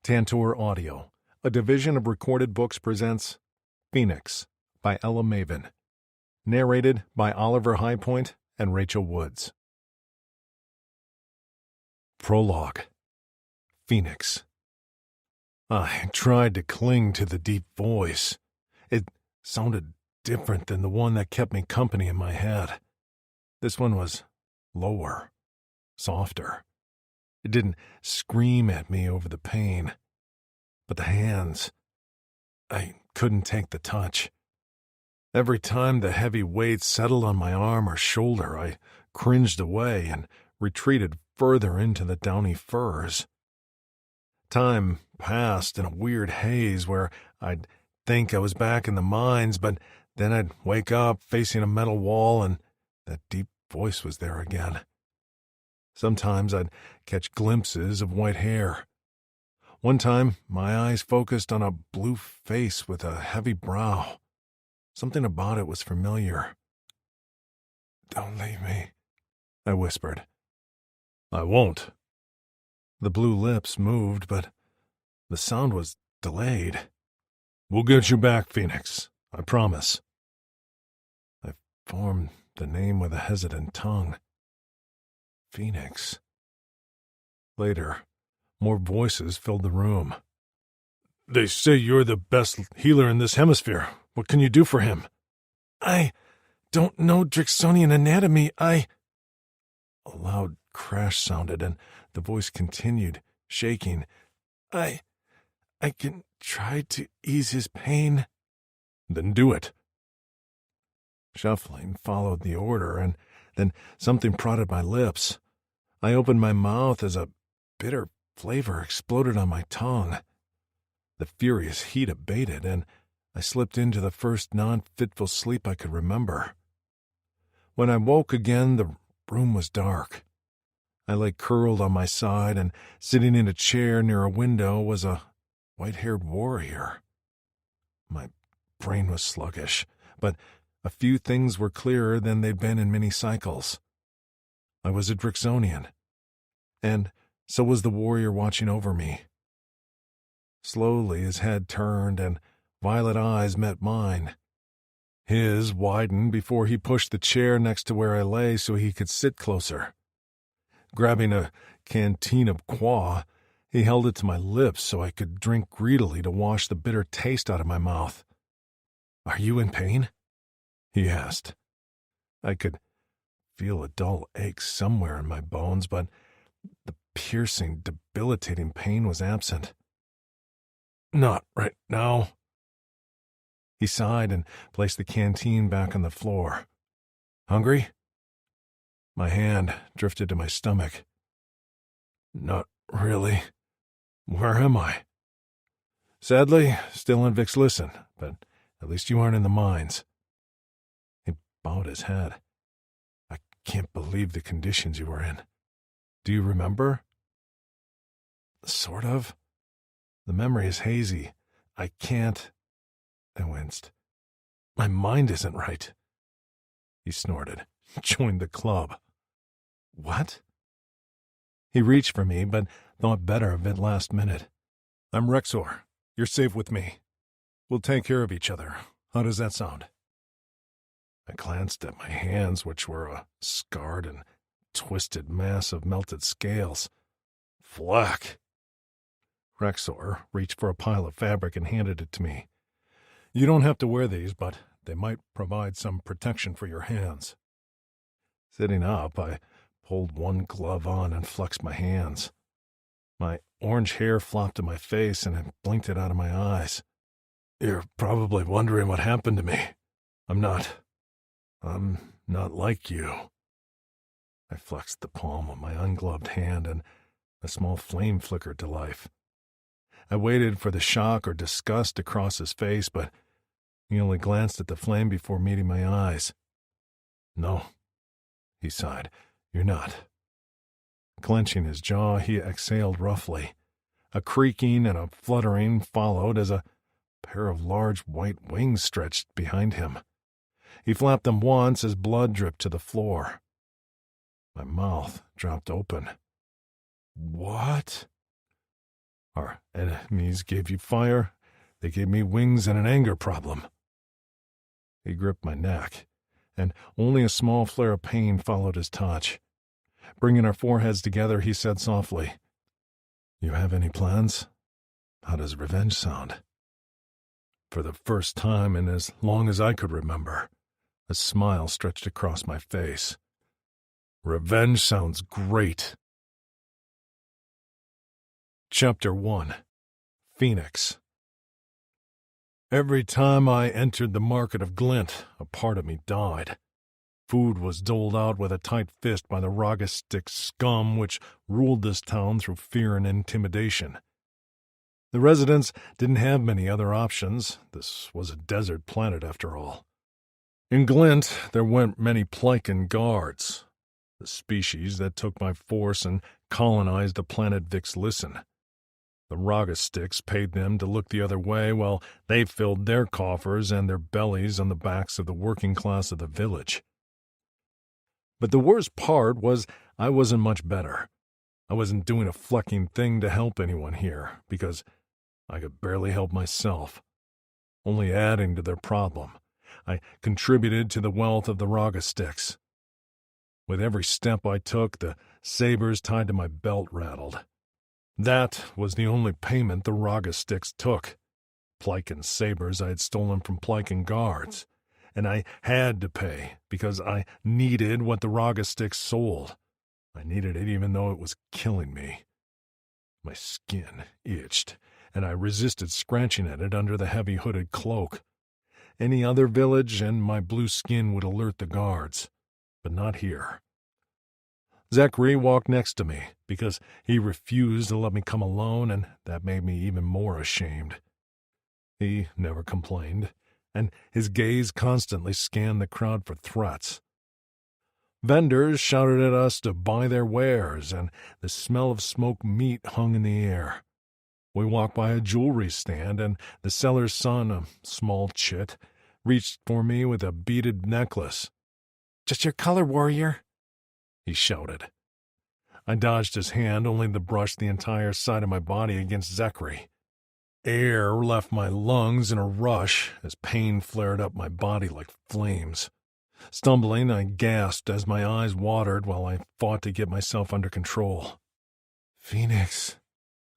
Tantor Audio, a division of Recorded Books, presents FENIX by Ella Maven. Narrated by Oliver Highpoint and Rachel Woods. Prologue. FENIX. I tried to cling to the deep voice. It sounded different than the one that kept me company in my head. This one was lower, softer. It didn't scream at me over the pain. But the hands, I couldn't take the touch. Every time the heavy weight settled on my arm or shoulder, I cringed away and retreated further into the downy furs. Time passed in a weird haze where I'd think I was back in the mines, but then I'd wake up facing a metal wall and that deep voice was there again. Sometimes I'd catch glimpses of white hair. One time, my eyes focused on a blue face with a heavy brow. Something about it was familiar. "Don't leave me," I whispered. "I won't." The blue lips moved, but the sound was delayed. "We'll get you back, FENIX. I promise." I formed the name with a hesitant tongue. FENIX. Later, more voices filled the room. "They say you're the best healer in this hemisphere. What can you do for him?" "I don't know Drixonian anatomy. A loud crash sounded, and the voice continued, shaking. I can try to ease his pain." "Then do it." Shuffling followed the order, and then something prodded my lips. I opened my mouth as a bitter flavor exploded on my tongue. The furious heat abated, and I slipped into the first non-fitful sleep I could remember. When I woke again, the room was dark. I lay curled on my side, and sitting in a chair near a window was a white-haired warrior. My brain was sluggish, but a few things were clearer than they'd been in many cycles. I was a Drixonian, and so was the warrior watching over me. Slowly his head turned, and violet eyes met mine. His widened before he pushed the chair next to where I lay so he could sit closer. Grabbing a canteen of qua, he held it to my lips so I could drink greedily to wash the bitter taste out of my mouth. "Are you in pain?" he asked. I could feel a dull ache somewhere in my bones, but the piercing, debilitating pain was absent. "Not right now." He sighed and placed the canteen back on the floor. "Hungry?" My hand drifted to my stomach. "Not really. Where am I?" "Sadly, still in Vix Listen, but at least you aren't in the mines." He bowed his head. "I can't believe the conditions you were in. Do you remember?" "Sort of. The memory is hazy. I can't—" I winced. "My mind isn't right." He snorted. "Joined the club." "What?" He reached for me, but thought better of it last minute. "I'm Rexor. You're safe with me. We'll take care of each other. How does that sound?" I glanced at my hands, which were a scarred and twisted mass of melted scales. "Flack." Rexor reached for a pile of fabric and handed it to me. "You don't have to wear these, but they might provide some protection for your hands." Sitting up, I pulled one glove on and flexed my hands. My orange hair flopped to my face, and I blinked it out of my eyes. "You're probably wondering what happened to me. I'm not like you." I flexed the palm of my ungloved hand, and a small flame flickered to life. I waited for the shock or disgust to cross his face, but he only glanced at the flame before meeting my eyes. "No," he sighed, "you're not." Clenching his jaw, he exhaled roughly. A creaking and a fluttering followed as a pair of large white wings stretched behind him. He flapped them once as blood dripped to the floor. My mouth dropped open. "What?" Our enemies gave you fire. They gave me wings and an anger problem. He gripped my neck, and only a small flare of pain followed his touch. Bringing our foreheads together, he said softly, "You have any plans? How does revenge sound?" For the first time in as long as I could remember, a smile stretched across my face. Revenge sounds great. Chapter 1. FENIX. Every time I entered the market of Glint, a part of me died. Food was doled out with a tight fist by the Rogastick scum which ruled this town through fear and intimidation. The residents didn't have many other options. This was a desert planet, after all. In Glint, there weren't many Plycan guards, the species that took by force and colonized the planet Vix Listen. The Rogasticks paid them to look the other way while they filled their coffers and their bellies on the backs of the working class of the village. But the worst part was I wasn't much better. I wasn't doing a flecking thing to help anyone here, because I could barely help myself, only adding to their problem. I contributed to the wealth of the Rogasticks. With every step I took, the sabers tied to my belt rattled. That was the only payment the Rogasticks took. Plycan sabers I had stolen from Plycan guards, and I had to pay because I needed what the Rogasticks sold. I needed it even though it was killing me. My skin itched, and I resisted scratching at it under the heavy hooded cloak. Any other village and my blue skin would alert the guards, but not here. Zachary walked next to me because he refused to let me come alone, and that made me even more ashamed. He never complained, and his gaze constantly scanned the crowd for threats. Vendors shouted at us to buy their wares, and the smell of smoked meat hung in the air. We walked by a jewelry stand, and the seller's son, a small chit, reached for me with a beaded necklace. "Just your color, warrior," he shouted. I dodged his hand, only to brush the entire side of my body against Zachary. Air left my lungs in a rush as pain flared up my body like flames. Stumbling, I gasped as my eyes watered while I fought to get myself under control. "FENIX,"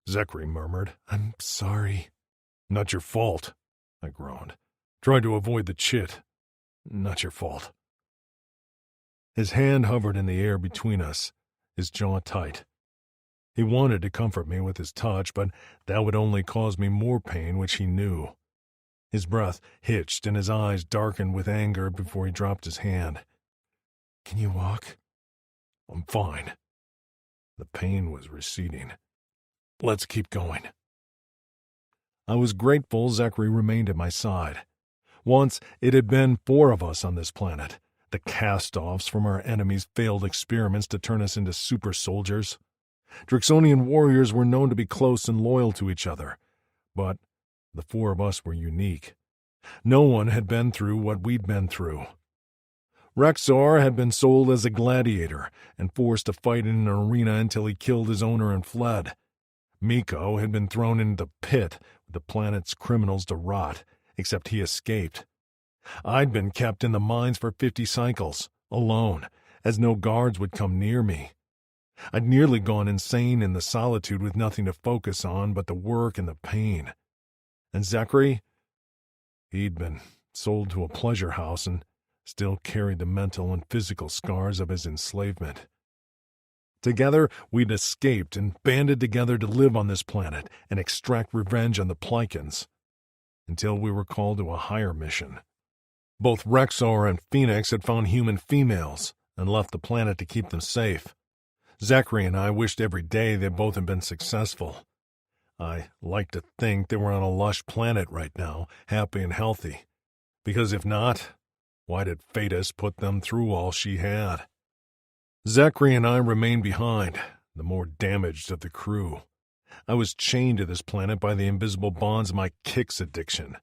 Zachary murmured. "I'm sorry." "Not your fault," I groaned. "Tried to avoid the chit. Not your fault." His hand hovered in the air between us, his jaw tight. He wanted to comfort me with his touch, but that would only cause me more pain, which he knew. His breath hitched and his eyes darkened with anger before he dropped his hand. "Can you walk?" "I'm fine." The pain was receding. "Let's keep going." I was grateful Zachary remained at my side. Once it had been 4 of us on this planet, the cast-offs from our enemies' failed experiments to turn us into super soldiers. Drixonian warriors were known to be close and loyal to each other, but the 4 of us were unique. No one had been through what we'd been through. Rexar had been sold as a gladiator and forced to fight in an arena until he killed his owner and fled. Miko had been thrown into the pit with the planet's criminals to rot, except he escaped. I'd been kept in the mines for 50 cycles, alone, as no guards would come near me. I'd nearly gone insane in the solitude with nothing to focus on but the work and the pain. And Zachary? He'd been sold to a pleasure house and still carried the mental and physical scars of his enslavement. Together, we'd escaped and banded together to live on this planet and extract revenge on the Plycans, until we were called to a higher mission. Both Rexar and FENIX had found human females and left the planet to keep them safe. Zachary and I wished every day they both had been successful. I like to think they were on a lush planet right now, happy and healthy, because if not, why did Fatus put them through all she had? Zachary and I remained behind, the more damaged of the crew. I was chained to this planet by the invisible bonds of my kicks addiction,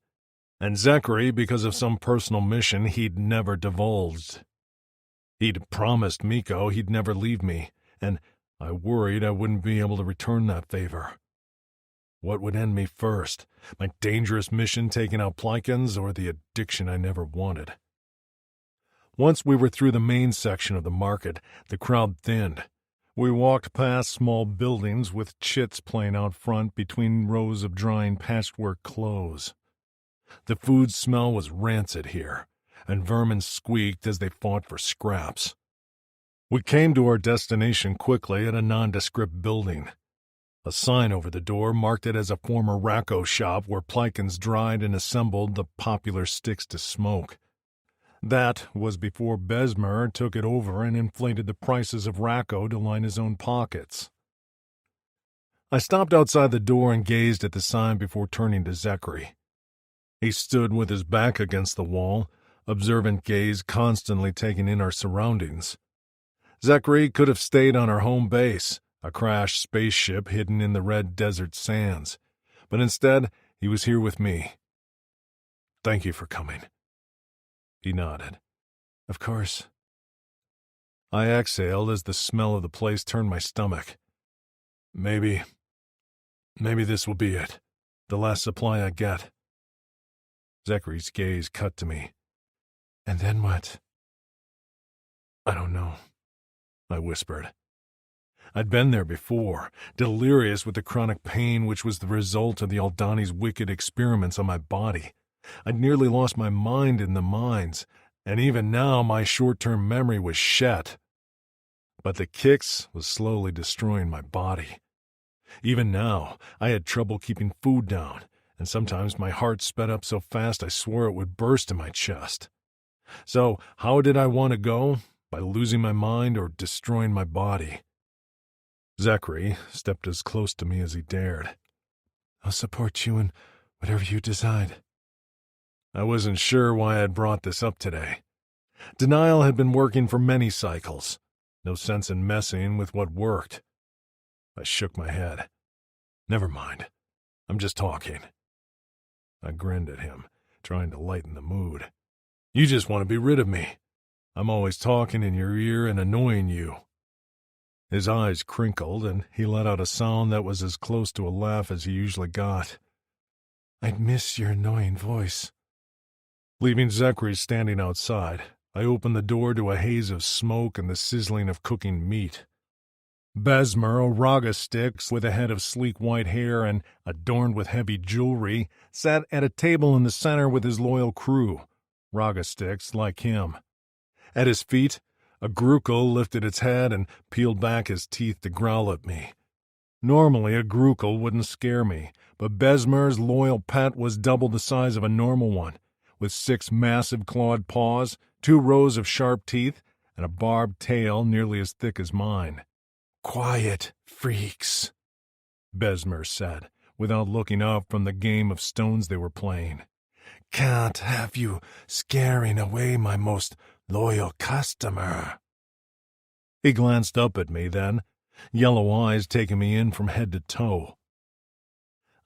and Zachary because of some personal mission he'd never divulged. He'd promised Miko he'd never leave me, and I worried I wouldn't be able to return that favor. What would end me first? My dangerous mission taking out Plikins, or the addiction I never wanted? Once we were through the main section of the market, the crowd thinned. We walked past small buildings with chits playing out front between rows of drying patchwork clothes. The food smell was rancid here, and vermin squeaked as they fought for scraps. We came to our destination quickly at a nondescript building. A sign over the door marked it as a former Racco shop where Plikins dried and assembled the popular sticks to smoke. That was before Besmer took it over and inflated the prices of Racco to line his own pockets. I stopped outside the door and gazed at the sign before turning to Zachary. He stood with his back against the wall, observant gaze constantly taking in our surroundings. Zachary could have stayed on our home base, a crashed spaceship hidden in the red desert sands, but instead he was here with me. "Thank you for coming." He nodded. "Of course." I exhaled as the smell of the place turned my stomach. Maybe this will be it. The last supply I get." Zachary's gaze cut to me. "And then what?" "I don't know," I whispered. I'd been there before, delirious with the chronic pain which was the result of the Aldani's wicked experiments on my body. I'd nearly lost my mind in the mines, and even now my short-term memory was shet. But the Kix was slowly destroying my body. Even now, I had trouble keeping food down, and sometimes my heart sped up so fast I swore it would burst in my chest. So how did I want to go? By losing my mind or destroying my body? Zachary stepped as close to me as he dared. "I'll support you in whatever you decide." I wasn't sure why I had brought this up today. Denial had been working for many cycles. No sense in messing with what worked. I shook my head. "Never mind. I'm just talking." I grinned at him, trying to lighten the mood. "You just want to be rid of me. I'm always talking in your ear and annoying you." His eyes crinkled, and he let out a sound that was as close to a laugh as he usually got. "I'd miss your annoying voice." Leaving Zachary standing outside, I opened the door to a haze of smoke and the sizzling of cooking meat. Besmer, a raga sticks with a head of sleek white hair and adorned with heavy jewelry, sat at a table in the center with his loyal crew, raga sticks like him. At his feet, a Grukel lifted its head and peeled back his teeth to growl at me. Normally, a Grukel wouldn't scare me, but Besmer's loyal pet was double the size of a normal one, with 6 massive clawed paws, 2 rows of sharp teeth, and a barbed tail nearly as thick as mine. "Quiet, freaks," Besmer said, without looking up from the game of stones they were playing. "Can't have you scaring away my most loyal customer." He glanced up at me then, yellow eyes taking me in from head to toe.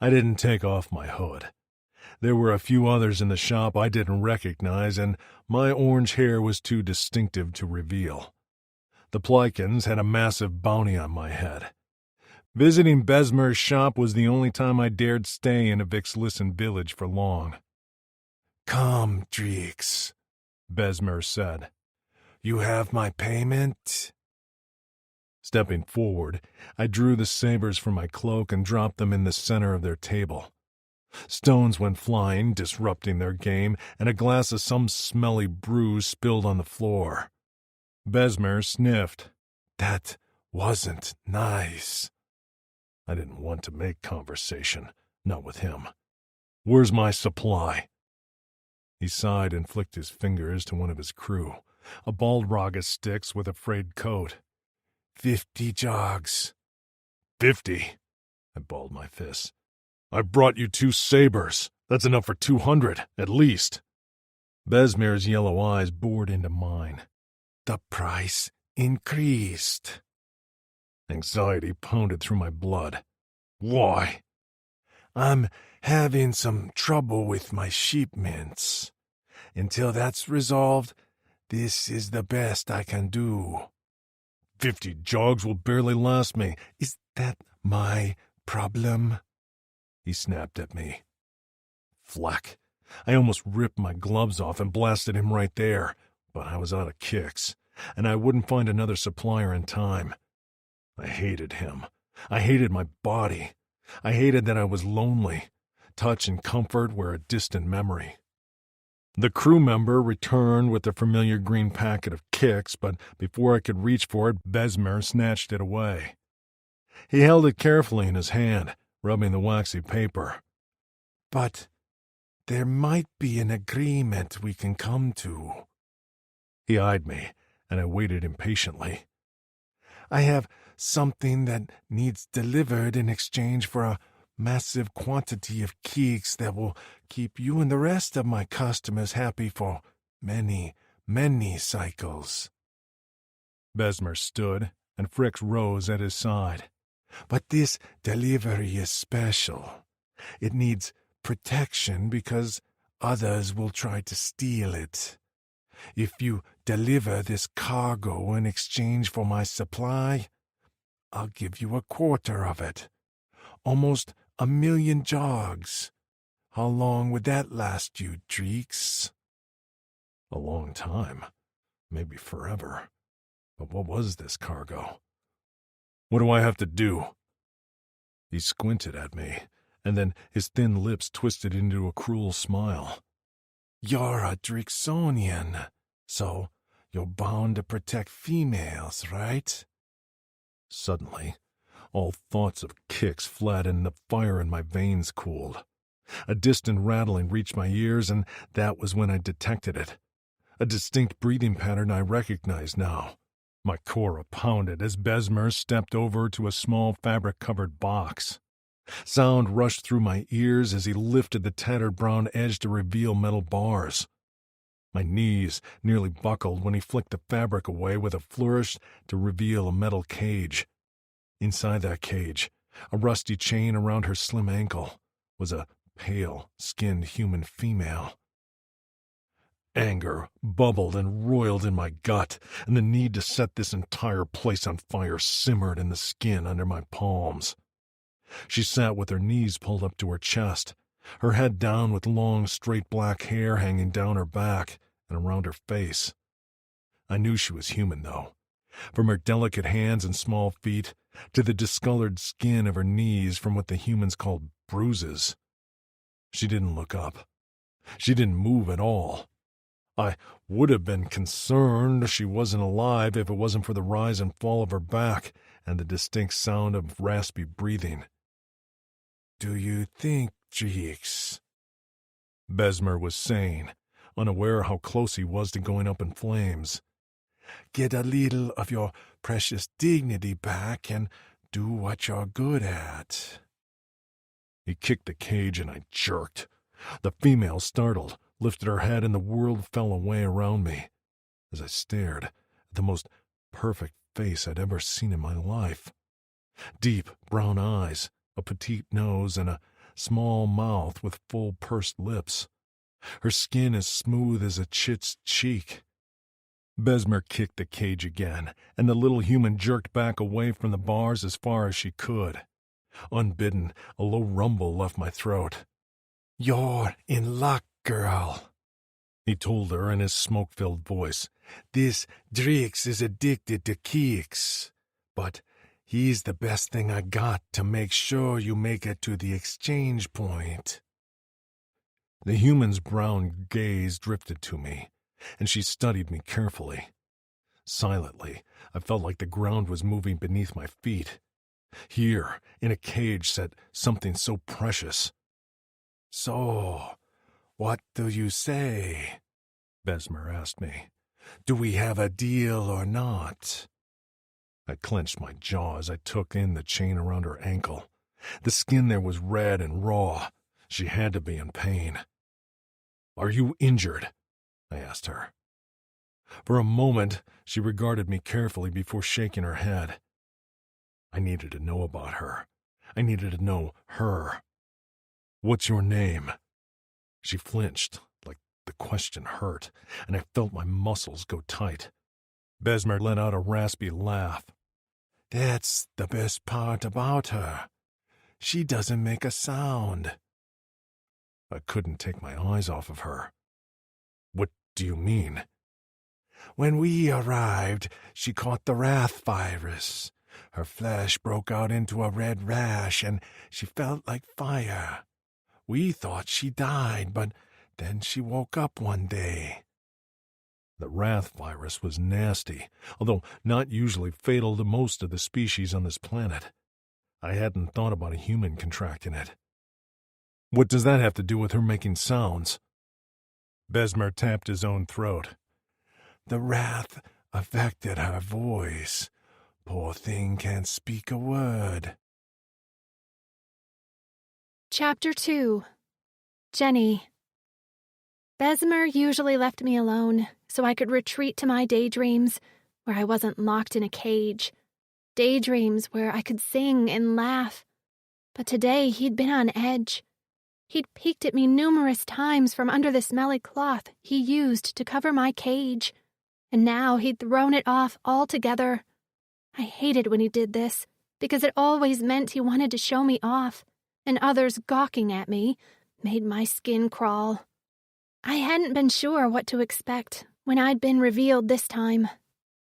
I didn't take off my hood. There were a few others in the shop I didn't recognize, and my orange hair was too distinctive to reveal. The Plikins had a massive bounty on my head. Visiting Besmer's shop was the only time I dared stay in a Vixlisten village for long. "Come, Dreeks," Besmer said. "You have my payment?" Stepping forward, I drew the sabers from my cloak and dropped them in the center of their table. Stones went flying, disrupting their game, and a glass of some smelly brew spilled on the floor. Besmer sniffed. "That wasn't nice." I didn't want to make conversation, not with him. "Where's my supply?" He sighed and flicked his fingers to one of his crew, a bald raga sticks with a frayed coat. 50 jogs. 50? I balled my fists. "I brought you 2 sabers. That's enough for 200, at least." Besmer's yellow eyes bored into mine. "The price increased." Anxiety pounded through my blood. "Why?" "I'm having some trouble with my shipments. Until that's resolved, this is the best I can do." 50 jogs will barely last me. "Is that my problem?" he snapped at me. Fleck. I almost ripped my gloves off and blasted him right there, but I was out of kicks, and I wouldn't find another supplier in time. I hated him. I hated my body. I hated that I was lonely. Touch and comfort were a distant memory. The crew member returned with the familiar green packet of kicks, but before I could reach for it, Besmer snatched it away. He held it carefully in his hand, rubbing the waxy paper. "But there might be an agreement we can come to." He eyed me, and I waited impatiently. "I have something that needs delivered in exchange for a massive quantity of kicks that will keep you and the rest of my customers happy for many, many cycles." Besmer stood, and Fricks rose at his side. "But this delivery is special. It needs protection because others will try to steal it. If you deliver this cargo in exchange for my supply, I'll give you a quarter of it. Almost 1,000,000 jogs. How long would that last you, Dreeks?" A long time. Maybe forever. But what was this cargo? "What do I have to do?" He squinted at me, and then his thin lips twisted into a cruel smile. "You're a Dreeksonian, so you're bound to protect females, right?" Suddenly, all thoughts of kicks fled and the fire in my veins cooled. A distant rattling reached my ears, and that was when I detected it. A distinct breathing pattern I recognized now. My core pounded as Besmer stepped over to a small fabric-covered box. Sound rushed through my ears as he lifted the tattered brown edge to reveal metal bars. My knees nearly buckled when he flicked the fabric away with a flourish to reveal a metal cage. Inside that cage, a rusty chain around her slim ankle, was a pale-skinned human female. Anger bubbled and roiled in my gut, and the need to set this entire place on fire simmered in the skin under my palms. She sat with her knees pulled up to her chest, her head down with long, straight black hair hanging down her back and around her face. I knew she was human, though, from her delicate hands and small feet to the discolored skin of her knees from what the humans called bruises. She didn't look up. She didn't move at all. I would have been concerned she wasn't alive if it wasn't for the rise and fall of her back and the distinct sound of raspy breathing. "Do you think, Dreeks?" Besmer was saying, unaware how close he was to going up in flames. "Get a little of your precious dignity back and do what you're good at." He kicked the cage and I jerked. The female, startled, lifted her head and the world fell away around me as I stared at the most perfect face I'd ever seen in my life. Deep brown eyes, a petite nose, and a small mouth with full pursed lips. Her skin as smooth as a chit's cheek. Besmer kicked the cage again, and the little human jerked back away from the bars as far as she could. Unbidden, a low rumble left my throat. "You're in luck, girl," he told her in his smoke-filled voice. "This Dreeks is addicted to kicks, but he's the best thing I got to make sure you make it to the exchange point." The human's brown gaze drifted to me, and she studied me carefully. Silently, I felt like the ground was moving beneath my feet. Here, in a cage, sat something so precious. "So, what do you say?" Besmer asked me. "Do we have a deal or not?" I clenched my jaw as I took in the chain around her ankle. The skin there was red and raw. She had to be in pain. "Are you injured?" I asked her. For a moment, she regarded me carefully before shaking her head. I needed to know about her. I needed to know her. "What's your name?" She flinched, like the question hurt, and I felt my muscles go tight. Besmer let out a raspy laugh. "That's the best part about her. She doesn't make a sound." I couldn't take my eyes off of her. "What do you mean?" "When we arrived, she caught the wrath virus. Her flesh broke out into a red rash, and she felt like fire. We thought she died, but then she woke up one day." The wrath virus was nasty, although not usually fatal to most of the species on this planet. I hadn't thought about a human contracting it. "What does that have to do with her making sounds?" Besmer tapped his own throat. "The wrath affected her voice. Poor thing can't speak a word." Chapter 2. Jenny. Besmer usually left me alone so I could retreat to my daydreams where I wasn't locked in a cage. Daydreams where I could sing and laugh. But today he'd been on edge. He'd peeked at me numerous times from under the smelly cloth he used to cover my cage, and now he'd thrown it off altogether. I hated when he did this, because it always meant he wanted to show me off, and others gawking at me made my skin crawl. I hadn't been sure what to expect when I'd been revealed this time,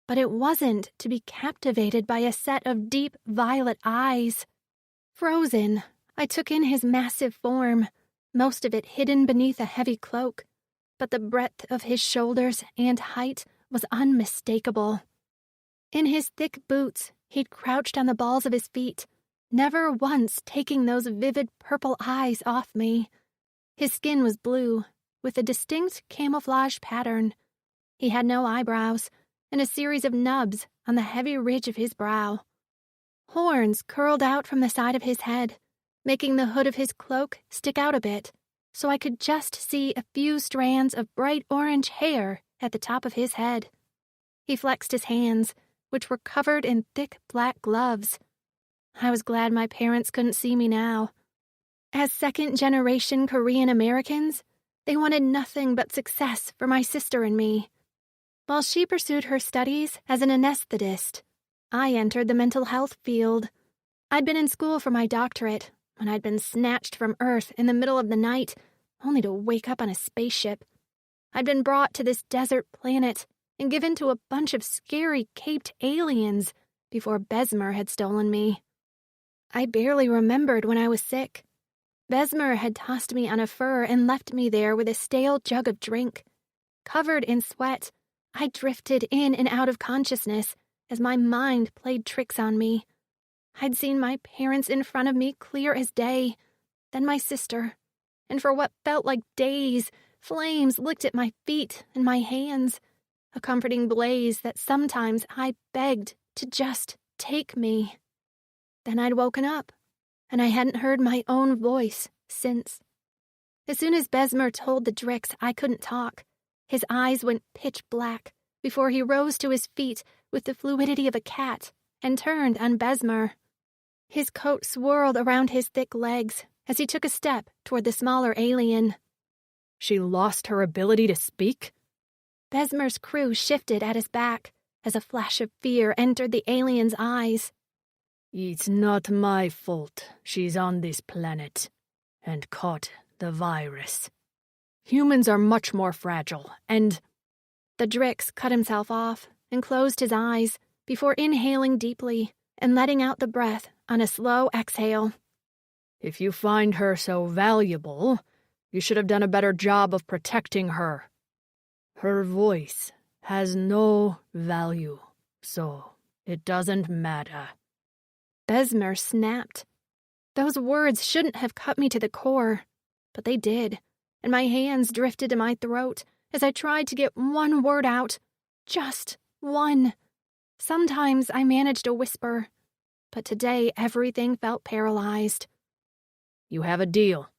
but it wasn't to be captivated by a set of deep violet eyes. Frozen, I took in his massive form, most of it hidden beneath a heavy cloak, but the breadth of his shoulders and height was unmistakable. In his thick boots, he'd crouched on the balls of his feet, never once taking those vivid purple eyes off me. His skin was blue, with a distinct camouflage pattern. He had no eyebrows, and a series of nubs on the heavy ridge of his brow. Horns curled out from the side of his head, making the hood of his cloak stick out a bit, so I could just see a few strands of bright orange hair at the top of his head. He flexed his hands, which were covered in thick black gloves. I was glad my parents couldn't see me now. As second-generation Korean Americans, they wanted nothing but success for my sister and me. While she pursued her studies as an anesthetist, I entered the mental health field. I'd been in school for my doctorate when I'd been snatched from Earth in the middle of the night, only to wake up on a spaceship. I'd been brought to this desert planet and given to a bunch of scary caped aliens before Besmer had stolen me. I barely remembered when I was sick. Besmer had tossed me on a fur and left me there with a stale jug of drink. Covered in sweat, I drifted in and out of consciousness as my mind played tricks on me. I'd seen my parents in front of me clear as day, then my sister, and for what felt like days, flames licked at my feet and my hands, a comforting blaze that sometimes I begged to just take me. Then I'd woken up, and I hadn't heard my own voice since. As soon as Besmer told the Drix I couldn't talk, his eyes went pitch black before he rose to his feet with the fluidity of a cat and turned on Besmer. His coat swirled around his thick legs as he took a step toward the smaller alien. "She lost her ability to speak?" Besmer's crew shifted at his back as a flash of fear entered the alien's eyes. "It's not my fault she's on this planet and caught the virus. Humans are much more fragile, and—" The Drix cut himself off and closed his eyes before inhaling deeply and letting out the breath on a slow exhale. "If you find her so valuable, you should have done a better job of protecting her. Her voice has no value, so it doesn't matter." Besmer snapped. Those words shouldn't have cut me to the core, but they did, and my hands drifted to my throat as I tried to get one word out. Just one. Sometimes I managed a whisper, but today everything felt paralyzed. "You have a deal."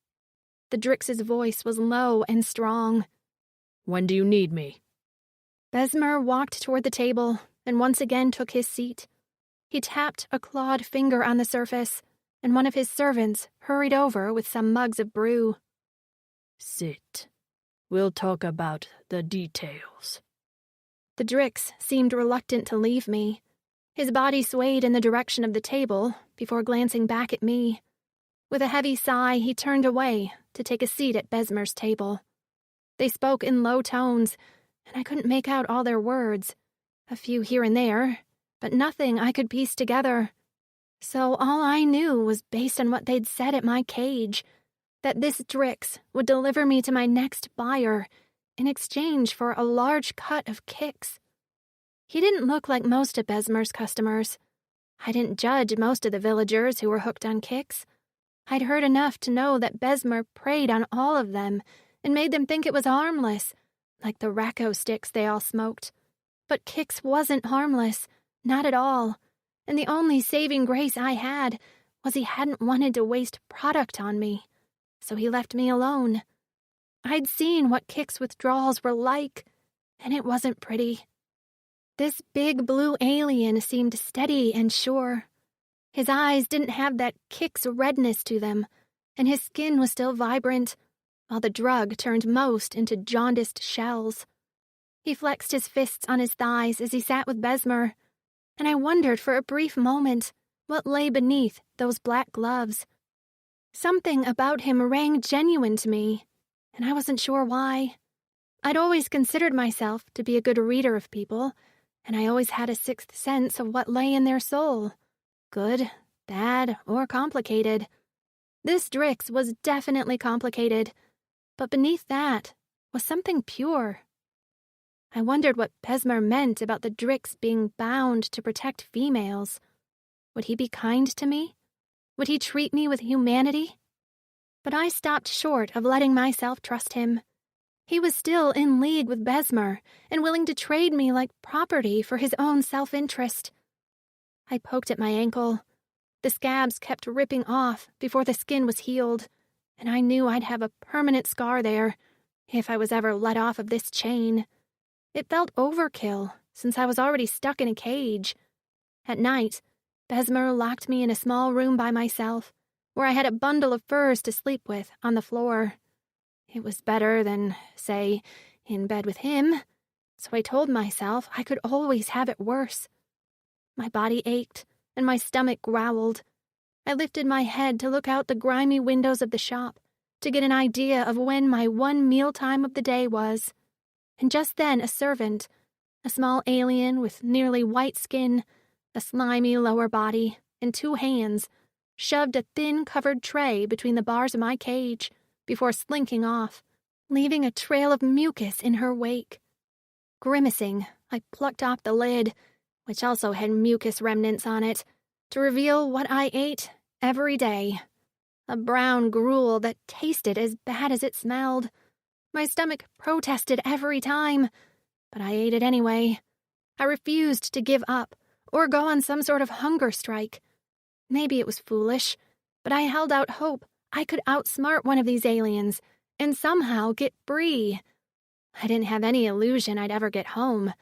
The Drix's voice was low and strong. "When do you need me?" Besmer walked toward the table and once again took his seat. He tapped a clawed finger on the surface, and one of his servants hurried over with some mugs of brew. "Sit. We'll talk about the details." The Drix seemed reluctant to leave me. His body swayed in the direction of the table before glancing back at me. With a heavy sigh, he turned away to take a seat at Besmer's table. They spoke in low tones, and I couldn't make out all their words. A few here and there, but nothing I could piece together. So all I knew was based on what they'd said at my cage, that this Drix would deliver me to my next buyer in exchange for a large cut of kicks. He didn't look like most of Besmer's customers. I didn't judge most of the villagers who were hooked on kicks. I'd heard enough to know that Besmer preyed on all of them and made them think it was harmless, like the racco sticks they all smoked. But Kix wasn't harmless, not at all, and the only saving grace I had was he hadn't wanted to waste product on me, so he left me alone. I'd seen what Kix withdrawals were like, and it wasn't pretty. This big blue alien seemed steady and sure. His eyes didn't have that Kix redness to them, and his skin was still vibrant, while the drug turned most into jaundiced shells. He flexed his fists on his thighs as he sat with Besmer, and I wondered for a brief moment what lay beneath those black gloves. Something about him rang genuine to me, and I wasn't sure why. I'd always considered myself to be a good reader of people, and I always had a sixth sense of what lay in their soul. Good, bad, or complicated. This Drix was definitely complicated, but beneath that was something pure. I wondered what Besmer meant about the Drix being bound to protect females. Would he be kind to me? Would he treat me with humanity? But I stopped short of letting myself trust him. He was still in league with Besmer and willing to trade me like property for his own self-interest. I poked at my ankle. The scabs kept ripping off before the skin was healed, and I knew I'd have a permanent scar there if I was ever let off of this chain. It felt overkill, since I was already stuck in a cage. At night, Besmer locked me in a small room by myself, where I had a bundle of furs to sleep with on the floor. It was better than, say, in bed with him, so I told myself I could always have it worse. My body ached, and my stomach growled. I lifted my head to look out the grimy windows of the shop, to get an idea of when my one mealtime of the day was. And just then a servant, a small alien with nearly white skin, a slimy lower body, and 2 hands, shoved a thin covered tray between the bars of my cage before slinking off, leaving a trail of mucus in her wake. Grimacing, I plucked off the lid, which also had mucus remnants on it, to reveal what I ate every day. A brown gruel that tasted as bad as it smelled. My stomach protested every time, but I ate it anyway. I refused to give up or go on some sort of hunger strike. Maybe it was foolish, but I held out hope I could outsmart one of these aliens and somehow get free. I didn't have any illusion I'd ever get home,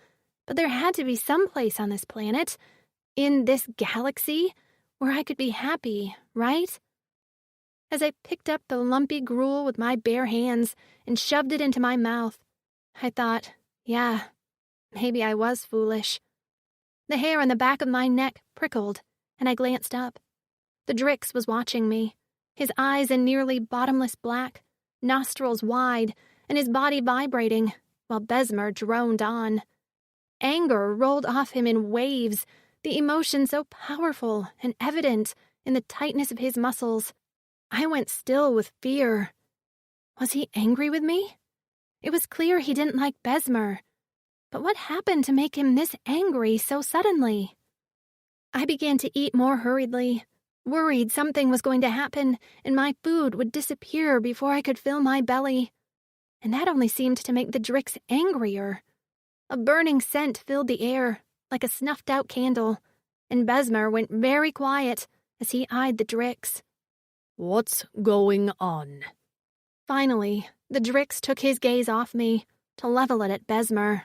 but there had to be some place on this planet, in this galaxy, where I could be happy, right? As I picked up the lumpy gruel with my bare hands and shoved it into my mouth, I thought, yeah, maybe I was foolish. The hair on the back of my neck prickled, and I glanced up. The Drix was watching me, his eyes a nearly bottomless black, nostrils wide, and his body vibrating, while Besmer droned on. Anger rolled off him in waves, the emotion so powerful and evident in the tightness of his muscles. I went still with fear. Was he angry with me? It was clear he didn't like Besmer. But what happened to make him this angry so suddenly? I began to eat more hurriedly, worried something was going to happen and my food would disappear before I could fill my belly. And that only seemed to make the Drix angrier. A burning scent filled the air, like a snuffed-out candle, and Besmer went very quiet as he eyed the Drix. What's going on? Finally, the Drix took his gaze off me to level it at Besmer.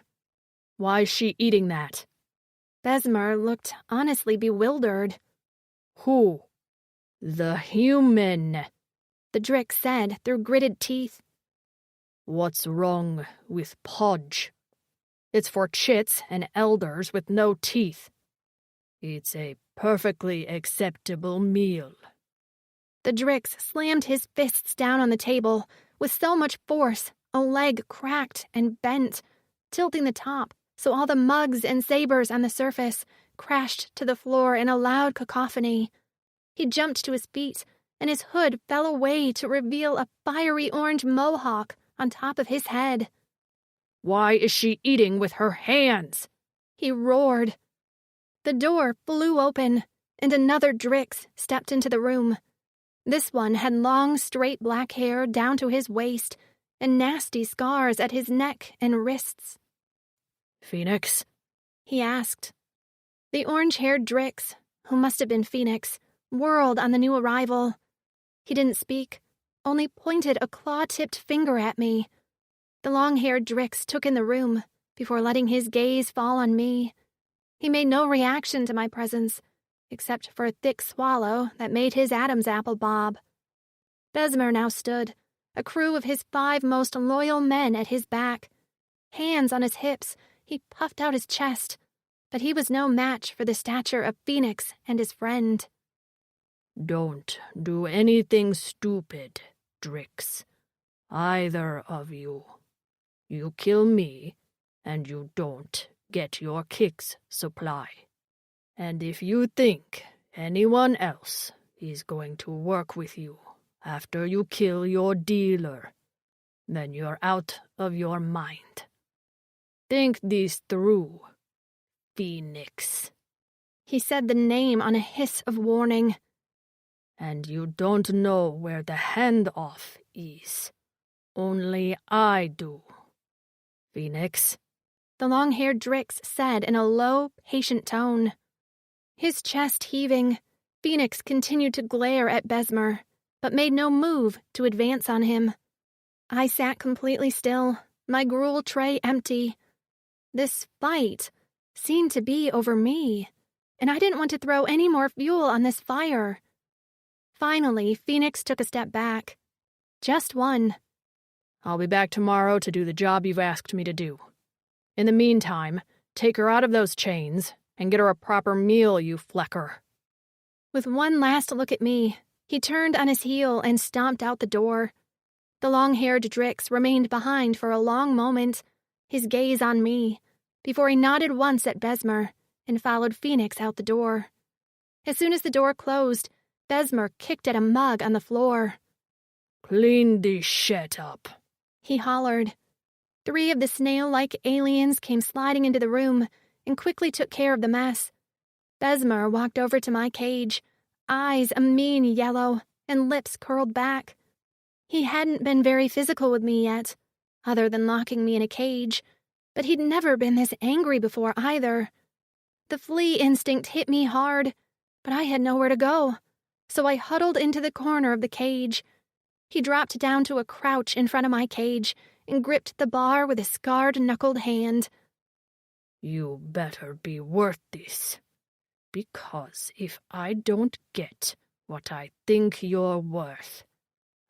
Why's she eating that? Besmer looked honestly bewildered. Who? The human, the Drix said through gritted teeth. What's wrong with Podge? It's for chits and elders with no teeth. It's a perfectly acceptable meal. The Drix slammed his fists down on the table with so much force, a leg cracked and bent, tilting the top so all the mugs and sabers on the surface crashed to the floor in a loud cacophony. He jumped to his feet, and his hood fell away to reveal a fiery orange mohawk on top of his head. "Why is she eating with her hands?" He roared. The door flew open, and another Drix stepped into the room. This one had long, straight black hair down to his waist and nasty scars at his neck and wrists. "FENIX?" he asked. The orange-haired Drix, who must have been FENIX, whirled on the new arrival. He didn't speak, only pointed a claw-tipped finger at me. The long-haired Drix took in the room before letting his gaze fall on me. He made no reaction to my presence, except for a thick swallow that made his Adam's apple bob. Besmer now stood, a crew of his 5 most loyal men at his back. Hands on his hips, he puffed out his chest, but he was no match for the stature of FENIX and his friend. "Don't do anything stupid, Drix. Either of you. You kill me, and you don't get your kicks supply. And if you think anyone else is going to work with you after you kill your dealer, then you're out of your mind. Think this through, FENIX." He said the name on a hiss of warning. "And you don't know where the handoff is. Only I do. FENIX?" the long-haired Drix said in a low, patient tone. His chest heaving, FENIX continued to glare at Besmer, but made no move to advance on him. I sat completely still, my gruel tray empty. This fight seemed to be over me, and I didn't want to throw any more fuel on this fire. Finally, FENIX took a step back. Just one. "I'll be back tomorrow to do the job you've asked me to do. In the meantime, take her out of those chains and get her a proper meal, you flecker." With one last look at me, he turned on his heel and stomped out the door. The long-haired Drix remained behind for a long moment, his gaze on me, before he nodded once at Besmer and followed FENIX out the door. As soon as the door closed, Besmer kicked at a mug on the floor. "Clean this shit up," he hollered. 3 of the snail-like aliens came sliding into the room and quickly took care of the mess. Besmer walked over to my cage, eyes a mean yellow and lips curled back. He hadn't been very physical with me yet, other than locking me in a cage, but he'd never been this angry before either. The flea instinct hit me hard, but I had nowhere to go, so I huddled into the corner of the cage. He dropped down to a crouch in front of my cage and gripped the bar with a scarred-knuckled hand. "You better be worth this, because if I don't get what I think you're worth,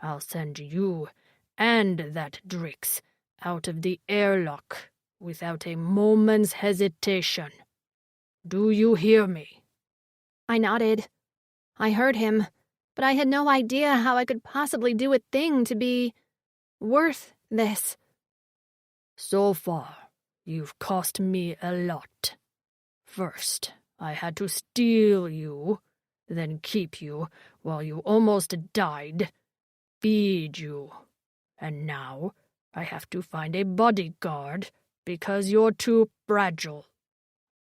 I'll send you and that Drix out of the airlock without a moment's hesitation. Do you hear me?" I nodded. I heard him, but I had no idea how I could possibly do a thing to be worth this. "So far, you've cost me a lot. First, I had to steal you, then keep you while you almost died, feed you, and now I have to find a bodyguard because you're too fragile."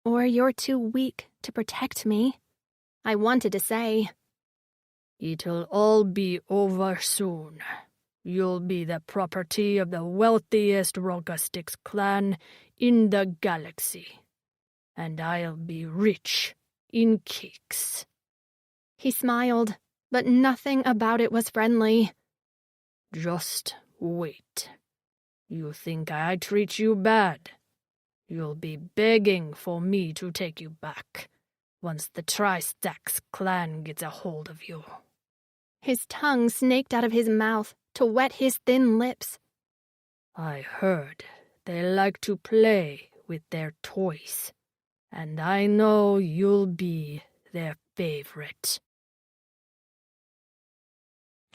Or you're too weak to protect me, I wanted to say. "It'll all be over soon. You'll be the property of the wealthiest Rogastix clan in the galaxy, and I'll be rich in kicks." He smiled, but nothing about it was friendly. "Just wait. You think I treat you bad? You'll be begging for me to take you back once the Tristax clan gets a hold of you." His tongue snaked out of his mouth to wet his thin lips. "I heard they like to play with their toys, and I know you'll be their favorite."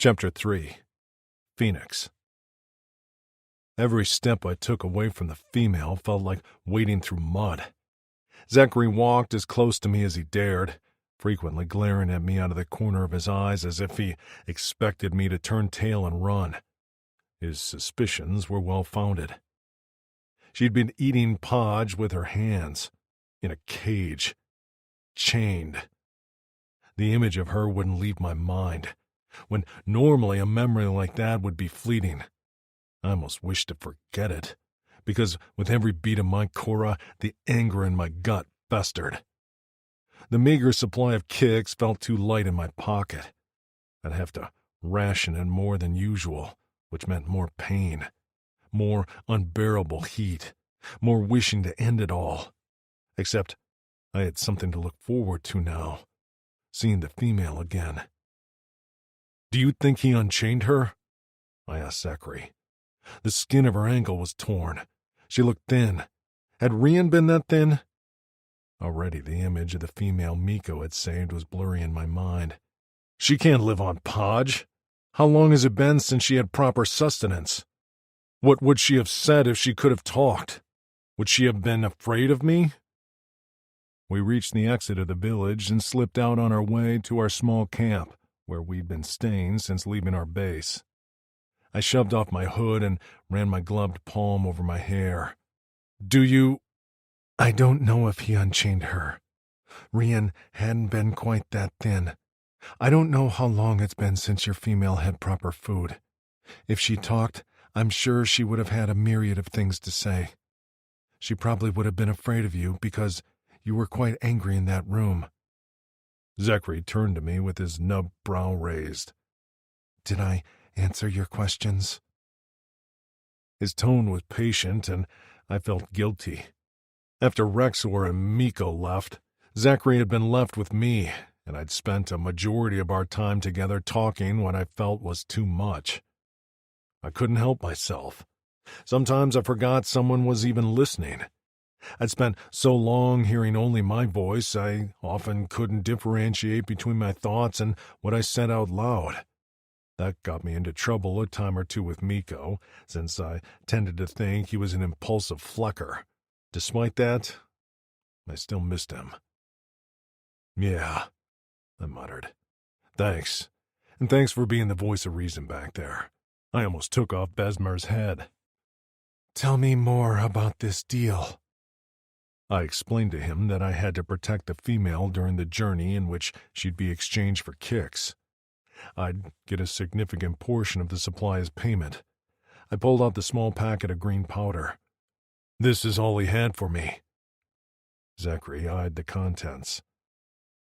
Chapter 3. FENIX. Every step I took away from the female felt like wading through mud. Zachary walked as close to me as he dared, frequently glaring at me out of the corner of his eyes as if he expected me to turn tail and run. His suspicions were well-founded. She'd been eating podge with her hands, in a cage, chained. The image of her wouldn't leave my mind, when normally a memory like that would be fleeting. I almost wished to forget it, because with every beat of my cora, the anger in my gut festered. The meager supply of kicks felt too light in my pocket. I'd have to ration it more than usual, which meant more pain, more unbearable heat, more wishing to end it all. Except I had something to look forward to now, seeing the female again. "Do you think he unchained her?" I asked Zachary. The skin of her ankle was torn. She looked thin. Had Rian been that thin? Already the image of the female Miko had saved was blurry in my mind. She can't live on podge. How long has it been since she had proper sustenance? What would she have said if she could have talked? Would she have been afraid of me? We reached the exit of the village and slipped out on our way to our small camp, where we'd been staying since leaving our base. I shoved off my hood and ran my gloved palm over my hair. I don't know if he unchained her. Rian hadn't been quite that thin. I don't know how long it's been since your female had proper food. If she talked, I'm sure she would have had a myriad of things to say. She probably would have been afraid of you because you were quite angry in that room." Zachary turned to me with his nub brow raised. "Did I answer your questions?" His tone was patient, and I felt guilty. After Rexor and Miko left, Zachary had been left with me, and I'd spent a majority of our time together talking what I felt was too much. I couldn't help myself. Sometimes I forgot someone was even listening. I'd spent so long hearing only my voice, I often couldn't differentiate between my thoughts and what I said out loud. That got me into trouble a time or two with Miko, since I tended to think he was an impulsive flecker. Despite that, I still missed him. "Yeah," I muttered. "Thanks. And thanks for being the voice of reason back there. I almost took off Besmer's head." "Tell me more about this deal." I explained to him that I had to protect the female during the journey in which she'd be exchanged for kicks. I'd get a significant portion of the supply as payment. I pulled out the small packet of green powder. "This is all he had for me." Zachary eyed the contents.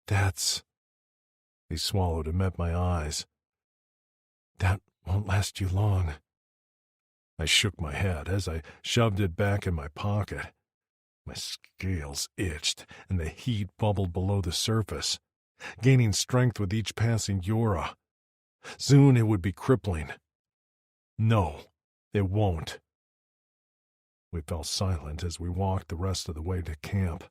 "That's..." He swallowed and met my eyes. "That won't last you long." I shook my head as I shoved it back in my pocket. My scales itched, and the heat bubbled below the surface, gaining strength with each passing Yora. Soon it would be crippling. "No, it won't." We fell silent as we walked the rest of the way to camp.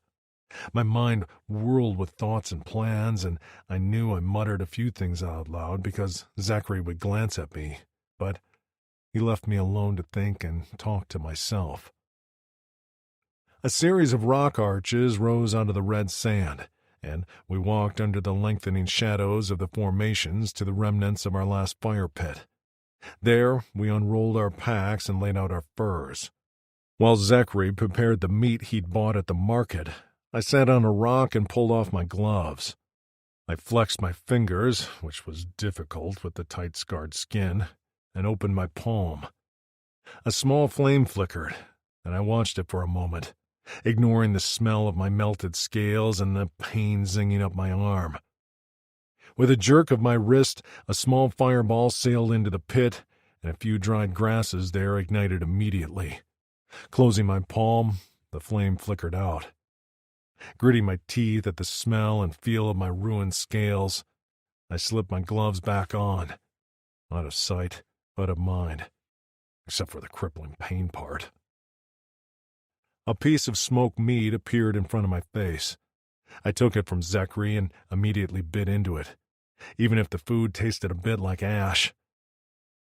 My mind whirled with thoughts and plans, and I knew I muttered a few things out loud because Zachary would glance at me, but he left me alone to think and talk to myself. A series of rock arches rose out of the red sand, and we walked under the lengthening shadows of the formations to the remnants of our last fire pit. There we unrolled our packs and laid out our furs. While Zachary prepared the meat he'd bought at the market, I sat on a rock and pulled off my gloves. I flexed my fingers, which was difficult with the tight scarred skin, and opened my palm. A small flame flickered, and I watched it for a moment, ignoring the smell of my melted scales and the pain zinging up my arm. With a jerk of my wrist, a small fireball sailed into the pit, and a few dried grasses there ignited immediately. Closing my palm, the flame flickered out. Gritting my teeth at the smell and feel of my ruined scales, I slipped my gloves back on. Out of sight, out of mind, except for the crippling pain part. A piece of smoked meat appeared in front of my face. I took it from Zachary and immediately bit into it. even if the food tasted a bit like ash.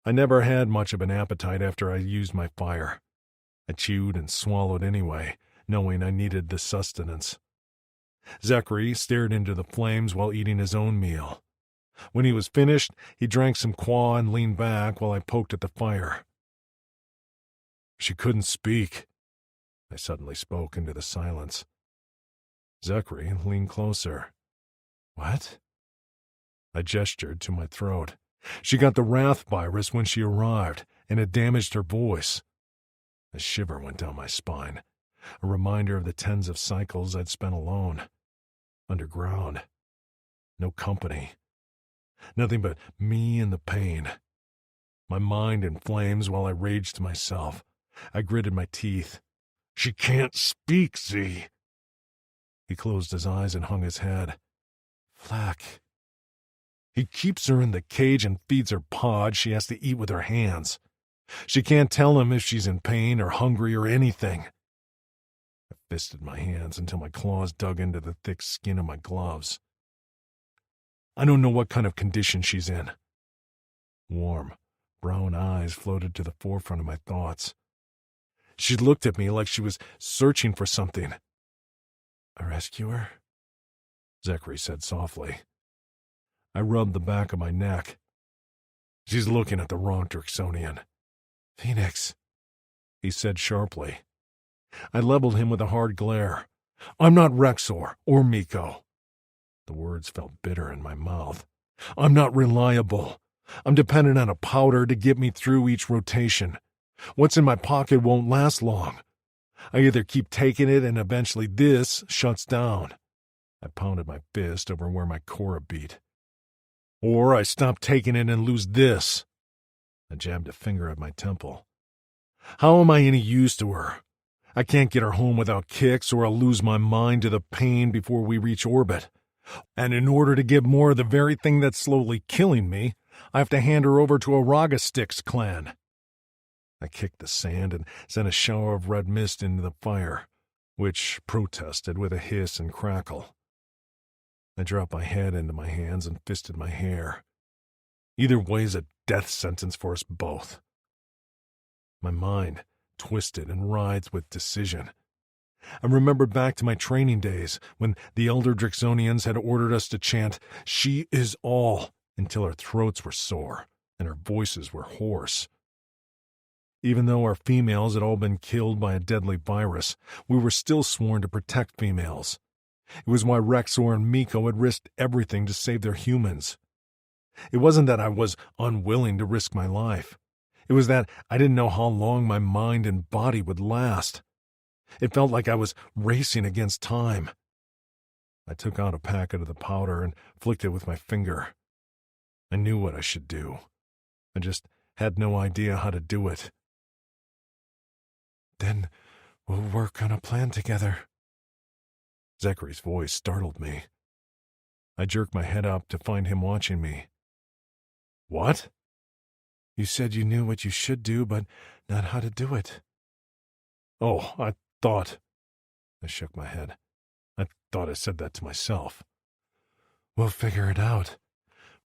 I never had much of an appetite after I used my fire. I chewed and swallowed anyway, knowing I needed the sustenance. Zachary stared into the flames while eating his own meal. When he was finished, he drank some qua and leaned back while I poked at the fire. She couldn't speak. I suddenly spoke into the silence. Zachary leaned closer. What? I gestured to my throat. She got the wrath virus when she arrived, and it damaged her voice. A shiver went down my spine, a reminder of the tens of cycles I'd spent alone. Underground. No company. Nothing but me and the pain. My mind in flames while I raged to myself. I gritted my teeth. She can't speak, Z. He closed his eyes and hung his head. Flack. He keeps her in the cage and feeds her pod she has to eat with her hands. She can't tell him if she's in pain or hungry or anything. I fisted my hands until my claws dug into the thick skin of my gloves. I don't know what kind of condition she's in. Warm, brown eyes floated to the forefront of my thoughts. She looked at me like she was searching for something. A rescuer? Zachary said softly. I rubbed the back of my neck. She's looking at the wrong Drixonian. FENIX, he said sharply. I leveled him with a hard glare. I'm not Rexor or Miko. The words felt bitter in my mouth. I'm not reliable. I'm dependent on a powder to get me through each rotation. What's in my pocket won't last long. I either keep taking it and eventually this shuts down. I pounded my fist over where my cora beat. Or I stop taking it and lose this. I jabbed a finger at my temple. How am I any use to her? I can't get her home without kicks or I'll lose my mind to the pain before we reach orbit. And in order to get more of the very thing that's slowly killing me, I have to hand her over to a Ragastick's clan. I kicked the sand and sent a shower of red mist into the fire, which protested with a hiss and crackle. I dropped my head into my hands and fisted my hair. Either way's a death sentence for us both. My mind twisted and writhed with decision. I remembered back to my training days when the elder Drixonians had ordered us to chant, "She is all," until our throats were sore and our voices were hoarse. Even though our females had all been killed by a deadly virus, we were still sworn to protect females. It was why Rexor and Miko had risked everything to save their humans. It wasn't that I was unwilling to risk my life. It was that I didn't know how long my mind and body would last. It felt like I was racing against time. I took out a packet of the powder and flicked it with my finger. I knew what I should do. I just had no idea how to do it. Then we'll work on a plan together. Zachary's voice startled me. I jerked my head up to find him watching me. What? You said you knew what you should do, but not how to do it. Oh, I thought... I shook my head. I thought I said that to myself. We'll figure it out.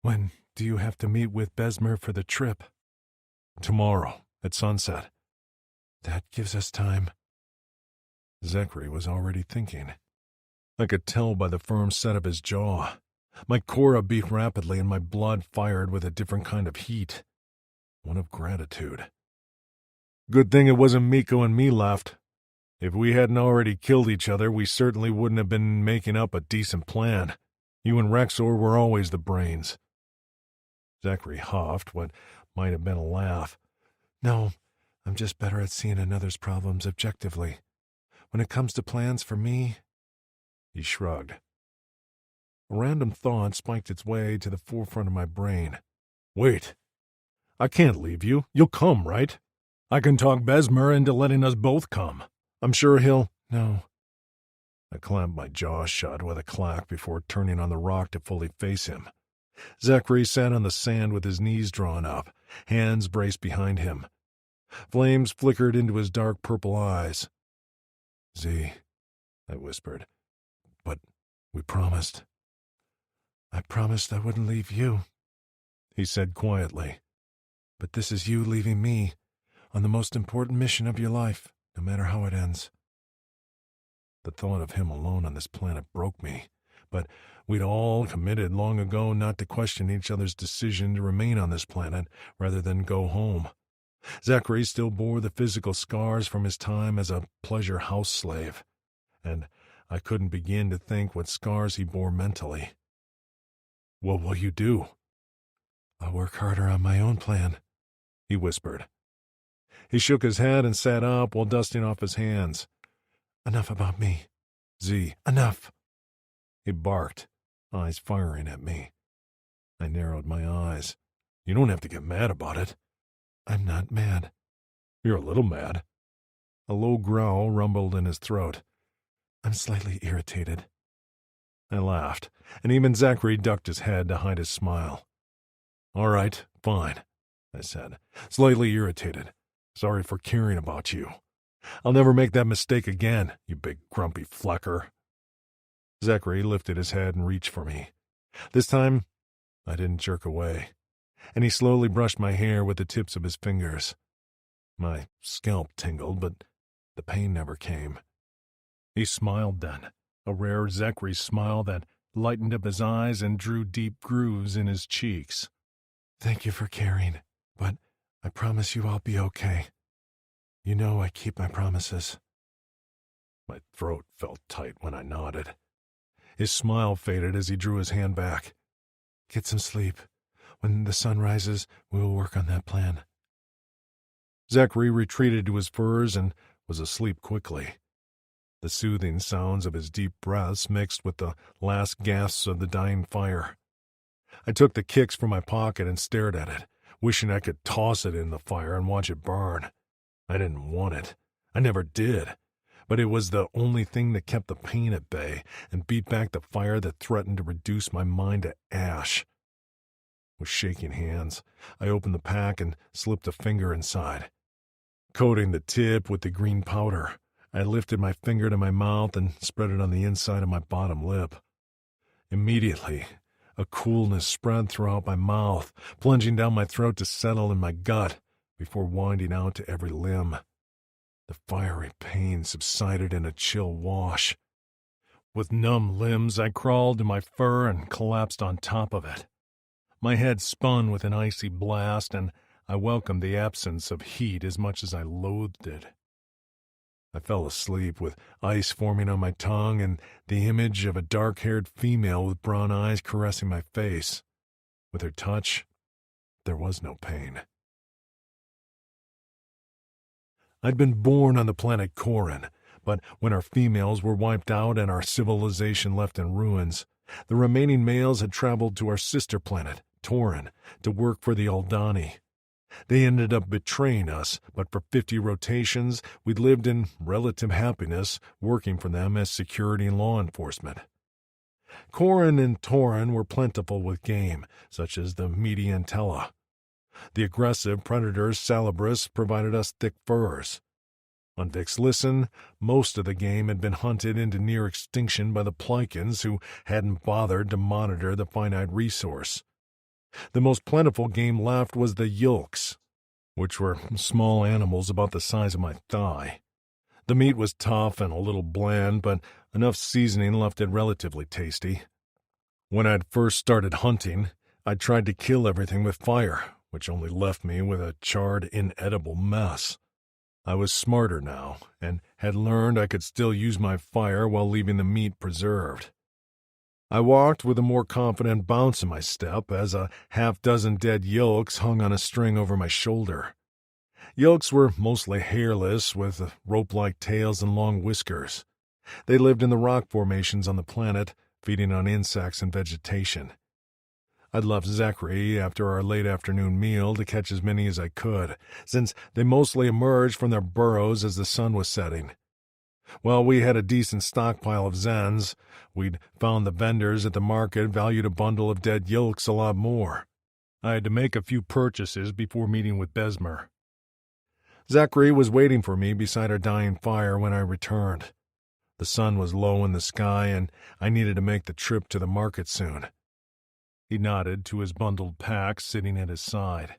When do you have to meet with Besmer for the trip? Tomorrow, at sunset. That gives us time. Zachary was already thinking. I could tell by the firm set of his jaw. My cora beat rapidly and my blood fired with a different kind of heat. One of gratitude. Good thing it wasn't Miko and me left. If we hadn't already killed each other, we certainly wouldn't have been making up a decent plan. You and Rexor were always the brains. Zachary huffed what might have been a laugh. No, I'm just better at seeing another's problems objectively. When it comes to plans for me... He shrugged. A random thought spiked its way to the forefront of my brain. Wait. I can't leave you. You'll come, right? I can talk Besmer into letting us both come. I'm sure he'll... No. I clamped my jaw shut with a clack before turning on the rock to fully face him. Zachary sat on the sand with his knees drawn up, hands braced behind him. Flames flickered into his dark purple eyes. Z, I whispered. But we promised. I promised I wouldn't leave you, he said quietly. But this is you leaving me on the most important mission of your life, no matter how it ends. The thought of him alone on this planet broke me, but we'd all committed long ago not to question each other's decision to remain on this planet rather than go home. Zachary still bore the physical scars from his time as a pleasure house slave, and I couldn't begin to think what scars he bore mentally. What will you do? I'll work harder on my own plan, he whispered. He shook his head and sat up while dusting off his hands. Enough about me. Z, enough. He barked, eyes firing at me. I narrowed my eyes. You don't have to get mad about it. I'm not mad. You're a little mad. A low growl rumbled in his throat. I'm slightly irritated. I laughed, and even Zachary ducked his head to hide his smile. All right, fine, I said, slightly irritated. Sorry for caring about you. I'll never make that mistake again, you big grumpy flecker. Zachary lifted his head and reached for me. This time, I didn't jerk away, and he slowly brushed my hair with the tips of his fingers. My scalp tingled, but the pain never came. He smiled then, a rare Zachary smile that lightened up his eyes and drew deep grooves in his cheeks. Thank you for caring, but I promise you I'll be okay. You know I keep my promises. My throat felt tight when I nodded. His smile faded as he drew his hand back. Get some sleep. When the sun rises, we will work on that plan. Zachary retreated to his furs and was asleep quickly. The soothing sounds of his deep breaths mixed with the last gasps of the dying fire. I took the kicks from my pocket and stared at it, wishing I could toss it in the fire and watch it burn. I didn't want it. I never did. But it was the only thing that kept the pain at bay and beat back the fire that threatened to reduce my mind to ash. With shaking hands, I opened the pack and slipped a finger inside. Coating the tip with the green powder, I lifted my finger to my mouth and spread it on the inside of my bottom lip. Immediately, a coolness spread throughout my mouth, plunging down my throat to settle in my gut before winding out to every limb. The fiery pain subsided in a chill wash. With numb limbs, I crawled to my fur and collapsed on top of it. My head spun with an icy blast, and I welcomed the absence of heat as much as I loathed it. I fell asleep with ice forming on my tongue and the image of a dark-haired female with brown eyes caressing my face. With her touch, there was no pain. I'd been born on the planet Corin, but when our females were wiped out and our civilization left in ruins, the remaining males had traveled to our sister planet, Torin, to work for the Aldani. They ended up betraying us, but for 50 rotations, we'd lived in relative happiness, working for them as security and law enforcement. Corin and Torin were plentiful with game, such as the meaty antella. The aggressive predator Salabris provided us thick furs. On Vixlisten, most of the game had been hunted into near extinction by the Plycans, who hadn't bothered to monitor the finite resource. The most plentiful game left was the Yilks, which were small animals about the size of my thigh. The meat was tough and a little bland, but enough seasoning left it relatively tasty. When I'd first started hunting, I tried to kill everything with fire, which only left me with a charred, inedible mess. I was smarter now, and had learned I could still use my fire while leaving the meat preserved. I walked with a more confident bounce in my step as a half-dozen dead yolks hung on a string over my shoulder. Yolks were mostly hairless, with rope-like tails and long whiskers. They lived in the rock formations on the planet, feeding on insects and vegetation. I'd left Zachary after our late afternoon meal to catch as many as I could, since they mostly emerged from their burrows as the sun was setting. While we had a decent stockpile of Zens, we'd found the vendors at the market valued a bundle of dead yolks a lot more. I had to make a few purchases before meeting with Besmer. Zachary was waiting for me beside our dying fire when I returned. The sun was low in the sky, and I needed to make the trip to the market soon. He nodded to his bundled pack sitting at his side.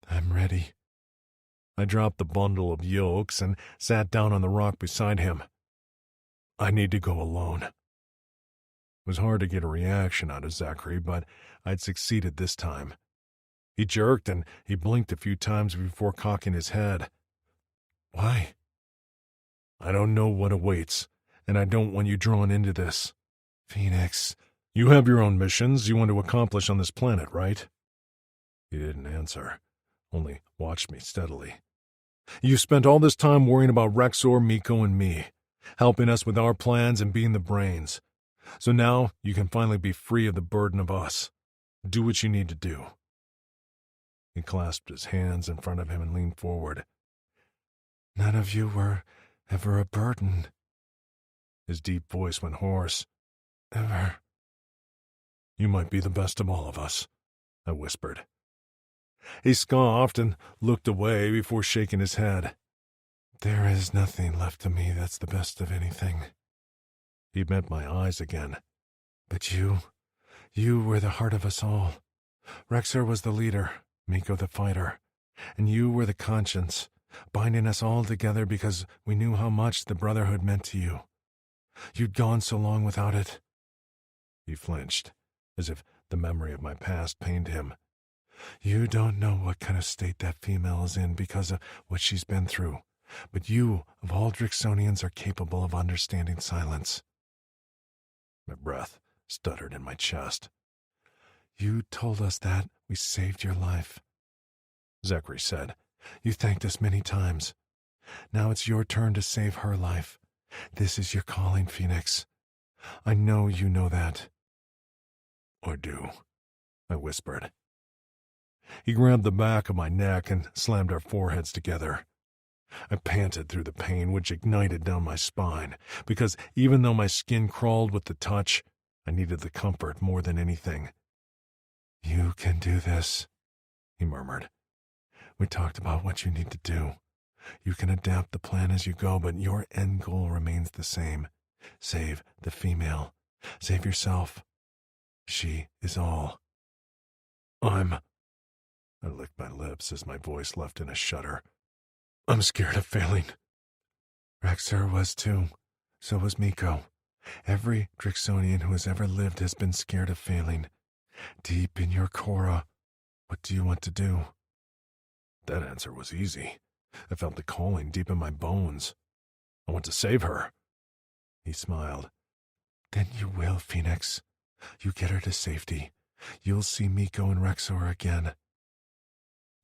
I'm ready. I dropped the bundle of yolks and sat down on the rock beside him. I need to go alone. It was hard to get a reaction out of Zachary, but I'd succeeded this time. He jerked and he blinked a few times before cocking his head. Why? I don't know what awaits, and I don't want you drawn into this. FENIX, you have your own missions you want to accomplish on this planet, right? He didn't answer, only watched me steadily. You spent all this time worrying about Rexor, Miko, and me, helping us with our plans and being the brains. So now you can finally be free of the burden of us. Do what you need to do. He clasped his hands in front of him and leaned forward. None of you were ever a burden. His deep voice went hoarse. Ever. You might be the best of all of us, I whispered. He scoffed and looked away before shaking his head. There is nothing left to me that's the best of anything. He met my eyes again. But you were the heart of us all. Rexor was the leader, Miko the fighter, and you were the conscience, binding us all together because we knew how much the Brotherhood meant to you. You'd gone so long without it. He flinched, as if the memory of my past pained him. You don't know what kind of state that female is in because of what she's been through, but you, of all Drixonians, are capable of understanding silence. My breath stuttered in my chest. You told us that we saved your life. Zachary said, You thanked us many times. Now it's your turn to save her life. This is your calling, FENIX. I know you know that. Or do, I whispered. He grabbed the back of my neck and slammed our foreheads together. I panted through the pain which ignited down my spine, because even though my skin crawled with the touch, I needed the comfort more than anything. You can do this, he murmured. We talked about what you need to do. You can adapt the plan as you go, but your end goal remains the same. Save the female. Save yourself. She is all. I licked my lips as my voice left in a shudder. I'm scared of failing. Rexor was too. So was Miko. Every Drixonian who has ever lived has been scared of failing. Deep in your Cora, what do you want to do? That answer was easy. I felt the calling deep in my bones. I want to save her. He smiled. Then you will, FENIX. You get her to safety. You'll see Miko and Rexor again.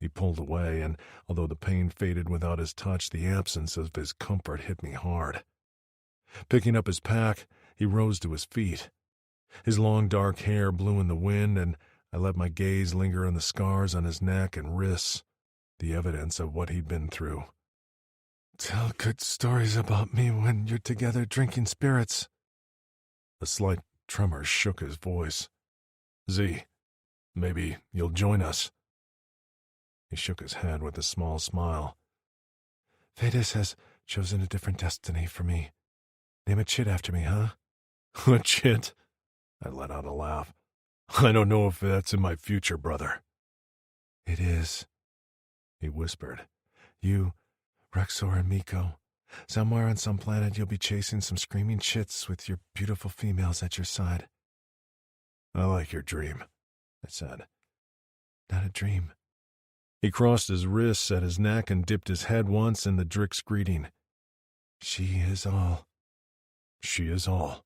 He pulled away, and although the pain faded without his touch, the absence of his comfort hit me hard. Picking up his pack, he rose to his feet. His long dark hair blew in the wind, and I let my gaze linger on the scars on his neck and wrists, the evidence of what he'd been through. Tell good stories about me when you're together drinking spirits. A slight tremor shook his voice. Z, maybe you'll join us. He shook his head with a small smile. Thetis has chosen a different destiny for me. Name a chit after me, huh? A chit? I let out a laugh. I don't know if that's in my future, brother. It is, he whispered. You, Rexor and Miko. Somewhere on some planet you'll be chasing some screaming chits with your beautiful females at your side. I like your dream, I said. Not a dream. He crossed his wrists at his neck and dipped his head once in the Drix greeting. She is all. She is all,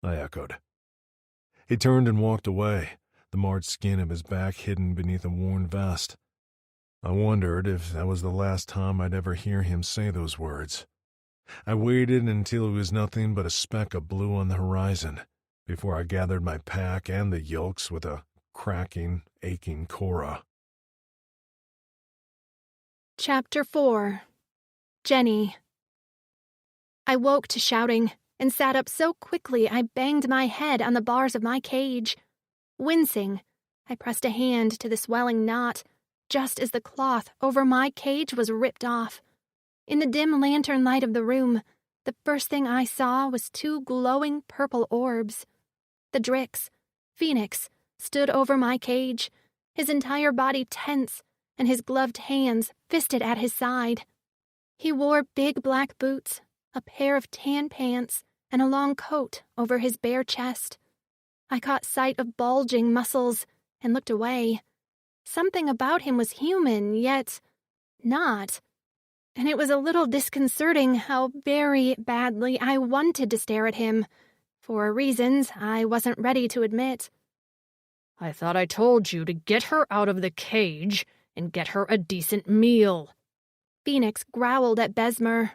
I echoed. He turned and walked away, the marred skin of his back hidden beneath a worn vest. I wondered if that was the last time I'd ever hear him say those words. I waited until it was nothing but a speck of blue on the horizon, before I gathered my pack and the yolks with a cracking, aching Cora. Chapter 4. Jenny. I woke to shouting and sat up so quickly I banged my head on the bars of my cage. Wincing, I pressed a hand to the swelling knot, just as the cloth over my cage was ripped off. In the dim lantern light of the room, the first thing I saw was 2 glowing purple orbs. The Drix, FENIX, stood over my cage, his entire body tense and his gloved hands fisted at his side. He wore big black boots, a pair of tan pants, and a long coat over his bare chest. I caught sight of bulging muscles and looked away. Something about him was human, yet not. And it was a little disconcerting how very badly I wanted to stare at him, for reasons I wasn't ready to admit. I thought I told you to get her out of the cage and get her a decent meal. FENIX growled at Besmer.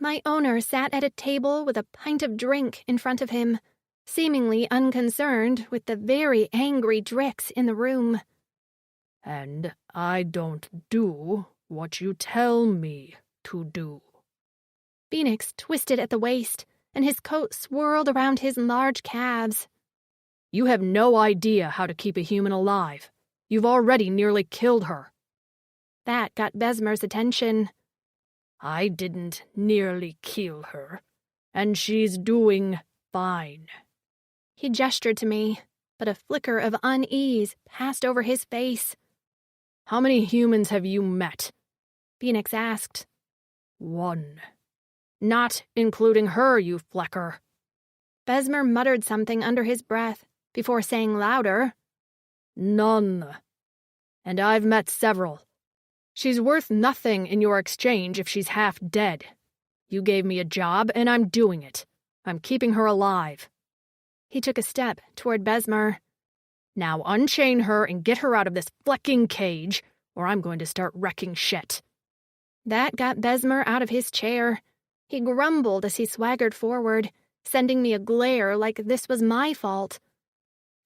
My owner sat at a table with a pint of drink in front of him, seemingly unconcerned with the very angry Drix in the room. And I don't do what you tell me to do. FENIX twisted at the waist, and his coat swirled around his large calves. You have no idea how to keep a human alive. You've already nearly killed her. That got Besmer's attention. I didn't nearly kill her, and she's doing fine. He gestured to me, but a flicker of unease passed over his face. How many humans have you met? FENIX asked. 1. Not including her, you flecker. Besmer muttered something under his breath before saying louder, None. And I've met several. She's worth nothing in your exchange if she's half dead. You gave me a job, and I'm doing it. I'm keeping her alive. He took a step toward Besmer. Now unchain her and get her out of this flecking cage, or I'm going to start wrecking shit. That got Besmer out of his chair. He grumbled as he swaggered forward, sending me a glare like this was my fault.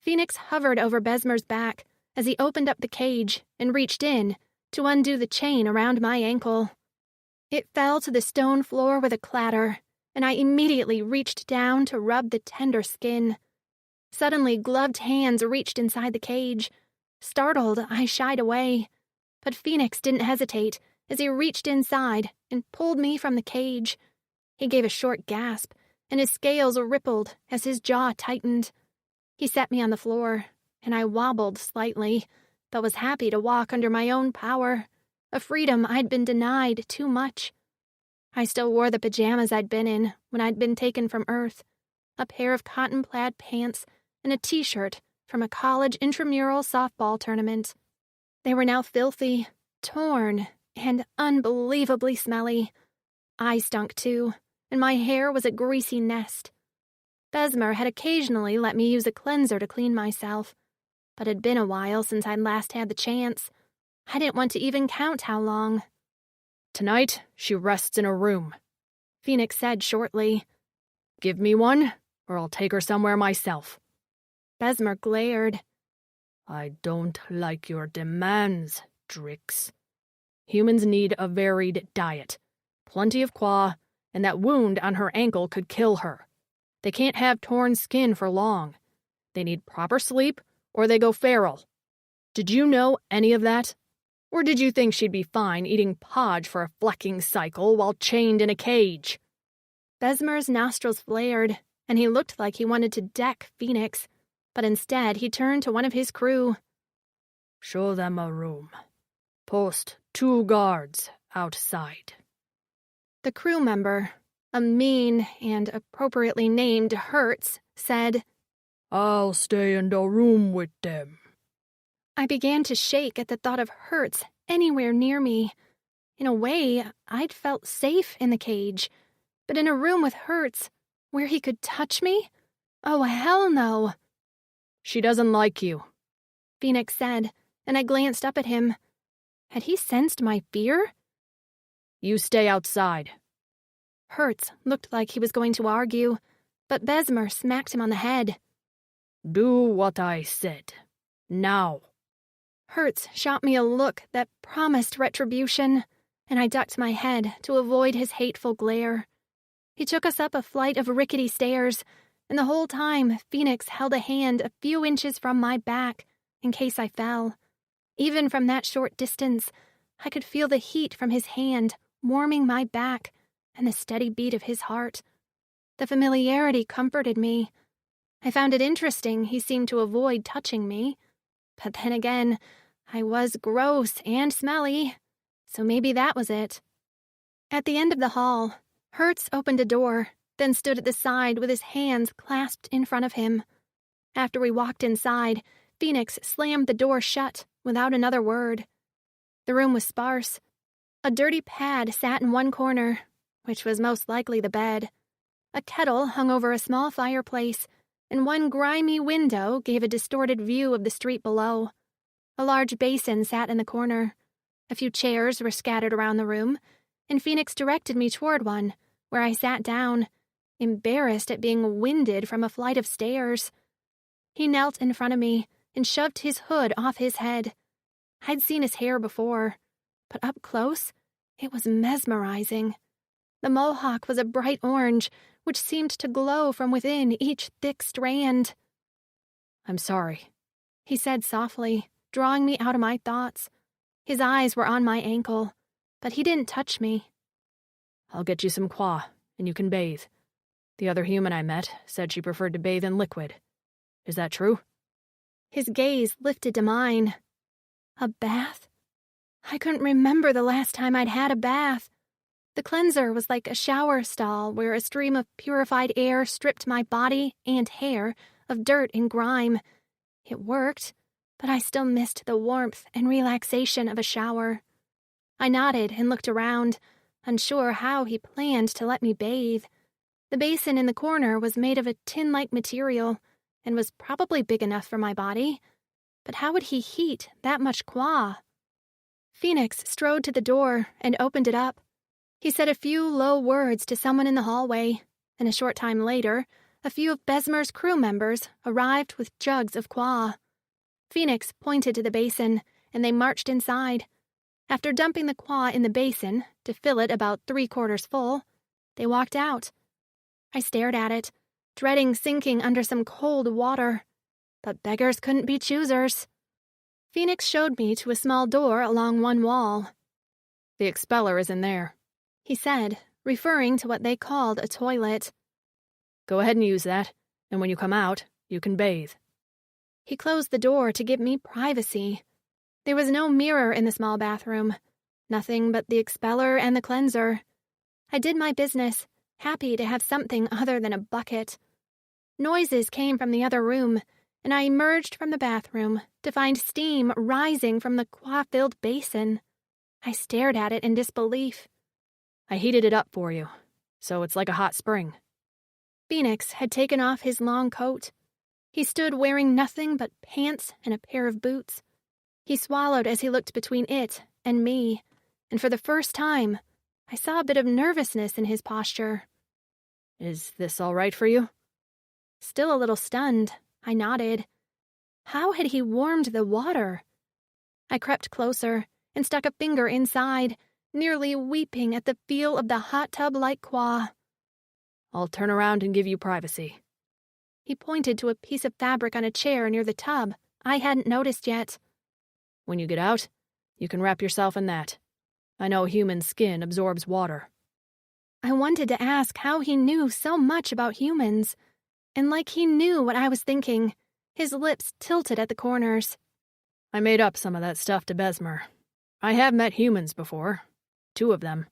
FENIX hovered over Besmer's back as he opened up the cage and reached in to undo the chain around my ankle. It fell to the stone floor with a clatter, and I immediately reached down to rub the tender skin. Suddenly, gloved hands reached inside the cage. Startled, I shied away, but FENIX didn't hesitate as he reached inside and pulled me from the cage. He gave a short gasp, and his scales rippled as his jaw tightened. He set me on the floor, and I wobbled slightly, but was happy to walk under my own power, a freedom I'd been denied too much. I still wore the pajamas I'd been in when I'd been taken from Earth, a pair of cotton plaid pants and a t-shirt from a college intramural softball tournament. They were now filthy, torn, and unbelievably smelly. I stunk too, and my hair was a greasy nest. Besmer had occasionally let me use a cleanser to clean myself, but it'd been a while since I'd last had the chance. I didn't want to even count how long. Tonight, she rests in a room, FENIX said shortly. Give me one, or I'll take her somewhere myself. Besmer glared. I don't like your demands, Drix. Humans need a varied diet, plenty of qua, and that wound on her ankle could kill her. They can't have torn skin for long. They need proper sleep, or they go feral. Did you know any of that? Or did you think she'd be fine eating podge for a flecking cycle while chained in a cage? Besmer's nostrils flared, and he looked like he wanted to deck FENIX, but instead he turned to one of his crew. Show them a room. Post 2 guards outside. The crew member, a mean and appropriately named Hertz, said, I'll stay in the room with them. I began to shake at the thought of Hertz anywhere near me. In a way, I'd felt safe in the cage, but in a room with Hertz, where he could touch me? Oh, hell no. She doesn't like you, FENIX said, and I glanced up at him. Had he sensed my fear? You stay outside. Hertz looked like he was going to argue, but Besmer smacked him on the head. Do what I said. Now. Hertz shot me a look that promised retribution, and I ducked my head to avoid his hateful glare. He took us up a flight of rickety stairs, and the whole time FENIX held a hand a few inches from my back in case I fell. Even from that short distance, I could feel the heat from his hand warming my back and the steady beat of his heart. The familiarity comforted me. I found it interesting he seemed to avoid touching me. But then again, I was gross and smelly, so maybe that was it. At the end of the hall, Hertz opened a door, then stood at the side with his hands clasped in front of him. After we walked inside, FENIX slammed the door shut without another word. The room was sparse. A dirty pad sat in one corner, which was most likely the bed. A kettle hung over a small fireplace, and one grimy window gave a distorted view of the street below. A large basin sat in the corner. A few chairs were scattered around the room, and FENIX directed me toward one, where I sat down, embarrassed at being winded from a flight of stairs. He knelt in front of me and shoved his hood off his head. I'd seen his hair before, but up close, it was mesmerizing. The mohawk was a bright orange, which seemed to glow from within each thick strand. "I'm sorry," he said softly, drawing me out of my thoughts. His eyes were on my ankle, but he didn't touch me. "I'll get you some qua, and you can bathe. The other human I met said she preferred to bathe in liquid. Is that true?" His gaze lifted to mine. A bath? I couldn't remember the last time I'd had a bath. The cleanser was like a shower stall where a stream of purified air stripped my body and hair of dirt and grime. It worked, but I still missed the warmth and relaxation of a shower. I nodded and looked around, unsure how he planned to let me bathe. The basin in the corner was made of a tin-like material and was probably big enough for my body. But how would he heat that much qua? FENIX strode to the door and opened it up. He said a few low words to someone in the hallway, and a short time later, a few of Besmer's crew members arrived with jugs of qua. FENIX pointed to the basin, and they marched inside. After dumping the qua in the basin to fill it about 3/4 full, they walked out. I stared at it, dreading sinking under some cold water. But beggars couldn't be choosers. FENIX showed me to a small door along one wall. "The expeller is in there," he said, referring to what they called a toilet. "Go ahead and use that, and when you come out, you can bathe." He closed the door to give me privacy. There was no mirror in the small bathroom, nothing but the expeller and the cleanser. I did my business, happy to have something other than a bucket. Noises came from the other room, and I emerged from the bathroom to find steam rising from the qua-filled basin. I stared at it in disbelief. "I heated it up for you, so it's like a hot spring." FENIX had taken off his long coat. He stood wearing nothing but pants and a pair of boots. He swallowed as he looked between it and me, and for the first time, I saw a bit of nervousness in his posture. "Is this all right for you?" Still a little stunned, I nodded. How had he warmed the water? I crept closer and stuck a finger inside, nearly weeping at the feel of the hot tub-like qua. "I'll turn around and give you privacy." He pointed to a piece of fabric on a chair near the tub I hadn't noticed yet. "When you get out, you can wrap yourself in that. I know human skin absorbs water." I wanted to ask how he knew so much about humans, and like he knew what I was thinking, his lips tilted at the corners. "I made up some of that stuff to Besmer. I have met humans before, 2 of them,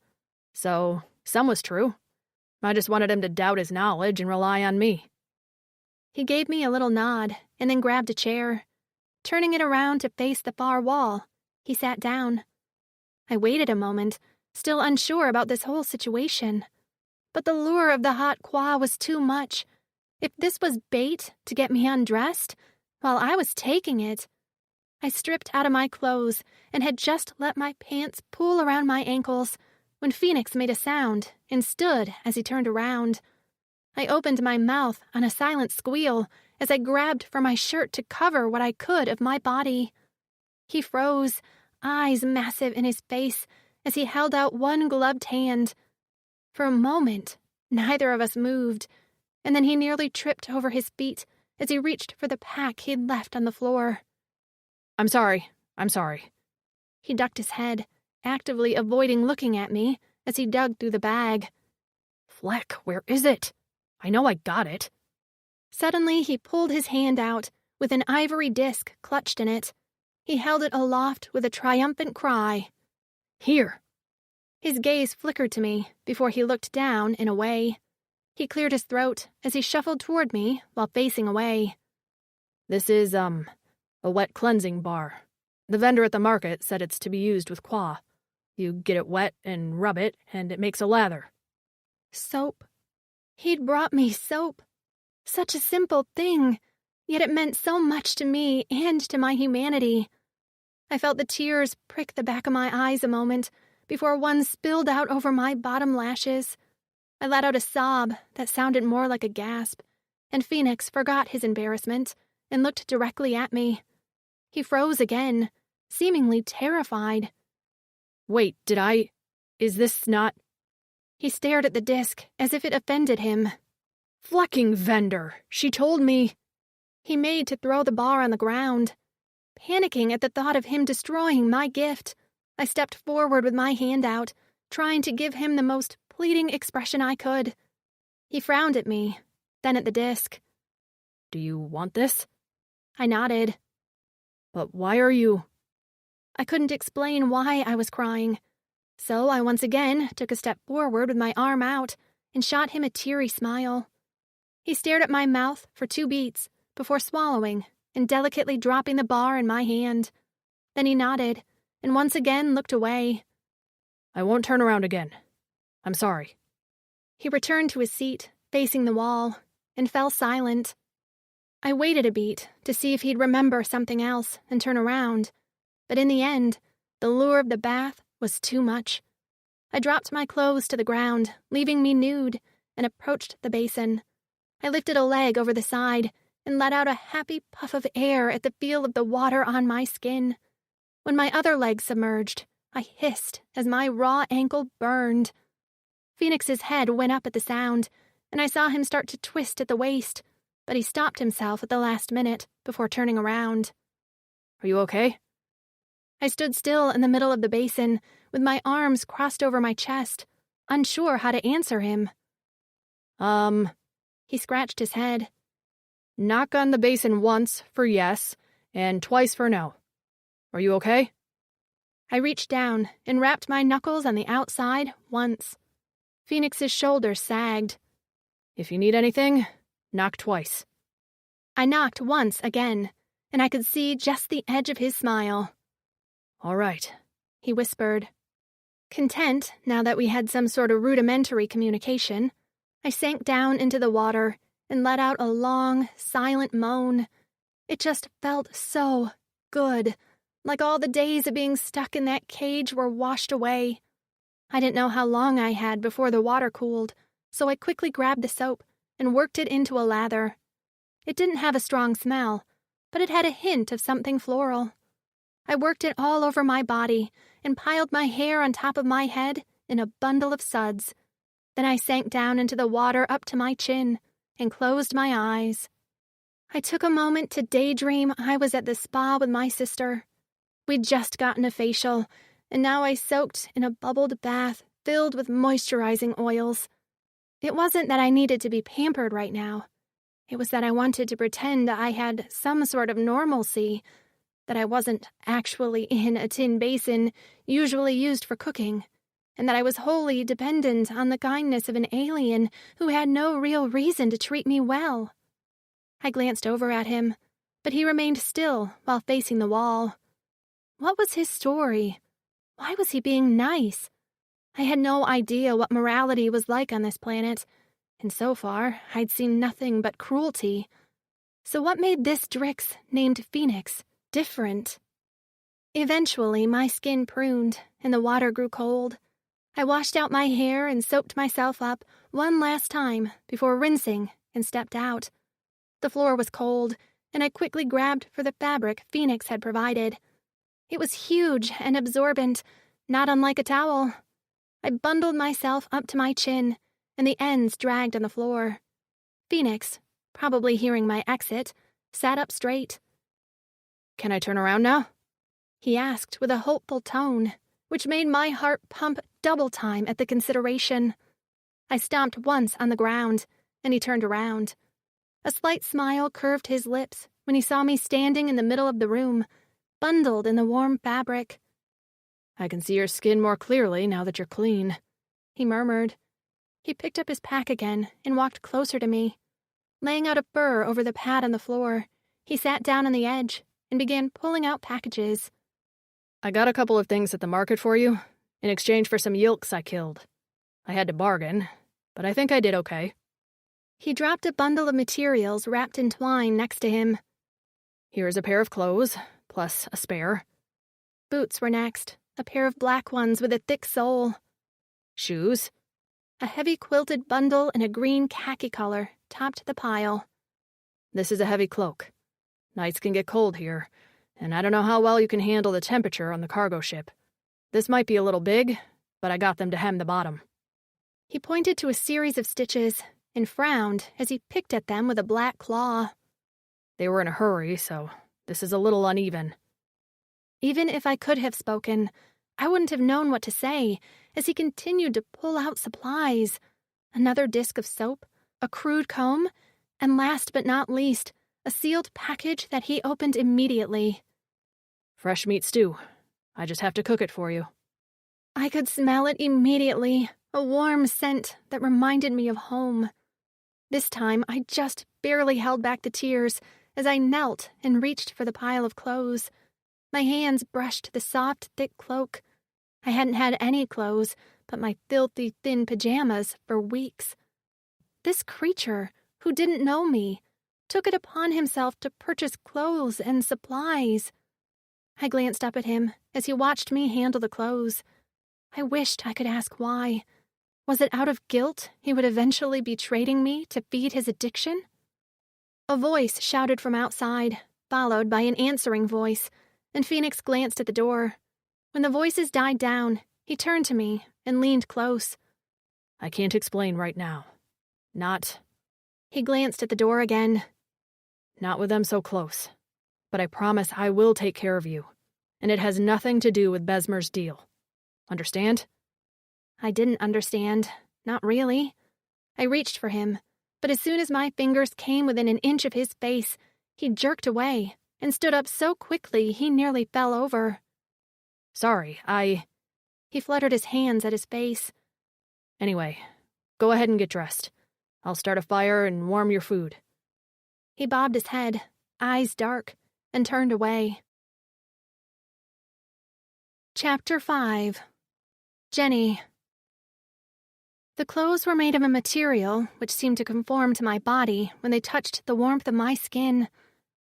so some was true. I just wanted him to doubt his knowledge and rely on me." He gave me a little nod and then grabbed a chair. Turning it around to face the far wall, he sat down. I waited a moment, still unsure about this whole situation. But the lure of the hot qua was too much. If this was bait to get me undressed, while I was taking it, I stripped out of my clothes and had just let my pants pool around my ankles when FENIX made a sound and stood as he turned around. I opened my mouth on a silent squeal as I grabbed for my shirt to cover what I could of my body. He froze, eyes massive in his face, as he held out one gloved hand. For a moment, neither of us moved, and then he nearly tripped over his feet as he reached for the pack he'd left on the floor. I'm sorry. He ducked his head, actively avoiding looking at me as he dug through the bag. "Fleck, where is it? I know I got it." Suddenly, he pulled his hand out, with an ivory disc clutched in it. He held it aloft with a triumphant cry. Here! His gaze flickered to me before he looked down and away. He cleared his throat as he shuffled toward me while facing away. This is, a wet cleansing bar. The vendor at the market said it's to be used with qua. You get it wet and rub it, and it makes a lather. Soap. He'd brought me soap. Such a simple thing, yet it meant so much to me and to my humanity. I felt the tears prick the back of my eyes a moment before one spilled out over my bottom lashes. I let out a sob that sounded more like a gasp, and FENIX forgot his embarrassment and looked directly at me. He froze again, seemingly terrified. Wait, is this not... He stared at the disc as if it offended him. Flecking vendor! She told me... He made to throw the bar on the ground. Panicking at the thought of him destroying my gift, I stepped forward with my hand out, trying to give him the most pleading expression I could. He frowned at me, then at the disc. Do you want this? I nodded. But why are you... I couldn't explain why I was crying, so I once again took a step forward with my arm out and shot him a teary smile. He stared at my mouth for 2 beats before swallowing and delicately dropping the bar in my hand. Then he nodded and once again looked away. I won't turn around again. I'm sorry. He returned to his seat, facing the wall, and fell silent. I waited a beat to see if he'd remember something else and turn around, but in the end, the lure of the bath was too much. I dropped my clothes to the ground, leaving me nude, and approached the basin. I lifted a leg over the side and let out a happy puff of air at the feel of the water on my skin. When my other leg submerged, I hissed as my raw ankle burned. FENIX's head went up at the sound, and I saw him start to twist at the waist, but he stopped himself at the last minute before turning around. Are you okay? I stood still in the middle of the basin, with my arms crossed over my chest, unsure how to answer him. He scratched his head. Knock on the basin once for yes, and twice for no. Are you okay? I reached down and rapped my knuckles on the outside once. FENIX's shoulders sagged. If you need anything, knock twice. I knocked once again, and I could see just the edge of his smile. All right, he whispered. Content, now that we had some sort of rudimentary communication, I sank down into the water and let out a long, silent moan. It just felt so good, like all the days of being stuck in that cage were washed away. I didn't know how long I had before the water cooled, so I quickly grabbed the soap and worked it into a lather. It didn't have a strong smell, but it had a hint of something floral. I worked it all over my body and piled my hair on top of my head in a bundle of suds. Then I sank down into the water up to my chin and closed my eyes. I took a moment to daydream I was at the spa with my sister. We'd just gotten a facial, and now I soaked in a bubbled bath filled with moisturizing oils. It wasn't that I needed to be pampered right now. It was that I wanted to pretend I had some sort of normalcy, that I wasn't actually in a tin basin usually used for cooking, and that I was wholly dependent on the kindness of an alien who had no real reason to treat me well. I glanced over at him, but he remained still while facing the wall. What was his story? Why was he being nice? I had no idea what morality was like on this planet, and so far I'd seen nothing but cruelty. So what made this Drix, named FENIX, different? Eventually, my skin pruned, and the water grew cold. I washed out my hair and soaped myself up one last time before rinsing and stepped out. The floor was cold, and I quickly grabbed for the fabric FENIX had provided. It was huge and absorbent, not unlike a towel. I bundled myself up to my chin, and the ends dragged on the floor. FENIX, probably hearing my exit, sat up straight. Can I turn around now? He asked with a hopeful tone, which made my heart pump double time at the consideration. I stomped once on the ground, and he turned around. A slight smile curved his lips when he saw me standing in the middle of the room, bundled in the warm fabric. I can see your skin more clearly now that you're clean, he murmured. He picked up his pack again and walked closer to me. Laying out a fur over the pad on the floor, he sat down on the edge and began pulling out packages. I got a couple of things at the market for you, in exchange for some yilks I killed. I had to bargain, but I think I did okay. He dropped a bundle of materials wrapped in twine next to him. Here's a pair of clothes, plus a spare. Boots were next, a pair of black ones with a thick sole. Shoes. A heavy quilted bundle in a green khaki color topped the pile. This is a heavy cloak. Nights can get cold here, and I don't know how well you can handle the temperature on the cargo ship. This might be a little big, but I got them to hem the bottom. He pointed to a series of stitches and frowned as he picked at them with a black claw. They were in a hurry, so this is a little uneven. Even if I could have spoken, I wouldn't have known what to say as he continued to pull out supplies. Another disc of soap, a crude comb, and last but not least, a sealed package that he opened immediately. Fresh meat stew. I just have to cook it for you. I could smell it immediately, a warm scent that reminded me of home. This time, I just barely held back the tears as I knelt and reached for the pile of clothes. My hands brushed the soft, thick cloak. I hadn't had any clothes but my filthy, thin pajamas for weeks. This creature, who didn't know me, took it upon himself to purchase clothes and supplies. I glanced up at him as he watched me handle the clothes. I wished I could ask why. Was it out of guilt he would eventually be trading me to feed his addiction? A voice shouted from outside, followed by an answering voice, and FENIX glanced at the door. When the voices died down, he turned to me and leaned close. I can't explain right now. Not... He glanced at the door again. Not with them so close. But I promise I will take care of you. And it has nothing to do with Besmer's deal. Understand? I didn't understand. Not really. I reached for him, but as soon as my fingers came within an inch of his face, he jerked away and stood up so quickly he nearly fell over. Sorry, He fluttered his hands at his face. Anyway, go ahead and get dressed. I'll start a fire and warm your food. He bobbed his head, eyes dark, and turned away. Chapter 5. Jenny. The clothes were made of a material which seemed to conform to my body when they touched the warmth of my skin.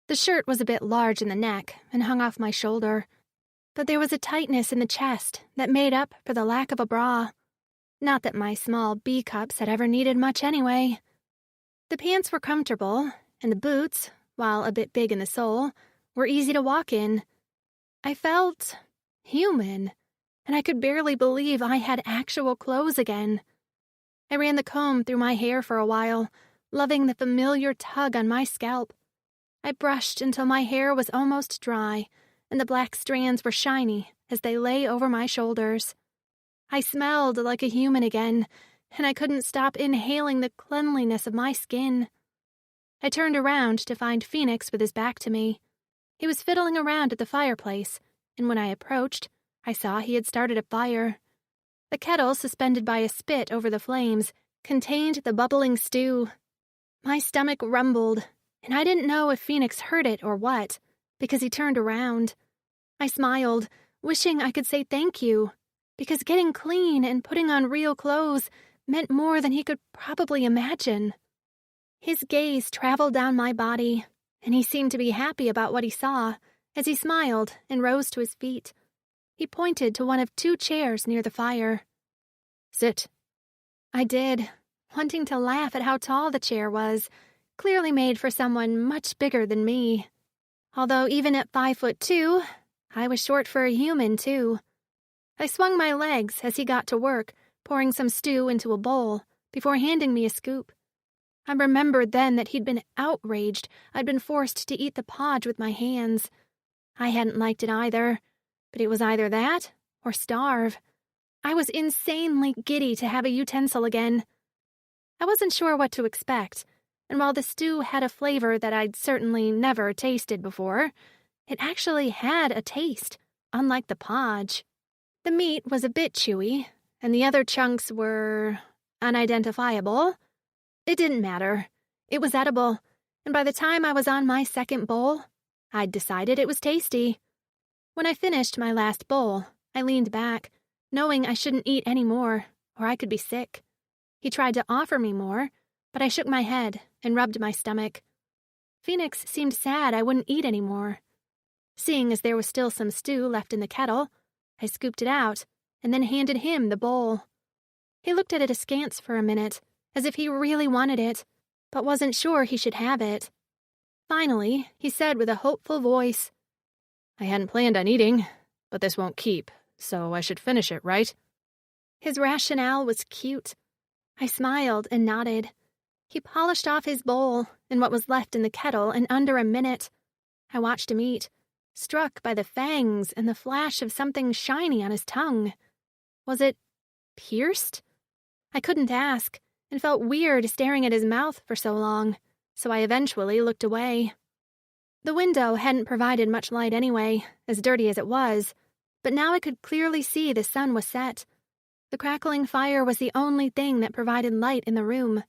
The shirt was a bit large in the neck and hung off my shoulder, but there was a tightness in the chest that made up for the lack of a bra. Not that my small B-cups had ever needed much anyway. The pants were comfortable, and the boots, while a bit big in the sole, were easy to walk in. I felt human, and I could barely believe I had actual clothes again. I ran the comb through my hair for a while, loving the familiar tug on my scalp. I brushed until my hair was almost dry, and the black strands were shiny as they lay over my shoulders. I smelled like a human again, and I couldn't stop inhaling the cleanliness of my skin. I turned around to find FENIX with his back to me. He was fiddling around at the fireplace, and when I approached, I saw he had started a fire. The kettle, suspended by a spit over the flames, contained the bubbling stew. My stomach rumbled, and I didn't know if FENIX heard it or what, because he turned around. I smiled, wishing I could say thank you, because getting clean and putting on real clothes meant more than he could probably imagine. His gaze traveled down my body, and he seemed to be happy about what he saw as he smiled and rose to his feet. He pointed to one of 2 chairs near the fire. Sit. I did, wanting to laugh at how tall the chair was, clearly made for someone much bigger than me. Although even at 5'2", I was short for a human, too. I swung my legs as he got to work, pouring some stew into a bowl, before handing me a scoop. I remembered then that he'd been outraged I'd been forced to eat the podge with my hands. I hadn't liked it either, but it was either that or starve. I was insanely giddy to have a utensil again. I wasn't sure what to expect, and while the stew had a flavor that I'd certainly never tasted before, it actually had a taste, unlike the podge. The meat was a bit chewy, and the other chunks were unidentifiable. It didn't matter. It was edible, and by the time I was on my second bowl, I'd decided it was tasty. When I finished my last bowl, I leaned back, knowing I shouldn't eat any more, or I could be sick. He tried to offer me more, but I shook my head and rubbed my stomach. FENIX seemed sad I wouldn't eat any more. Seeing as there was still some stew left in the kettle, I scooped it out and then handed him the bowl. He looked at it askance for a minute, as if he really wanted it, but wasn't sure he should have it. Finally, he said with a hopeful voice, "I hadn't planned on eating, but this won't keep, so I should finish it, right?" His rationale was cute. I smiled and nodded. He polished off his bowl and what was left in the kettle in under a minute. I watched him eat, struck by the fangs and the flash of something shiny on his tongue. Was it pierced? I couldn't ask, and felt weird staring at his mouth for so long, so I eventually looked away. The window hadn't provided much light anyway, as dirty as it was, but now I could clearly see the sun was set. The crackling fire was the only thing that provided light in the room.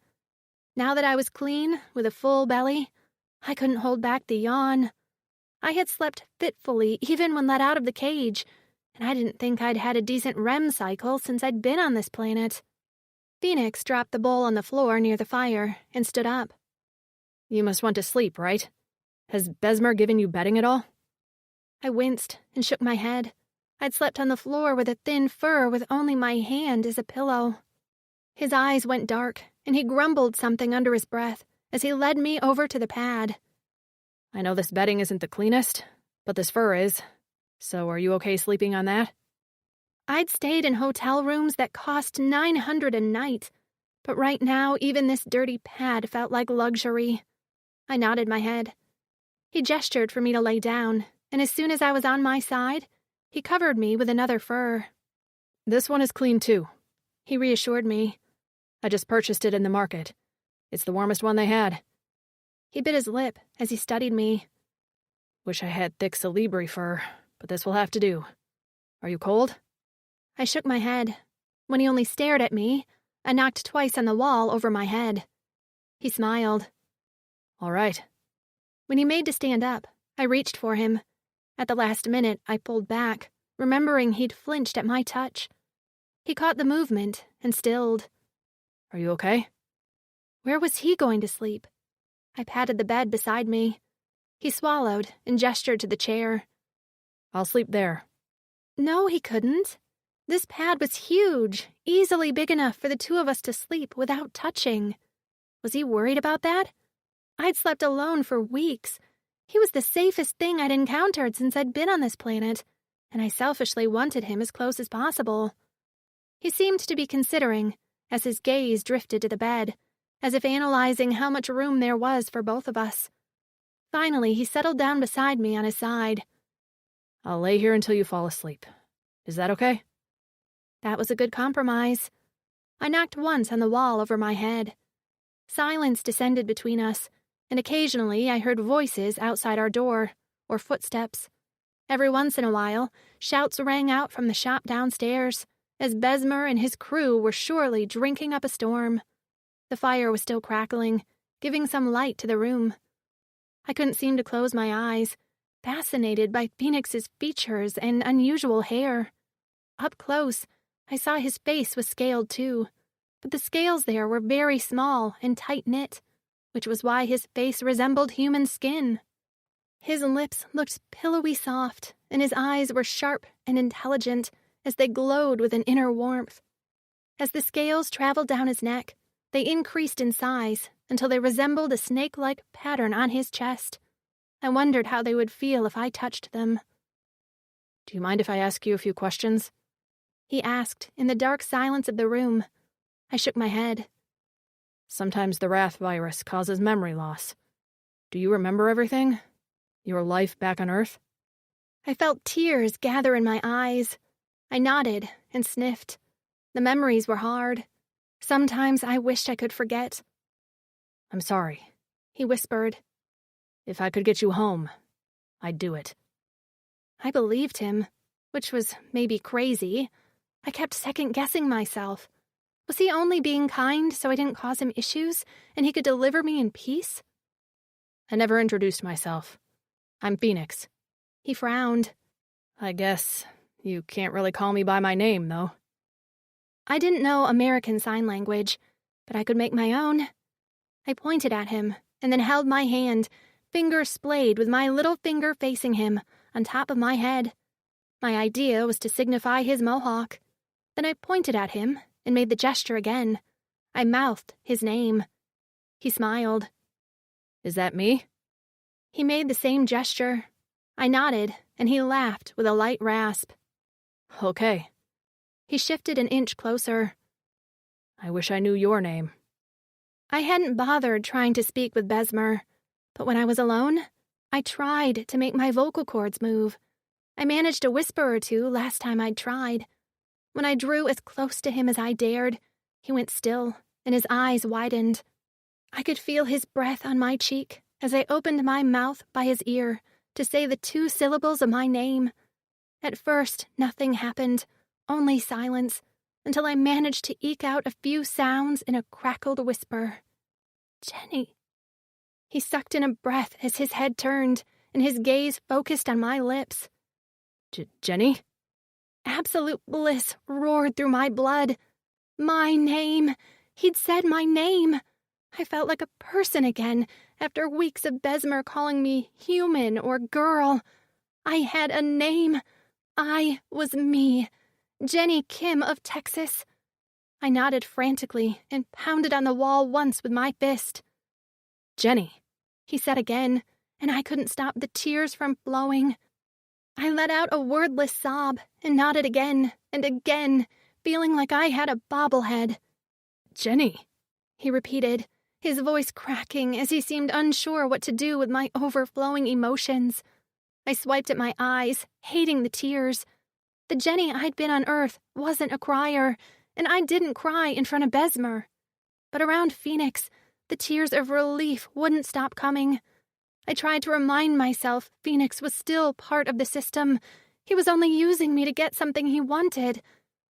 Now that I was clean, with a full belly, I couldn't hold back the yawn. I had slept fitfully even when let out of the cage, and I didn't think I'd had a decent REM cycle since I'd been on this planet. FENIX dropped the bowl on the floor near the fire and stood up. "You must want to sleep, right? Has Besmer given you bedding at all?" I winced and shook my head. I'd slept on the floor with a thin fur with only my hand as a pillow. His eyes went dark, and he grumbled something under his breath as he led me over to the pad. "I know this bedding isn't the cleanest, but this fur is. So are you okay sleeping on that?" I'd stayed in hotel rooms that cost $900 a night, but right now even this dirty pad felt like luxury. I nodded my head. He gestured for me to lay down, and as soon as I was on my side, he covered me with another fur. "This one is clean too," he reassured me. "I just purchased it in the market. It's the warmest one they had." He bit his lip as he studied me. "Wish I had thick Celebri fur, but this will have to do. Are you cold?" I shook my head. When he only stared at me, I knocked twice on the wall over my head. He smiled. "All right." When he made to stand up, I reached for him. At the last minute, I pulled back, remembering he'd flinched at my touch. He caught the movement and stilled. "Are you okay?" Where was he going to sleep? I patted the bed beside me. He swallowed and gestured to the chair. "I'll sleep there." No, he couldn't. This pad was huge, easily big enough for the two of us to sleep without touching. Was he worried about that? I'd slept alone for weeks. He was the safest thing I'd encountered since I'd been on this planet, and I selfishly wanted him as close as possible. He seemed to be considering, as his gaze drifted to the bed, as if analyzing how much room there was for both of us. Finally, he settled down beside me on his side. "I'll lay here until you fall asleep. Is that okay?" That was a good compromise. I knocked once on the wall over my head. Silence descended between us, and occasionally I heard voices outside our door, or footsteps. Every once in a while, shouts rang out from the shop downstairs, as Besmer and his crew were surely drinking up a storm. The fire was still crackling, giving some light to the room. I couldn't seem to close my eyes, fascinated by FENIX's features and unusual hair. Up close, I saw his face was scaled too, but the scales there were very small and tight-knit, which was why his face resembled human skin. His lips looked pillowy soft, and his eyes were sharp and intelligent as they glowed with an inner warmth. As the scales traveled down his neck, they increased in size until they resembled a snake-like pattern on his chest. I wondered how they would feel if I touched them. "Do you mind if I ask you a few questions?" he asked in the dark silence of the room. I shook my head. "Sometimes the Wrath virus causes memory loss. Do you remember everything? Your life back on Earth?" I felt tears gather in my eyes. I nodded and sniffed. The memories were hard. Sometimes I wished I could forget. "I'm sorry. He whispered. If I could get you home, I'd do it. I believed him, which was maybe crazy. I kept second-guessing myself. Was he only being kind so I didn't cause him issues, and he could deliver me in peace? I never introduced myself. I'm FENIX. He frowned. I guess you can't really call me by my name, though. I didn't know American Sign Language, but I could make my own. I pointed at him, and then held my hand, finger splayed with my little finger facing him, on top of my head. My idea was to signify his mohawk. Then I pointed at him, and made the gesture again. I mouthed his name. He smiled. Is that me? He made the same gesture. I nodded, and he laughed with a light rasp. Okay. He shifted an inch closer. I wish I knew your name. I hadn't bothered trying to speak with Besmer, but when I was alone, I tried to make my vocal cords move. I managed a whisper or two last time I'd tried. When I drew as close to him as I dared, he went still, and his eyes widened. I could feel his breath on my cheek as I opened my mouth by his ear to say the 2 syllables of my name. At first, nothing happened, only silence, until I managed to eke out a few sounds in a crackled whisper. Jenny. He sucked in a breath as his head turned, and his gaze focused on my lips. Jenny? Absolute bliss roared through my blood. My name. He'd said my name. I felt like a person again after weeks of Besmer calling me human or girl. I had a name. I was me. Jenny Kim of Texas. I nodded frantically and pounded on the wall once with my fist. Jenny, he said again, and I couldn't stop the tears from flowing. I let out a wordless sob and nodded again and again, feeling like I had a bobblehead. Jenny, he repeated, his voice cracking as he seemed unsure what to do with my overflowing emotions. I swiped at my eyes, hating the tears. The Jenny I'd been on Earth wasn't a crier, and I didn't cry in front of Besmer. But around FENIX, the tears of relief wouldn't stop coming. I tried to remind myself FENIX was still part of the system. He was only using me to get something he wanted.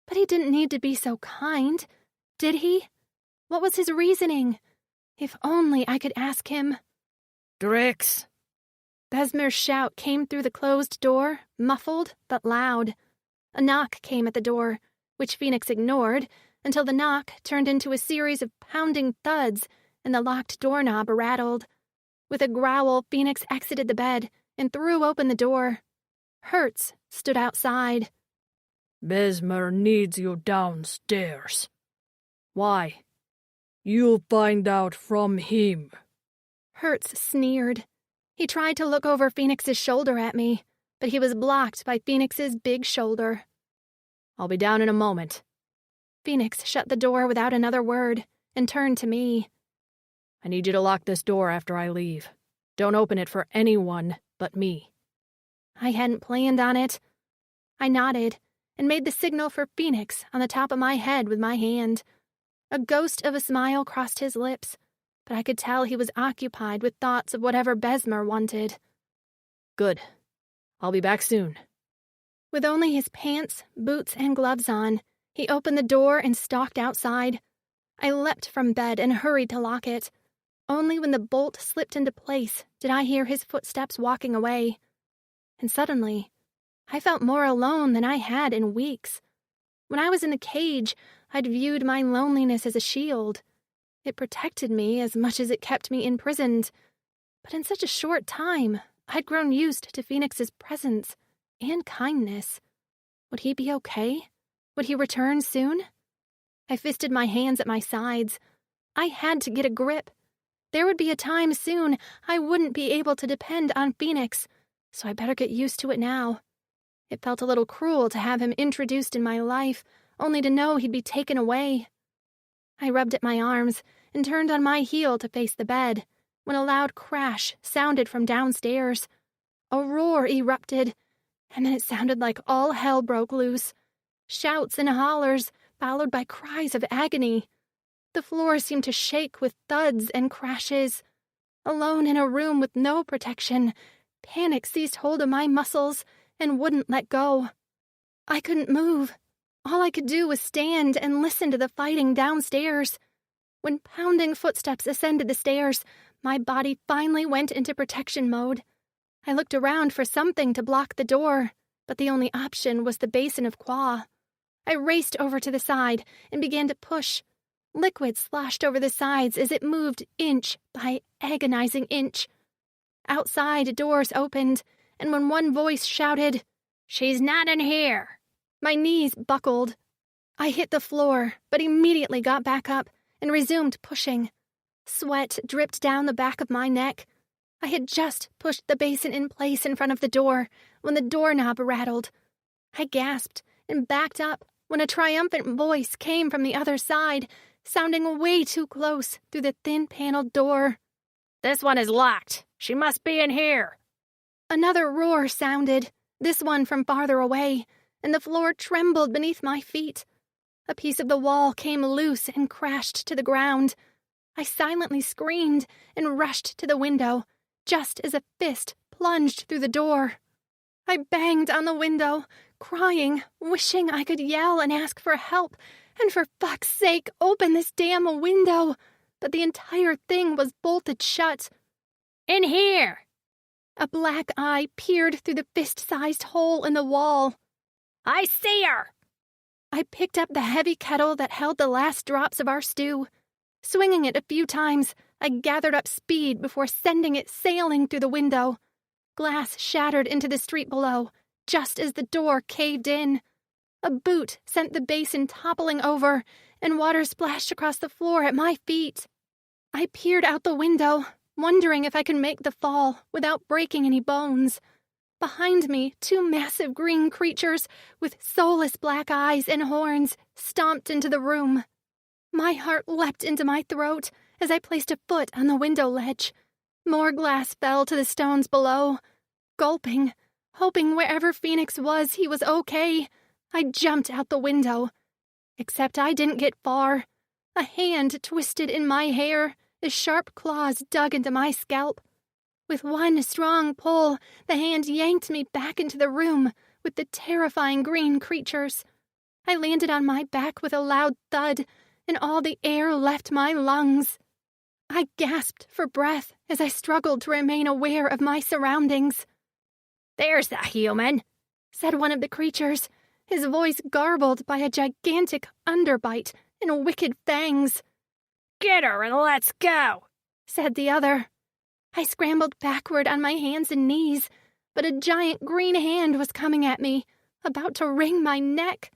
But he didn't need to be so kind, did he? What was his reasoning? If only I could ask him. Drix! Besmer's shout came through the closed door, muffled but loud. A knock came at the door, which FENIX ignored, until the knock turned into a series of pounding thuds and the locked doorknob rattled. With a growl, FENIX exited the bed and threw open the door. Hertz stood outside. Besmer needs you downstairs. Why? You'll find out from him. Hertz sneered. He tried to look over FENIX's shoulder at me, but he was blocked by FENIX's big shoulder. I'll be down in a moment. FENIX shut the door without another word and turned to me. I need you to lock this door after I leave. Don't open it for anyone but me. I hadn't planned on it. I nodded and made the signal for FENIX on the top of my head with my hand. A ghost of a smile crossed his lips, but I could tell he was occupied with thoughts of whatever Besmer wanted. Good. I'll be back soon. With only his pants, boots, and gloves on, he opened the door and stalked outside. I leapt from bed and hurried to lock it. Only when the bolt slipped into place did I hear his footsteps walking away. And suddenly, I felt more alone than I had in weeks. When I was in the cage, I'd viewed my loneliness as a shield. It protected me as much as it kept me imprisoned. But in such a short time, I'd grown used to FENIX's presence and kindness. Would he be okay? Would he return soon? I fisted my hands at my sides. I had to get a grip. There would be a time soon I wouldn't be able to depend on FENIX, so I better get used to it now. It felt a little cruel to have him introduced in my life, only to know he'd be taken away. I rubbed at my arms and turned on my heel to face the bed, when a loud crash sounded from downstairs. A roar erupted, and then it sounded like all hell broke loose. Shouts and hollers, followed by cries of agony. The floor seemed to shake with thuds and crashes. Alone in a room with no protection, panic seized hold of my muscles and wouldn't let go. I couldn't move. All I could do was stand and listen to the fighting downstairs. When pounding footsteps ascended the stairs, my body finally went into protection mode. I looked around for something to block the door, but the only option was the basin of Qua. I raced over to the side and began to push. Liquid sloshed over the sides as it moved inch by agonizing inch. Outside, doors opened, and when one voice shouted, "She's not in here," my knees buckled. I hit the floor, but immediately got back up and resumed pushing. Sweat dripped down the back of my neck. I had just pushed the basin in place in front of the door when the doorknob rattled. I gasped and backed up when a triumphant voice came from the other side, sounding way too close through the thin paneled door. "This one is locked. She must be in here." Another roar sounded, this one from farther away, and the floor trembled beneath my feet. A piece of the wall came loose and crashed to the ground. I silently screamed and rushed to the window, just as a fist plunged through the door. I banged on the window, crying, wishing I could yell and ask for help, and for fuck's sake, open this damn window. But the entire thing was bolted shut. "In here!" A black eye peered through the fist-sized hole in the wall. "I see her!" I picked up the heavy kettle that held the last drops of our stew. Swinging it a few times, I gathered up speed before sending it sailing through the window. Glass shattered into the street below, just as the door caved in. A boot sent the basin toppling over, and water splashed across the floor at my feet. I peered out the window, wondering if I could make the fall without breaking any bones. Behind me, two massive green creatures with soulless black eyes and horns stomped into the room. My heart leapt into my throat as I placed a foot on the window ledge. More glass fell to the stones below. Gulping, hoping wherever FENIX was, he was okay, I jumped out the window. Except I didn't get far. A hand twisted in my hair as sharp claws dug into my scalp. With one strong pull, the hand yanked me back into the room with the terrifying green creatures. I landed on my back with a loud thud, and all the air left my lungs. I gasped for breath as I struggled to remain aware of my surroundings. "There's the human," said one of the creatures, his voice garbled by a gigantic underbite and wicked fangs. "Get her and let's go," said the other. I scrambled backward on my hands and knees, but a giant green hand was coming at me, about to wring my neck.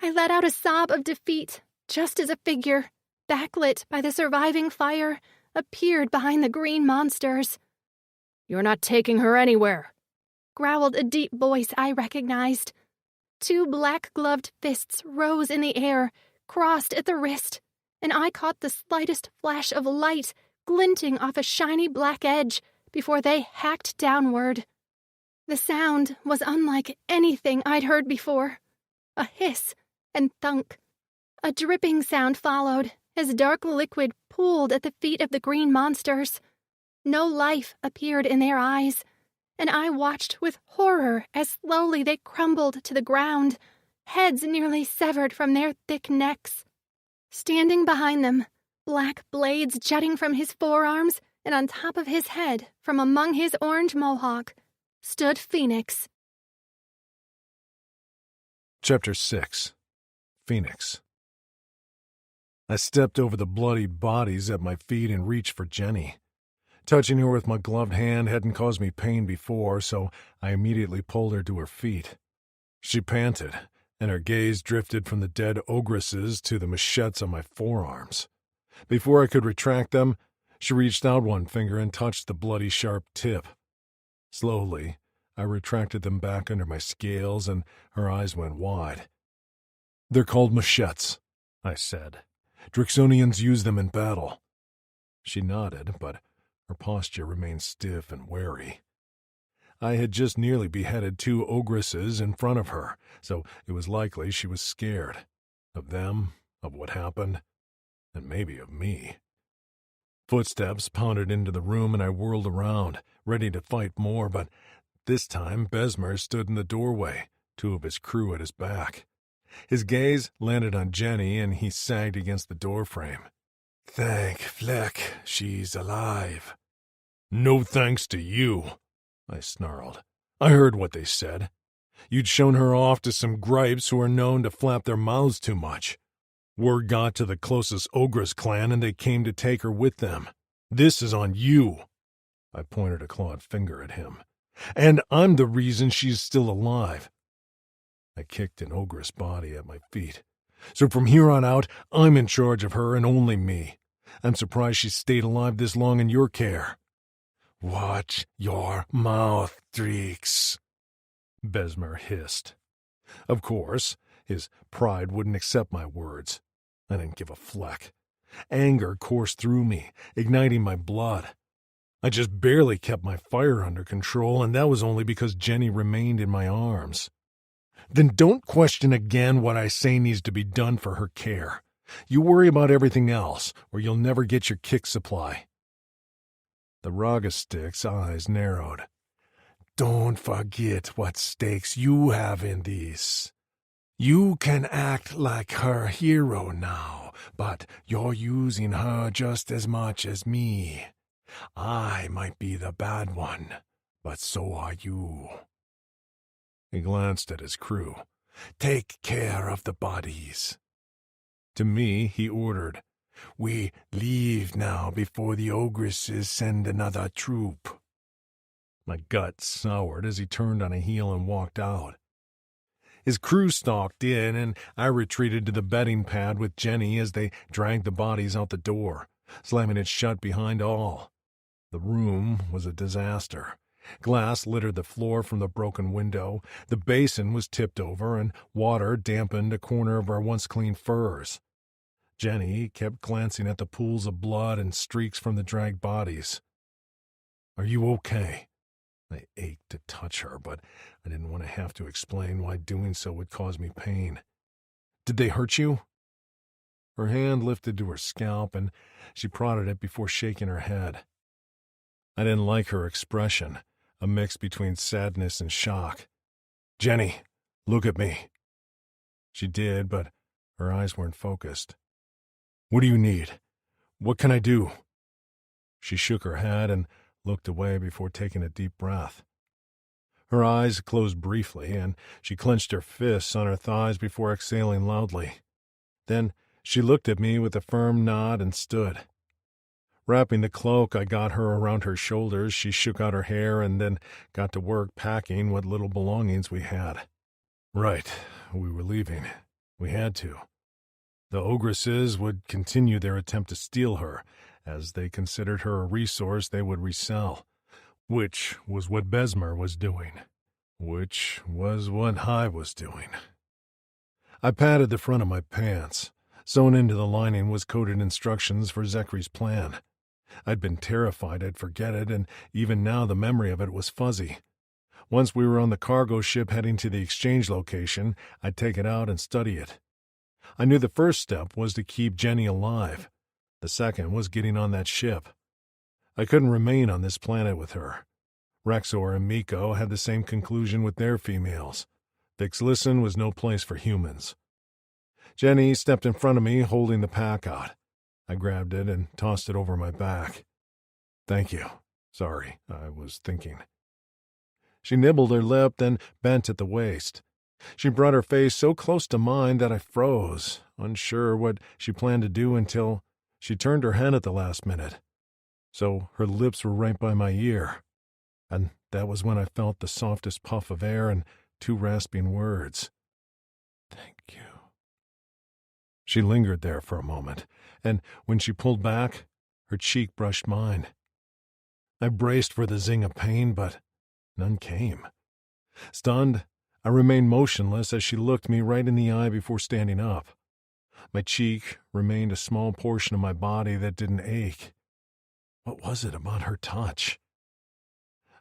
I let out a sob of defeat, just as a figure, backlit by the surviving fire, appeared behind the green monsters. "You're not taking her anywhere," growled a deep voice I recognized. Two black-gloved fists rose in the air, crossed at the wrist, and I caught the slightest flash of light glinting off a shiny black edge before they hacked downward. The sound was unlike anything I'd heard before. A hiss and thunk. A dripping sound followed as dark liquid pooled at the feet of the green monsters. No life appeared in their eyes, and I watched with horror as slowly they crumbled to the ground, heads nearly severed from their thick necks. Standing behind them, black blades jutting from his forearms and on top of his head from among his orange mohawk, stood FENIX. Chapter 6. FENIX. I stepped over the bloody bodies at my feet and reached for Jenny. Touching her with my gloved hand hadn't caused me pain before, so I immediately pulled her to her feet. She panted, and her gaze drifted from the dead ogresses to the machetes on my forearms. Before I could retract them, she reached out one finger and touched the bloody sharp tip. Slowly, I retracted them back under my scales, and her eyes went wide. "They're called machetes," I said. "Drixonians use them in battle." She nodded, but her posture remained stiff and wary. I had just nearly beheaded two ogresses in front of her, so it was likely she was scared. Of them, of what happened, and maybe of me. Footsteps pounded into the room and I whirled around, ready to fight more, but this time Besmer stood in the doorway, 2 of his crew at his back. His gaze landed on Jenny and he sagged against the doorframe. "Thank Fleck, she's alive." "No thanks to you," I snarled. "I heard what they said. You'd shown her off to some gripes who are known to flap their mouths too much. Word got to the closest Ogress clan and they came to take her with them. This is on you." I pointed a clawed finger at him. "And I'm the reason she's still alive." I kicked an Ogress body at my feet. "So from here on out, I'm in charge of her and only me. I'm surprised she stayed alive this long in your care." "Watch your mouth, Dreeks," Besmer hissed. Of course, his pride wouldn't accept my words. I didn't give a fleck. Anger coursed through me, igniting my blood. I just barely kept my fire under control, and that was only because Jenny remained in my arms. "Then don't question again what I say needs to be done for her care. You worry about everything else, or you'll never get your kick supply." The Raga Stick's eyes narrowed. "Don't forget what stakes you have in this. You can act like her hero now, but you're using her just as much as me. I might be the bad one, but so are you." He glanced at his crew. "Take care of the bodies." To me, he ordered, "We leave now before the ogresses send another troop." My gut soured as he turned on a heel and walked out. His crew stalked in, and I retreated to the bedding pad with Jenny as they dragged the bodies out the door, slamming it shut behind all. The room was a disaster. Glass littered the floor from the broken window, the basin was tipped over, and water dampened a corner of our once-clean furs. Jenny kept glancing at the pools of blood and streaks from the dragged bodies. "Are you okay?" I ached to touch her, but I didn't want to have to explain why doing so would cause me pain. "Did they hurt you?" Her hand lifted to her scalp, and she prodded it before shaking her head. I didn't like her expression, a mix between sadness and shock. "Jenny, look at me." She did, but her eyes weren't focused. "What do you need? What can I do?" She shook her head and looked away before taking a deep breath. Her eyes closed briefly, and she clenched her fists on her thighs before exhaling loudly. Then she looked at me with a firm nod and stood. Wrapping the cloak I got her around her shoulders, she shook out her hair and then got to work packing what little belongings we had. Right, we were leaving. We had to. The ogresses would continue their attempt to steal her, as they considered her a resource they would resell, which was what Besmer was doing, which was what I was doing. I patted the front of my pants. Sewn into the lining was coded instructions for Zekri's plan. I'd been terrified I'd forget it, and even now the memory of it was fuzzy. Once we were on the cargo ship heading to the exchange location, I'd take it out and study it. I knew the first step was to keep Jenny alive. The second was getting on that ship. I couldn't remain on this planet with her. Rexor and Miko had the same conclusion with their females. Vixlisten was no place for humans. Jenny stepped in front of me, holding the pack out. I grabbed it and tossed it over my back. "Thank you. Sorry, I was thinking." She nibbled her lip, then bent at the waist. She brought her face so close to mine that I froze, unsure what she planned to do until she turned her head at the last minute. So her lips were right by my ear. And that was when I felt the softest puff of air and 2 rasping words. "Thank you." She lingered there for a moment, and when she pulled back, her cheek brushed mine. I braced for the zing of pain, but none came. Stunned, I remained motionless as she looked me right in the eye before standing up. My cheek remained a small portion of my body that didn't ache. What was it about her touch?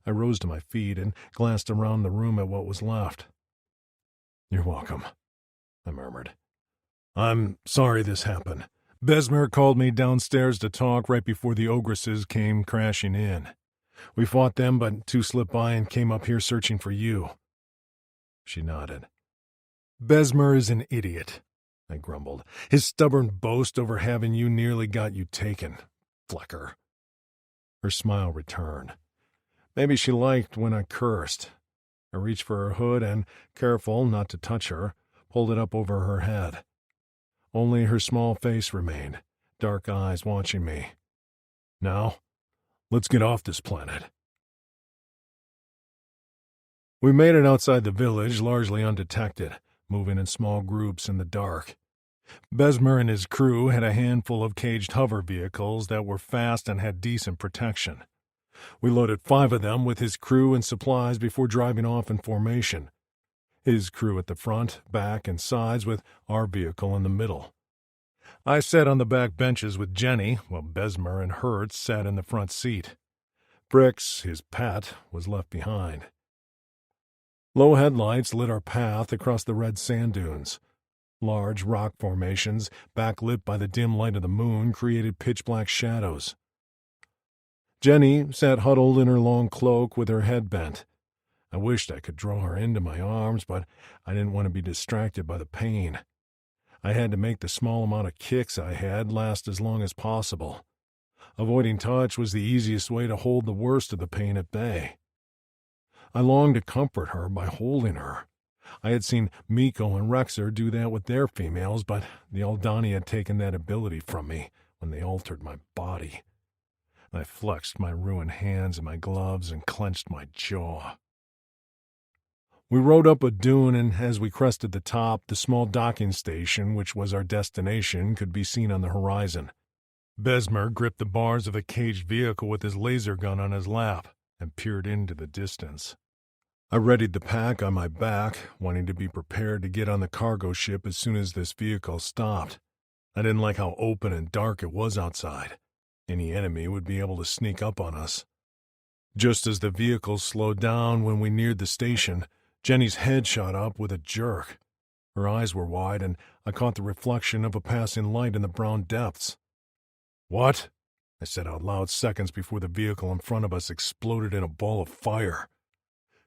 I rose to my feet and glanced around the room at what was left. "You're welcome," I murmured. "I'm sorry this happened. Besmer called me downstairs to talk right before the ogresses came crashing in. We fought them, but two slipped by and came up here searching for you." She nodded. "Besmer is an idiot," I grumbled. "His stubborn boast over having you nearly got you taken. Flecker." Her smile returned. Maybe she liked when I cursed. I reached for her hood and, careful not to touch her, pulled it up over her head. Only her small face remained, dark eyes watching me. "Now, let's get off this planet." We made it outside the village, largely undetected, moving in small groups in the dark. Besmer and his crew had a handful of caged hover vehicles that were fast and had decent protection. We loaded 5 of them with his crew and supplies before driving off in formation. His crew at the front, back, and sides, with our vehicle in the middle. I sat on the back benches with Jenny, while Besmer and Hertz sat in the front seat. Brix, his pet, was left behind. Low headlights lit our path across the red sand dunes. Large rock formations, backlit by the dim light of the moon, created pitch-black shadows. Jenny sat huddled in her long cloak with her head bent. I wished I could draw her into my arms, but I didn't want to be distracted by the pain. I had to make the small amount of kicks I had last as long as possible. Avoiding touch was the easiest way to hold the worst of the pain at bay. I longed to comfort her by holding her. I had seen Miko and Rexer do that with their females, but the Aldani had taken that ability from me when they altered my body. I flexed my ruined hands in my gloves and clenched my jaw. We rode up a dune, and as we crested the top, the small docking station, which was our destination, could be seen on the horizon. Besmer gripped the bars of a caged vehicle with his laser gun on his lap and peered into the distance. I readied the pack on my back, wanting to be prepared to get on the cargo ship as soon as this vehicle stopped. I didn't like how open and dark it was outside. Any enemy would be able to sneak up on us. Just as the vehicle slowed down when we neared the station, Jenny's head shot up with a jerk. Her eyes were wide, and I caught the reflection of a passing light in the brown depths. "What?" I said out loud seconds before the vehicle in front of us exploded in a ball of fire.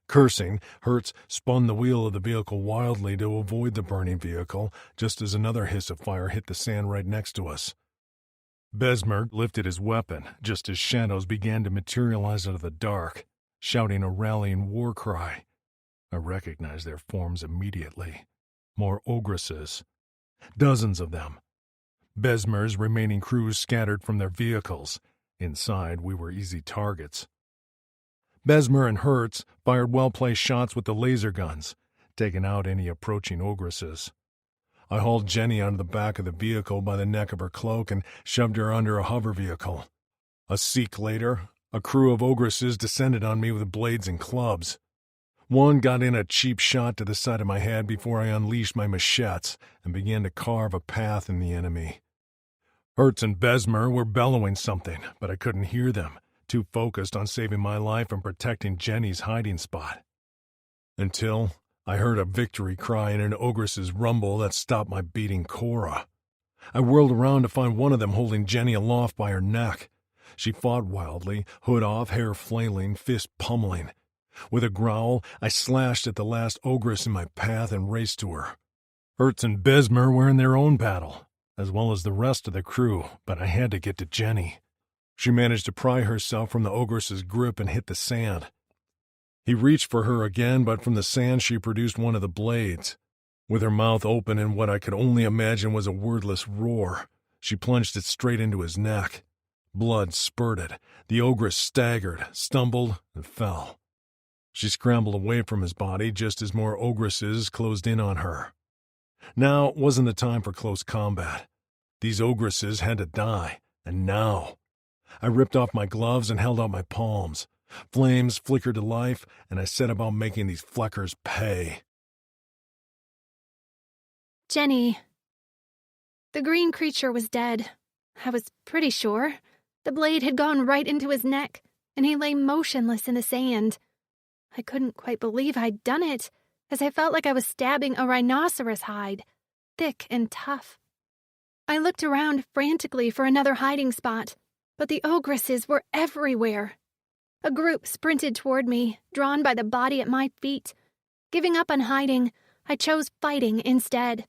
Cursing, Hertz spun the wheel of the vehicle wildly to avoid the burning vehicle, just as another hiss of fire hit the sand right next to us. Besmer lifted his weapon, just as shadows began to materialize out of the dark, shouting a rallying war cry. I recognized their forms immediately. More ogresses. Dozens of them. Besmer's remaining crews scattered from their vehicles. Inside, we were easy targets. Besmer and Hertz fired well-placed shots with the laser guns, taking out any approaching ogresses. I hauled Jenny out of the back of the vehicle by the neck of her cloak and shoved her under a hover vehicle. A seek later, a crew of ogresses descended on me with blades and clubs. One got in a cheap shot to the side of my head before I unleashed my machetes and began to carve a path in the enemy. Hertz and Besmer were bellowing something, but I couldn't hear them, too focused on saving my life and protecting Jenny's hiding spot. Until I heard a victory cry and an ogress's rumble that stopped my beating Cora. I whirled around to find one of them holding Jenny aloft by her neck. She fought wildly, hood off, hair flailing, fist pummeling. With a growl, I slashed at the last ogress in my path and raced to her. Hertz and Besmer were in their own battle, as well as the rest of the crew, but I had to get to Jenny. She managed to pry herself from the ogress's grip and hit the sand. He reached for her again, but from the sand she produced one of the blades. With her mouth open in what I could only imagine was a wordless roar, she plunged it straight into his neck. Blood spurted. The ogress staggered, stumbled, and fell. She scrambled away from his body just as more ogresses closed in on her. Now wasn't the time for close combat. These ogresses had to die, and now. I ripped off my gloves and held out my palms. Flames flickered to life, and I set about making these fleckers pay. Jenny. The green creature was dead. I was pretty sure. The blade had gone right into his neck, and he lay motionless in the sand. I couldn't quite believe I'd done it, as I felt like I was stabbing a rhinoceros hide, thick and tough. I looked around frantically for another hiding spot, but the ogresses were everywhere. A group sprinted toward me, drawn by the body at my feet. Giving up on hiding, I chose fighting instead.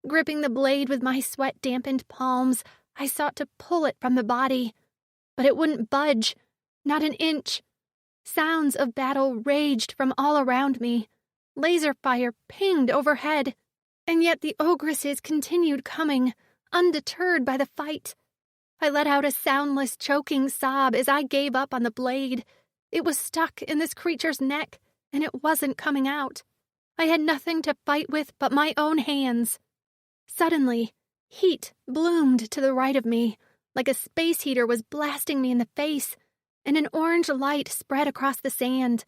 Gripping the blade with my sweat-dampened palms, I sought to pull it from the body. But it wouldn't budge, not an inch. Sounds of battle raged from all around me. Laser fire pinged overhead, and yet the ogresses continued coming, undeterred by the fight. I let out a soundless, choking sob as I gave up on the blade. It was stuck in this creature's neck, and it wasn't coming out. I had nothing to fight with but my own hands. Suddenly, heat bloomed to the right of me, like a space heater was blasting me in the face, and an orange light spread across the sand.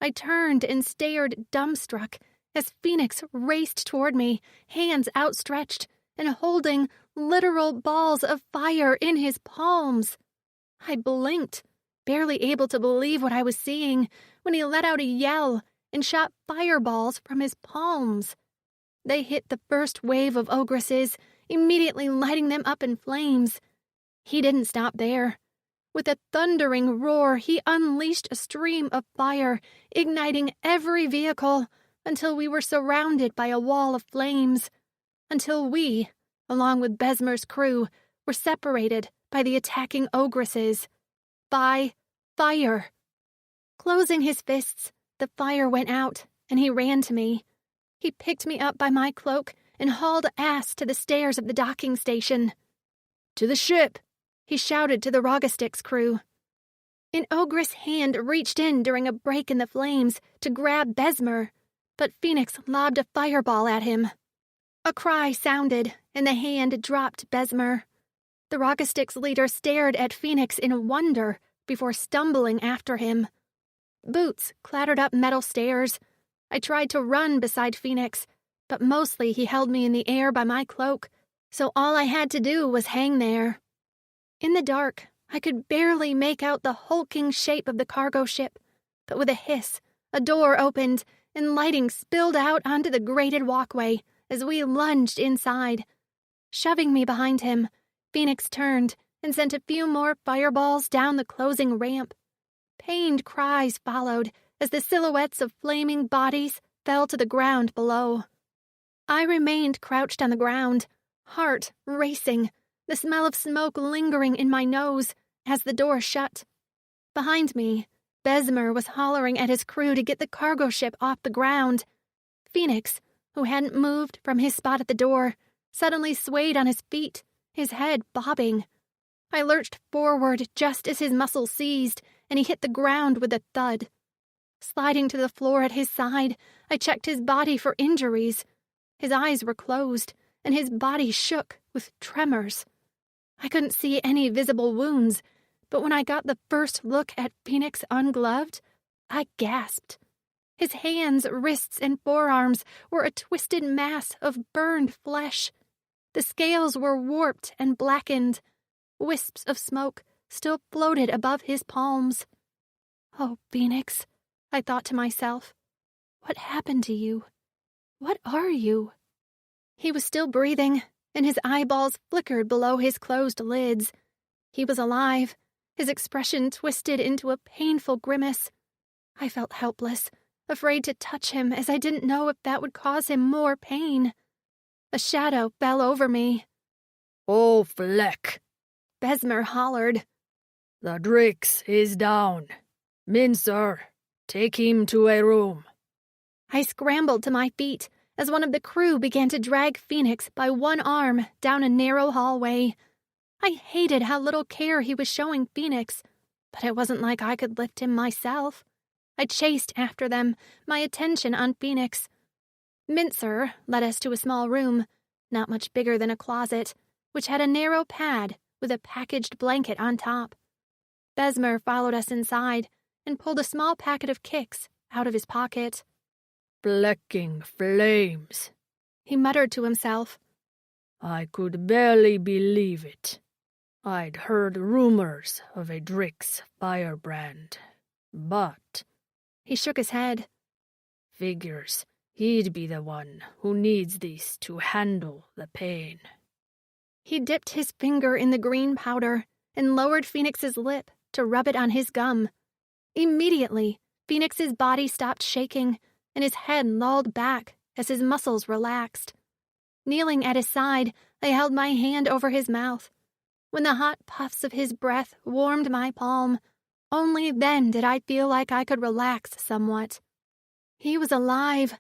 I turned and stared dumbstruck as FENIX raced toward me, hands outstretched and holding literal balls of fire in his palms. I blinked, barely able to believe what I was seeing, when he let out a yell and shot fireballs from his palms. They hit the first wave of ogresses, immediately lighting them up in flames. He didn't stop there. With a thundering roar, he unleashed a stream of fire, igniting every vehicle until we were surrounded by a wall of flames. Until we, along with Besmer's crew, were separated by the attacking ogresses. By fire. Closing his fists, the fire went out, and he ran to me. He picked me up by my cloak and hauled ass to the stairs of the docking station. "To the ship!" he shouted to the Rogastix crew. An ogress hand reached in during a break in the flames to grab Besmer, but FENIX lobbed a fireball at him. A cry sounded, and the hand dropped Besmer. The Rogastix leader stared at FENIX in wonder before stumbling after him. Boots clattered up metal stairs. I tried to run beside FENIX, but mostly he held me in the air by my cloak, so all I had to do was hang there. In the dark, I could barely make out the hulking shape of the cargo ship, but with a hiss, a door opened, and lighting spilled out onto the grated walkway as we lunged inside. Shoving me behind him, FENIX turned and sent a few more fireballs down the closing ramp. Pained cries followed as the silhouettes of flaming bodies fell to the ground below. I remained crouched on the ground, heart racing, the smell of smoke lingering in my nose as the door shut. Behind me, Besmer was hollering at his crew to get the cargo ship off the ground. FENIX, who hadn't moved from his spot at the door, suddenly swayed on his feet, his head bobbing. I lurched forward just as his muscles seized, and he hit the ground with a thud. Sliding to the floor at his side, I checked his body for injuries. His eyes were closed, and his body shook with tremors. I couldn't see any visible wounds, but when I got the first look at FENIX ungloved, I gasped. His hands, wrists, and forearms were a twisted mass of burned flesh. The scales were warped and blackened. Wisps of smoke still floated above his palms. "Oh, FENIX," I thought to myself. "What happened to you? What are you?" He was still breathing, and his eyeballs flickered below his closed lids. He was alive, his expression twisted into a painful grimace. I felt helpless, afraid to touch him as I didn't know if that would cause him more pain. A shadow fell over me. "Oh, Fleck!" Besmer hollered. "The Drix is down. Mincer, take him to a room." I scrambled to my feet as one of the crew began to drag FENIX by one arm down a narrow hallway. I hated how little care he was showing FENIX, but it wasn't like I could lift him myself. I chased after them, my attention on FENIX. Mincer led us to a small room, not much bigger than a closet, which had a narrow pad with a packaged blanket on top. Besmer followed us inside and pulled a small packet of kicks out of his pocket. "Flecking flames," he muttered to himself. "I could barely believe it. I'd heard rumors of a Drix firebrand, but—" He shook his head. "Figures he'd be the one who needs this to handle the pain." He dipped his finger in the green powder and lowered Phoenix's lip to rub it on his gum. Immediately, Phoenix's body stopped shaking, and his head lolled back as his muscles relaxed. Kneeling at his side, I held my hand over his mouth. When the hot puffs of his breath warmed my palm, only then did I feel like I could relax somewhat. He was alive,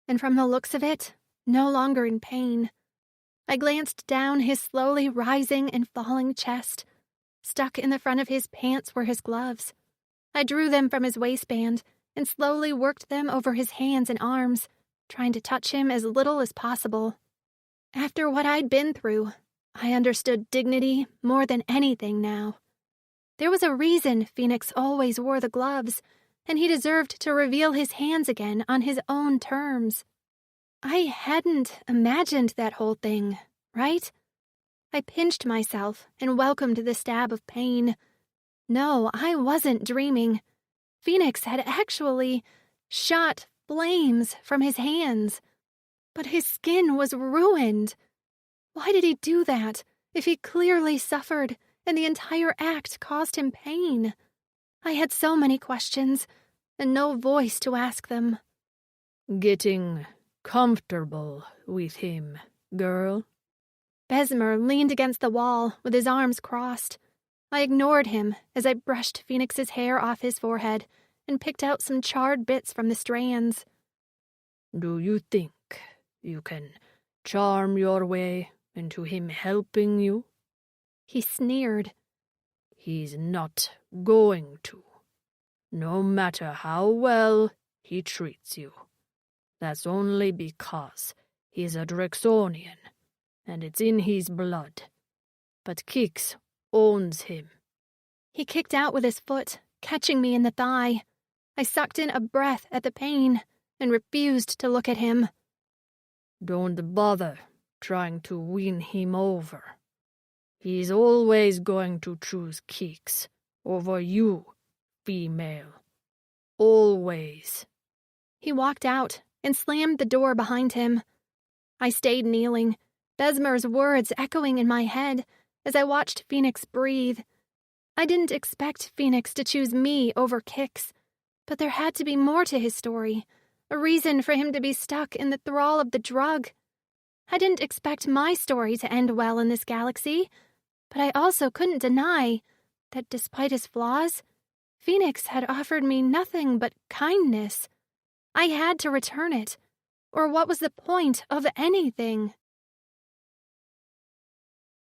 and from the looks of it, no longer in pain. I glanced down his slowly rising and falling chest. Stuck in the front of his pants were his gloves. I drew them from his waistband and slowly worked them over his hands and arms, trying to touch him as little as possible. After what I'd been through, I understood dignity more than anything now. There was a reason FENIX always wore the gloves, and he deserved to reveal his hands again on his own terms. I hadn't imagined that whole thing, right? I pinched myself and welcomed the stab of pain. No, I wasn't dreaming. FENIX had actually shot flames from his hands. But his skin was ruined. Why did he do that if he clearly suffered and the entire act caused him pain? I had so many questions and no voice to ask them. Getting comfortable with him, girl? Besmer leaned against the wall with his arms crossed. I ignored him as I brushed Phoenix's hair off his forehead and picked out some charred bits from the strands. Do you think you can charm your way into him helping you? He sneered. He's not going to. No matter how well he treats you. That's only because he's a Drexonian, and it's in his blood. But Kix owns him. He kicked out with his foot, catching me in the thigh. I sucked in a breath at the pain and refused to look at him. Don't bother trying to win him over. He's always going to choose Kix over you, female. Always. He walked out and slammed the door behind him. I stayed kneeling, Besmer's words echoing in my head as I watched FENIX breathe. I didn't expect FENIX to choose me over Kix, but there had to be more to his story, a reason for him to be stuck in the thrall of the drug. I didn't expect my story to end well in this galaxy, but I also couldn't deny that despite his flaws, FENIX had offered me nothing but kindness. I had to return it, or what was the point of anything?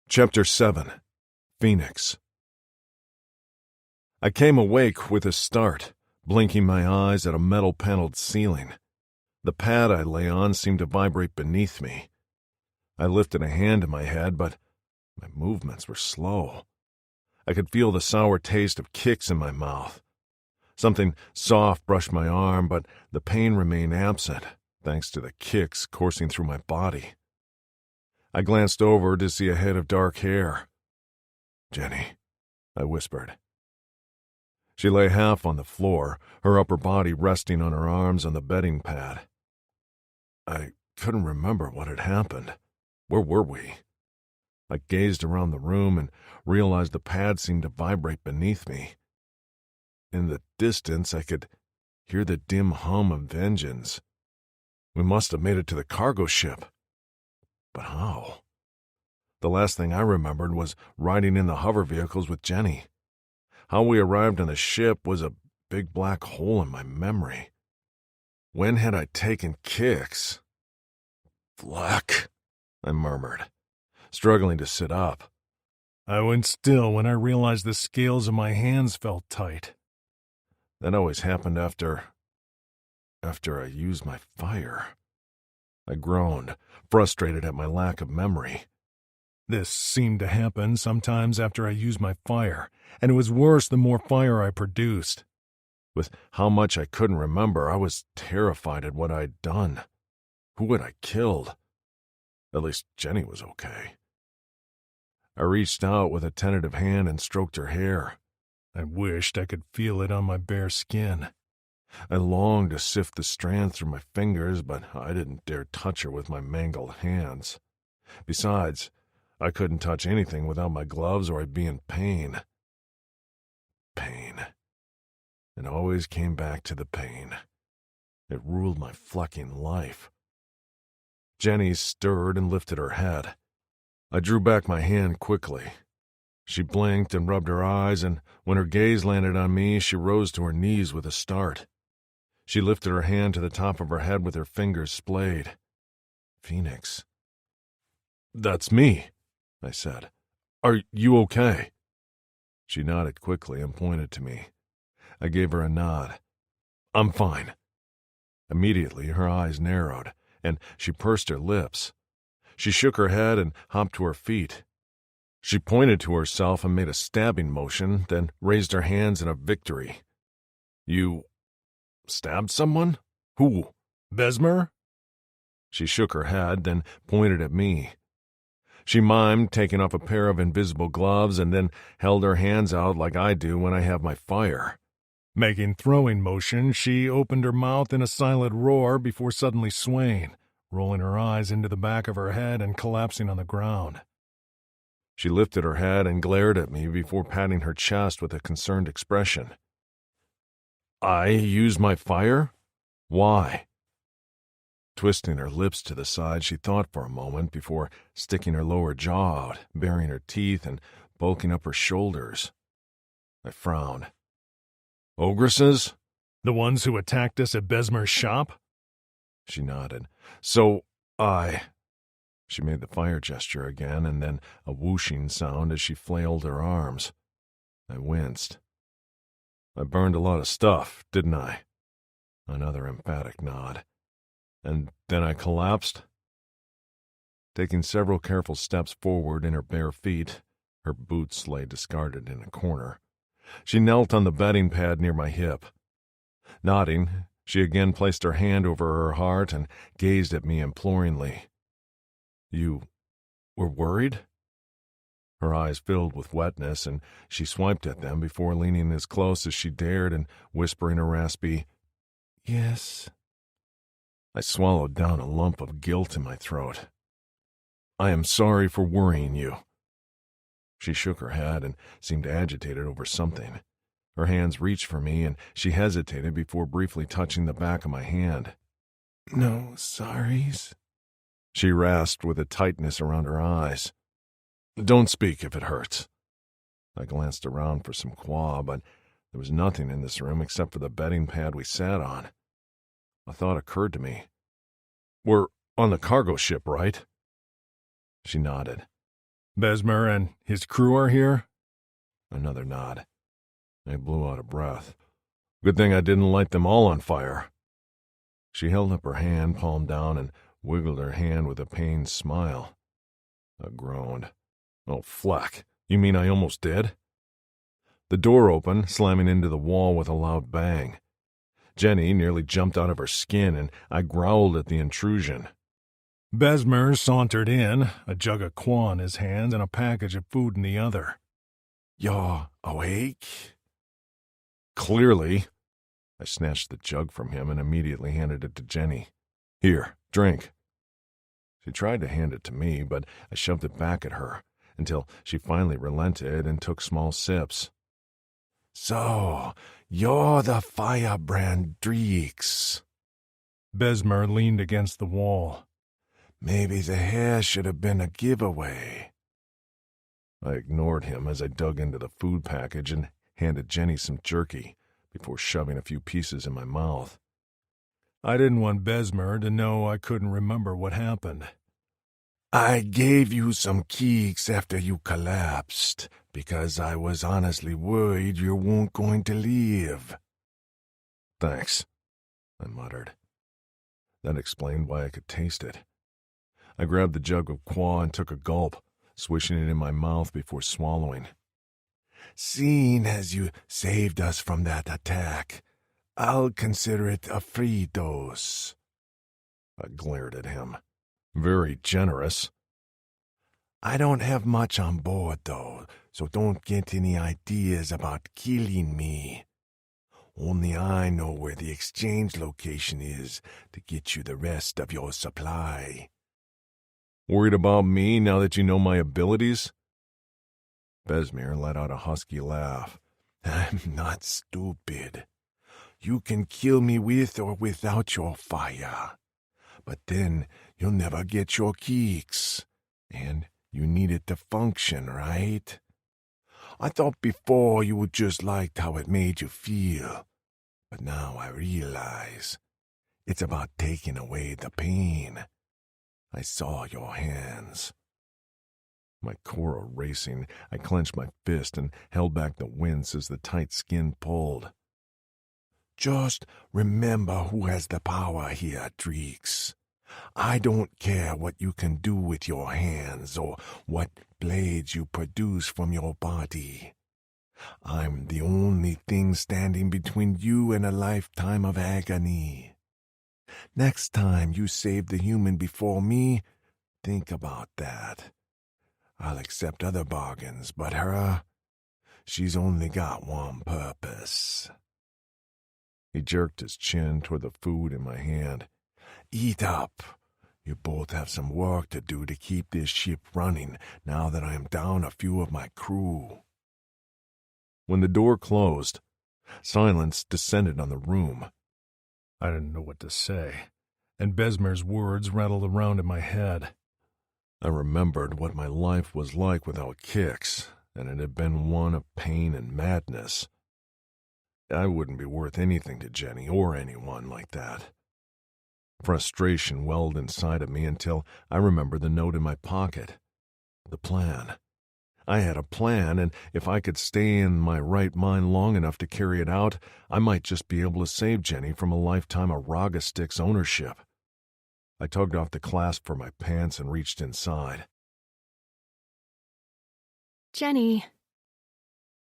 Chapter 7. FENIX. I came awake with a start, blinking my eyes at a metal-paneled ceiling. The pad I lay on seemed to vibrate beneath me. I lifted a hand to my head, but my movements were slow. I could feel the sour taste of Kix in my mouth. Something soft brushed my arm, but the pain remained absent, thanks to the Kix coursing through my body. I glanced over to see a head of dark hair. "Jenny," I whispered. She lay half on the floor, her upper body resting on her arms on the bedding pad. I couldn't remember what had happened. Where were we? I gazed around the room and realized the pad seemed to vibrate beneath me. In the distance, I could hear the dim hum of engines. We must have made it to the cargo ship. But how? The last thing I remembered was riding in the hover vehicles with Jenny. How we arrived on the ship was a big black hole in my memory. When had I taken Kix? "Fleck," I murmured, struggling to sit up. I went still when I realized the scales of my hands felt tight. That always happened after I used my fire. I groaned, frustrated at my lack of memory. This seemed to happen sometimes after I used my fire, and it was worse the more fire I produced. With how much I couldn't remember, I was terrified at what I'd done. Who had I killed? At least Jenny was okay. I reached out with a tentative hand and stroked her hair. I wished I could feel it on my bare skin. I longed to sift the strands through my fingers, but I didn't dare touch her with my mangled hands. Besides, I couldn't touch anything without my gloves or I'd be in pain. Pain. It always came back to the pain. It ruled my fucking life. Jenny stirred and lifted her head. I drew back my hand quickly. She blinked and rubbed her eyes, and when her gaze landed on me, she rose to her knees with a start. She lifted her hand to the top of her head with her fingers splayed. "FENIX." "That's me," I said. "Are you okay?" She nodded quickly and pointed to me. I gave her a nod. "I'm fine." Immediately, her eyes narrowed, and she pursed her lips. She shook her head and hopped to her feet. She pointed to herself and made a stabbing motion, then raised her hands in a victory. "You stabbed someone? Who? Besmer?" She shook her head, then pointed at me. She mimed taking off a pair of invisible gloves and then held her hands out like I do when I have my fire. Making throwing motions, she opened her mouth in a silent roar before suddenly swaying, rolling her eyes into the back of her head and collapsing on the ground. She lifted her head and glared at me before patting her chest with a concerned expression. "I used my fire? Why?" Twisting her lips to the side, she thought for a moment before sticking her lower jaw out, baring her teeth and bulking up her shoulders. I frowned. "Ogresses? The ones who attacked us at Besmer's shop?" She nodded. She made the fire gesture again, and then a whooshing sound as she flailed her arms. I winced. "I burned a lot of stuff, didn't I?" Another emphatic nod. "And then I collapsed?" Taking several careful steps forward in her bare feet, her boots lay discarded in a corner, she knelt on the bedding pad near my hip. Nodding, she again placed her hand over her heart and gazed at me imploringly. "You were worried?" Her eyes filled with wetness, and she swiped at them before leaning as close as she dared and whispering a raspy, "Yes." I swallowed down a lump of guilt in my throat. "I am sorry for worrying you." She shook her head and seemed agitated over something. Her hands reached for me, and she hesitated before briefly touching the back of my hand. "No sorries?" she rasped with a tightness around her eyes. "Don't speak if it hurts." I glanced around for some qua, but there was nothing in this room except for the bedding pad we sat on. A thought occurred to me. "We're on the cargo ship, right?" She nodded. "Besmer and his crew are here?" Another nod. I blew out a breath. "Good thing I didn't light them all on fire." She held up her hand, palm down, and wiggled her hand with a pained smile. I groaned. "Oh, flack. You mean I almost did?" The door opened, slamming into the wall with a loud bang. Jenny nearly jumped out of her skin, and I growled at the intrusion. Besmer sauntered in, a jug of qua in his hands and a package of food in the other. "You're awake?" "Clearly." I snatched the jug from him and immediately handed it to Jenny. "Here, drink." She tried to hand it to me, but I shoved it back at her, until she finally relented and took small sips. "So, you're the firebrand Dreeks." Besmer leaned against the wall. "Maybe the hair should have been a giveaway." I ignored him as I dug into the food package and handed Jenny some jerky before shoving a few pieces in my mouth. I didn't want Besmer to know I couldn't remember what happened. "I gave you some keeks after you collapsed, because I was honestly worried you weren't going to live." "Thanks," I muttered. That explained why I could taste it. I grabbed the jug of qua and took a gulp, swishing it in my mouth before swallowing. "Seeing as you saved us from that attack, I'll consider it a free dose." I glared at him. "Very generous." "I don't have much on board, though, so don't get any ideas about killing me. Only I know where the exchange location is to get you the rest of your supply." Worried about me now that you know my abilities? Besmir let out a husky laugh. I'm not stupid. You can kill me with or without your fire. But then you'll never get your kicks. And you need it to function, right? I thought before you would just liked how it made you feel. But now I realize it's about taking away the pain. I saw your hands. My core racing, I clenched my fist and held back the wince as the tight skin pulled. Just remember who has the power here, Dreeks. I don't care what you can do with your hands or what blades you produce from your body. I'm the only thing standing between you and a lifetime of agony. Next time you save the human before me, think about that. I'll accept other bargains, but her, she's only got one purpose. He jerked his chin toward the food in my hand. Eat up. You both have some work to do to keep this ship running now that I am down a few of my crew. When the door closed, silence descended on the room. I didn't know what to say, and Besmir's words rattled around in my head. I remembered what my life was like without kicks, and it had been one of pain and madness. I wouldn't be worth anything to Jenny or anyone like that. Frustration welled inside of me until I remembered the note in my pocket. The plan. I had a plan, and if I could stay in my right mind long enough to carry it out, I might just be able to save Jenny from a lifetime of Raga Stick's ownership. I tugged off the clasp for my pants and reached inside. Jenny.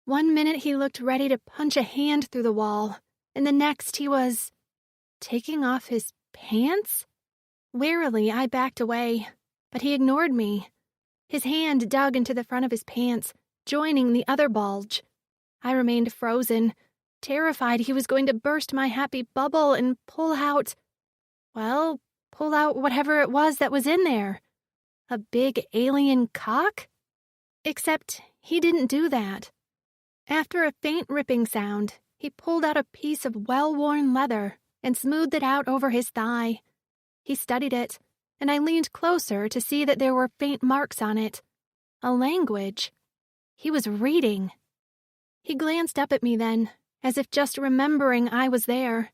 1 minute he looked ready to punch a hand through the wall, and the next he was taking off his pants? Warily, I backed away, but he ignored me. His hand dug into the front of his pants, joining the other bulge. I remained frozen, terrified he was going to burst my happy bubble and pull out whatever it was that was in there. A big alien cock? Except he didn't do that. After a faint ripping sound, he pulled out a piece of well-worn leather and smoothed it out over his thigh. He studied it, and I leaned closer to see that there were faint marks on it. A language. He was reading. He glanced up at me then, as if just remembering I was there.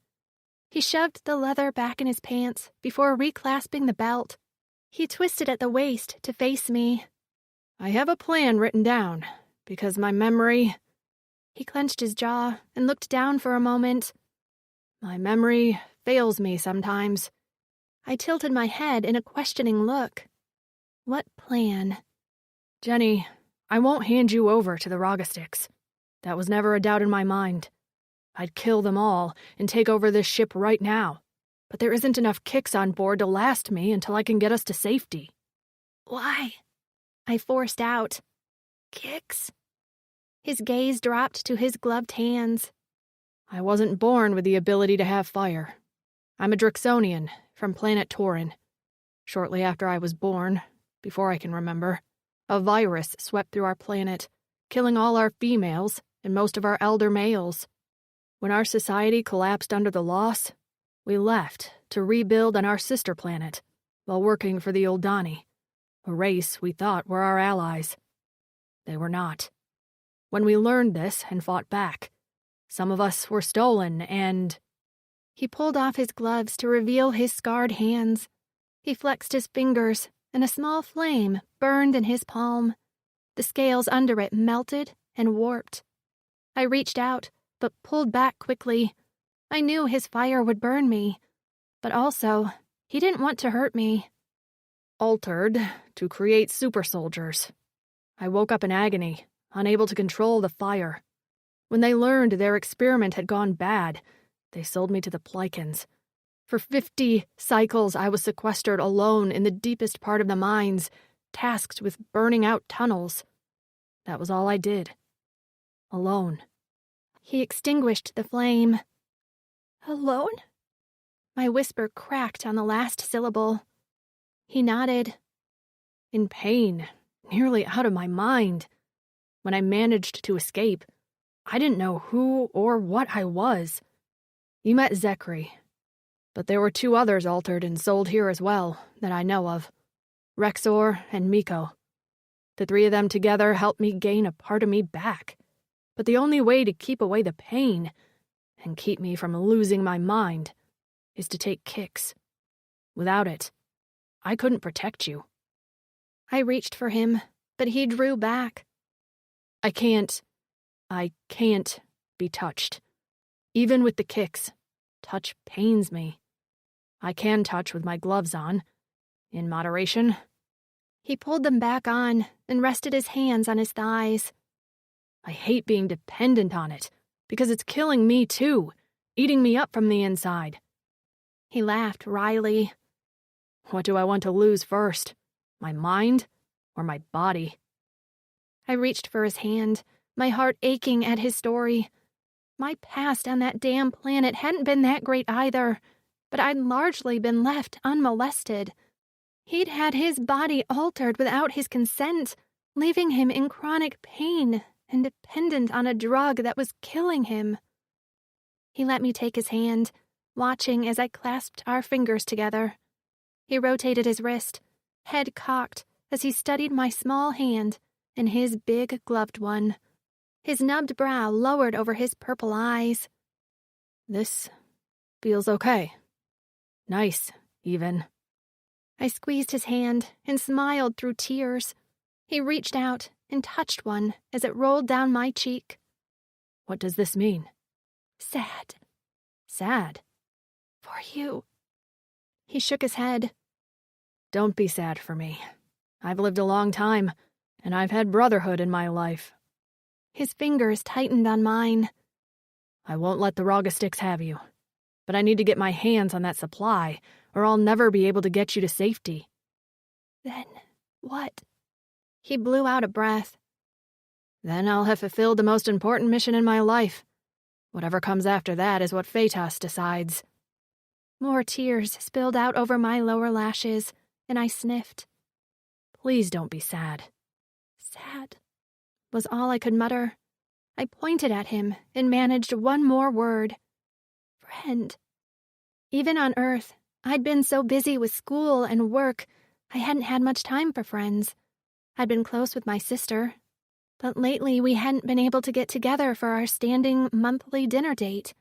He shoved the leather back in his pants before reclasping the belt. He twisted at the waist to face me. I have a plan written down, because my memory... He clenched his jaw and looked down for a moment. My memory fails me sometimes. I tilted my head in a questioning look. What plan? Jenny, I won't hand you over to the Rogastics. That was never a doubt in my mind. I'd kill them all and take over this ship right now. But there isn't enough kicks on board to last me until I can get us to safety. Why? I forced out. Kicks? His gaze dropped to his gloved hands. I wasn't born with the ability to have fire. I'm a Drixonian from planet Taurin. Shortly after I was born, before I can remember, a virus swept through our planet, killing all our females and most of our elder males. When our society collapsed under the loss, we left to rebuild on our sister planet while working for the Oldani, a race we thought were our allies. They were not. When we learned this and fought back, some of us were stolen and... He pulled off his gloves to reveal his scarred hands. He flexed his fingers, and a small flame burned in his palm. The scales under it melted and warped. I reached out, but pulled back quickly. I knew his fire would burn me, but also, he didn't want to hurt me. Altered to create super soldiers. I woke up in agony, unable to control the fire. When they learned their experiment had gone bad, they sold me to the Plycans. For 50 cycles, I was sequestered alone in the deepest part of the mines, tasked with burning out tunnels. That was all I did. Alone. He extinguished the flame. Alone? My whisper cracked on the last syllable. He nodded. in pain, nearly out of my mind. When I managed to escape, I didn't know who or what I was. You met Zekri, but there were 2 others altered and sold here as well that I know of, Rexor and Miko. The 3 of them together helped me gain a part of me back, but the only way to keep away the pain and keep me from losing my mind is to take kicks. Without it, I couldn't protect you. I reached for him, but he drew back. I can't be touched. Even with the kicks, touch pains me. I can touch with my gloves on, in moderation. He pulled them back on and rested his hands on his thighs. I hate being dependent on it, because it's killing me too, eating me up from the inside. He laughed wryly. What do I want to lose first? My mind or my body? I reached for his hand, my heart aching at his story. My past on that damn planet hadn't been that great either, but I'd largely been left unmolested. He'd had his body altered without his consent, leaving him in chronic pain and dependent on a drug that was killing him. He let me take his hand, watching as I clasped our fingers together. He rotated his wrist, head cocked, as he studied my small hand and his big gloved one. His nubbed brow lowered over his purple eyes. This feels okay. Nice, even. I squeezed his hand and smiled through tears. He reached out and touched one as it rolled down my cheek. What does this mean? Sad. Sad? For you. He shook his head. Don't be sad for me. I've lived a long time, and I've had brotherhood in my life. His fingers tightened on mine. I won't let the Rogastics have you, but I need to get my hands on that supply, or I'll never be able to get you to safety. Then what? He blew out a breath. Then I'll have fulfilled the most important mission in my life. Whatever comes after that is what Phaetos decides. More tears spilled out over my lower lashes, and I sniffed. Please don't be sad. Sad was all I could mutter. I pointed at him and managed one more word. Friend. Even on Earth, I'd been so busy with school and work, I hadn't had much time for friends. I'd been close with my sister, but lately we hadn't been able to get together for our standing monthly dinner date.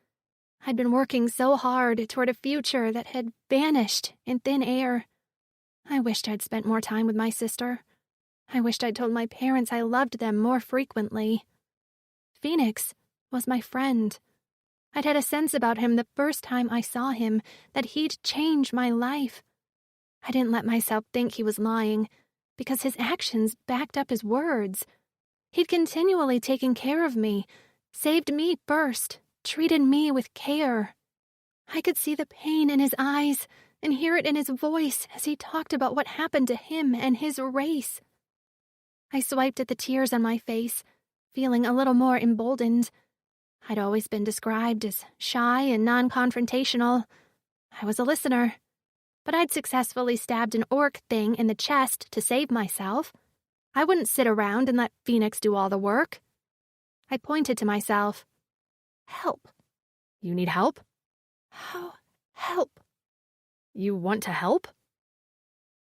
I'd been working so hard toward a future that had vanished in thin air. I wished I'd spent more time with my sister. I wished I'd told my parents I loved them more frequently. FENIX was my friend. I'd had a sense about him the first time I saw him that he'd change my life. I didn't let myself think he was lying, because his actions backed up his words. He'd continually taken care of me, saved me first, treated me with care. I could see the pain in his eyes and hear it in his voice as he talked about what happened to him and his race. I swiped at the tears on my face, feeling a little more emboldened. I'd always been described as shy and non-confrontational. I was a listener, but I'd successfully stabbed an orc thing in the chest to save myself. I wouldn't sit around and let FENIX do all the work. I pointed to myself. Help. You need help? How? Help. You want to help?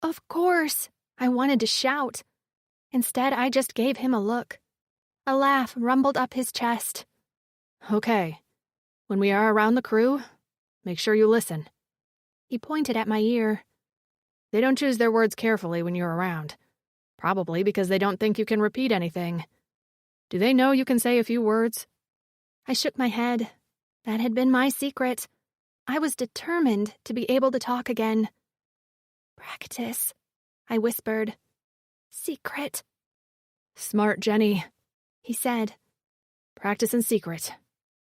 Of course. I wanted to shout. Instead, I just gave him a look. A laugh rumbled up his chest. Okay. When we are around the crew, make sure you listen. He pointed at my ear. They don't choose their words carefully when you're around. Probably because they don't think you can repeat anything. Do they know you can say a few words? I shook my head. That had been my secret. I was determined to be able to talk again. Practice, I whispered. Secret. Smart, Jenny, he said. Practice in secret.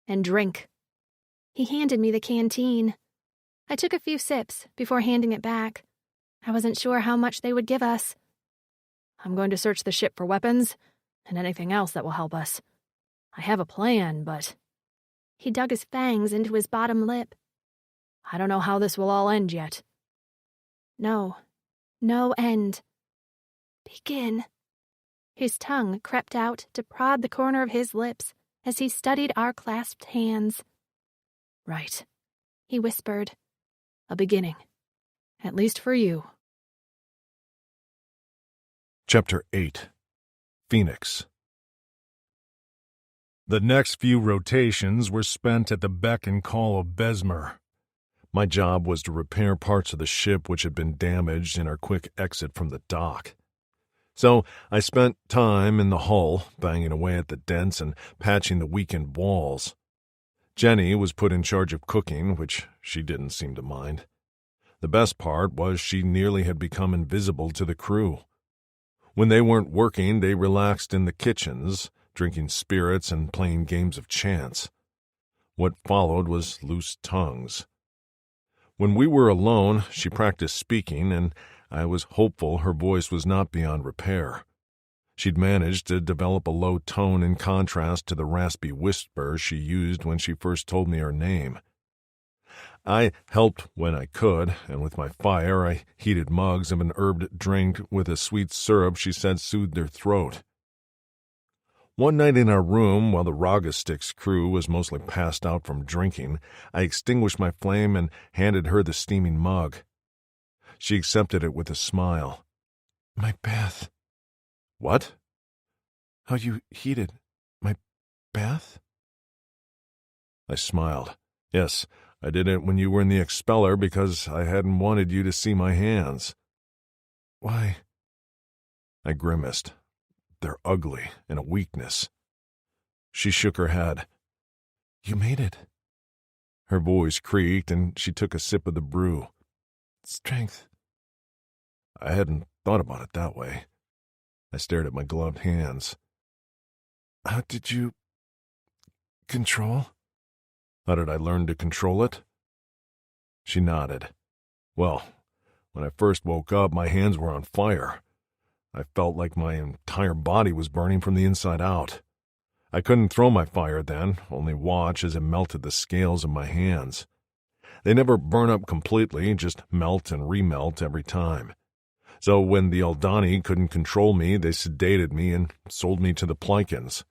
And drink. He handed me the canteen. I took a few sips before handing it back. I wasn't sure how much they would give us. I'm going to search the ship for weapons and anything else that will help us. I have a plan, but... He dug his fangs into his bottom lip. I don't know how this will all end yet. No. No end. Begin. His tongue crept out to prod the corner of his lips as he studied our clasped hands. Right, He whispered. a beginning. At least for you. Chapter 8. FENIX. The next few rotations were spent at the beck and call of Besmer. My job was to repair parts of the ship which had been damaged in our quick exit from the dock. So I spent time in the hull, banging away at the dents and patching the weakened walls. Jenny was put in charge of cooking, which she didn't seem to mind. The best part was she nearly had become invisible to the crew. When they weren't working, they relaxed in the kitchens, drinking spirits and playing games of chance. What followed was loose tongues. When we were alone, she practiced speaking, and I was hopeful her voice was not beyond repair. She'd managed to develop a low tone in contrast to the raspy whisper she used when she first told me her name. I helped when I could, and with my fire I heated mugs of an herbed drink with a sweet syrup she said soothed their throat. One night in our room, while the Raga Sticks crew was mostly passed out from drinking, I extinguished my flame and handed her the steaming mug. She accepted it with a smile. My bath. What? How you heated my bath? I smiled. Yes, I did it when you were in the expeller because I hadn't wanted you to see my hands. Why? I grimaced. They're ugly and a weakness. She shook her head. You made it. Her voice creaked and she took a sip of the brew. Strength. I hadn't thought about it that way. I stared at my gloved hands. How did you control? How did I learn to control it? She nodded. Well, when I first woke up, my hands were on fire. I felt like my entire body was burning from the inside out. I couldn't throw my fire then, only watch as it melted the scales of my hands. They never burn up completely, just melt and remelt every time. So when the Aldani couldn't control me, they sedated me and sold me to the Plikins.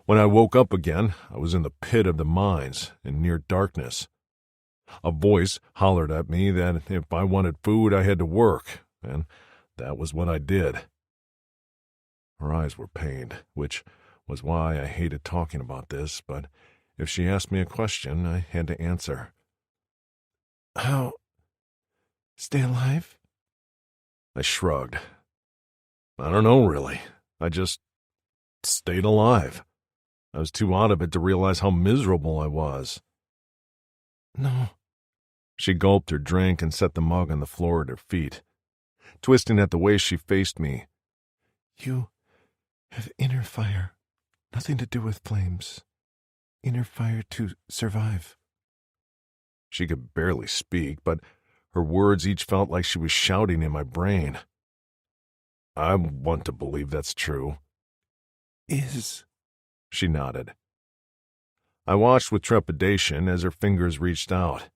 When I woke up again, I was in the pit of the mines, in near darkness. A voice hollered at me that if I wanted food, I had to work, and that was what I did. Her eyes were pained, which was why I hated talking about this, but if she asked me a question, I had to answer. How? Stay alive? I shrugged. I don't know, really. I just stayed alive. I was too out of it to realize how miserable I was. No. She gulped her drink and set the mug on the floor at her feet. Twisting at the way she faced me. You have inner fire. Nothing to do with flames. Inner fire to survive. She could barely speak, but her words each felt like she was shouting in my brain. I want to believe that's true. Is. She nodded. I watched with trepidation as her fingers reached out.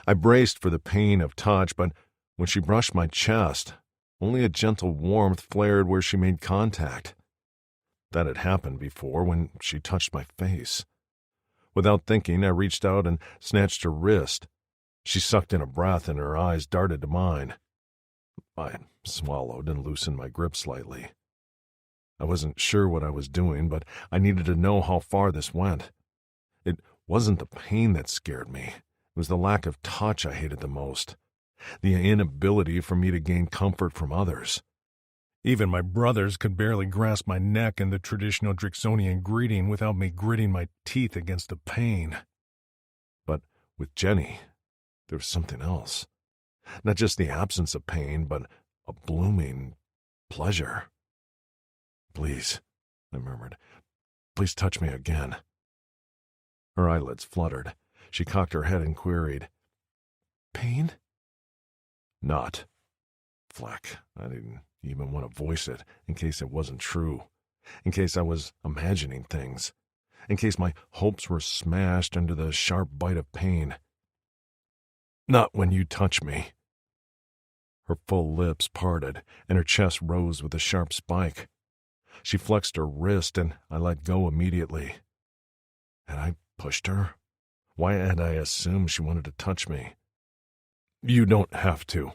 I braced for the pain of touch, but when she brushed my chest, only a gentle warmth flared where she made contact. That had happened before when she touched my face. Without thinking, I reached out and snatched her wrist. She sucked in a breath and her eyes darted to mine. I swallowed and loosened my grip slightly. I wasn't sure what I was doing, but I needed to know how far this went. It wasn't the pain that scared me. It was the lack of touch I hated the most. The inability for me to gain comfort from others. Even my brothers could barely grasp my neck in the traditional Drixonian greeting without me gritting my teeth against the pain. But with Jenny, there was something else. Not just the absence of pain, but a blooming pleasure. Please, I murmured. Please touch me again. Her eyelids fluttered. She cocked her head and queried. Pain? Not. Fleck, I didn't even want to voice it, in case it wasn't true. In case I was imagining things. In case my hopes were smashed under the sharp bite of pain. Not when you touch me. Her full lips parted, and her chest rose with a sharp spike. She flexed her wrist, and I let go immediately. Had I pushed her? Why had I assumed she wanted to touch me? You don't have to.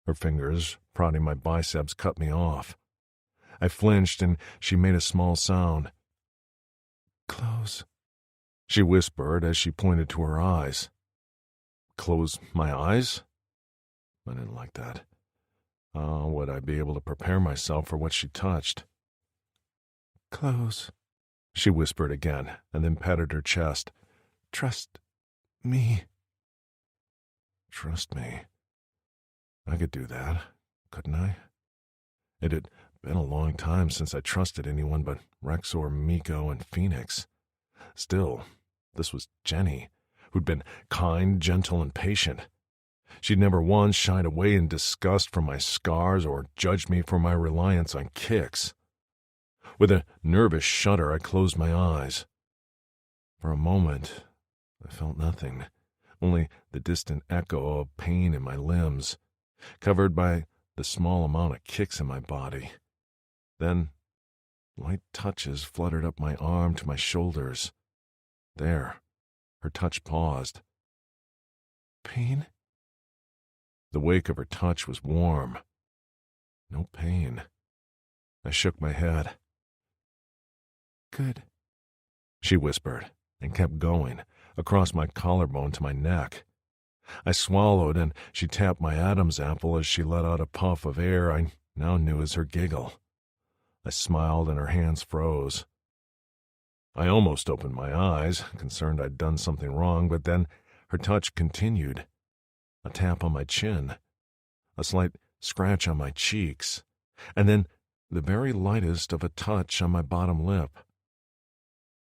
Her fingers, prodding my biceps, cut me off. I flinched, and she made a small sound. Close, she whispered as she pointed to her eyes. Close my eyes? I didn't like that. Would I be able to prepare myself for what she touched? Close, she whispered again, and then patted her chest. Trust me. Trust me. I could do that, couldn't I? It had been a long time since I trusted anyone but Rexor, Miko, and FENIX. Still, this was Jenny, who'd been kind, gentle, and patient. She'd never once shied away in disgust from my scars or judged me for my reliance on kicks. With a nervous shudder, I closed my eyes. For a moment, I felt nothing, only the distant echo of pain in my limbs, covered by the small amount of kicks in my body. Then, light touches fluttered up my arm to my shoulders. There, her touch paused. Pain? The wake of her touch was warm. No pain. I shook my head. Good, she whispered, and kept going, across my collarbone to my neck. I swallowed, and she tapped my Adam's apple as she let out a puff of air I now knew as her giggle. I smiled, and her hands froze. I almost opened my eyes, concerned I'd done something wrong, but then her touch continued. A tap on my chin, a slight scratch on my cheeks, and then the very lightest of a touch on my bottom lip.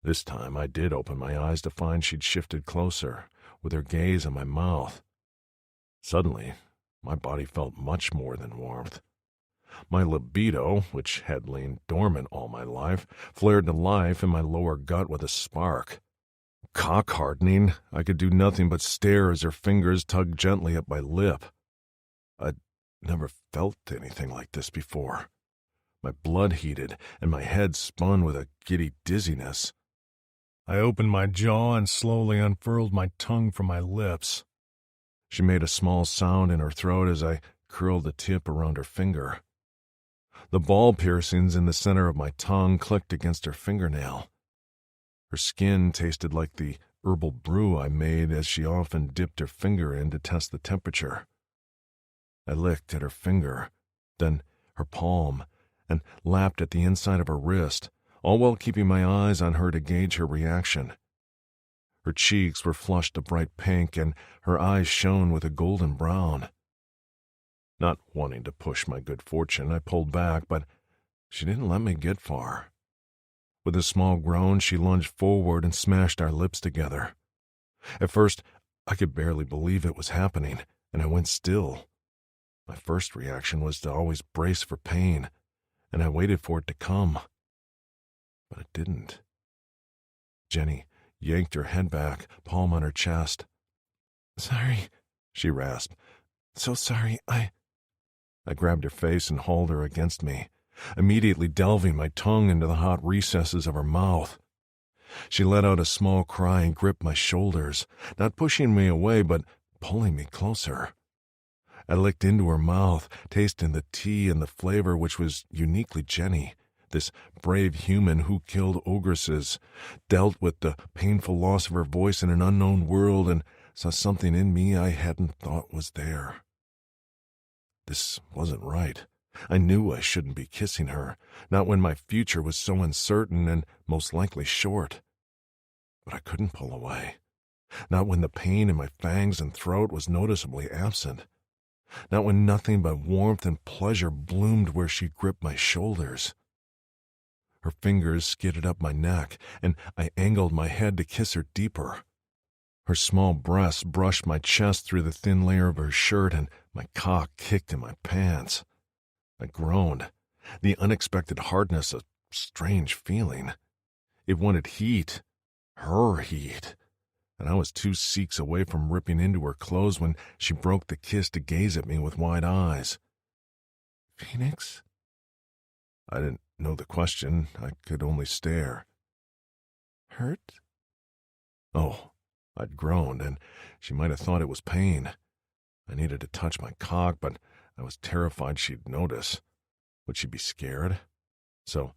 This time I did open my eyes to find she'd shifted closer, with her gaze on my mouth. Suddenly, my body felt much more than warmth. My libido, which had lain dormant all my life, flared to life in my lower gut with a spark. Cock-hardening, I could do nothing but stare as her fingers tugged gently at my lip. I'd never felt anything like this before. My blood heated, and my head spun with a giddy dizziness. I opened my jaw and slowly unfurled my tongue from my lips. She made a small sound in her throat as I curled the tip around her finger. The ball piercings in the center of my tongue clicked against her fingernail. Her skin tasted like the herbal brew I made as she often dipped her finger in to test the temperature. I licked at her finger, then her palm, and lapped at the inside of her wrist, all while keeping my eyes on her to gauge her reaction. Her cheeks were flushed a bright pink, and her eyes shone with a golden brown. Not wanting to push my good fortune, I pulled back, but she didn't let me get far. With a small groan, she lunged forward and smashed our lips together. At first, I could barely believe it was happening, and I went still. My first reaction was to always brace for pain, and I waited for it to come. But it didn't. Jenny yanked her head back, palm on her chest. Sorry, she rasped. So sorry, I grabbed her face and hauled her against me, immediately delving my tongue into the hot recesses of her mouth. She let out a small cry and gripped my shoulders, not pushing me away, but pulling me closer. I licked into her mouth, tasting the tea and the flavor which was uniquely Jenny, this brave human who killed ogresses, dealt with the painful loss of her voice in an unknown world, and saw something in me I hadn't thought was there. This wasn't right. I knew I shouldn't be kissing her, not when my future was so uncertain and most likely short. But I couldn't pull away, not when the pain in my fangs and throat was noticeably absent, not when nothing but warmth and pleasure bloomed where she gripped my shoulders. Her fingers skidded up my neck, and I angled my head to kiss her deeper. Her small breasts brushed my chest through the thin layer of her shirt, and my cock kicked in my pants. I groaned. The unexpected hardness, a strange feeling. It wanted heat. Her heat. and I was 2 seeks away from ripping into her clothes when she broke the kiss to gaze at me with wide eyes. Phoenix? I didn't know the question. I could only stare. Hurt? Oh, I'd groaned, and she might have thought it was pain. I needed to touch my cock, but I was terrified she'd notice. Would she be scared? So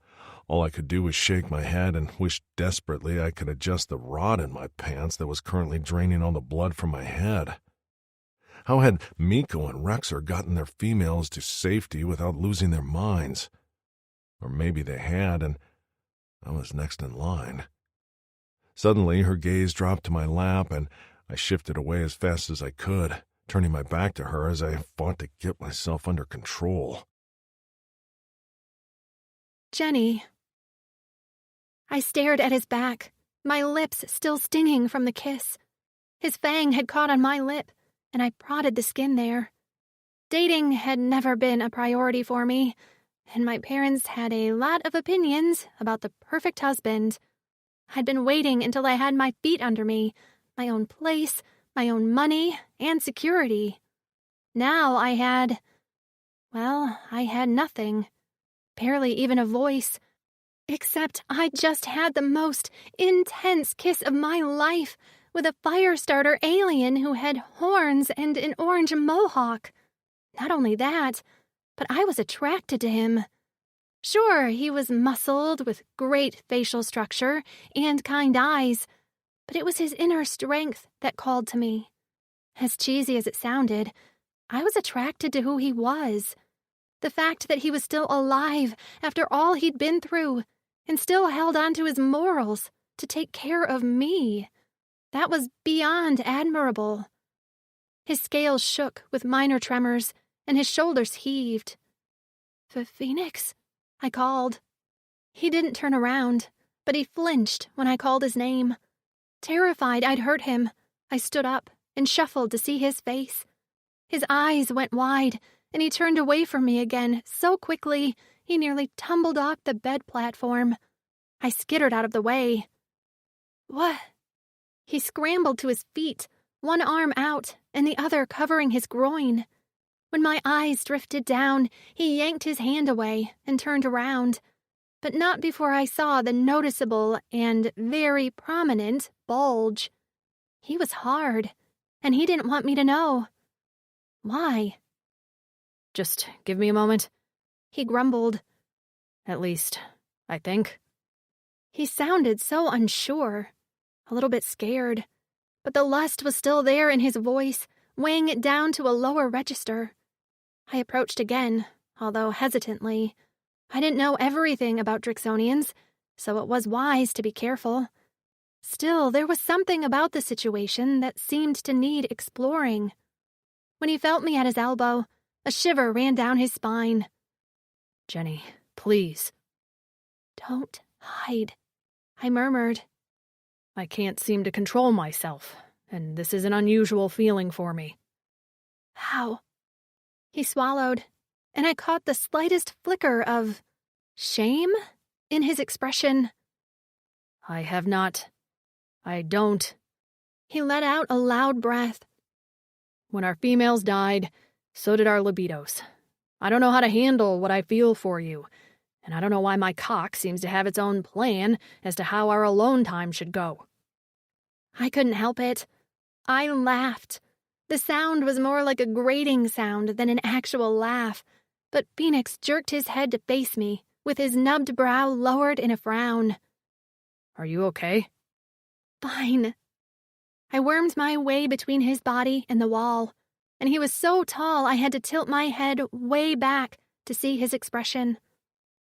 all I could do was shake my head and wish desperately I could adjust the rod in my pants that was currently draining all the blood from my head. How had Miko and Rexer gotten their females to safety without losing their minds? Or maybe they had, and I was next in line. Suddenly, her gaze dropped to my lap, and I shifted away as fast as I could, turning my back to her as I fought to get myself under control. Jenny. I stared at his back, my lips still stinging from the kiss. His fang had caught on my lip, and I prodded the skin there. Dating had never been a priority for me, and my parents had a lot of opinions about the perfect husband. I'd been waiting until I had my feet under me, my own place, my own money, and security. Now I had nothing. Barely even a voice. Except I just had the most intense kiss of my life with a fire-starter alien who had horns and an orange mohawk. Not only that, but I was attracted to him. Sure, he was muscled with great facial structure and kind eyes, but it was his inner strength that called to me. As cheesy as it sounded, I was attracted to who he was. The fact that he was still alive after all he'd been through and still held on to his morals to take care of me. That was beyond admirable. His scales shook with minor tremors, and his shoulders heaved. "Phoenix?" I called. He didn't turn around, but he flinched when I called his name. Terrified I'd hurt him, I stood up and shuffled to see his face. His eyes went wide, and he turned away from me again so quickly he nearly tumbled off the bed platform. I skittered out of the way. "What?" He scrambled to his feet, one arm out and the other covering his groin. When my eyes drifted down, he yanked his hand away and turned around, but not before I saw the noticeable and very prominent bulge. He was hard, and he didn't want me to know. Why? "Just give me a moment," he grumbled. "At least, I think." He sounded so unsure, a little bit scared, but the lust was still there in his voice, weighing it down to a lower register. I approached again, although hesitantly. I didn't know everything about Drixonians, so it was wise to be careful. Still, there was something about the situation that seemed to need exploring. When he felt me at his elbow, a shiver ran down his spine. "Jenny, please." "Don't hide," I murmured. "I can't seem to control myself, and this is an unusual feeling for me." "How?" He swallowed, and I caught the slightest flicker of shame in his expression. I don't. He let out a loud breath. When our females died, so did our libidos. I don't know how to handle what I feel for you, and I don't know why my cock seems to have its own plan as to how our alone time should go." I couldn't help it. I laughed. The sound was more like a grating sound than an actual laugh, but Phoenix jerked his head to face me, with his nubbed brow lowered in a frown. "Are you okay?" "Fine." I wormed my way between his body and the wall, and he was so tall I had to tilt my head way back to see his expression.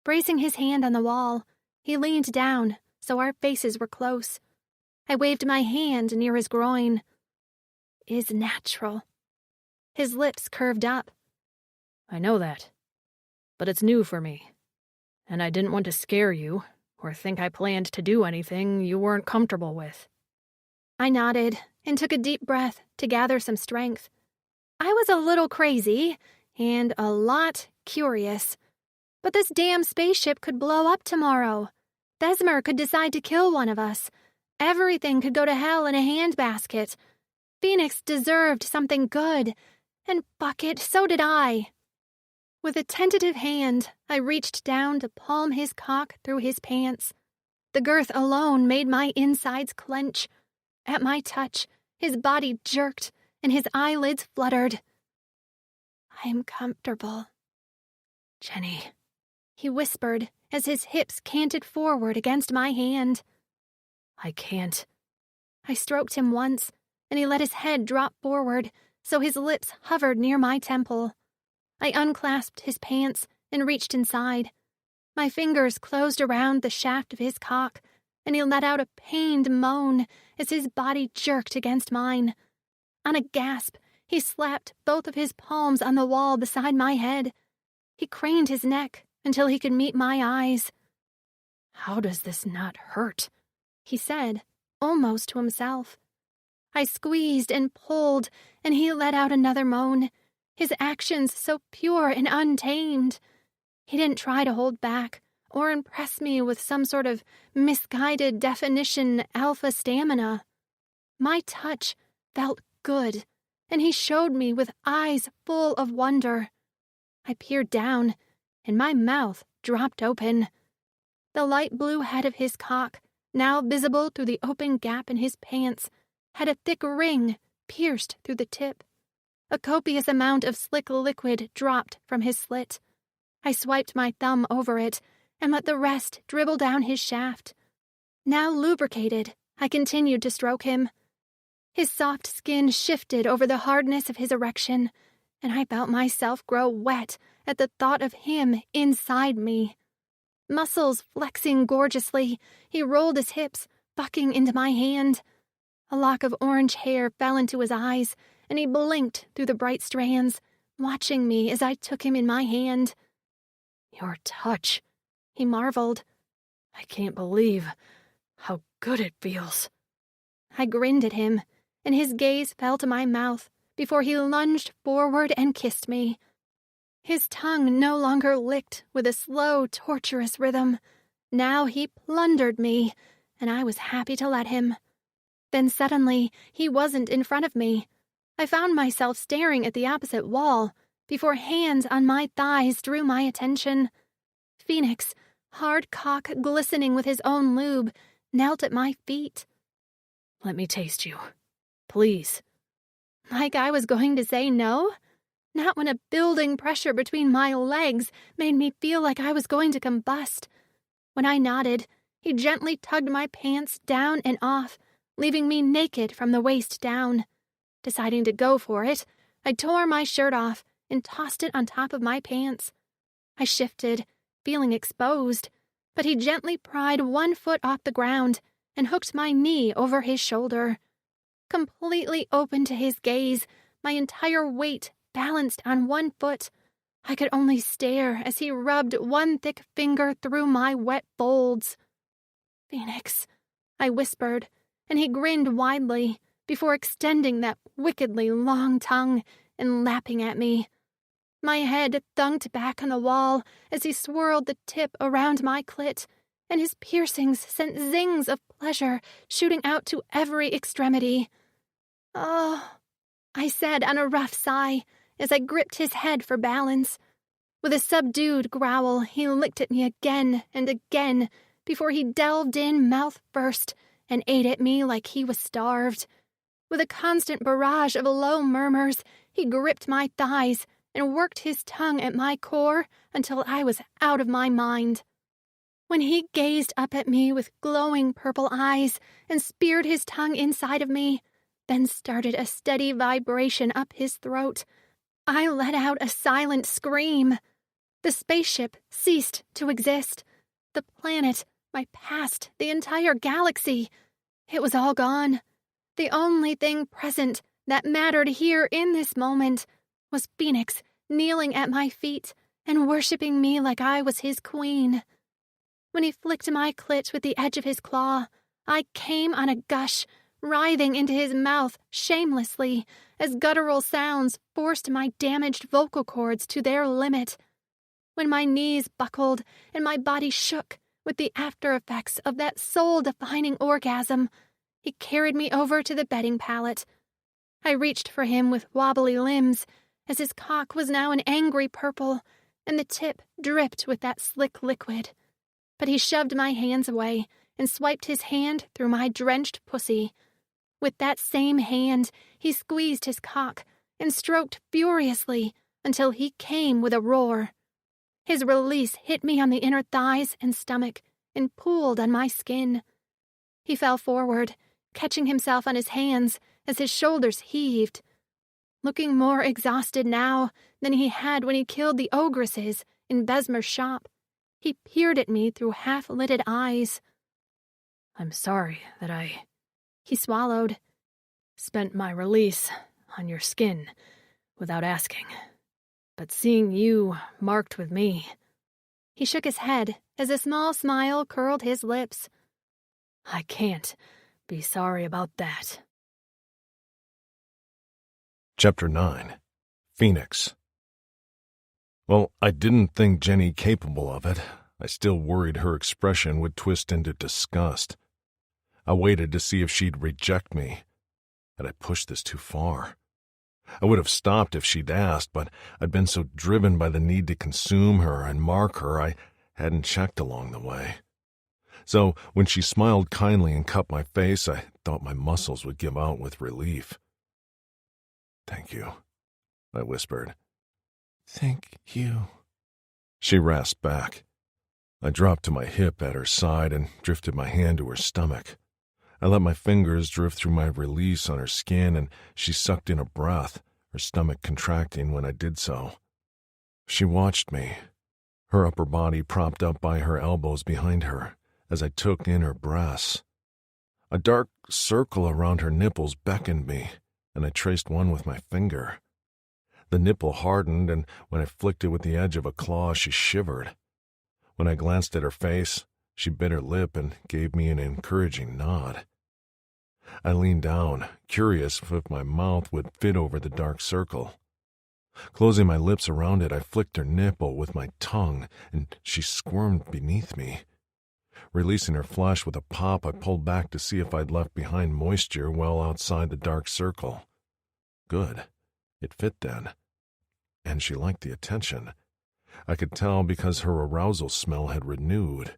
Bracing his hand on the wall, he leaned down so our faces were close. I waved my hand near his groin. "Is natural." His lips curved up. "I know that, but it's new for me, and I didn't want to scare you or think I planned to do anything you weren't comfortable with." I nodded and took a deep breath to gather some strength. I was a little crazy and a lot curious. But this damn spaceship could blow up tomorrow. Besmer could decide to kill one of us. everything could go to hell in a handbasket. FENIX deserved something good, and bucket, so did I. With a tentative hand, I reached down to palm his cock through his pants. The girth alone made my insides clench. At my touch, his body jerked and his eyelids fluttered. "I'm comfortable." Jenny. He whispered as his hips canted forward against my hand. I can't. I stroked him once, and he let his head drop forward, so his lips hovered near my temple. I unclasped his pants and reached inside. My fingers closed around the shaft of his cock, and he let out a pained moan as his body jerked against mine. On a gasp, he slapped both of his palms on the wall beside my head. He craned his neck until he could meet my eyes. "How does this not hurt?" he said, almost to himself. I squeezed and pulled, and he let out another moan, his actions so pure and untamed. He didn't try to hold back or impress me with some sort of misguided definition alpha stamina. My touch felt good, and he showed me with eyes full of wonder. I peered down, and my mouth dropped open. The light blue head of his cock, now visible through the open gap in his pants, had a thick ring pierced through the tip. A copious amount of slick liquid dropped from his slit. I swiped my thumb over it and let the rest dribble down his shaft. Now lubricated, I continued to stroke him. His soft skin shifted over the hardness of his erection, and I felt myself grow wet at the thought of him inside me. Muscles flexing gorgeously, he rolled his hips, bucking into my hand. A lock of orange hair fell into his eyes, and he blinked through the bright strands, watching me as I took him in my hand. "Your touch," he marveled. "I can't believe how good it feels." I grinned at him, and his gaze fell to my mouth before he lunged forward and kissed me. His tongue no longer licked with a slow, torturous rhythm. Now he plundered me, and I was happy to let him. Then suddenly, he wasn't in front of me. I found myself staring at the opposite wall before hands on my thighs drew my attention. FENIX, hard cock glistening with his own lube, knelt at my feet. "Let me taste you. Please." Like I was going to say no? Not when a building pressure between my legs made me feel like I was going to combust. When I nodded, he gently tugged my pants down and off, leaving me naked from the waist down. Deciding to go for it, I tore my shirt off and tossed it on top of my pants. I shifted, feeling exposed, but he gently pried one foot off the ground and hooked my knee over his shoulder. Completely open to his gaze, my entire weight balanced on one foot, I could only stare as he rubbed one thick finger through my wet folds. "FENIX," I whispered, and he grinned widely before extending that wickedly long tongue and lapping at me. My head thunked back on the wall as he swirled the tip around my clit, and his piercings sent zings of pleasure shooting out to every extremity. "Oh," I said on a rough sigh as I gripped his head for balance. With a subdued growl, he licked at me again and again before he delved in mouth first and ate at me like he was starved. With a constant barrage of low murmurs, he gripped my thighs and worked his tongue at my core until I was out of my mind. When he gazed up at me with glowing purple eyes and speared his tongue inside of me, then started a steady vibration up his throat, I let out a silent scream. The spaceship ceased to exist. The planet, my past, the entire galaxy. It was all gone. The only thing present that mattered here in this moment was FENIX kneeling at my feet and worshipping me like I was his queen. When he flicked my clit with the edge of his claw, I came on a gush, writhing into his mouth shamelessly as guttural sounds forced my damaged vocal cords to their limit. When my knees buckled and my body shook with the after effects of that soul-defining orgasm, He carried me over to the bedding pallet. I reached for him with wobbly limbs, as his cock was now an angry purple, and the tip dripped with that slick liquid. But he shoved my hands away and swiped his hand through my drenched pussy. With that same hand, he squeezed his cock and stroked furiously until he came with a roar. His release hit me on the inner thighs and stomach and pooled on my skin. He fell forward, catching himself on his hands as his shoulders heaved. Looking more exhausted now than he had when he killed the ogresses in Besmer's shop, he peered at me through half-lidded eyes. I'm sorry that He swallowed. spent my release on your skin without asking. But seeing you marked with me... He shook his head as a small smile curled his lips. I can't be sorry about that. Chapter 9. FENIX. Well, I didn't think Jenny capable of it. I still worried her expression would twist into disgust. I waited to see if she'd reject me. Had I pushed this too far? I would have stopped if she'd asked, but I'd been so driven by the need to consume her and mark her, I hadn't checked along the way. So when she smiled kindly and cupped my face, I thought my muscles would give out with relief. "Thank you," I whispered. Thank you. She rasped back. I dropped to my hip at her side and drifted my hand to her stomach. I let my fingers drift through my release on her skin, and she sucked in a breath, her stomach contracting when I did so. She watched me, her upper body propped up by her elbows behind her, as I took in her breasts. A dark circle around her nipples beckoned me, and I traced one with my finger. The nipple hardened, and when I flicked it with the edge of a claw, she shivered. When I glanced at her face, she bit her lip and gave me an encouraging nod. I leaned down, curious if my mouth would fit over the dark circle. Closing my lips around it, I flicked her nipple with my tongue, and she squirmed beneath me. Releasing her flesh with a pop, I pulled back to see if I'd left behind moisture well outside the dark circle. Good. It fit then. And she liked the attention. I could tell because her arousal smell had renewed.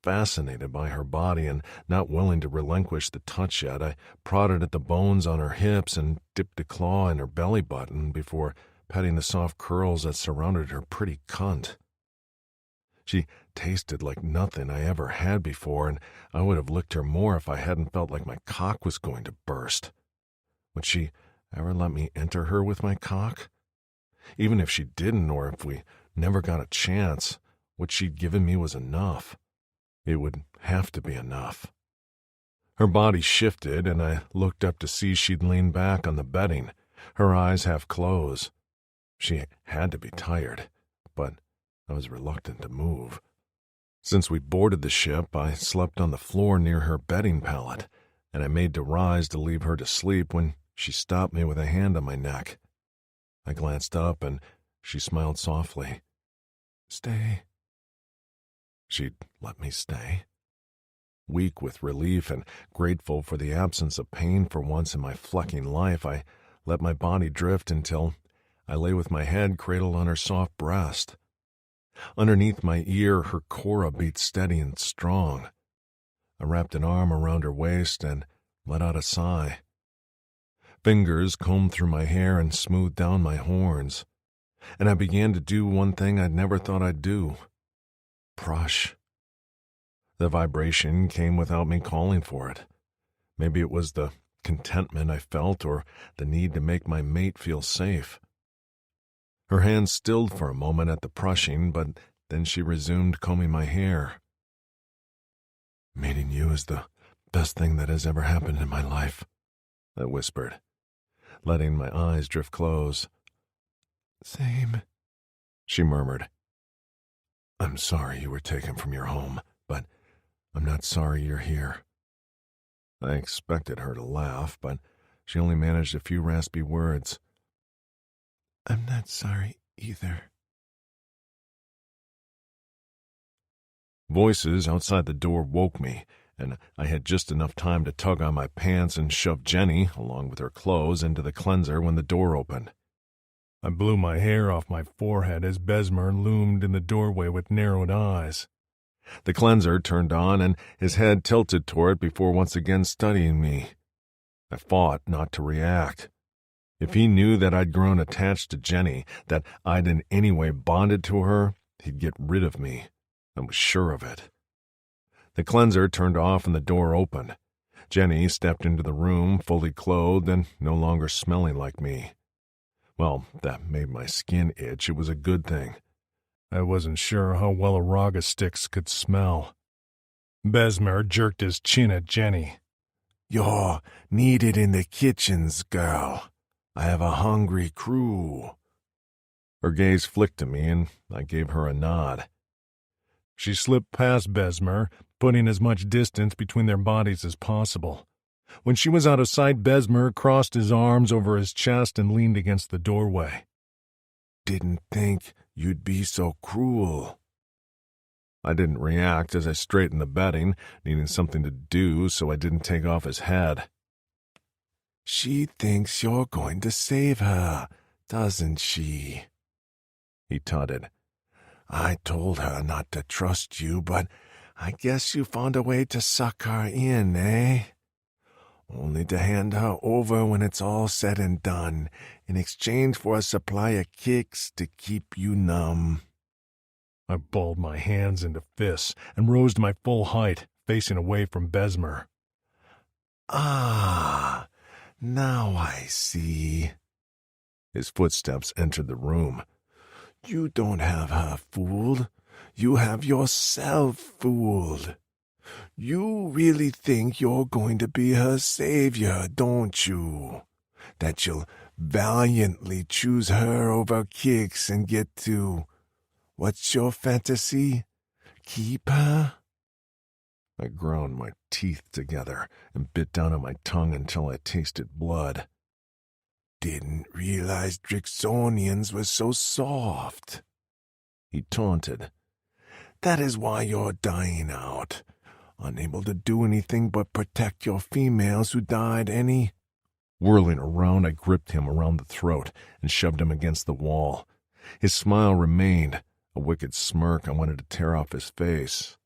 Fascinated by her body and not willing to relinquish the touch yet, I prodded at the bones on her hips and dipped a claw in her belly button before petting the soft curls that surrounded her pretty cunt. She tasted like nothing I ever had before, and I would have licked her more if I hadn't felt like my cock was going to burst. Would she ever let me enter her with my cock? Even if she didn't, or if we never got a chance, what she'd given me was enough. It would have to be enough. Her body shifted, and I looked up to see she'd leaned back on the bedding, her eyes half closed. She had to be tired, but I was reluctant to move. Since we boarded the ship, I slept on the floor near her bedding pallet, and I made to rise to leave her to sleep when she stopped me with a hand on my neck. I glanced up, and she smiled softly. "Stay." She'd let me stay. Weak with relief and grateful for the absence of pain for once in my flecking life, I let my body drift until I lay with my head cradled on her soft breast. Underneath my ear, her cora beat steady and strong. I wrapped an arm around her waist and let out a sigh. Fingers combed through my hair and smoothed down my horns, and I began to do one thing I'd never thought I'd do. Prush. The vibration came without me calling for it. Maybe it was the contentment I felt or the need to make my mate feel safe. Her hand stilled for a moment at the prushing, but then she resumed combing my hair. "Meeting you is the best thing that has ever happened in my life," I whispered, letting my eyes drift close. Same, she murmured. "I'm sorry you were taken from your home, but I'm not sorry you're here." I expected her to laugh, but she only managed a few raspy words. I'm not sorry either. Voices outside the door woke me, and I had just enough time to tug on my pants and shove Jenny, along with her clothes, into the cleanser when the door opened. I blew my hair off my forehead as Besmer loomed in the doorway with narrowed eyes. The cleanser turned on, and his head tilted toward it before once again studying me. I fought not to react. If he knew that I'd grown attached to Jenny, that I'd in any way bonded to her, he'd get rid of me. I was sure of it. The cleanser turned off and the door opened. Jenny stepped into the room, fully clothed and no longer smelling like me. Well, that made my skin itch. It was a good thing. I wasn't sure how well Araga sticks could smell. Besmer jerked his chin at Jenny. "You're needed in the kitchens, girl. I have a hungry crew." Her gaze flicked to me, and I gave her a nod. She slipped past Besmer, putting as much distance between their bodies as possible. When she was out of sight, Besmer crossed his arms over his chest and leaned against the doorway. "Didn't think you'd be so cruel." I didn't react as I straightened the bedding, needing something to do so I didn't take off his head. "She thinks you're going to save her, doesn't she?" He tutted. "I told her not to trust you, but I guess you found a way to suck her in, eh? Only to hand her over when it's all said and done, in exchange for a supply of kicks to keep you numb." I balled my hands into fists and rose to my full height, facing away from Besmer. "Ah, now I see." His footsteps entered the room. "You don't have her fooled. You have yourself fooled. You really think you're going to be her savior, don't you? That you'll valiantly choose her over kicks and get to, what's your fantasy? Keep her?" I ground my teeth together and bit down on my tongue until I tasted blood. "Didn't realize Drixonians were so soft," he taunted. "That is why you're dying out, unable to do anything but protect your females who died any—" Whirling around, I gripped him around the throat and shoved him against the wall. His smile remained, a wicked smirk I wanted to tear off his face.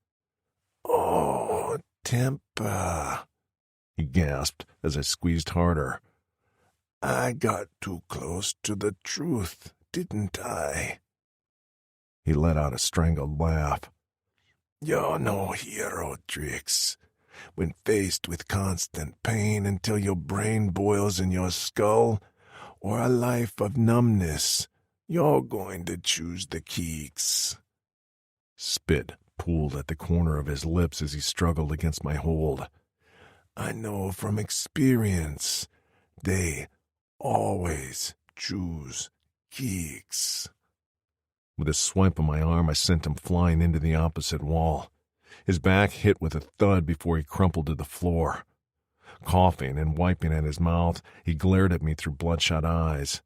"Oh, temper," he gasped as I squeezed harder. "I got too close to the truth, didn't I?" He let out a strangled laugh. "You're no hero, Drix. When faced with constant pain until your brain boils in your skull, or a life of numbness, you're going to choose the keeks." Spit pooled at the corner of his lips as he struggled against my hold. "I know from experience, they always choose keeks." With a swipe of my arm, I sent him flying into the opposite wall. His back hit with a thud before he crumpled to the floor. Coughing and wiping at his mouth, he glared at me through bloodshot eyes.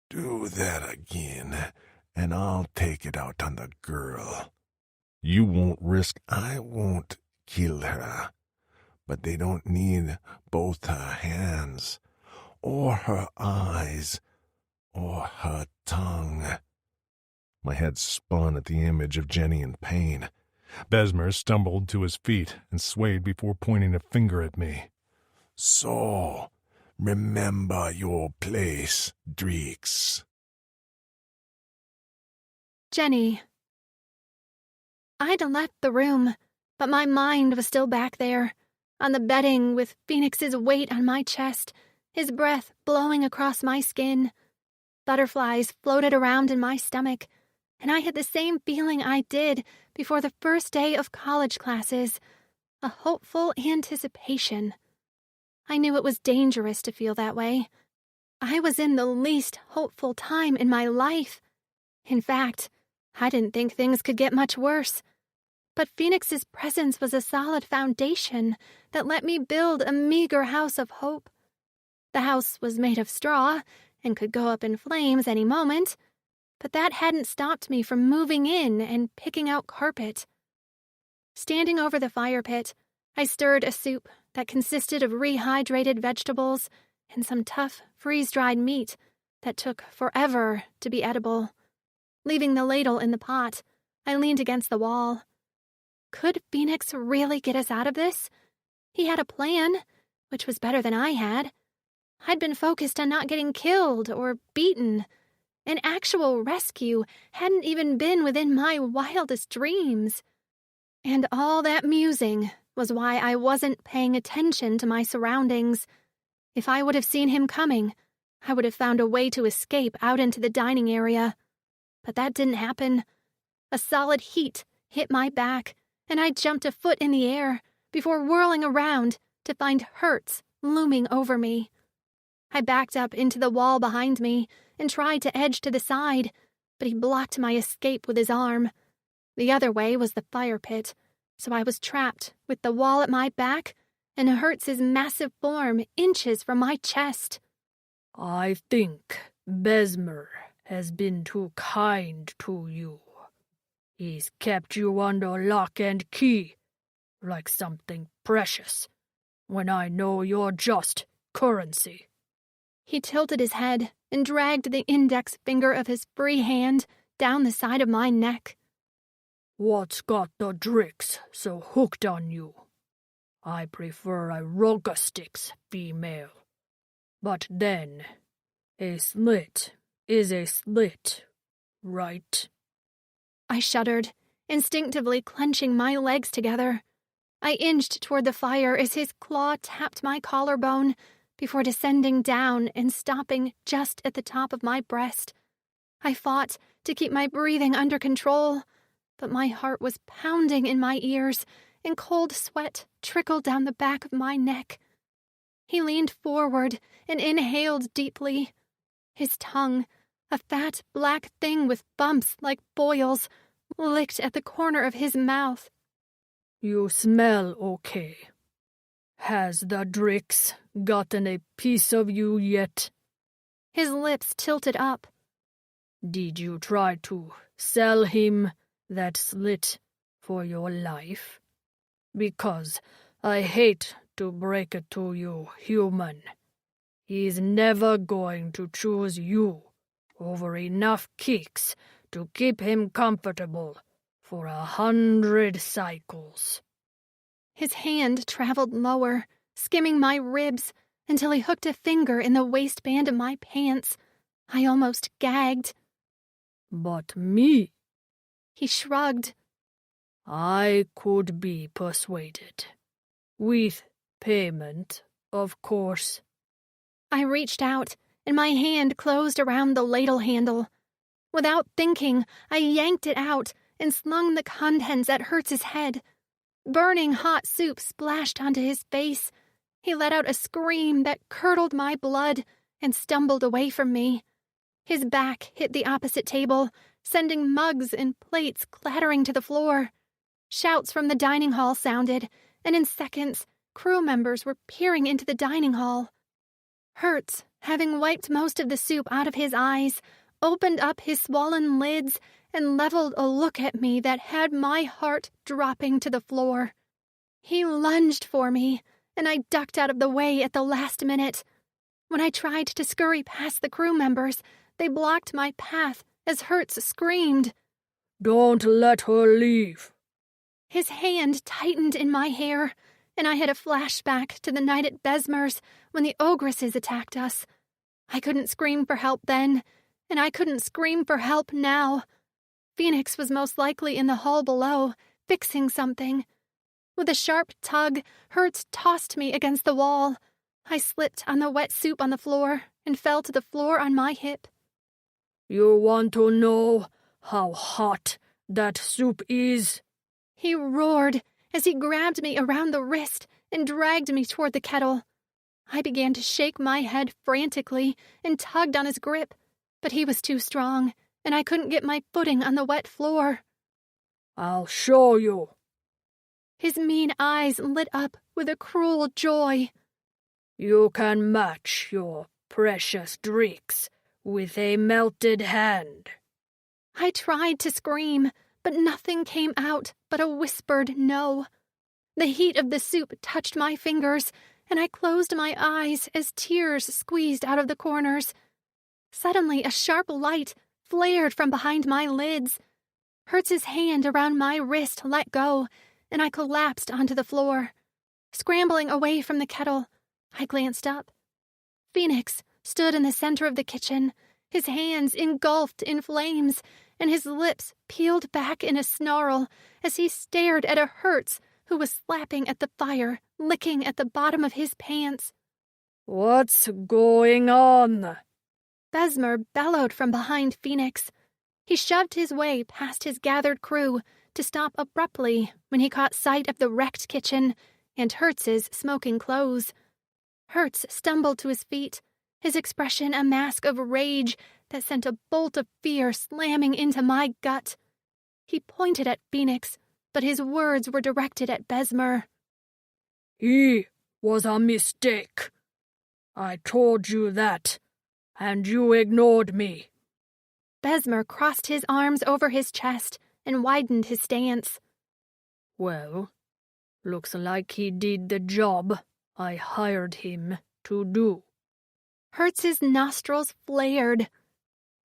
"Do that again, and I'll take it out on the girl. You won't risk—" "I won't kill her, but they don't need both her hands, or her eyes, or her tongue." My head spun at the image of Jenny in pain. Besmer stumbled to his feet and swayed before pointing a finger at me. "So, remember your place, Drix." Jenny. I'd left the room, but my mind was still back there, on the bedding with Phoenix's weight on my chest, his breath blowing across my skin. Butterflies floated around in my stomach, and I had the same feeling I did before the first day of college classes, a hopeful anticipation. I knew it was dangerous to feel that way. I was in the least hopeful time in my life. In fact, I didn't think things could get much worse. But Phoenix's presence was a solid foundation that let me build a meager house of hope. The house was made of straw and could go up in flames any moment, but that hadn't stopped me from moving in and picking out carpet. Standing over the fire pit, I stirred a soup that consisted of rehydrated vegetables and some tough, freeze-dried meat that took forever to be edible. Leaving the ladle in the pot, I leaned against the wall. Could FENIX really get us out of this? He had a plan, which was better than I had. I'd been focused on not getting killed or beaten. An actual rescue hadn't even been within my wildest dreams. And all that musing was why I wasn't paying attention to my surroundings. If I would have seen him coming, I would have found a way to escape out into the dining area. But that didn't happen. A solid heat hit my back, and I jumped a foot in the air before whirling around to find Hertz looming over me. I backed up into the wall behind me and tried to edge to the side, but he blocked my escape with his arm. The other way was the fire pit, so I was trapped with the wall at my back and Hertz's massive form inches from my chest. I think Besmer has been too kind to you. He's kept you under lock and key, like something precious, when I know you're just currency. He tilted his head and dragged the index finger of his free hand down the side of my neck. What's got the Drix so hooked on you? I prefer a Rogastix female. But then, a slit is a slit, right? I shuddered, instinctively clenching my legs together. I inched toward the fire as his claw tapped my collarbone before descending down and stopping just at the top of my breast. I fought to keep my breathing under control, but my heart was pounding in my ears and cold sweat trickled down the back of my neck. He leaned forward and inhaled deeply. His tongue, a fat black thing with bumps like boils, licked at the corner of his mouth. You smell okay. Has the Drix gotten a piece of you yet? His lips tilted up. Did you try to sell him that slit for your life? Because I hate to break it to you, human. He's never going to choose you over enough kicks to keep him comfortable for 100 cycles. His hand traveled lower, skimming my ribs, until he hooked a finger in the waistband of my pants. I almost gagged. But me? He shrugged. I could be persuaded. With payment, of course. I reached out, and my hand closed around the ladle handle. Without thinking, I yanked it out and slung the contents at Hertz's head. Burning hot soup splashed onto his face. He let out a scream that curdled my blood and stumbled away from me. His back hit the opposite table, sending mugs and plates clattering to the floor. Shouts from the dining hall sounded, and in seconds, crew members were peering into the dining hall. Hertz, having wiped most of the soup out of his eyes, opened up his swollen lids and leveled a look at me that had my heart dropping to the floor. He lunged for me, and I ducked out of the way at the last minute. When I tried to scurry past the crew members, they blocked my path as Hertz screamed. Don't let her leave. His hand tightened in my hair, and I had a flashback to the night at Besmer's when the ogresses attacked us. I couldn't scream for help then, and I couldn't scream for help now. FENIX was most likely in the hall below, fixing something. With a sharp tug, Hertz tossed me against the wall. I slipped on the wet soup on the floor and fell to the floor on my hip. You want to know how hot that soup is? He roared as he grabbed me around the wrist and dragged me toward the kettle. I began to shake my head frantically and tugged on his grip, but he was too strong, and I couldn't get my footing on the wet floor. I'll show you. His mean eyes lit up with a cruel joy. You can match your precious Drix with a melted hand. I tried to scream, but nothing came out but a whispered no. The heat of the soup touched my fingers, and I closed my eyes as tears squeezed out of the corners. Suddenly, a sharp light flared from behind my lids. Hertz's hand around my wrist let go, and I collapsed onto the floor. Scrambling away from the kettle, I glanced up. FENIX stood in the center of the kitchen, his hands engulfed in flames, and his lips peeled back in a snarl as he stared at a Hertz who was slapping at the fire, licking at the bottom of his pants. "What's going on?" Besmer bellowed from behind FENIX. He shoved his way past his gathered crew to stop abruptly when he caught sight of the wrecked kitchen and Hertz's smoking clothes. Hertz stumbled to his feet, his expression a mask of rage that sent a bolt of fear slamming into my gut. He pointed at FENIX, but his words were directed at Besmer. "He was a mistake. I told you that, and you ignored me." Besmer crossed his arms over his chest and widened his stance. "Well, looks like he did the job I hired him to do." Hertz's nostrils flared.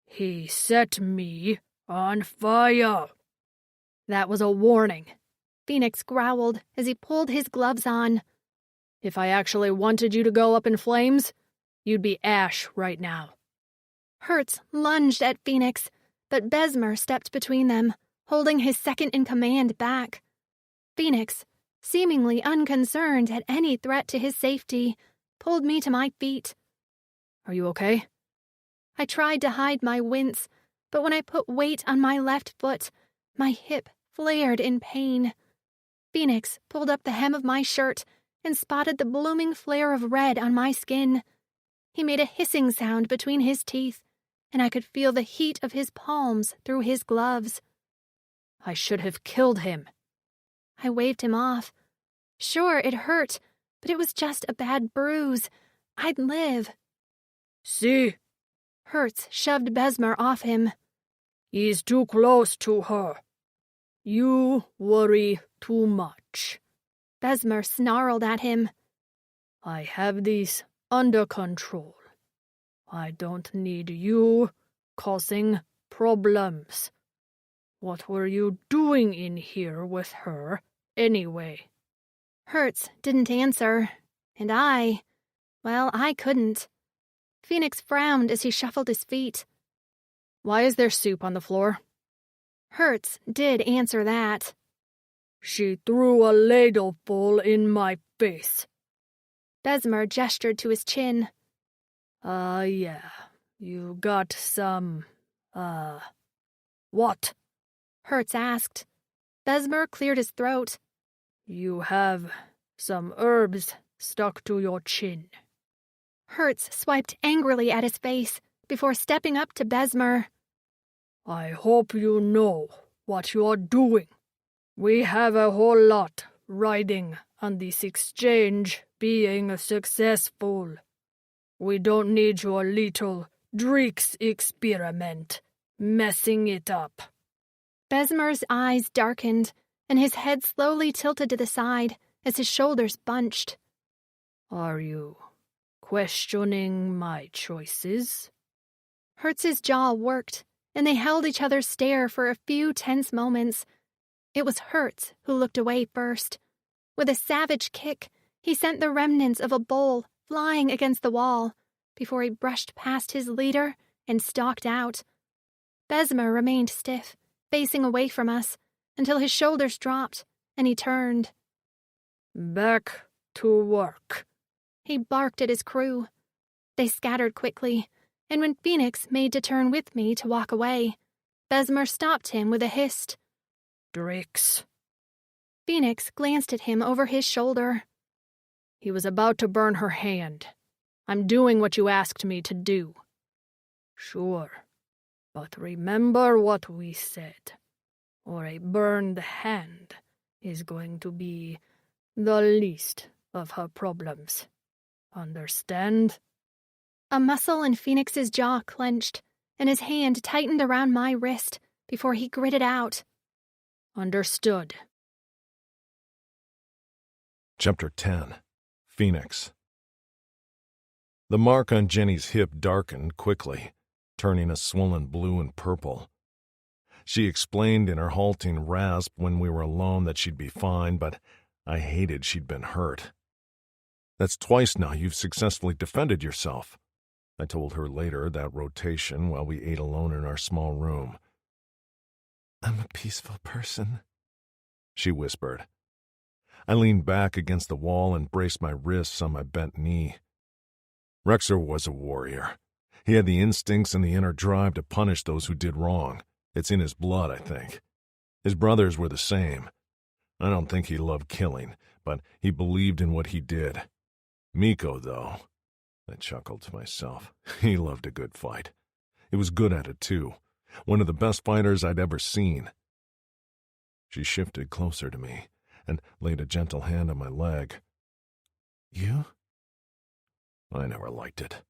"He set me on fire." That was a warning. FENIX growled as he pulled his gloves on. "If I actually wanted you to go up in flames, you'd be ash right now." Hertz lunged at FENIX, but Besmer stepped between them, holding his second-in-command back. FENIX, seemingly unconcerned at any threat to his safety, pulled me to my feet. "Are you okay?" I tried to hide my wince, but when I put weight on my left foot, my hip flared in pain. FENIX pulled up the hem of my shirt and spotted the blooming flare of red on my skin. He made a hissing sound between his teeth, and I could feel the heat of his palms through his gloves. "I should have killed him." I waved him off. Sure, it hurt, but it was just a bad bruise. I'd live. "See?" Hertz shoved Besmer off him. "He's too close to her. You worry too much." Besmer snarled at him. "I have this under control. I don't need you causing problems. What were you doing in here with her, anyway?" Hertz didn't answer, and I couldn't. FENIX frowned as he shuffled his feet. "Why is there soup on the floor?" Hertz did answer that. "She threw a ladleful in my face." Besmer gestured to his chin. Yeah, you got some, what?" Hertz asked. Besmer cleared his throat. "You have some herbs stuck to your chin." Hertz swiped angrily at his face before stepping up to Besmer. "I hope you know what you're doing. We have a whole lot riding on this exchange being successful. We don't need your little Drix experiment messing it up." Besmer's eyes darkened, and his head slowly tilted to the side as his shoulders bunched. "Are you questioning my choices?" Hertz's jaw worked, and they held each other's stare for a few tense moments. It was Hertz who looked away first. With a savage kick, he sent the remnants of a bowl flying against the wall before he brushed past his leader and stalked out. Besmer remained stiff, facing away from us, until his shoulders dropped and he turned. "Back to work." He barked at his crew. They scattered quickly, and when FENIX made to turn with me to walk away, Besmer stopped him with a hiss. "Drix." FENIX glanced at him over his shoulder. "He was about to burn her hand. I'm doing what you asked me to do." "Sure, but remember what we said, or a burned hand is going to be the least of her problems. Understand?" A muscle in FENIX's jaw clenched, and his hand tightened around my wrist before he gritted out. "Understood." Chapter 10. FENIX. The mark on Jenny's hip darkened quickly, turning a swollen blue and purple. She explained in her halting rasp when we were alone that she'd be fine, but I hated she'd been hurt. "That's twice now you've successfully defended yourself," I told her later that rotation while we ate alone in our small room. "I'm a peaceful person," she whispered. I leaned back against the wall and braced my wrists on my bent knee. Rexer was a warrior. He had the instincts and the inner drive to punish those who did wrong. It's in his blood, I think. His brothers were the same. I don't think he loved killing, but he believed in what he did. Miko, though, I chuckled to myself. He loved a good fight. He was good at it, too. One of the best fighters I'd ever seen. She shifted closer to me and laid a gentle hand on my leg. "You?" I never liked it.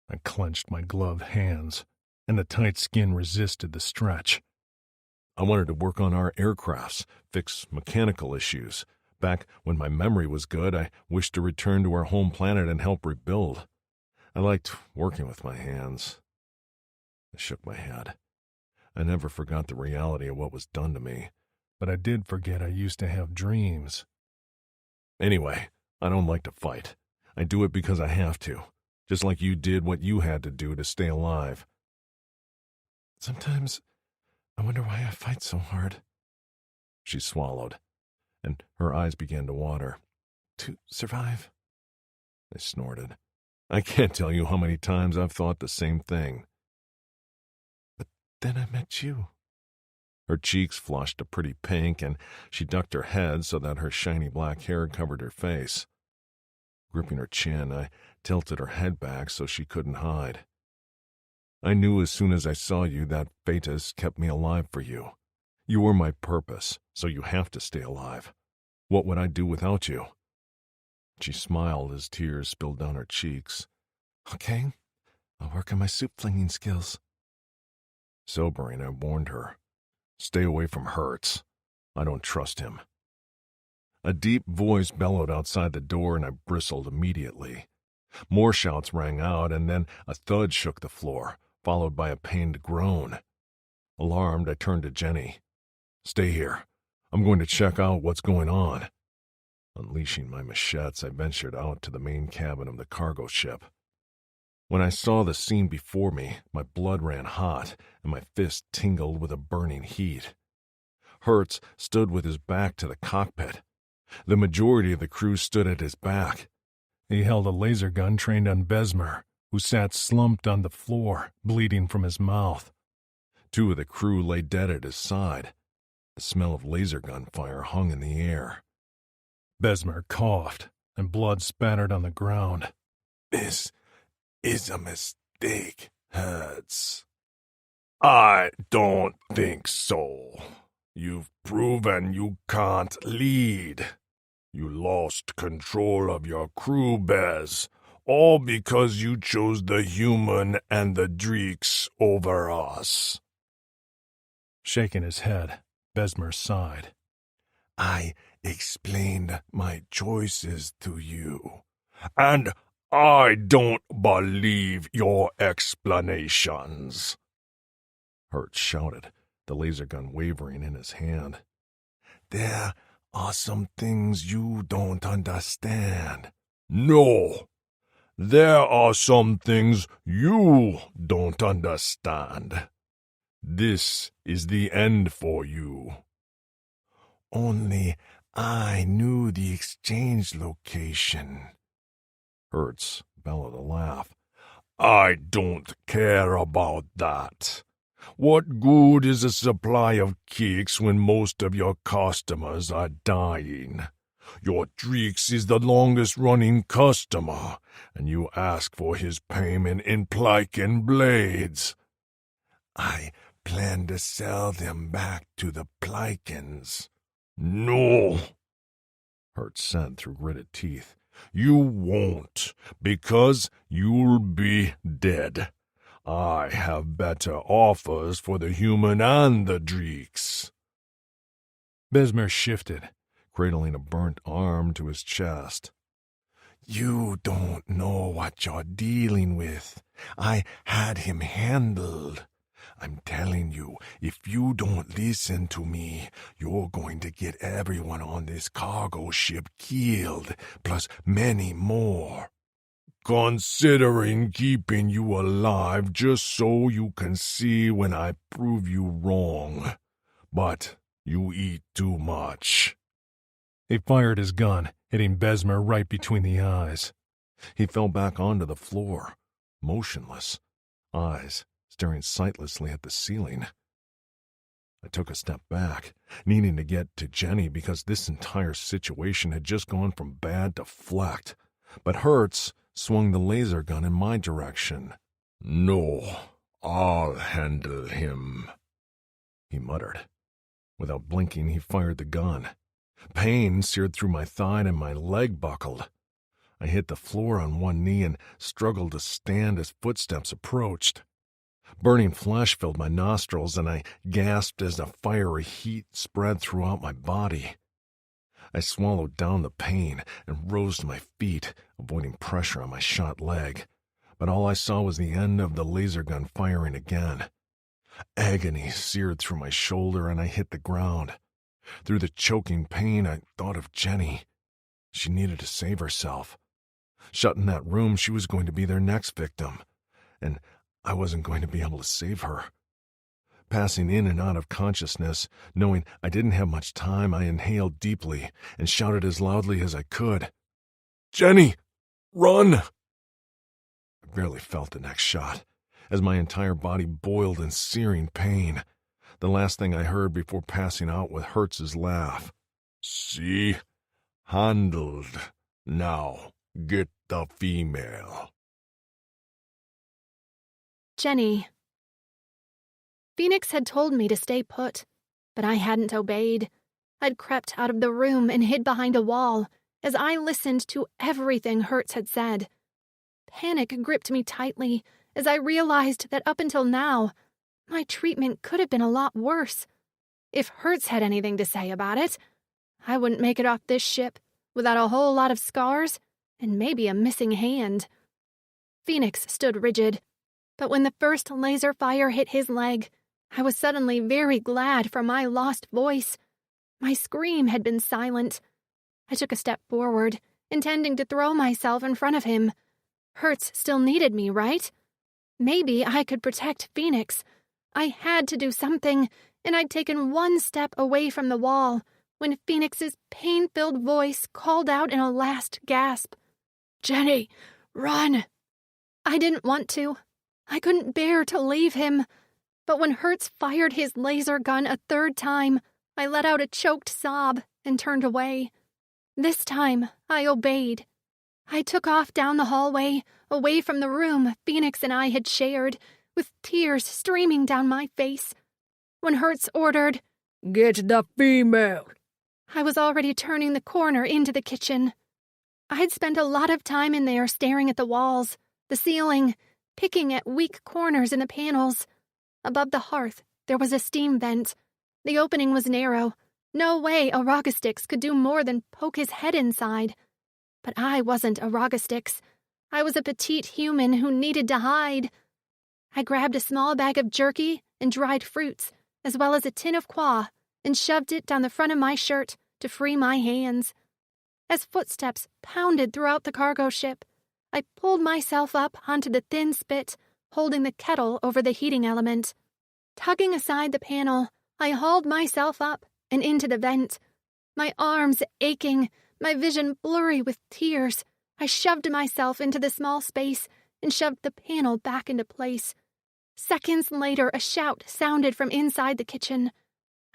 I clenched my gloved hands, and the tight skin resisted the stretch. I wanted to work on our aircrafts, fix mechanical issues. Back when my memory was good, I wished to return to our home planet and help rebuild. I liked working with my hands. I shook my head. I never forgot the reality of what was done to me, but I did forget I used to have dreams. Anyway, I don't like to fight. I do it because I have to, just like you did what you had to do to stay alive. "Sometimes I wonder why I fight so hard." She swallowed, and her eyes began to water. "To survive." I snorted. I can't tell you how many times I've thought the same thing. "But then I met you." Her cheeks flushed a pretty pink, and she ducked her head so that her shiny black hair covered her face. Gripping her chin, I tilted her head back so she couldn't hide. "I knew as soon as I saw you that Fetus kept me alive for you. You were my purpose, so you have to stay alive. What would I do without you?" She smiled as tears spilled down her cheeks. "Okay, I'll work on my soup-flinging skills." Sobering, I warned her. "Stay away from Hertz. I don't trust him." A deep voice bellowed outside the door, and I bristled immediately. More shouts rang out, and then a thud shook the floor, followed by a pained groan. Alarmed, I turned to Jenny. "Stay here. I'm going to check out what's going on." Unleashing my machetes, I ventured out to the main cabin of the cargo ship. When I saw the scene before me, my blood ran hot, and my fist tingled with a burning heat. Hertz stood with his back to the cockpit. The majority of the crew stood at his back. He held a laser gun trained on Besmer, who sat slumped on the floor, bleeding from his mouth. Two of the crew lay dead at his side. The smell of laser gun fire hung in the air. Besmer coughed, and blood spattered on the ground. "This is a mistake, Hertz." "I don't think so. You've proven you can't lead. You lost control of your crew, Bez, all because you chose the human and the Dreeks over us." Shaking his head, Besmer sighed. "I explained my choices to you, and I don't believe your explanations." Hertz shouted, the laser gun wavering in his hand. "There are some things you don't understand." "No, there are some things you don't understand. This is the end for you." "Only I knew the exchange location." Hertz bellowed a laugh. "I don't care about that. What good is a supply of kicks when most of your customers are dying? Your Dreeks is the longest-running customer, and you ask for his payment in Plycan blades." "I plan to sell them back to the Plycans." "No," Hertz said through gritted teeth. "You won't, because you'll be dead. I have better offers for the human and the Dreeks." Besmer shifted, cradling a burnt arm to his chest. You don't know what you're dealing with. I had him handled. I'm telling you, if you don't listen to me, you're going to get everyone on this cargo ship killed, plus many more. Considering keeping you alive just so you can see when I prove you wrong. But you eat too much. He fired his gun, hitting Besmer right between the eyes. He fell back onto the floor, motionless, eyes staring sightlessly at the ceiling. I took a step back, needing to get to Jenny because this entire situation had just gone from bad to flecked. But Hertz swung the laser gun in my direction. No, I'll handle him, he muttered. Without blinking, he fired the gun. Pain seared through my thigh and my leg buckled. I hit the floor on one knee and struggled to stand as footsteps approached. Burning flesh filled my nostrils, and I gasped as a fiery heat spread throughout my body. I swallowed down the pain and rose to my feet, avoiding pressure on my shot leg. But all I saw was the end of the laser gun firing again. Agony seared through my shoulder, and I hit the ground. Through the choking pain, I thought of Jenny. She needed to save herself. Shut in that room, she was going to be their next victim, and I wasn't going to be able to save her. Passing in and out of consciousness, knowing I didn't have much time, I inhaled deeply and shouted as loudly as I could, "Jenny, run!" I barely felt the next shot, as my entire body boiled in searing pain. The last thing I heard before passing out was Hertz's laugh. See? Handled. Now, get the female. Jenny. FENIX had told me to stay put, but I hadn't obeyed. I'd crept out of the room and hid behind a wall as I listened to everything Hertz had said. Panic gripped me tightly as I realized that up until now, my treatment could have been a lot worse. If Hertz had anything to say about it, I wouldn't make it off this ship without a whole lot of scars and maybe a missing hand. FENIX stood rigid, but when the first laser fire hit his leg, I was suddenly very glad for my lost voice. My scream had been silent. I took a step forward, intending to throw myself in front of him. Hertz still needed me, right? Maybe I could protect FENIX. I had to do something, and I'd taken one step away from the wall when FENIX's pain-filled voice called out in a last gasp. "Jenny, run!" I didn't want to. I couldn't bear to leave him. But when Hertz fired his laser gun a third time, I let out a choked sob and turned away. This time, I obeyed. I took off down the hallway, away from the room FENIX and I had shared, with tears streaming down my face. When Hertz ordered, "Get the female," I was already turning the corner into the kitchen. I'd spent a lot of time in there staring at the walls, the ceiling, picking at weak corners in the panels. Above the hearth, there was a steam vent. The opening was narrow. No way a Rogastix could do more than poke his head inside. But I wasn't a Rogastix. I was a petite human who needed to hide. I grabbed a small bag of jerky and dried fruits, as well as a tin of qua, and shoved it down the front of my shirt to free my hands. As footsteps pounded throughout the cargo ship, I pulled myself up onto the thin spit, holding the kettle over the heating element. Tugging aside the panel, I hauled myself up and into the vent. My arms aching, my vision blurry with tears, I shoved myself into the small space and shoved the panel back into place. Seconds later, a shout sounded from inside the kitchen.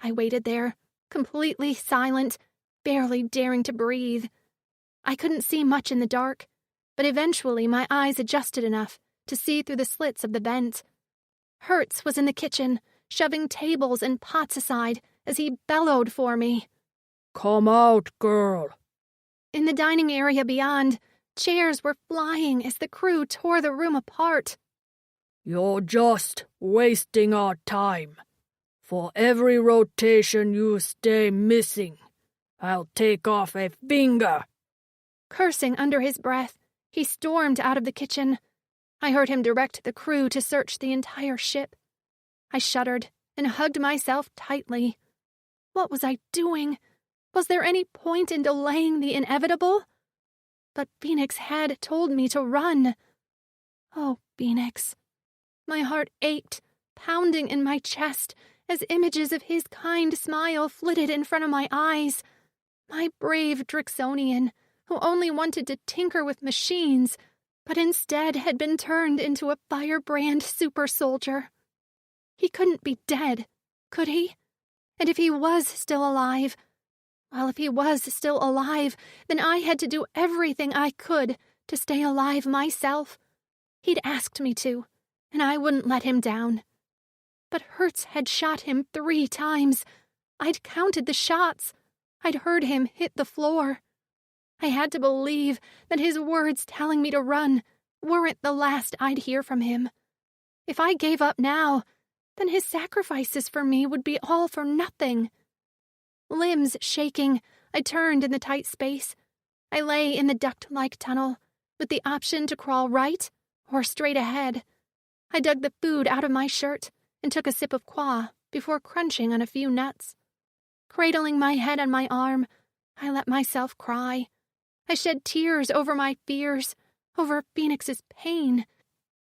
I waited there, completely silent, barely daring to breathe. I couldn't see much in the dark, but eventually my eyes adjusted enough to see through the slits of the vent. Hertz was in the kitchen, shoving tables and pots aside as he bellowed for me. "Come out, girl." In the dining area beyond, chairs were flying as the crew tore the room apart. "You're just wasting our time. For every rotation you stay missing, I'll take off a finger. Cursing under his breath, he stormed out of the kitchen. I heard him direct the crew to search the entire ship. I shuddered and hugged myself tightly. What was I doing? Was there any point in delaying the inevitable? But FENIX had told me to run. Oh, FENIX. My heart ached, pounding in my chest as images of his kind smile flitted in front of my eyes. My brave Drixonian, who only wanted to tinker with machines, but instead had been turned into a firebrand super soldier. He couldn't be dead, could he? And if he was still alive, well, if he was still alive, then I had to do everything I could to stay alive myself. He'd asked me to, and I wouldn't let him down. But Hertz had shot him 3 times. I'd counted the shots. I'd heard him hit the floor. I had to believe that his words telling me to run weren't the last I'd hear from him. If I gave up now, then his sacrifices for me would be all for nothing. Limbs shaking, I turned in the tight space. I lay in the duct-like tunnel, with the option to crawl right or straight ahead. I dug the food out of my shirt and took a sip of qua before crunching on a few nuts. Cradling my head on my arm, I let myself cry. I shed tears over my fears, over FENIX's pain,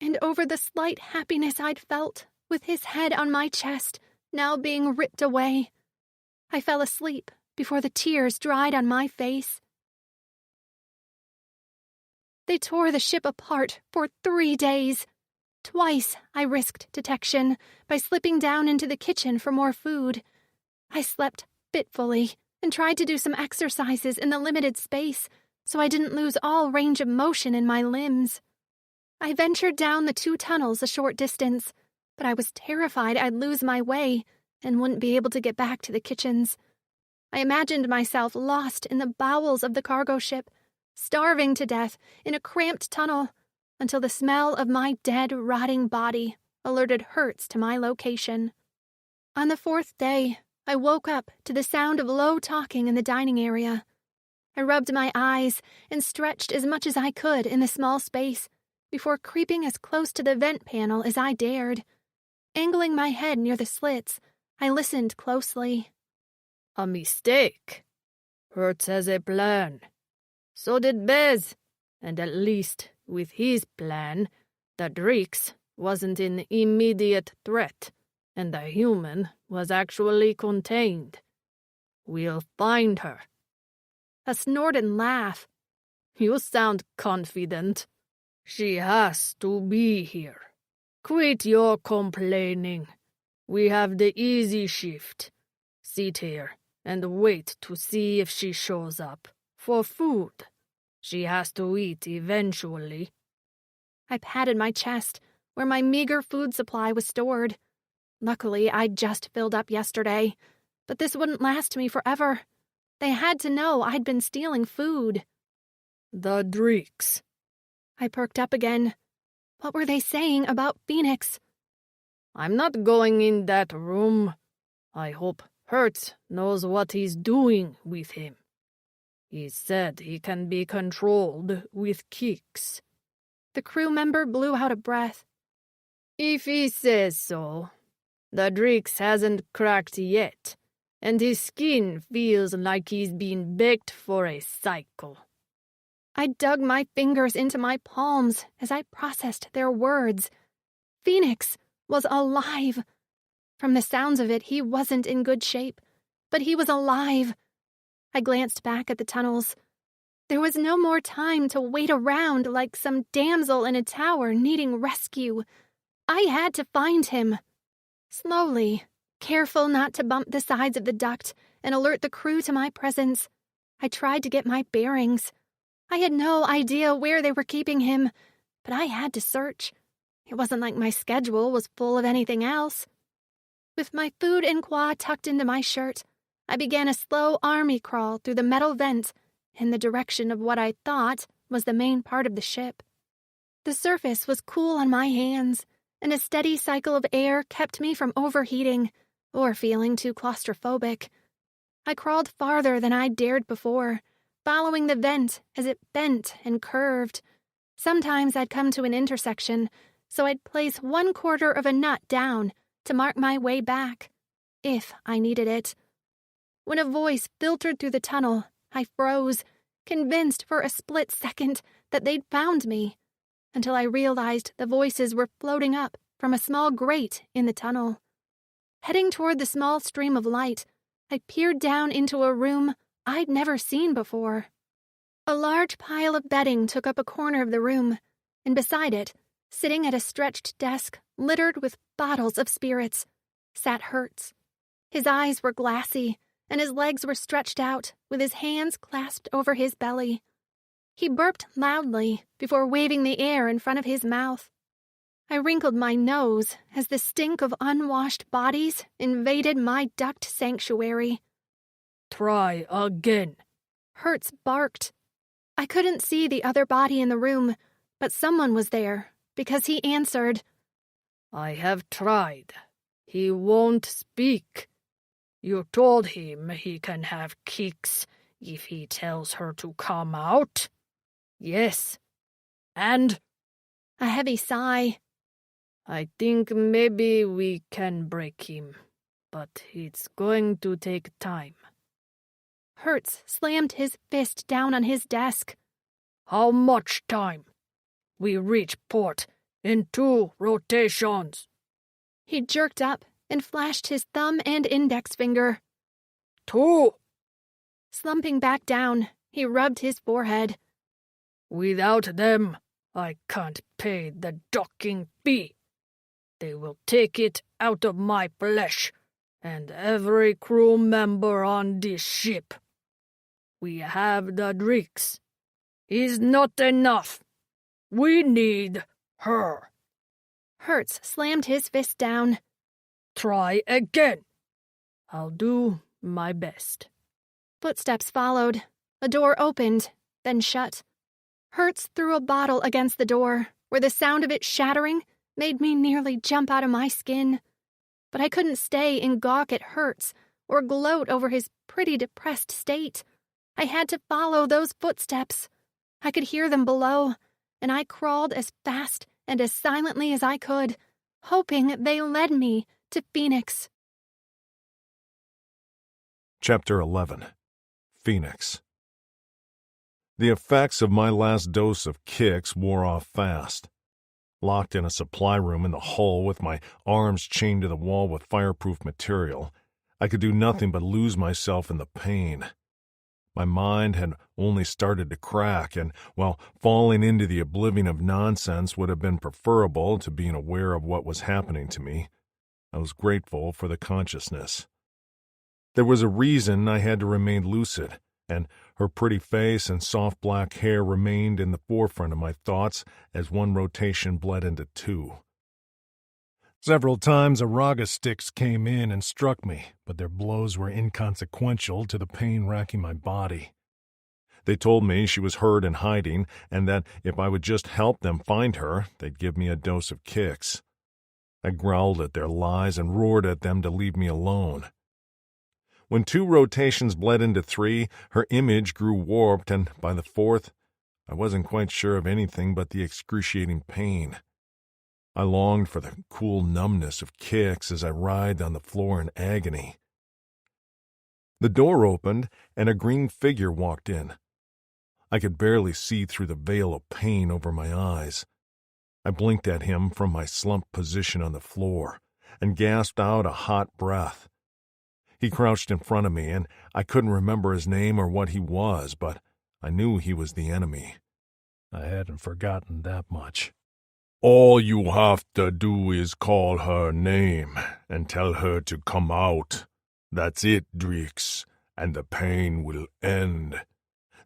and over the slight happiness I'd felt with his head on my chest, now being ripped away. I fell asleep before the tears dried on my face. They tore the ship apart for 3 days. Twice I risked detection by slipping down into the kitchen for more food. I slept fitfully and tried to do some exercises in the limited space so I didn't lose all range of motion in my limbs. I ventured down the 2 tunnels a short distance, but I was terrified I'd lose my way and wouldn't be able to get back to the kitchens. I imagined myself lost in the bowels of the cargo ship, starving to death in a cramped tunnel, until the smell of my dead, rotting body alerted Hertz to my location. On the 4th day, I woke up to the sound of low talking in the dining area. I rubbed my eyes and stretched as much as I could in the small space before creeping as close to the vent panel as I dared. Angling my head near the slits, I listened closely. A mistake. Hertz has a plan. So did Bez, and at least with his plan, the Drix wasn't in immediate threat, and the human was actually contained. We'll find her. A snorted laugh. You sound confident. She has to be here. Quit your complaining. We have the easy shift. Sit here and wait to see if she shows up. For food. She has to eat eventually. I patted my chest, where my meager food supply was stored. Luckily, I'd just filled up yesterday, but this wouldn't last me forever. They had to know I'd been stealing food. The Drix. I perked up again. What were they saying about FENIX? I'm not going in that room. I hope Hertz knows what he's doing with him. He said he can be controlled with kicks. The crew member blew out a breath. If he says so. The Drix hasn't cracked yet, and his skin feels like he's been baked for a cycle. I dug my fingers into my palms as I processed their words. FENIX was alive. From the sounds of it, he wasn't in good shape, but he was alive. I glanced back at the tunnels. There was no more time to wait around like some damsel in a tower needing rescue. I had to find him. Slowly, careful not to bump the sides of the duct and alert the crew to my presence, I tried to get my bearings. I had no idea where they were keeping him, but I had to search. It wasn't like my schedule was full of anything else. With my food and qua tucked into my shirt, I began a slow army crawl through the metal vent in the direction of what I thought was the main part of the ship. The surface was cool on my hands, and a steady cycle of air kept me from overheating or feeling too claustrophobic. I crawled farther than I'd dared before, following the vent as it bent and curved. Sometimes I'd come to an intersection, so I'd place 1/4 of a nut down to mark my way back, if I needed it. When a voice filtered through the tunnel, I froze, convinced for a split second that they'd found me, until I realized the voices were floating up from a small grate in the tunnel. Heading toward the small stream of light, I peered down into a room I'd never seen before. A large pile of bedding took up a corner of the room, and beside it, sitting at a stretched desk littered with bottles of spirits, sat Hertz. His eyes were glassy, and his legs were stretched out with his hands clasped over his belly. He burped loudly before waving the air in front of his mouth. I wrinkled my nose as the stink of unwashed bodies invaded my duct sanctuary. Try again. Hertz barked. I couldn't see the other body in the room, but someone was there, because he answered. I have tried. He won't speak. You told him he can have kicks if he tells her to come out? Yes. And? A heavy sigh. I think maybe we can break him, but it's going to take time. Hertz slammed his fist down on his desk. How much time? We reach port in 2 rotations. He jerked up and flashed his thumb and index finger. 2. Slumping back down, he rubbed his forehead. Without them, I can't pay the docking fee. They will take it out of my flesh and every crew member on this ship. We have the Drix. Is not enough. We need her. Hertz slammed his fist down. Try again. I'll do my best. Footsteps followed. A door opened, then shut. Hertz threw a bottle against the door, where the sound of it shattering made me nearly jump out of my skin. But I couldn't stay and gawk at Hertz or gloat over his pretty depressed state. I had to follow those footsteps. I could hear them below, and I crawled as fast and as silently as I could, hoping they led me to FENIX. Chapter 11. FENIX. The effects of my last dose of kicks wore off fast. Locked in a supply room in the hull with my arms chained to the wall with fireproof material, I could do nothing but lose myself in the pain. My mind had only started to crack, and while falling into the oblivion of nonsense would have been preferable to being aware of what was happening to me, I was grateful for the consciousness. There was a reason I had to remain lucid, and her pretty face and soft black hair remained in the forefront of my thoughts as one rotation bled into 2. Several times Araga sticks came in and struck me, but their blows were inconsequential to the pain racking my body. They told me she was hurt and hiding, and that if I would just help them find her, they'd give me a dose of kicks. I growled at their lies and roared at them to leave me alone. When 2 rotations bled into 3, her image grew warped, and by the 4th, I wasn't quite sure of anything but the excruciating pain. I longed for the cool numbness of kicks as I writhed on the floor in agony. The door opened, and a green figure walked in. I could barely see through the veil of pain over my eyes. I blinked at him from my slumped position on the floor, and gasped out a hot breath. He crouched in front of me, and I couldn't remember his name or what he was, but I knew he was the enemy. I hadn't forgotten that much. All you have to do is call her name and tell her to come out. That's it, Drix, and the pain will end.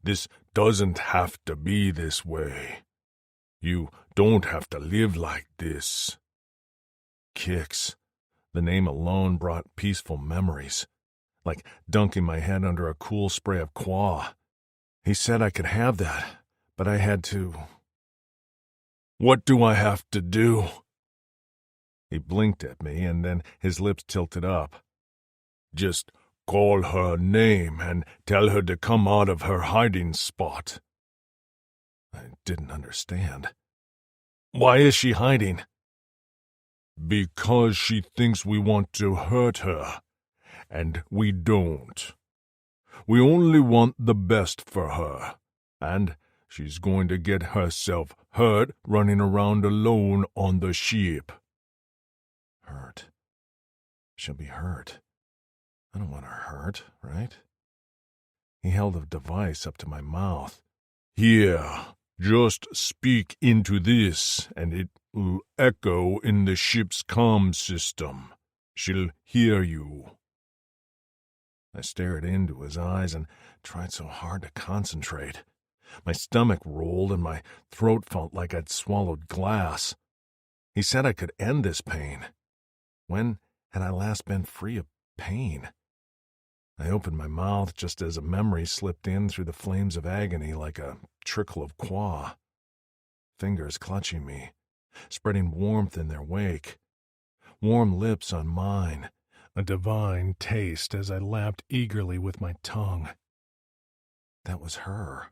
This doesn't have to be this way. You don't have to live like this. Kicks. The name alone brought peaceful memories, like dunking my head under a cool spray of Qua. He said I could have that, but I had to. What do I have to do? He blinked at me, and then his lips tilted up. Just Call her name and tell her to come out of her hiding spot. I didn't understand. Why is she hiding? Because she thinks we want to hurt her, and we don't. We only want the best for her, and she's going to get herself hurt running around alone on the ship. Hurt. She'll be hurt. I don't want her hurt, right? He held a device up to my mouth. Here, just speak into this, and it will echo in the ship's comm system. She'll hear you. I stared into his eyes and tried so hard to concentrate. My stomach rolled and my throat felt like I'd swallowed glass. He said I could end this pain. When had I last been free of pain? I opened my mouth just as a memory slipped in through the flames of agony like a trickle of qua. Fingers clutching me, spreading warmth in their wake. Warm lips on mine, a divine taste as I lapped eagerly with my tongue. That was her.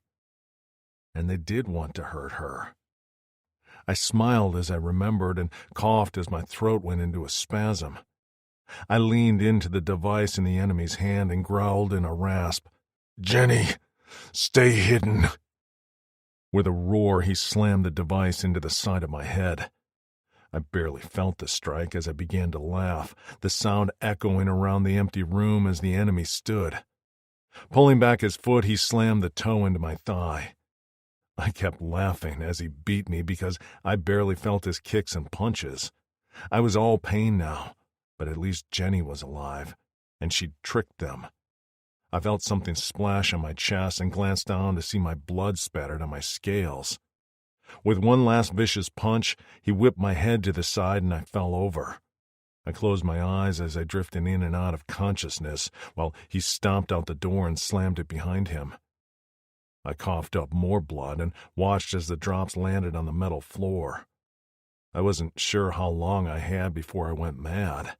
And they did want to hurt her. I smiled as I remembered and coughed as my throat went into a spasm. I leaned into the device in the enemy's hand and growled in a rasp, Jenny, stay hidden. With a roar, he slammed the device into the side of my head. I barely felt the strike as I began to laugh, the sound echoing around the empty room as the enemy stood. Pulling back his foot, he slammed the toe into my thigh. I kept laughing as he beat me because I barely felt his kicks and punches. I was all pain now, but at least Jenny was alive, and she'd tricked them. I felt something splash on my chest and glanced down to see my blood spattered on my scales. With one last vicious punch, he whipped my head to the side and I fell over. I closed my eyes as I drifted in and out of consciousness while he stomped out the door and slammed it behind him. I coughed up more blood and watched as the drops landed on the metal floor. I wasn't sure how long I had before I went mad.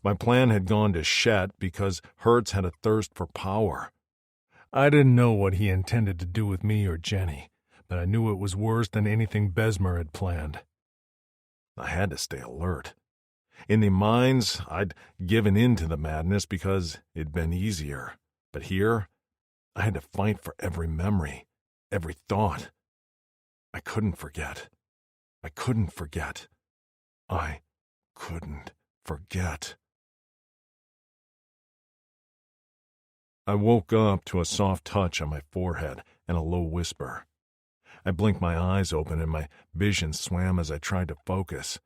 My plan had gone to shit because Hertz had a thirst for power. I didn't know what he intended to do with me or Jenny, but I knew it was worse than anything Besmer had planned. I had to stay alert. In the mines, I'd given in to the madness because it'd been easier. But here, I had to fight for every memory, every thought. I couldn't forget. I couldn't forget. I couldn't forget. I woke up to a soft touch on my forehead and a low whisper. I blinked my eyes open and my vision swam as I tried to focus.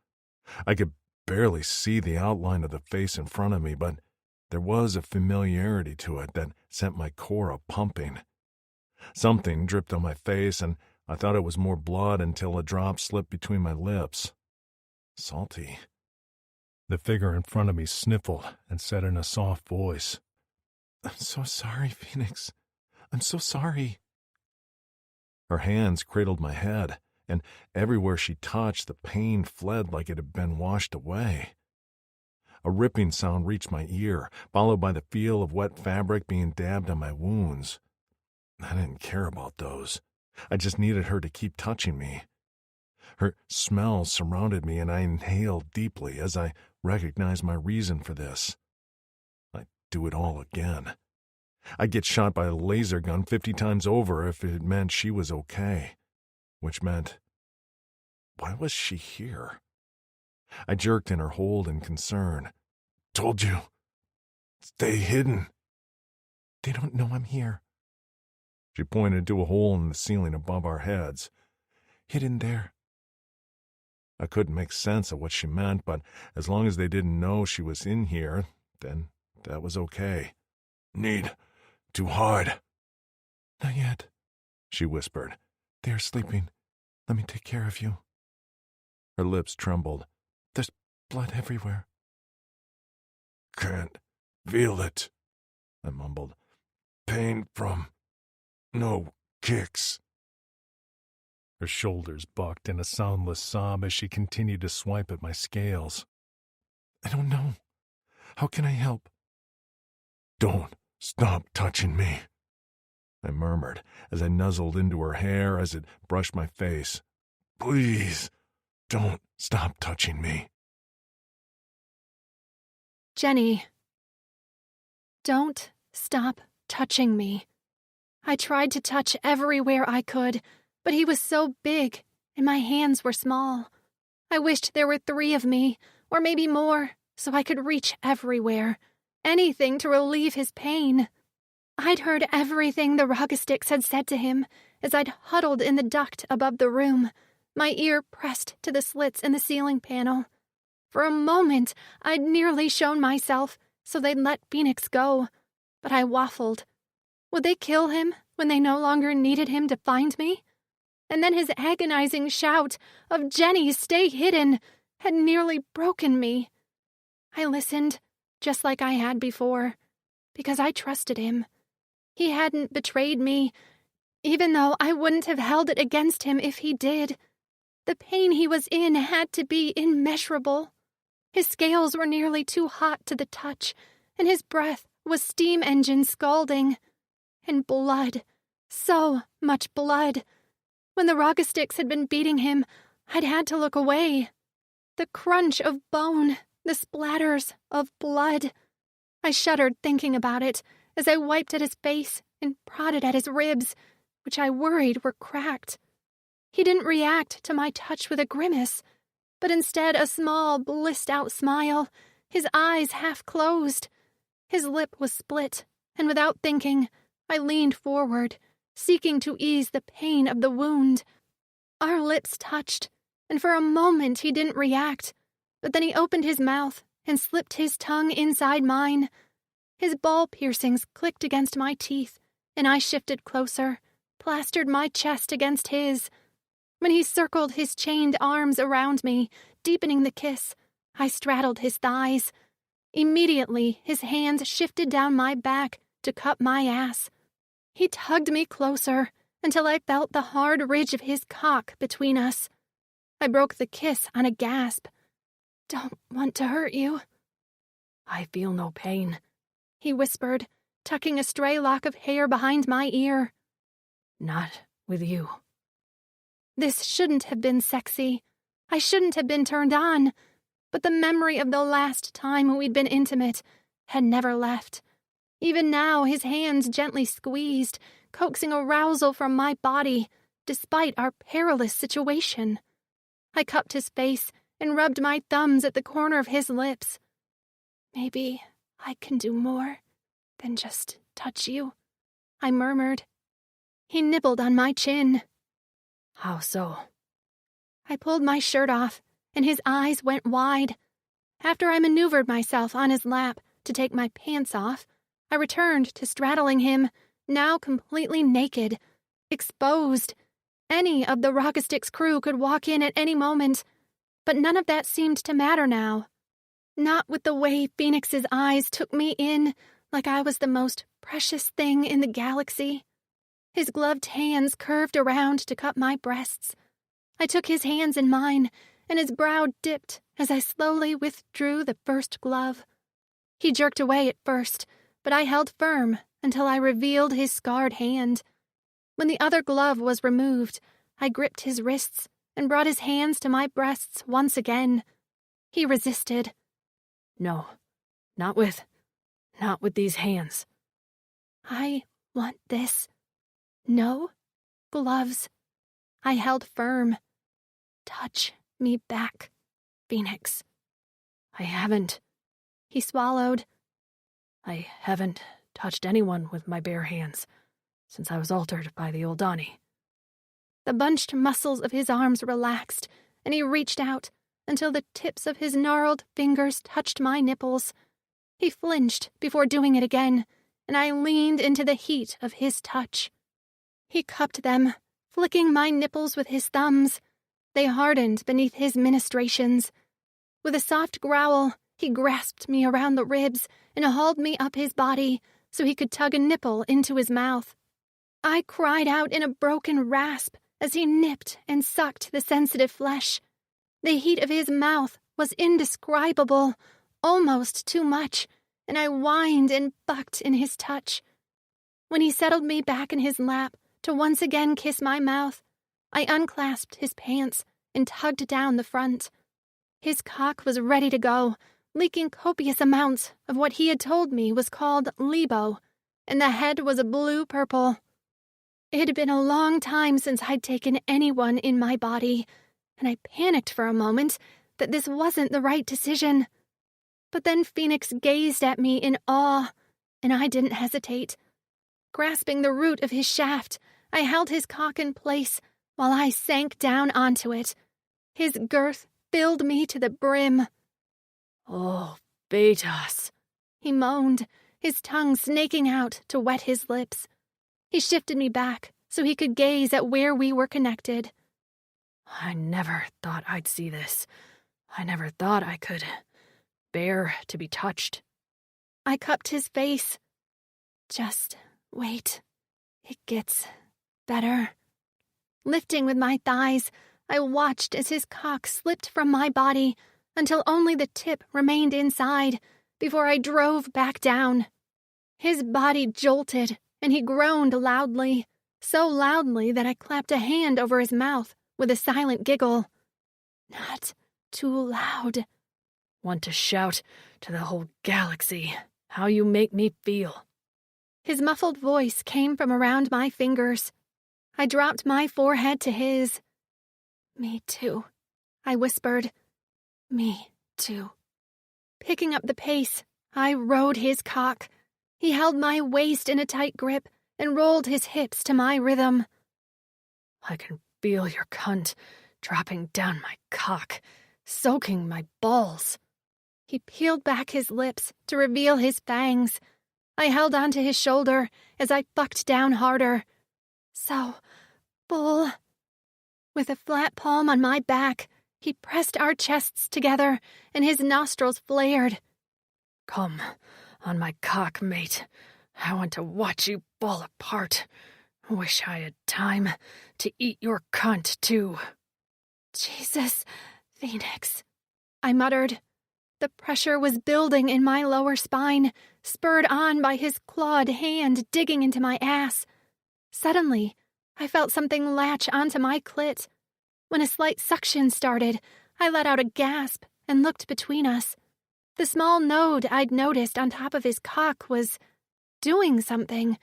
I could barely see the outline of the face in front of me, but there was a familiarity to it that sent my core a-pumping. Something dripped on my face, and I thought it was more blood until a drop slipped between my lips. Salty. The figure in front of me sniffled and said in a soft voice, "I'm so sorry, Phoenix. I'm so sorry." Her hands cradled my head, and everywhere she touched, the pain fled like it had been washed away. A ripping sound reached my ear, followed by the feel of wet fabric being dabbed on my wounds. I didn't care about those. I just needed her to keep touching me. Her smell surrounded me, and I inhaled deeply as I recognized my reason for this. I'd do it all again. I'd get shot by a laser gun 50 times over if it meant she was okay. Which meant, why was she here? I jerked in her hold in concern. Told you. Stay hidden. They don't know I'm here. She pointed to a hole in the ceiling above our heads. Hidden there. I couldn't make sense of what she meant, but as long as they didn't know she was in here, then that was okay. Need to hide. Not yet, she whispered. They are sleeping. Let me take care of you. Her lips trembled. There's blood everywhere. Can't feel it, I mumbled. Pain from no kicks. Her shoulders bucked in a soundless sob as she continued to swipe at my scales. I don't know. How can I help? Don't stop touching me. I murmured as I nuzzled into her hair as it brushed my face. Please, don't stop touching me. Jenny, don't stop touching me. I tried to touch everywhere I could, but he was so big, and my hands were small. I wished there were 3 of me, or maybe more, so I could reach everywhere. Anything to relieve his pain. I'd heard everything the Rogastix had said to him as I'd huddled in the duct above the room, my ear pressed to the slits in the ceiling panel. For a moment, I'd nearly shown myself so they'd let FENIX go, but I waffled. Would they kill him when they no longer needed him to find me? And then his agonizing shout of "Jenny, stay hidden!" had nearly broken me. I listened, just like I had before, because I trusted him. He hadn't betrayed me, even though I wouldn't have held it against him if he did. The pain he was in had to be immeasurable. His scales were nearly too hot to the touch, and his breath was steam engines scalding. And blood, so much blood. When the Rogastix had been beating him, I'd had to look away. The crunch of bone, the splatters of blood. I shuddered thinking about it as I wiped at his face and prodded at his ribs, which I worried were cracked. He didn't react to my touch with a grimace, but instead a small, blissed-out smile, his eyes half closed. His lip was split, and without thinking, I leaned forward, seeking to ease the pain of the wound. Our lips touched, and for a moment he didn't react, but then he opened his mouth and slipped his tongue inside mine. His ball piercings clicked against my teeth, and I shifted closer, plastered my chest against his. When he circled his chained arms around me, deepening the kiss, I straddled his thighs. Immediately, his hands shifted down my back to cup my ass. He tugged me closer until I felt the hard ridge of his cock between us. I broke the kiss on a gasp. "Don't want to hurt you." "I feel no pain," he whispered, tucking a stray lock of hair behind my ear. "Not with you." This shouldn't have been sexy. I shouldn't have been turned on. But the memory of the last time we'd been intimate had never left. Even now, his hands gently squeezed, coaxing arousal from my body, despite our perilous situation. I cupped his face and rubbed my thumbs at the corner of his lips. "Maybe I can do more than just touch you," I murmured. He nibbled on my chin. "How so?" I pulled my shirt off, and his eyes went wide. After I maneuvered myself on his lap to take my pants off, I returned to straddling him, now completely naked, exposed. Any of the Rogastix crew could walk in at any moment, but none of that seemed to matter now. Not with the way FENIX's eyes took me in like I was the most precious thing in the galaxy. His gloved hands curved around to cup my breasts. I took his hands in mine, and his brow dipped as I slowly withdrew the first glove. He jerked away at first, but I held firm until I revealed his scarred hand. When the other glove was removed, I gripped his wrists and brought his hands to my breasts once again. He resisted. "No, not with these hands." "I want this. No gloves." I held firm. "Touch me back, FENIX." "I haven't." He swallowed. "I haven't touched anyone with my bare hands since I was altered by the old Donnie." The bunched muscles of his arms relaxed, and he reached out until the tips of his gnarled fingers touched my nipples. He flinched before doing it again, and I leaned into the heat of his touch. He cupped them, flicking my nipples with his thumbs. They hardened beneath his ministrations. With a soft growl, he grasped me around the ribs and hauled me up his body so he could tug a nipple into his mouth. I cried out in a broken rasp as he nipped and sucked the sensitive flesh. The heat of his mouth was indescribable, almost too much, and I whined and bucked in his touch. When he settled me back in his lap to once again kiss my mouth, I unclasped his pants and tugged down the front. His cock was ready to go, leaking copious amounts of what he had told me was called Libo, and the head was a blue-purple. It had been a long time since I'd taken anyone in my body, and I panicked for a moment that this wasn't the right decision. But then FENIX gazed at me in awe, and I didn't hesitate. Grasping the root of his shaft, I held his cock in place while I sank down onto it. His girth filled me to the brim. "Oh, Betas," he moaned, his tongue snaking out to wet his lips. He shifted me back so he could gaze at where we were connected. "I never thought I'd see this. I never thought I could bear to be touched." I cupped his face. "Just wait. It gets better." Lifting with my thighs, I watched as his cock slipped from my body until only the tip remained inside before I drove back down. His body jolted, and he groaned loudly, so loudly that I clapped a hand over his mouth with a silent giggle. "Not too loud." "Want to shout to the whole galaxy how you make me feel." His muffled voice came from around my fingers. I dropped my forehead to his. "Me too," I whispered. "Me too." Picking up the pace, I rode his cock. He held my waist in a tight grip and rolled his hips to my rhythm. "I can feel your cunt dropping down my cock, soaking my balls." He peeled back his lips to reveal his fangs. I held onto his shoulder as I fucked down harder. "So, bull." With a flat palm on my back, he pressed our chests together and his nostrils flared. "Come on my cock, mate. I want to watch you fall apart. Wish I had time to eat your cunt, too." "Jesus, FENIX," I muttered. The pressure was building in my lower spine, spurred on by his clawed hand digging into my ass. Suddenly, I felt something latch onto my clit. When a slight suction started, I let out a gasp and looked between us. The small node I'd noticed on top of his cock was doing something.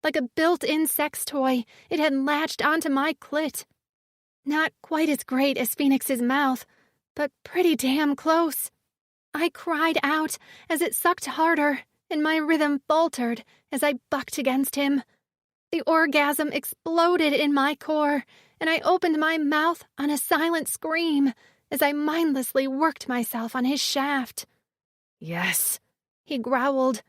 Like a built-in sex toy, it had latched onto my clit. Not quite as great as FENIX's mouth, but pretty damn close. I cried out as it sucked harder, and my rhythm faltered as I bucked against him. The orgasm exploded in my core, and I opened my mouth on a silent scream as I mindlessly worked myself on his shaft. "Yes," he growled.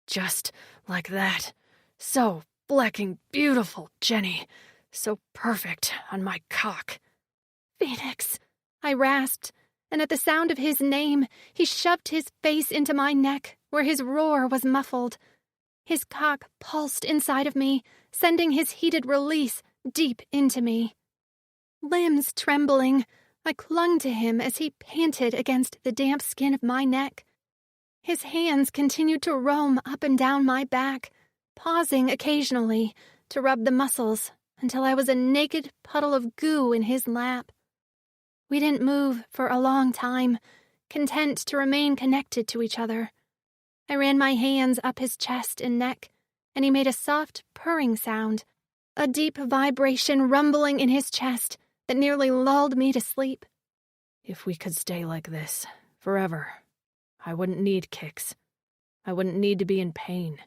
"Just like that. So blacking beautiful, Jenny. So perfect on my cock." "FENIX," I rasped, and at the sound of his name, he shoved his face into my neck where his roar was muffled. His cock pulsed inside of me, sending his heated release deep into me. Limbs trembling, I clung to him as he panted against the damp skin of my neck. His hands continued to roam up and down my back, pausing occasionally to rub the muscles until I was a naked puddle of goo in his lap. We didn't move for a long time, content to remain connected to each other. I ran my hands up his chest and neck, and he made a soft purring sound, a deep vibration rumbling in his chest that nearly lulled me to sleep. If we could stay like this forever, I wouldn't need kicks. I wouldn't need to be in pain.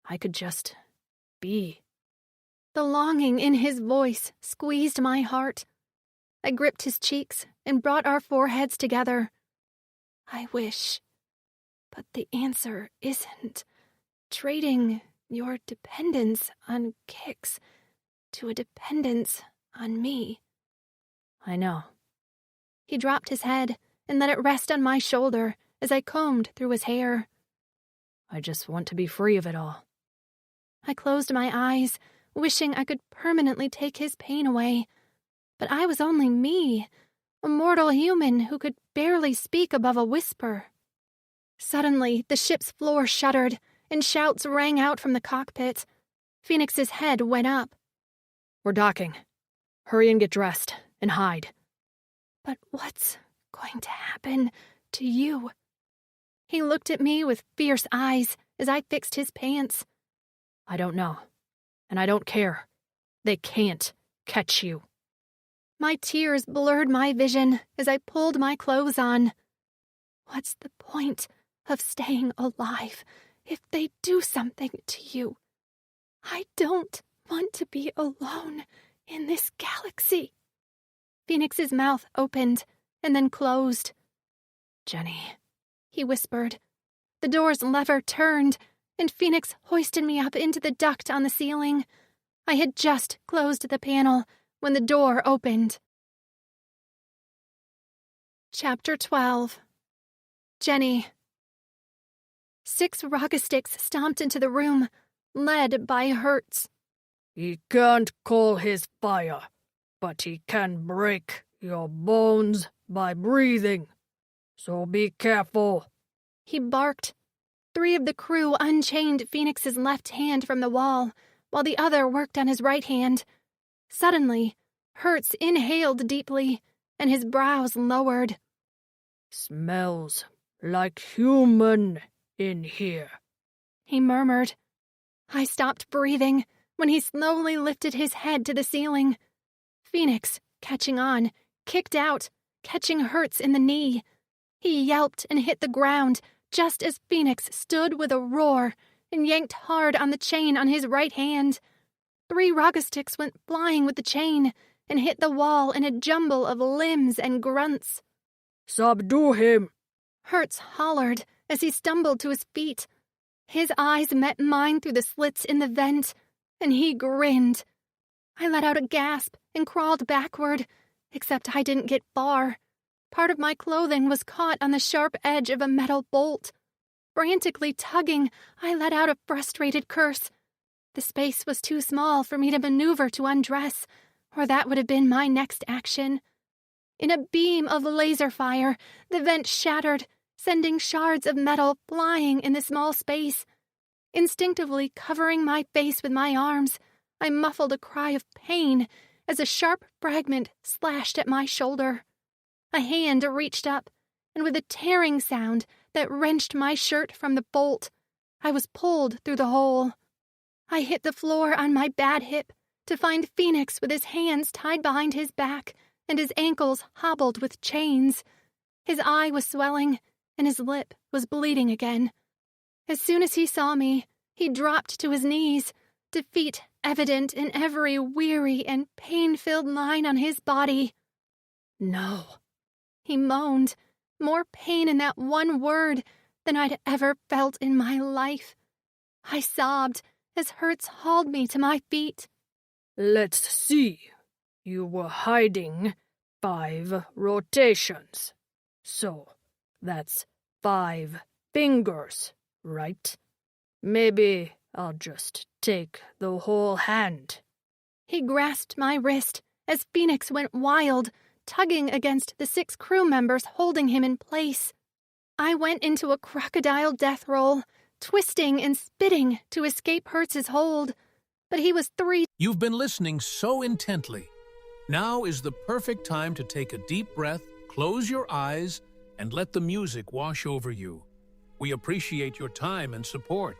I could just be. The longing in his voice squeezed my heart. I gripped his cheeks and brought our foreheads together. "I wish, but the answer isn't trading your dependence on kicks to a dependence on me." "I know." He dropped his head and let it rest on my shoulder as I combed through his hair. "I just want to be free of it all." I closed my eyes, wishing I could permanently take his pain away. But I was only me, a mortal human who could barely speak above a whisper. Suddenly, the ship's floor shuddered, and shouts rang out from the cockpit. Phoenix's head went up. We're docking. Hurry and get dressed, and hide. But what's going to happen to you? He looked at me with fierce eyes as I fixed his pants. I don't know. And I don't care. They can't catch you. My tears blurred my vision as I pulled my clothes on. What's the point of staying alive if they do something to you? I don't want to be alone in this galaxy. Phoenix's mouth opened and then closed. Jenny, he whispered. The door's lever turned, and Phoenix hoisted me up into the duct on the ceiling. I had just closed the panel when the door opened. Chapter 12. Jenny. 6 Rogastics stomped into the room, led by Hertz. He can't call his fire, but he can break your bones by breathing. So be careful. He barked. 3 of the crew unchained Phoenix's left hand from the wall, while the other worked on his right hand. Suddenly, Hertz inhaled deeply, and his brows lowered. Smells like human in here, he murmured. I stopped breathing when he slowly lifted his head to the ceiling. Phoenix, catching on, kicked out, catching Hertz in the knee. He yelped and hit the ground just as Phoenix stood with a roar and yanked hard on the chain on his right hand. 3 Rogastics went flying with the chain and hit the wall in a jumble of limbs and grunts. Subdue him, Hertz hollered as he stumbled to his feet. His eyes met mine through the slits in the vent, and he grinned. I let out a gasp and crawled backward, except I didn't get far. Part of my clothing was caught on the sharp edge of a metal bolt. Frantically tugging, I let out a frustrated curse. The space was too small for me to maneuver to undress, or that would have been my next action. In a beam of laser fire, the vent shattered, sending shards of metal flying in the small space. Instinctively covering my face with my arms, I muffled a cry of pain as a sharp fragment slashed at my shoulder. A hand reached up, and with a tearing sound that wrenched my shirt from the bolt, I was pulled through the hole. I hit the floor on my bad hip to find Phoenix with his hands tied behind his back and his ankles hobbled with chains. His eye was swelling, and his lip was bleeding again. As soon as he saw me, he dropped to his knees, defeat evident in every weary and pain-filled line on his body. "No," he moaned, more pain in that one word than I'd ever felt in my life. I sobbed as Hertz hauled me to my feet. "Let's see. You were hiding 5 rotations. So, that's 5 fingers, right? Maybe I'll just take the whole hand." He grasped my wrist as Phoenix went wild, tugging against the 6 crew members holding him in place. I went into a crocodile death roll, twisting and spitting to escape Hertz's hold. But he was 3. You've been listening so intently. Now is the perfect time to take a deep breath, close your eyes, and let the music wash over you. We appreciate your time and support.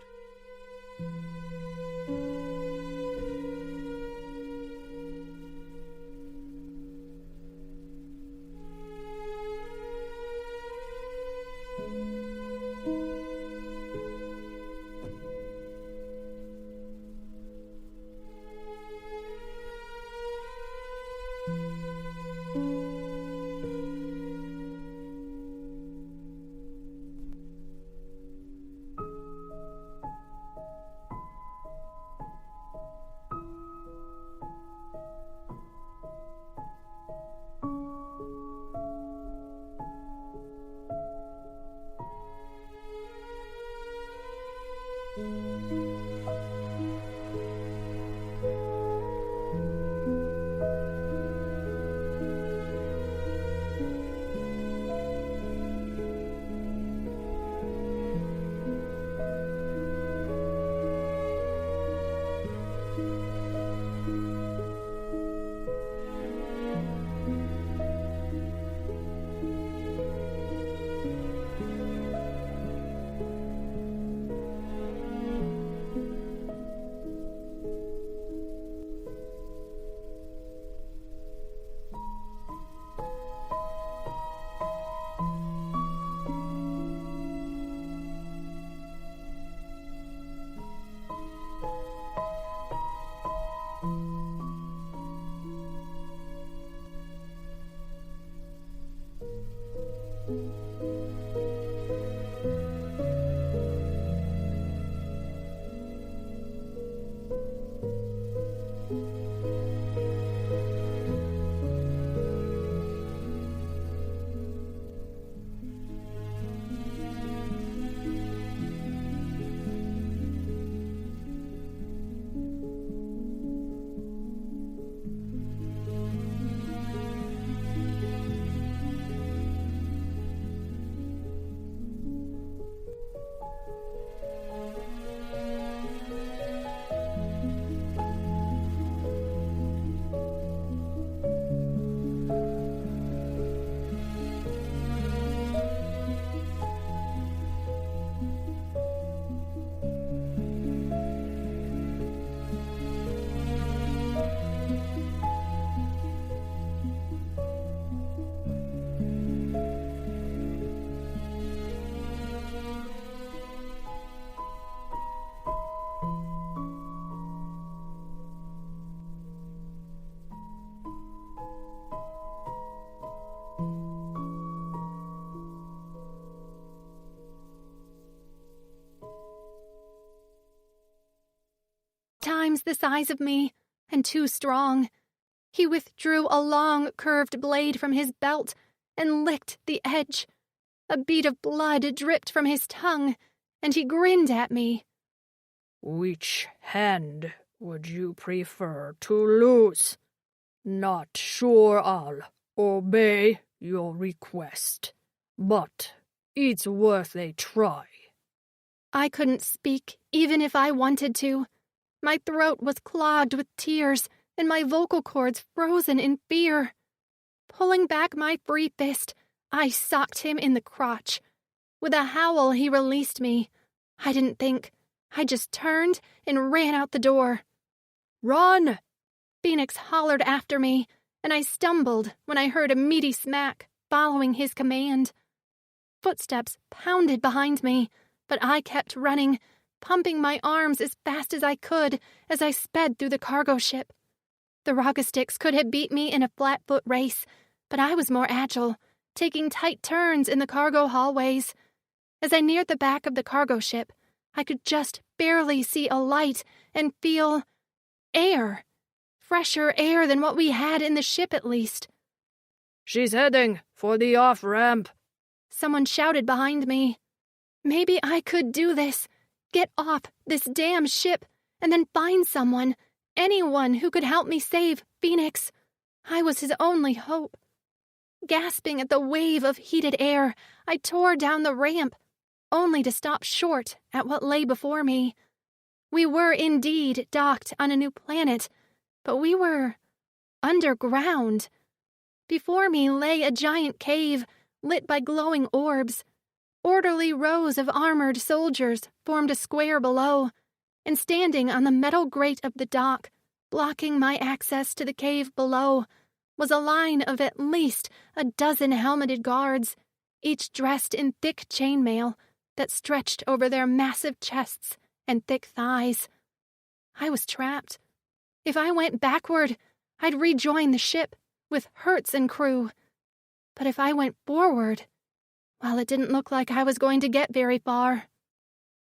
Times the size of me, and too strong. He withdrew a long, curved blade from his belt and licked the edge. A bead of blood dripped from his tongue, and he grinned at me. Which hand would you prefer to lose? Not sure I'll obey your request, but it's worth a try. I couldn't speak, even if I wanted to. My throat was clogged with tears, and my vocal cords frozen in fear. Pulling back my free fist, I socked him in the crotch. With a howl, he released me. I didn't think. I just turned and ran out the door. Run! FENIX hollered after me, and I stumbled when I heard a meaty smack following his command. Footsteps pounded behind me, but I kept running, pumping my arms as fast as I could as I sped through the cargo ship. The Rogastics could have beat me in a flat-foot race, but I was more agile, taking tight turns in the cargo hallways. As I neared the back of the cargo ship, I could just barely see a light and feel air. Fresher air than what we had in the ship, at least. She's heading for the off-ramp. Someone shouted behind me. Maybe I could do this. Get off this damn ship, and then find someone, anyone who could help me save FENIX. I was his only hope. Gasping at the wave of heated air, I tore down the ramp, only to stop short at what lay before me. We were indeed docked on a new planet, but we were underground. Before me lay a giant cave lit by glowing orbs. Orderly rows of armored soldiers formed a square below, and standing on the metal grate of the dock, blocking my access to the cave below, was a line of at least a dozen helmeted guards, each dressed in thick chainmail that stretched over their massive chests and thick thighs. I was trapped. If I went backward, I'd rejoin the ship with Hertz and crew. But if I went forward, well, it didn't look like I was going to get very far.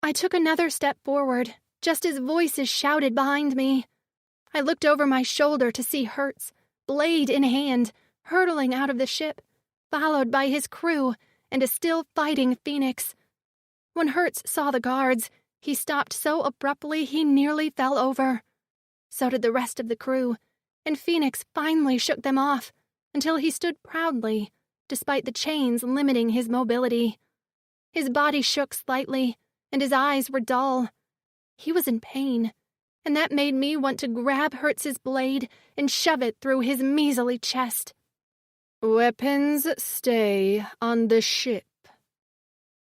I took another step forward, just as voices shouted behind me. I looked over my shoulder to see Hertz, blade in hand, hurtling out of the ship, followed by his crew and a still fighting FENIX. When Hertz saw the guards, he stopped so abruptly he nearly fell over. So did the rest of the crew, and FENIX finally shook them off until he stood proudly, despite the chains limiting his mobility. His body shook slightly, and his eyes were dull. He was in pain, and that made me want to grab Hertz's blade and shove it through his measly chest. Weapons stay on the ship.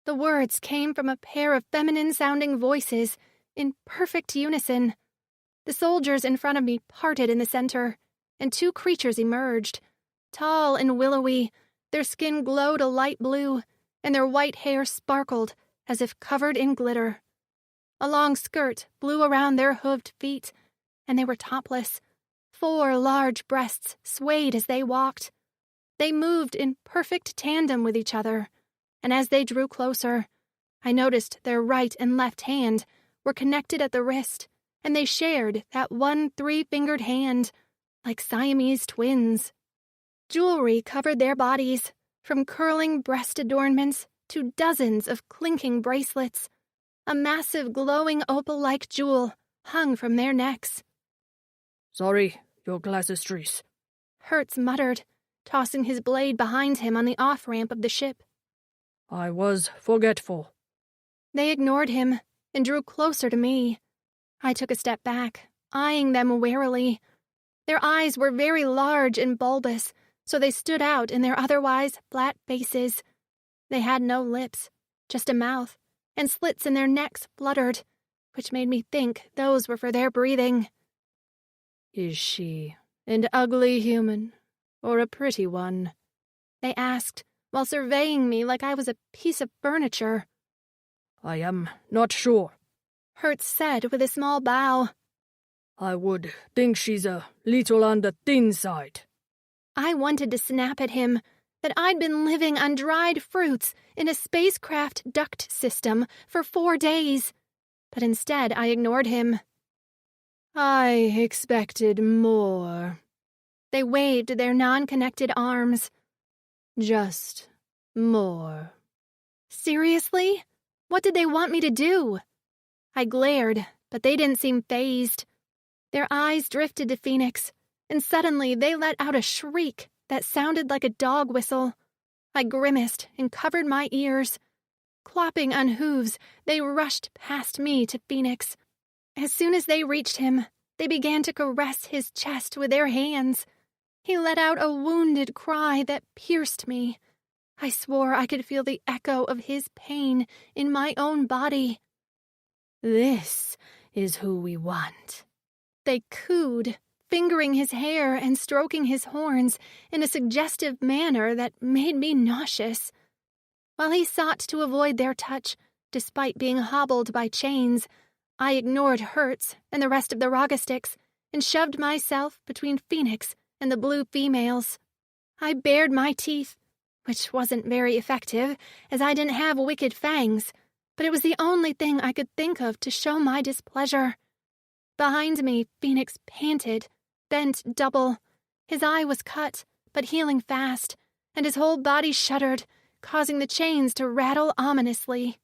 The words came from a pair of feminine-sounding voices in perfect unison. The soldiers in front of me parted in the center, and 2 creatures emerged. Tall and willowy, their skin glowed a light blue, and their white hair sparkled as if covered in glitter. A long skirt blew around their hooved feet, and they were topless. 4 large breasts swayed as they walked. They moved in perfect tandem with each other, and as they drew closer, I noticed their right and left hand were connected at the wrist, and they shared that one 3-fingered hand, like Siamese twins. Jewelry covered their bodies, from curling breast adornments to dozens of clinking bracelets. A massive glowing opal-like jewel hung from their necks. Sorry, your glasses trees. Hertz muttered, tossing his blade behind him on the off-ramp of the ship. I was forgetful. They ignored him and drew closer to me. I took a step back, eyeing them warily. Their eyes were very large and bulbous, so they stood out in their otherwise flat faces. They had no lips, just a mouth, and slits in their necks fluttered, which made me think those were for their breathing. Is she an ugly human or a pretty one? They asked, while surveying me like I was a piece of furniture. I am not sure, Hertz said with a small bow. I would think she's a little on the thin side. I wanted to snap at him, that I'd been living on dried fruits in a spacecraft duct system for 4 days. But instead I ignored him. I expected more. They waved their non-connected arms. Just more. Seriously? What did they want me to do? I glared, but they didn't seem fazed. Their eyes drifted to FENIX, and suddenly they let out a shriek that sounded like a dog whistle. I grimaced and covered my ears. Clopping on hooves, they rushed past me to FENIX. As soon as they reached him, they began to caress his chest with their hands. He let out a wounded cry that pierced me. I swore I could feel the echo of his pain in my own body. This is who we want. They cooed, fingering his hair and stroking his horns in a suggestive manner that made me nauseous. While he sought to avoid their touch, despite being hobbled by chains, I ignored Hertz and the rest of the Rogastics and shoved myself between FENIX and the blue females. I bared my teeth, which wasn't very effective, as I didn't have wicked fangs, but it was the only thing I could think of to show my displeasure. Behind me, FENIX panted, bent double. His eye was cut, but healing fast, and his whole body shuddered, causing the chains to rattle ominously.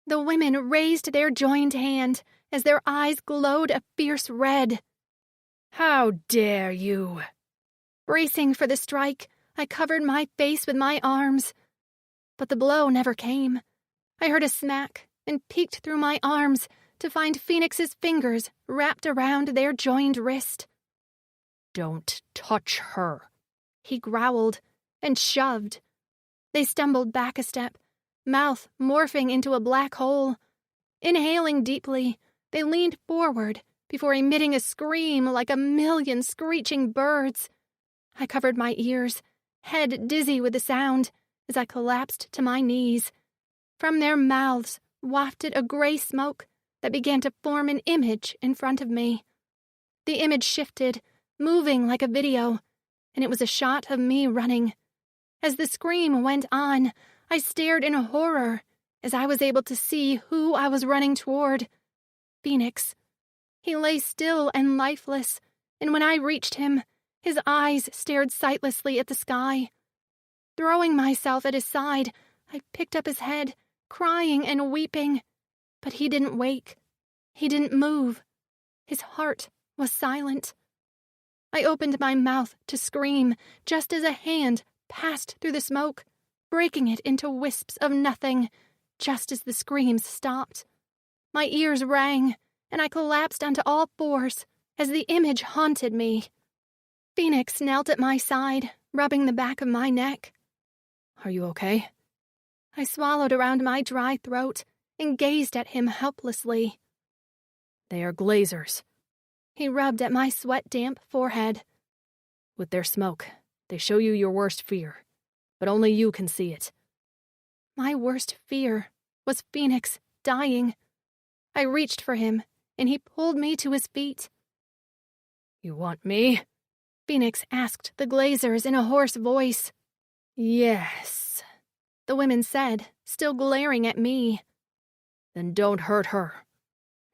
The women raised their joined hand as their eyes glowed a fierce red. How dare you! Bracing for the strike, I covered my face with my arms. But the blow never came. I heard a smack and peeked through my arms to find FENIX's fingers wrapped around their joined wrist. Don't touch her, he growled and shoved. They stumbled back a step, mouth morphing into a black hole. Inhaling deeply, they leaned forward before emitting a scream like a million screeching birds. I covered my ears, head dizzy with the sound, as I collapsed to my knees. From their mouths wafted a gray smoke that began to form an image in front of me. The image shifted, moving like a video, and it was a shot of me running. As the scream went on, I stared in horror as I was able to see who I was running toward. FENIX. He lay still and lifeless, and when I reached him, his eyes stared sightlessly at the sky. Throwing myself at his side, I picked up his head, crying and weeping. But he didn't wake. He didn't move. His heart was silent. I opened my mouth to scream just as a hand passed through the smoke, breaking it into wisps of nothing, just as the screams stopped. My ears rang, and I collapsed onto all fours as the image haunted me. FENIX knelt at my side, rubbing the back of my neck. Are you okay? I swallowed around my dry throat and gazed at him helplessly. They are glazers. He rubbed at my sweat-damp forehead. With their smoke, they show you your worst fear, but only you can see it. My worst fear was FENIX dying. I reached for him, and he pulled me to his feet. You want me? FENIX asked the glazers in a hoarse voice. Yes, the women said, still glaring at me. Then don't hurt her,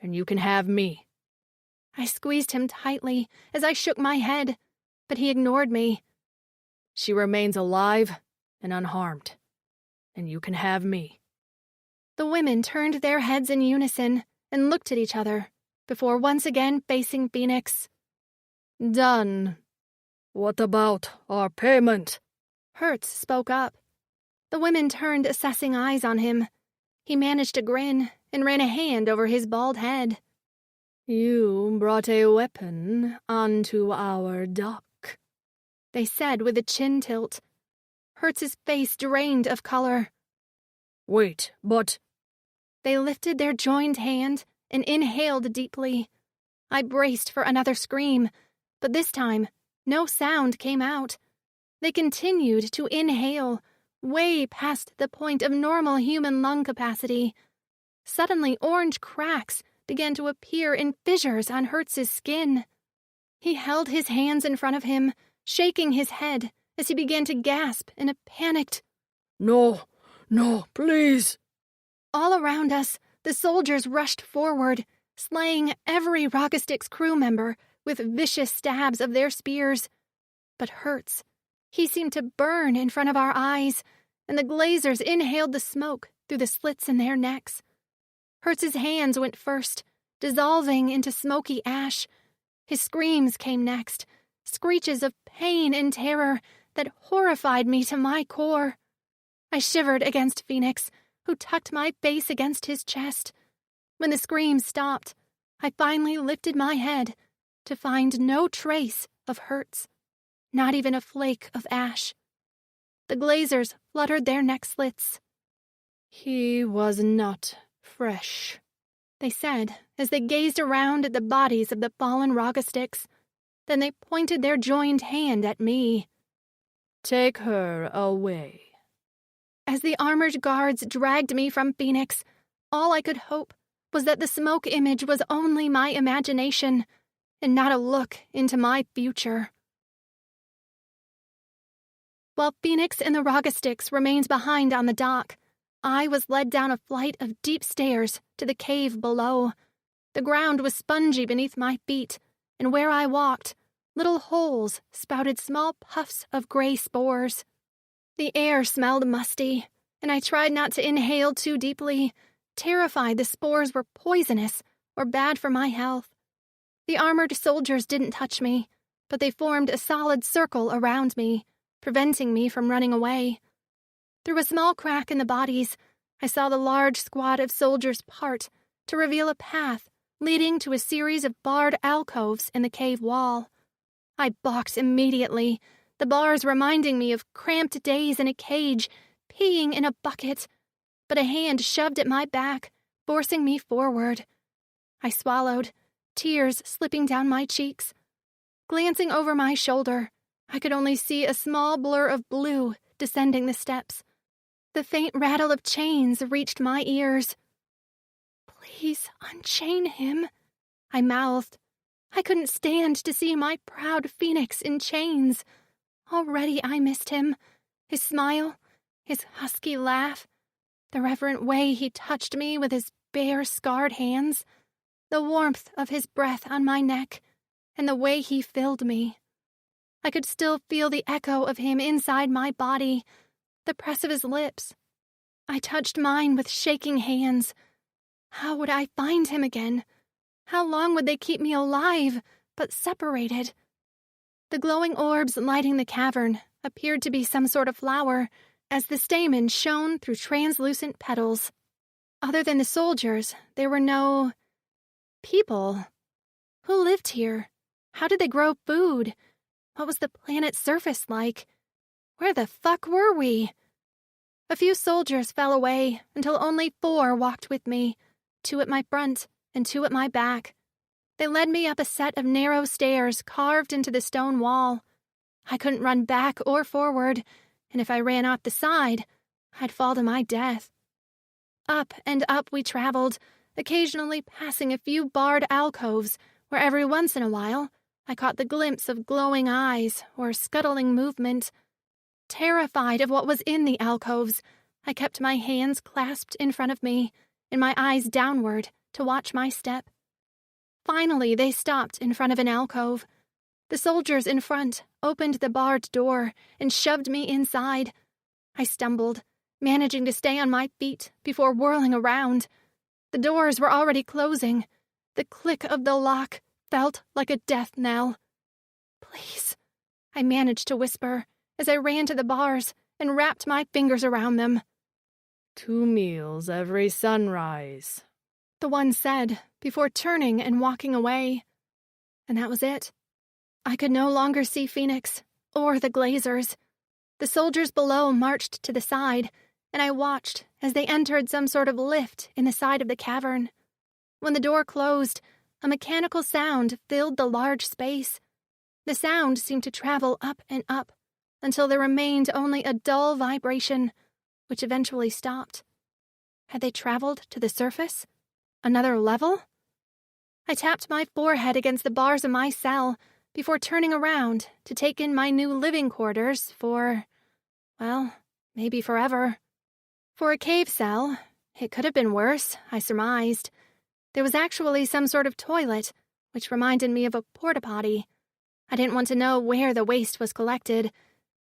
and you can have me. I squeezed him tightly as I shook my head, but he ignored me. She remains alive and unharmed, and you can have me. The women turned their heads in unison and looked at each other before once again facing FENIX. Done. What about our payment? Hertz spoke up. The women turned assessing eyes on him. He managed to grin and ran a hand over his bald head. You brought a weapon onto our dock, they said with a chin tilt. Hertz's face drained of color. Wait, but... They lifted their joined hand and inhaled deeply. I braced for another scream, but this time, no sound came out. They continued to inhale, way past the point of normal human lung capacity. Suddenly, orange cracks began to appear in fissures on Hertz's skin. He held his hands in front of him, shaking his head as he began to gasp in a panicked, No, please. All around us, the soldiers rushed forward, slaying every Rockestick's crew member with vicious stabs of their spears. But Hertz, he seemed to burn in front of our eyes, and the glazers inhaled the smoke through the slits in their necks. Hertz's hands went first, dissolving into smoky ash. His screams came next, screeches of pain and terror that horrified me to my core. I shivered against FENIX, who tucked my face against his chest. When the screams stopped, I finally lifted my head to find no trace of Hertz, not even a flake of ash. The glazers fluttered their neck slits. He was not fresh, they said as they gazed around at the bodies of the fallen Rockesticks. Then they pointed their joined hand at me. Take her away. As the armored guards dragged me from FENIX, all I could hope was that the smoke image was only my imagination and not a look into my future. While FENIX and the Rockesticks remained behind on the dock, I was led down a flight of deep stairs to the cave below. The ground was spongy beneath my feet, and where I walked, little holes spouted small puffs of gray spores. The air smelled musty, and I tried not to inhale too deeply, terrified the spores were poisonous or bad for my health. The armored soldiers didn't touch me, but they formed a solid circle around me, preventing me from running away. Through a small crack in the bodies, I saw the large squad of soldiers part to reveal a path leading to a series of barred alcoves in the cave wall. I balked immediately, the bars reminding me of cramped days in a cage, peeing in a bucket, but a hand shoved at my back, forcing me forward. I swallowed, tears slipping down my cheeks. Glancing over my shoulder, I could only see a small blur of blue descending the steps. The faint rattle of chains reached my ears. "Please unchain him," I mouthed. I couldn't stand to see my proud FENIX in chains. Already I missed him. His smile, his husky laugh, the reverent way he touched me with his bare, scarred hands, the warmth of his breath on my neck, and the way he filled me. I could still feel the echo of him inside my body, the press of his lips. I touched mine with shaking hands. How would I find him again? How long would they keep me alive, but separated? The glowing orbs lighting the cavern appeared to be some sort of flower, as the stamen shone through translucent petals. Other than the soldiers, there were no People? Who lived here? How did they grow food? What was the planet's surface like? Where the fuck were we? A few soldiers fell away until only 4 walked with me, 2 at my front and 2 at my back. They led me up a set of narrow stairs carved into the stone wall. I couldn't run back or forward, and if I ran off the side, I'd fall to my death. Up and up we traveled, occasionally passing a few barred alcoves where every once in a while I caught the glimpse of glowing eyes or scuttling movement. Terrified of what was in the alcoves, I kept my hands clasped in front of me and my eyes downward to watch my step. Finally, they stopped in front of an alcove. The soldiers in front opened the barred door and shoved me inside. I stumbled, managing to stay on my feet before whirling around. The doors were already closing. The click of the lock felt like a death knell. "Please," I managed to whisper as I ran to the bars and wrapped my fingers around them. 2 meals every sunrise, The one said before turning and walking away. And that was it. I could no longer see FENIX or the Glazers. The soldiers below marched to the side, and I watched as they entered some sort of lift in the side of the cavern. When the door closed, a mechanical sound filled the large space. The sound seemed to travel up and up until there remained only a dull vibration, which eventually stopped. Had they traveled to the surface? Another level? I tapped my forehead against the bars of my cell before turning around to take in my new living quarters for, well, maybe forever. For a cave cell, it could have been worse, I surmised. There was actually some sort of toilet, which reminded me of a porta-potty. I didn't want to know where the waste was collected.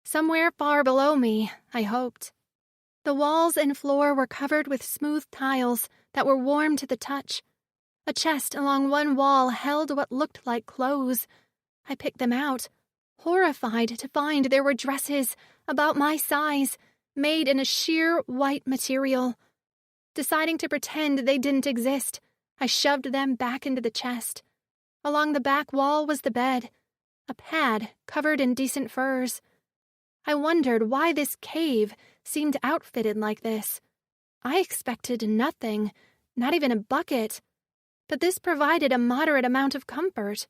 Somewhere far below me, I hoped. The walls and floor were covered with smooth tiles that were warm to the touch. A chest along one wall held what looked like clothes. I picked them out, horrified to find there were dresses about my size, made in a sheer white material. Deciding to pretend they didn't exist, I shoved them back into the chest. Along the back wall was the bed, a pad covered in decent furs. I wondered why this cave seemed outfitted like this. I expected nothing, not even a bucket. But this provided a moderate amount of comfort.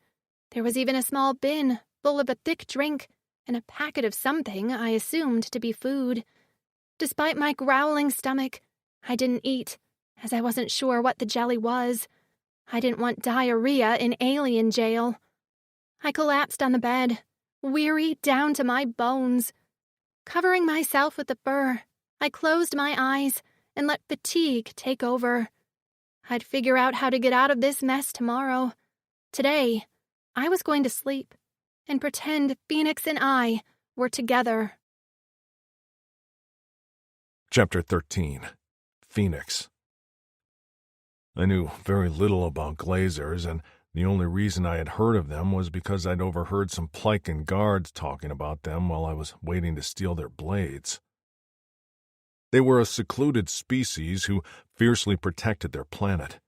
There was even a small bin full of a thick drink and a packet of something I assumed to be food. Despite my growling stomach, I didn't eat, as I wasn't sure what the jelly was. I didn't want diarrhea in alien jail. I collapsed on the bed, weary down to my bones. Covering myself with the fur, I closed my eyes and let fatigue take over. I'd figure out how to get out of this mess tomorrow. Today, I was going to sleep and pretend FENIX and I were together. Chapter 13. FENIX. I knew very little about Glazers, and the only reason I had heard of them was because I'd overheard some Plycan guards talking about them while I was waiting to steal their blades. They were a secluded species who fiercely protected their planet.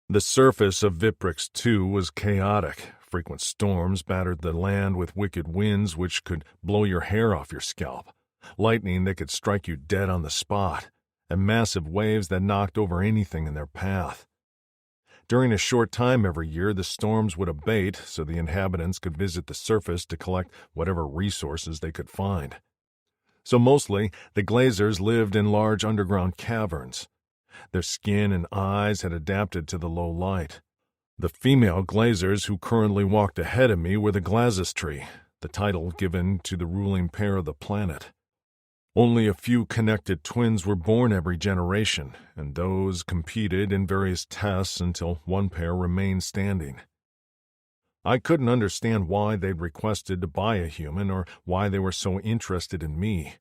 The surface of Viprix II was chaotic. Frequent storms battered the land with wicked winds which could blow your hair off your scalp, lightning that could strike you dead on the spot, and massive waves that knocked over anything in their path. During a short time every year, the storms would abate so the inhabitants could visit the surface to collect whatever resources they could find. So mostly, the Glazers lived in large underground caverns. Their skin and eyes had adapted to the low light. The female Glazers who currently walked ahead of me were the Glazistry, the title given to the ruling pair of the planet. Only a few connected twins were born every generation, and those competed in various tests until one pair remained standing. I couldn't understand why they'd requested to buy a human or why they were so interested in me.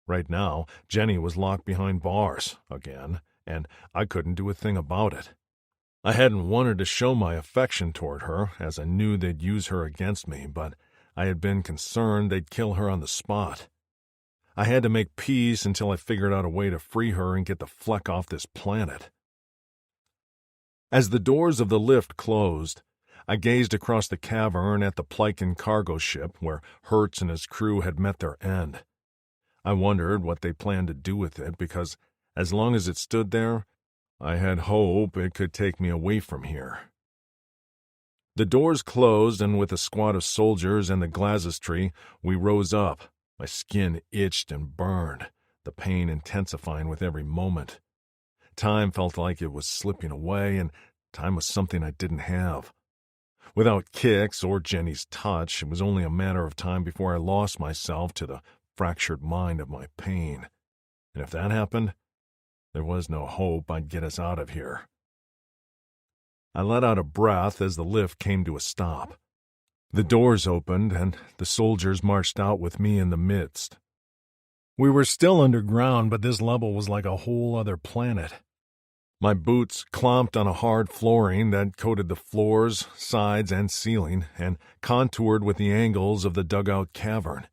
Right now, Jenny was locked behind bars, again, and I couldn't do a thing about it. I hadn't wanted to show my affection toward her, as I knew they'd use her against me, but I had been concerned they'd kill her on the spot. I had to make peace until I figured out a way to free her and get the fleck off this planet. As the doors of the lift closed, I gazed across the cavern at the Plykin cargo ship where Hertz and his crew had met their end. I wondered what they planned to do with it because, as long as it stood there, I had hope it could take me away from here. The doors closed, and with a squad of soldiers and the Glazes tree, we rose up. My skin itched and burned, the pain intensifying with every moment. Time felt like it was slipping away, and time was something I didn't have. Without Kix or Jenny's touch, it was only a matter of time before I lost myself to the fractured mind of my pain. And if that happened, there was no hope I'd get us out of here. I let out a breath as the lift came to a stop. The doors opened, and the soldiers marched out with me in the midst. We were still underground, but this level was like a whole other planet. My boots clomped on a hard flooring that coated the floors, sides, and ceiling, and contoured with the angles of the dugout cavern.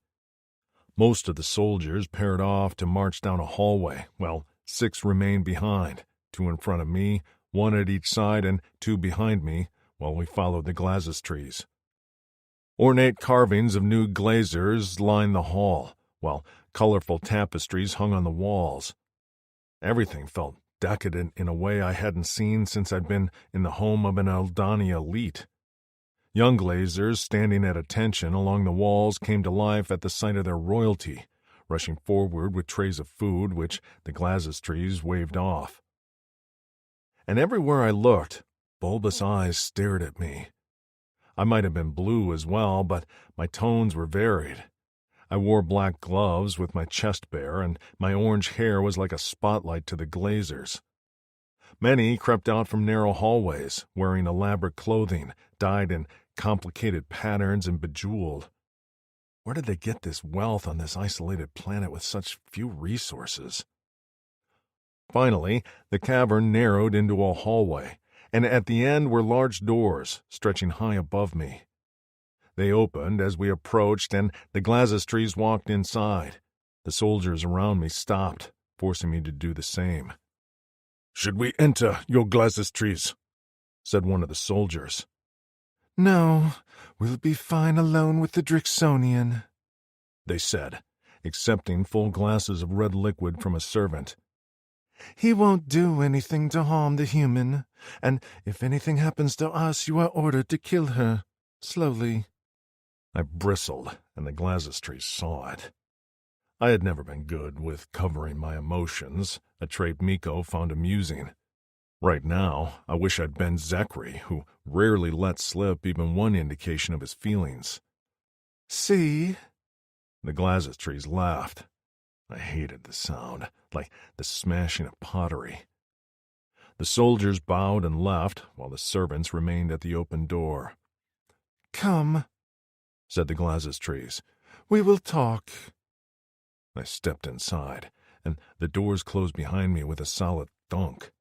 Most of the soldiers paired off to march down a hallway, while 6 remained behind, 2 in front of me, 1 at each side, and 2 behind me, while we followed the Glazes trees. Ornate carvings of new glazers lined the hall, while colorful tapestries hung on the walls. Everything felt decadent in a way I hadn't seen since I'd been in the home of an Eldani elite. Young glazers standing at attention along the walls came to life at the sight of their royalty, rushing forward with trays of food which the Glazes trees waved off. And everywhere I looked, bulbous eyes stared at me. I might have been blue as well, but my tones were varied. I wore black gloves with my chest bare, and my orange hair was like a spotlight to the glazers. Many crept out from narrow hallways, wearing elaborate clothing, dyed in complicated patterns and bejeweled. Where did they get this wealth on this isolated planet with such few resources? Finally, the cavern narrowed into a hallway, and at the end were large doors stretching high above me. They opened as we approached, and the Glazes trees walked inside. The soldiers around me stopped, forcing me to do the same. "Should we enter, your Glazes trees?" said one of the soldiers. "No, we'll be fine alone with the Drixonian," they said, accepting full glasses of red liquid from a servant. "He won't do anything to harm the human, and if anything happens to us, you are ordered to kill her, slowly." I bristled, and the Glazes trees saw it. I had never been good with covering my emotions, a trait Miko found amusing. Right now, I wish I'd been Zekri, who rarely let slip even one indication of his feelings. "See?" The Glazes trees laughed. I hated the sound, like the smashing of pottery. The soldiers bowed and left, while the servants remained at the open door. "Come," said the Glazes trees. "We will talk." I stepped inside, and the doors closed behind me with a solid thunk.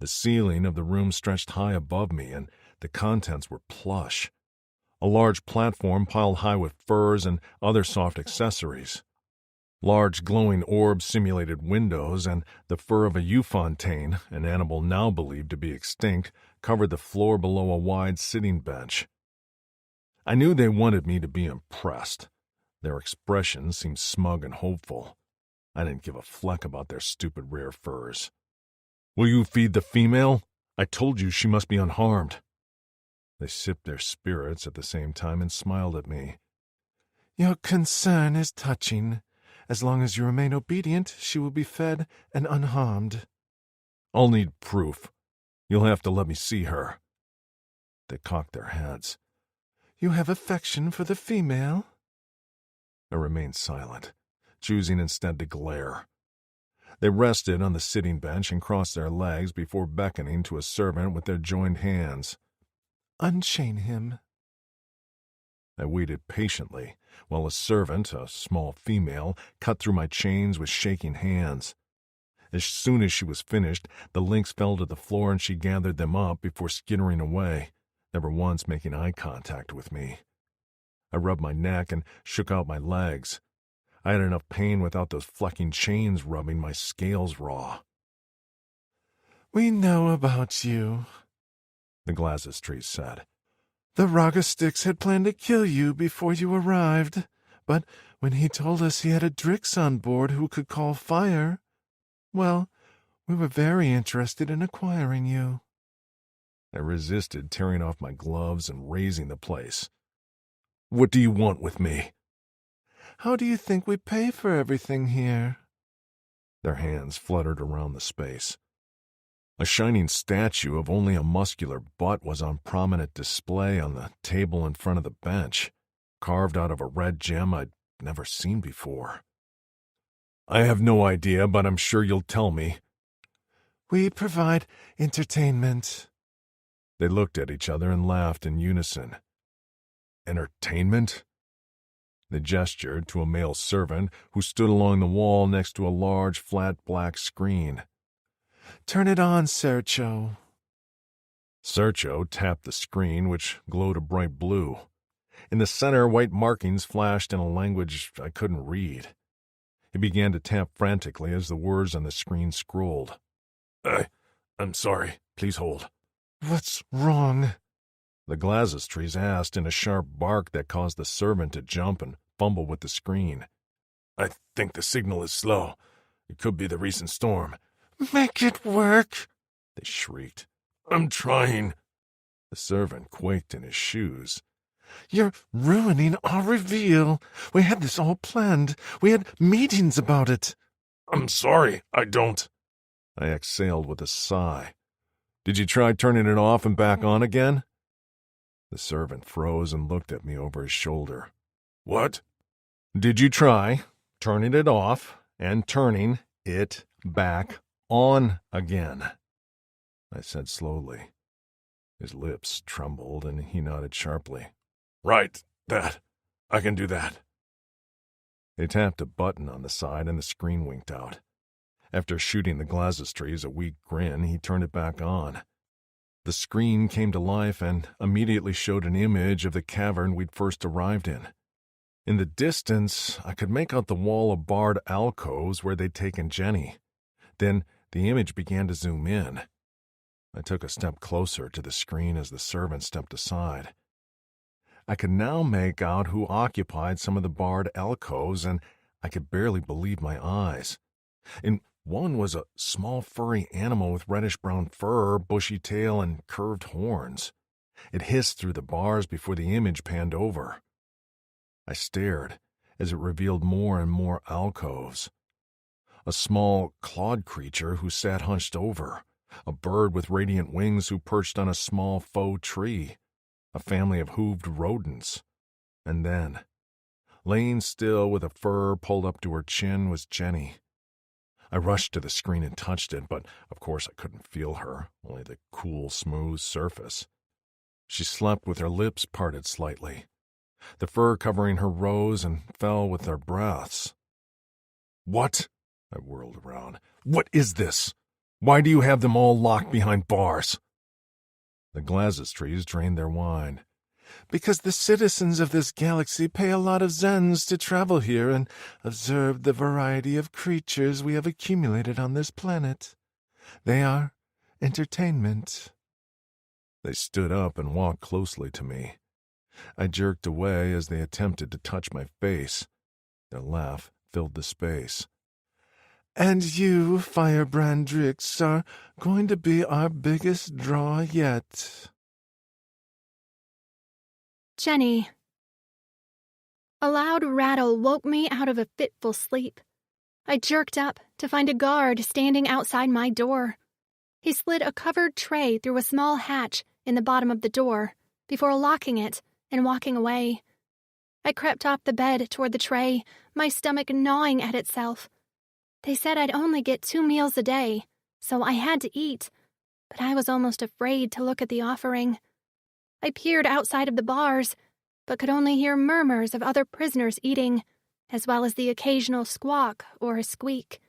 The ceiling of the room stretched high above me, and the contents were plush. A large platform piled high with furs and other soft accessories. Large glowing orbs simulated windows, and the fur of a Eufontaine, an animal now believed to be extinct, covered the floor below a wide sitting bench. I knew they wanted me to be impressed. Their expressions seemed smug and hopeful. I didn't give a fleck about their stupid rare furs. "Will you feed the female? I told you she must be unharmed." They sipped their spirits at the same time and smiled at me. "Your concern is touching. As long as you remain obedient, she will be fed and unharmed." "I'll need proof. You'll have to let me see her." They cocked their heads. "You have affection for the female?" I remained silent, choosing instead to glare. They rested on the sitting bench and crossed their legs before beckoning to a servant with their joined hands. "Unchain him." I waited patiently while a servant, a small female, cut through my chains with shaking hands. As soon as she was finished, the links fell to the floor and she gathered them up before skittering away, never once making eye contact with me. I rubbed my neck and shook out my legs. I had enough pain without those flecking chains rubbing my scales raw. "We know about you," the glasses tree said. The Raga Styx had planned to kill you before you arrived, but when he told us he had a Drix on board who could call fire, well, we were very interested in acquiring you. I resisted tearing off my gloves and razing the place. What do you want with me? How do you think we pay for everything here? Their hands fluttered around the space. A shining statue of only a muscular butt was on prominent display on the table in front of the bench, carved out of a red gem I'd never seen before. I have no idea, but I'm sure you'll tell me. We provide entertainment. They looked at each other and laughed in unison. Entertainment? They gestured to a male servant who stood along the wall next to a large, flat black screen. Turn it on, Sergio. Sergio tapped the screen, which glowed a bright blue. In the center, white markings flashed in a language I couldn't read. He began to tap frantically as the words on the screen scrolled. I'm sorry. Please hold. What's wrong? The glasses trees asked in a sharp bark that caused the servant to jump and fumble with the screen. I think the signal is slow. It could be the recent storm. Make it work, they shrieked. I'm trying. The servant quaked in his shoes. You're ruining our reveal. We had this all planned. We had meetings about it. I'm sorry, I don't. I exhaled with a sigh. Did you try turning it off and back on again? The servant froze and looked at me over his shoulder. What? Did you try turning it off and turning it back on again? I said slowly. His lips trembled and he nodded sharply. Right, that. I can do that. They tapped a button on the side and the screen winked out. After shooting the glasses trees a weak grin, he turned it back on. The screen came to life and immediately showed an image of the cavern we'd first arrived in. In the distance, I could make out the wall of barred alcoves where they'd taken Jenny. Then the image began to zoom in. I took a step closer to the screen as the servant stepped aside. I could now make out who occupied some of the barred alcoves, and I could barely believe my eyes. In one was a small furry animal with reddish-brown fur, bushy tail, and curved horns. It hissed through the bars before the image panned over. I stared as it revealed more and more alcoves. A small, clawed creature who sat hunched over, a bird with radiant wings who perched on a small faux tree, a family of hooved rodents. And then, laying still with a fur pulled up to her chin, was Jenny. I rushed to the screen and touched it, but of course I couldn't feel her, only the cool, smooth surface. She slept with her lips parted slightly. The fur covering her rose and fell with their breaths. What? I whirled around. What is this? Why do you have them all locked behind bars? The glasses trees drained their wine. Because the citizens of this galaxy pay a lot of zens to travel here and observe the variety of creatures we have accumulated on this planet. They are entertainment. They stood up and walked closely to me. I jerked away as they attempted to touch my face. Their laugh filled the space. And you, Firebrand Drix, are going to be our biggest draw yet. Jenny. A loud rattle woke me out of a fitful sleep. I jerked up to find a guard standing outside my door. He slid a covered tray through a small hatch in the bottom of the door before locking it and walking away. I crept off the bed toward the tray, my stomach gnawing at itself. They said I'd only get 2 meals a day, so I had to eat, but I was almost afraid to look at the offering. I peered outside of the bars, but could only hear murmurs of other prisoners eating, as well as the occasional squawk or a squeak.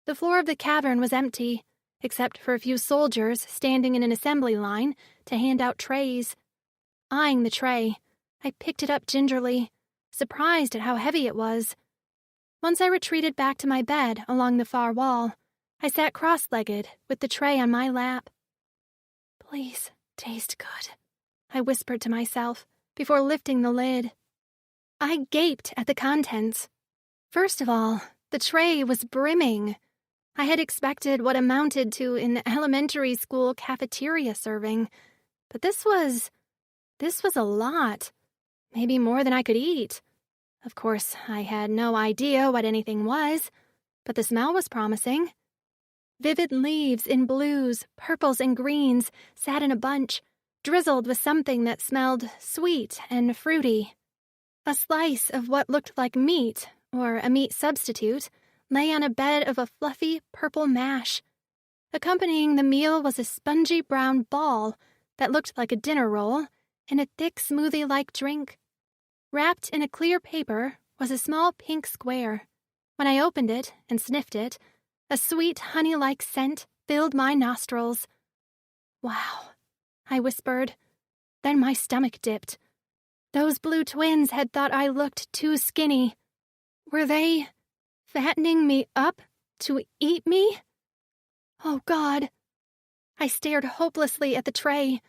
The floor of the cavern was empty, except for a few soldiers standing in an assembly line to hand out trays. Eyeing the tray, I picked it up gingerly, surprised at how heavy it was. Once I retreated back to my bed along the far wall, I sat cross-legged with the tray on my lap. Please, Tastes good, I whispered to myself before lifting the lid. I gaped at the contents. First of all, the tray was brimming. I had expected what amounted to an elementary school cafeteria serving, but this was a lot. Maybe more than I could eat. Of course, I had no idea what anything was, but the smell was promising. Vivid leaves in blues, purples, and greens sat in a bunch, drizzled with something that smelled sweet and fruity. A slice of what looked like meat, or a meat substitute, lay on a bed of a fluffy purple mash. Accompanying the meal was a spongy brown ball that looked like a dinner roll and a thick smoothie-like drink. Wrapped in a clear paper was a small pink square. When I opened it and sniffed it, a sweet honey-like scent filled my nostrils. Wow, I whispered. Then my stomach dipped. Those blue twins had thought I looked too skinny. Were they fattening me up to eat me? Oh, God. I stared hopelessly at the tray,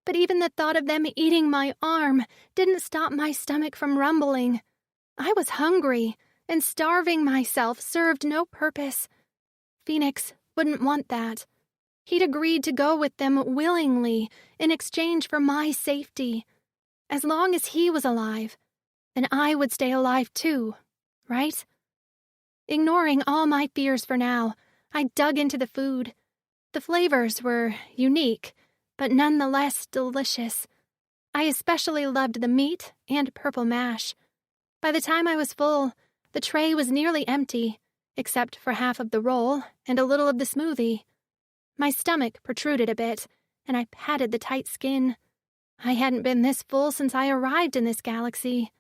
but even the thought of them eating my arm didn't stop my stomach from rumbling. I was hungry, and starving myself served no purpose. FENIX wouldn't want that. He'd agreed to go with them willingly in exchange for my safety. As long as he was alive, then I would stay alive too, right? Ignoring all my fears for now, I dug into the food. The flavors were unique, but nonetheless delicious. I especially loved the meat and purple mash. By the time I was full, the tray was nearly empty, except for half of the roll and a little of the smoothie. My stomach protruded a bit, and I patted the tight skin. I hadn't been this full since I arrived in this galaxy.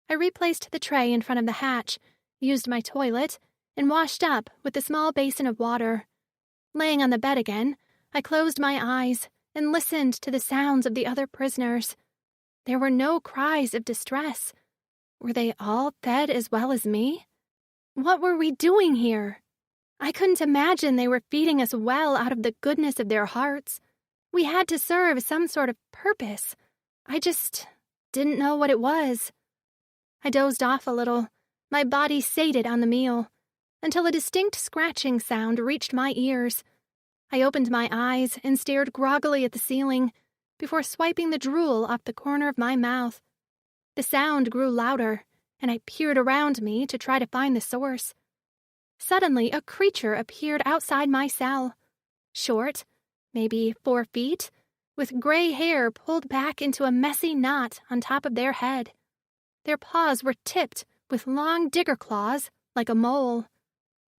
I replaced the tray in front of the hatch, used my toilet, and washed up with a small basin of water. Laying on the bed again, I closed my eyes and listened to the sounds of the other prisoners. There were no cries of distress. Were they all fed as well as me? What were we doing here? I couldn't imagine they were feeding us well out of the goodness of their hearts. We had to serve some sort of purpose. I just didn't know what it was. I dozed off a little, my body sated on the meal, until a distinct scratching sound reached my ears. I opened my eyes and stared groggily at the ceiling before swiping the drool off the corner of my mouth. The sound grew louder, and I peered around me to try to find the source. Suddenly, a creature appeared outside my cell. Short, maybe 4 feet, with gray hair pulled back into a messy knot on top of their head. Their paws were tipped with long digger claws like a mole.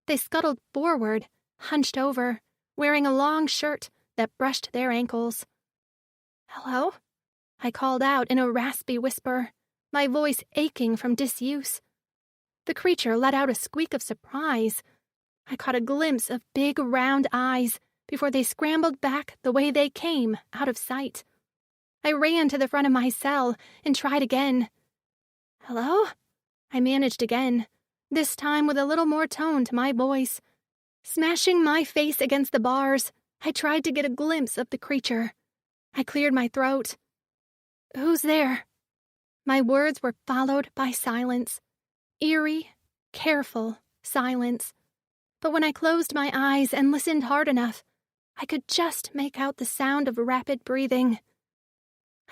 They scuttled forward, hunched over, wearing a long shirt that brushed their ankles. "Hello?" I called out in a raspy whisper, my voice aching from disuse. The creature let out a squeak of surprise. I caught a glimpse of big round eyes before they scrambled back the way they came, out of sight. I ran to the front of my cell and tried again. "Hello?" I managed again, this time with a little more tone to my voice. Smashing my face against the bars, I tried to get a glimpse of the creature. I cleared my throat. "Who's there?" My words were followed by silence. Eerie, careful silence. But when I closed my eyes and listened hard enough, I could just make out the sound of rapid breathing.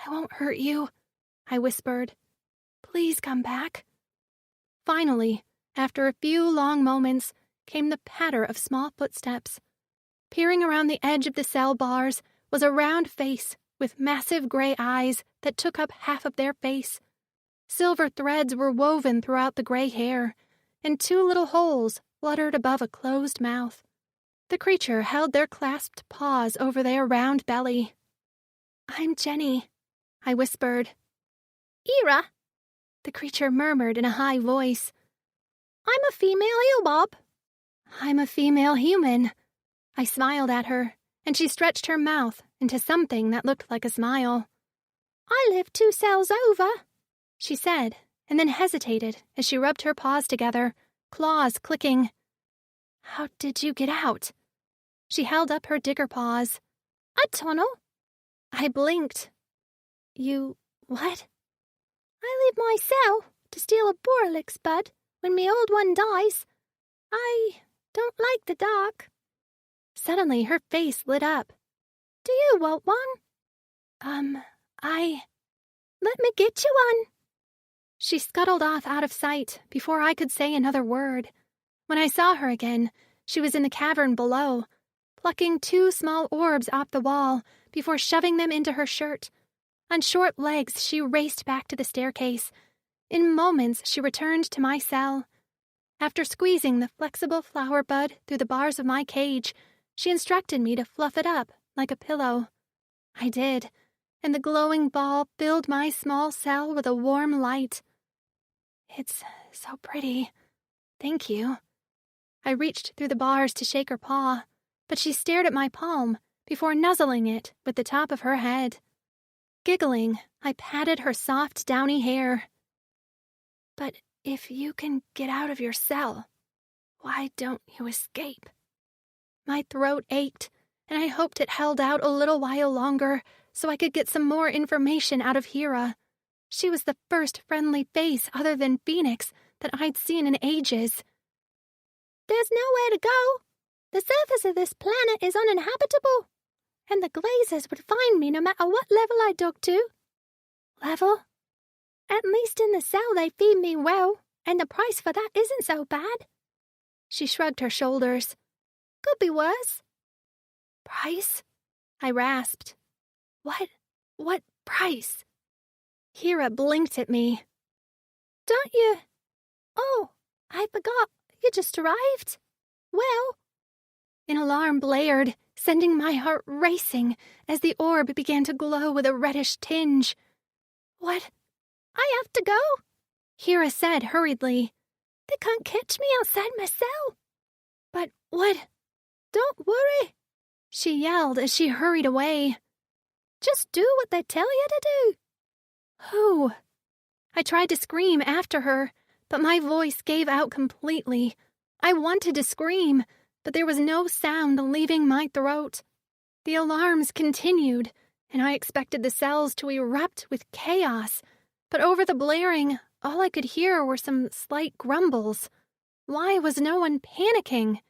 "I won't hurt you," I whispered. "Please come back." Finally, after a few long moments, came the patter of small footsteps. Peering around the edge of the cell bars was a round face with massive gray eyes that took up half of their face. Silver threads were woven throughout the gray hair, and 2 little holes fluttered above a closed mouth. The creature held their clasped paws over their round belly. "I'm Jenny," I whispered. "Ira," the creature murmured in a high voice. "I'm a female Eobab." "I'm a female human." I smiled at her, and she stretched her mouth into something that looked like a smile. "I live 2 cells over," she said, and then hesitated as she rubbed her paws together, claws clicking. "How did you get out?" She held up her digger paws. "A tunnel." I blinked. You what? I leave my cell to steal a Borlix bud when me old one dies. I don't like the dark. Suddenly her face lit up. Do you want one? Let me get you one. She scuttled off out of sight before I could say another word. When I saw her again, she was in the cavern below, plucking 2 small orbs off the wall before shoving them into her shirt. On short legs, she raced back to the staircase. In moments, she returned to my cell. After squeezing the flexible flower bud through the bars of my cage, she instructed me to fluff it up like a pillow. I did, and the glowing ball filled my small cell with a warm light. It's so pretty. Thank you. I reached through the bars to shake her paw, but she stared at my palm before nuzzling it with the top of her head. Giggling, I patted her soft, downy hair. But if you can get out of your cell, why don't you escape? My throat ached, and I hoped it held out a little while longer so I could get some more information out of Hera. She was the first friendly face other than FENIX that I'd seen in ages. There's nowhere to go. The surface of this planet is uninhabitable, and the Glazers would find me no matter what level I dug to. Level? At least in the cell they feed me well, and the price for that isn't so bad. She shrugged her shoulders. Could be worse. Price? I rasped. What price? Hera blinked at me. Don't you? Oh, I forgot. You just arrived. Well. An alarm blared, sending my heart racing as the orb began to glow with a reddish tinge. What? I have to go, Hera said hurriedly. They can't catch me outside my cell. But what? Don't worry, she yelled as she hurried away. Just do what they tell you to do. Who? I tried to scream after her, but my voice gave out completely. I wanted to scream, but there was no sound leaving my throat. The alarms continued, and I expected the cells to erupt with chaos, but over the blaring, all I could hear were some slight grumbles. Why was no one panicking?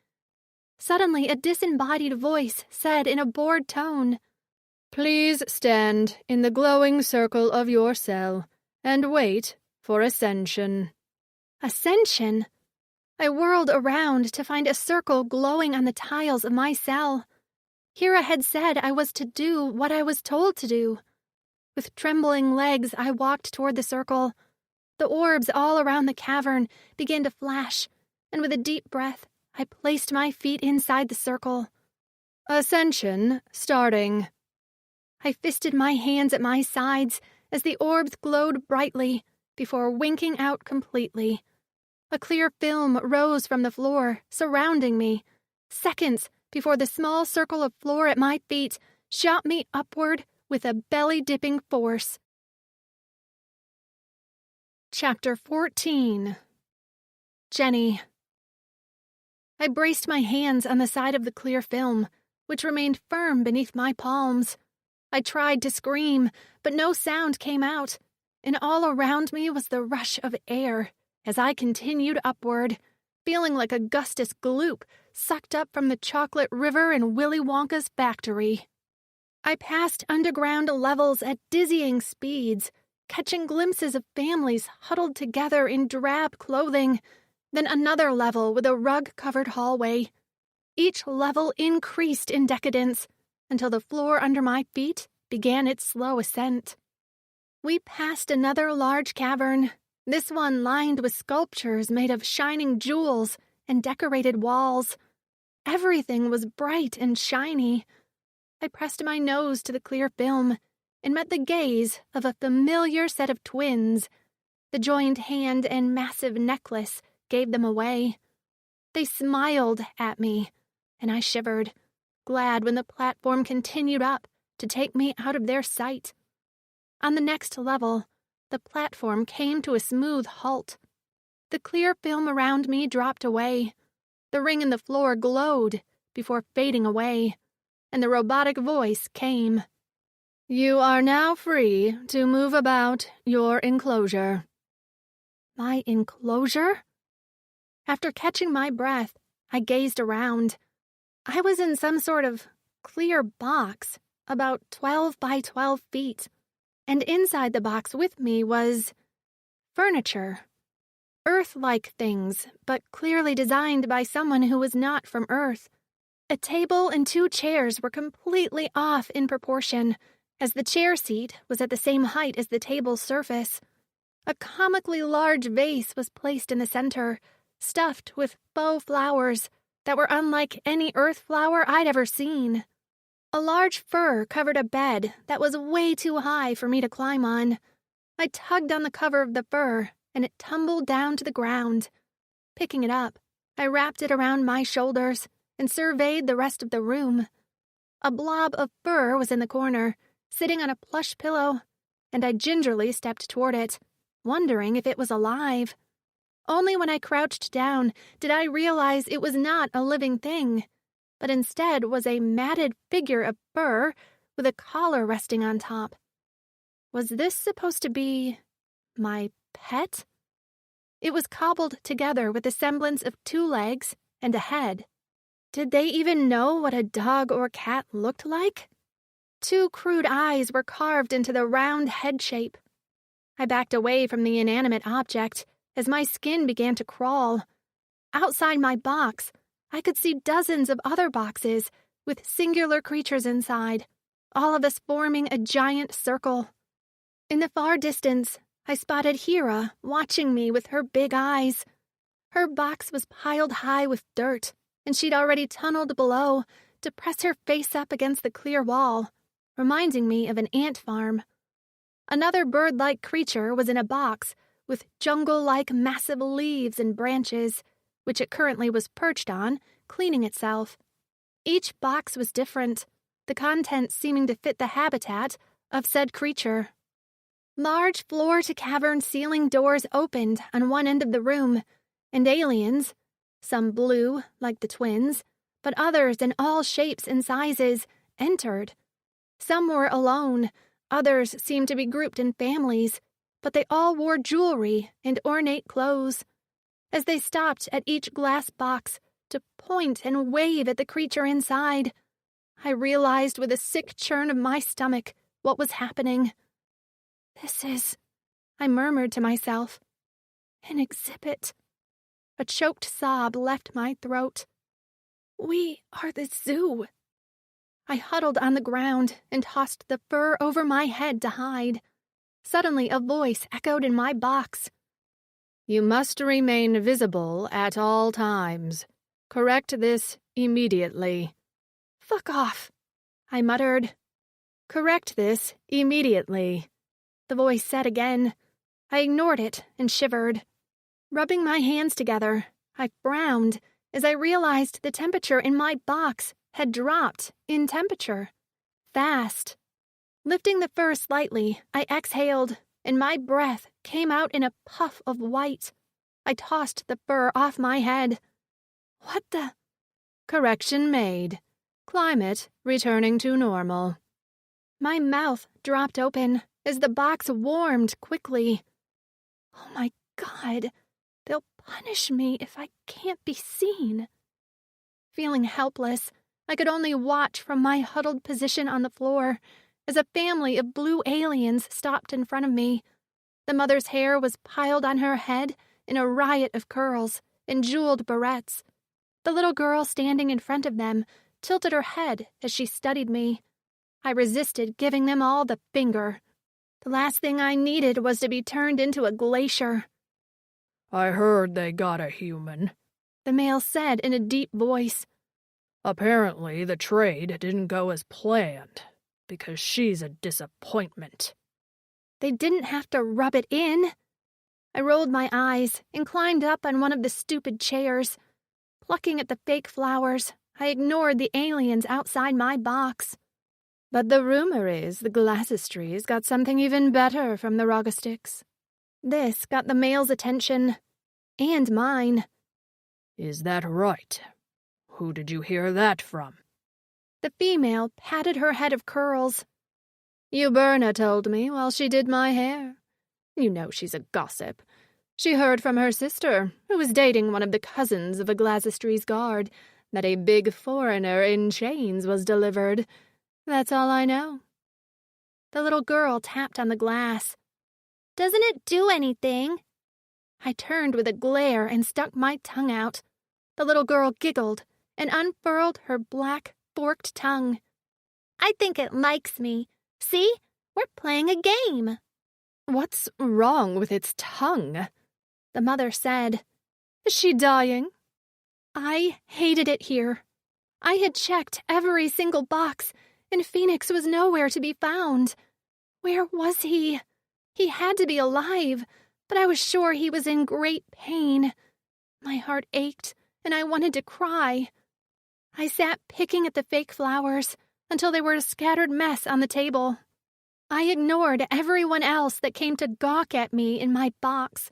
Suddenly, a disembodied voice said in a bored tone, "Please stand in the glowing circle of your cell and wait for ascension." Ascension? I whirled around to find a circle glowing on the tiles of my cell. Hera had said I was to do what I was told to do. With trembling legs, I walked toward the circle. The orbs all around the cavern began to flash, and with a deep breath, I placed my feet inside the circle. Ascension starting. I fisted my hands at my sides as the orbs glowed brightly before winking out completely. A clear film rose from the floor, surrounding me, seconds before the small circle of floor at my feet shot me upward with a belly-dipping force. Chapter 14. Jenny. I braced my hands on the side of the clear film, which remained firm beneath my palms. I tried to scream, but no sound came out, and all around me was the rush of air as I continued upward, feeling like Augustus Gloop sucked up from the chocolate river in Willy Wonka's factory. I passed underground levels at dizzying speeds, catching glimpses of families huddled together in drab clothing, then another level with a rug-covered hallway. Each level increased in decadence until the floor under my feet began its slow ascent. We passed another large cavern, this one lined with sculptures made of shining jewels and decorated walls. Everything was bright and shiny. I pressed my nose to the clear film and met the gaze of a familiar set of twins. The joined hand and massive necklace gave them away. They smiled at me, and I shivered, glad when the platform continued up to take me out of their sight. On the next level, the platform came to a smooth halt. The clear film around me dropped away. The ring in the floor glowed before fading away, and the robotic voice came. You are now free to move about your enclosure. My enclosure? After catching my breath, I gazed around. I was in some sort of clear box, about 12 by 12 feet, and inside the box with me was furniture. Earth-like things, but clearly designed by someone who was not from Earth. A table and 2 chairs were completely off in proportion, as the chair seat was at the same height as the table's surface. A comically large vase was placed in the center, stuffed with faux flowers that were unlike any earth flower I'd ever seen. A large fir covered a bed that was way too high for me to climb on. I tugged on the cover of the fir, and it tumbled down to the ground. Picking it up, I wrapped it around my shoulders and surveyed the rest of the room. A blob of fur was in the corner, sitting on a plush pillow, and I gingerly stepped toward it, wondering if it was alive. Only when I crouched down did I realize it was not a living thing, but instead was a matted figure of fur with a collar resting on top. Was this supposed to be my pet? It was cobbled together with the semblance of 2 legs and a head. Did they even know what a dog or cat looked like? 2 crude eyes were carved into the round head shape. I backed away from the inanimate object as my skin began to crawl. Outside my box, I could see dozens of other boxes with singular creatures inside, all of us forming a giant circle. In the far distance, I spotted Hera watching me with her big eyes. Her box was piled high with dirt, and she'd already tunneled below to press her face up against the clear wall, reminding me of an ant farm. Another bird-like creature was in a box with jungle-like massive leaves and branches, which it currently was perched on, cleaning itself. Each box was different, the contents seeming to fit the habitat of said creature. Large floor-to-cavern ceiling doors opened on one end of the room, and aliens, some blue, like the twins, but others in all shapes and sizes, entered. Some were alone, others seemed to be grouped in families, but they all wore jewelry and ornate clothes. As they stopped at each glass box to point and wave at the creature inside, I realized with a sick churn of my stomach what was happening. "This is," I murmured to myself, "an exhibit." A choked sob left my throat. "We are the zoo." I huddled on the ground and tossed the fur over my head to hide. Suddenly a voice echoed in my box. You must remain visible at all times. Correct this immediately. "Fuck off," I muttered. Correct this immediately, the voice said again. I ignored it and shivered. Rubbing my hands together, I frowned as I realized the temperature in my box had dropped in temperature. Fast. Lifting the fur slightly, I exhaled, and my breath came out in a puff of white. I tossed the fur off my head. "What the—" Correction made. Climate returning to normal. My mouth dropped open as the box warmed quickly. Oh my God, they'll punish me if I can't be seen. Feeling helpless, I could only watch from my huddled position on the floor as a family of blue aliens stopped in front of me. The mother's hair was piled on her head in a riot of curls and jeweled barrettes. The little girl standing in front of them tilted her head as she studied me. I resisted giving them all the finger. The last thing I needed was to be turned into a glacier. "I heard they got a human," the male said in a deep voice. "Apparently the trade didn't go as planned, because she's a disappointment." They didn't have to rub it in. I rolled my eyes and climbed up on one of the stupid chairs. Plucking at the fake flowers, I ignored the aliens outside my box. But the rumor is the Glassistries got something even better from the Rogastics. This got the male's attention. And mine. "Is that right? Who did you hear that from?" The female patted her head of curls. Uberna told me while she did my hair. You know she's a gossip. She heard from her sister, who was dating one of the cousins of a Glasistry's guard, that a big foreigner in chains was delivered. That's all I know." The little girl tapped on the glass. "Doesn't it do anything?" I turned with a glare and stuck my tongue out. The little girl giggled and unfurled her black, forked tongue. "I think it likes me. See? We're playing a game." "What's wrong with its tongue?" the mother said. "Is she dying?" I hated it here. I had checked every single box, and FENIX was nowhere to be found. Where was he? He had to be alive, but I was sure he was in great pain. My heart ached, and I wanted to cry. I sat picking at the fake flowers until they were a scattered mess on the table. I ignored everyone else that came to gawk at me in my box.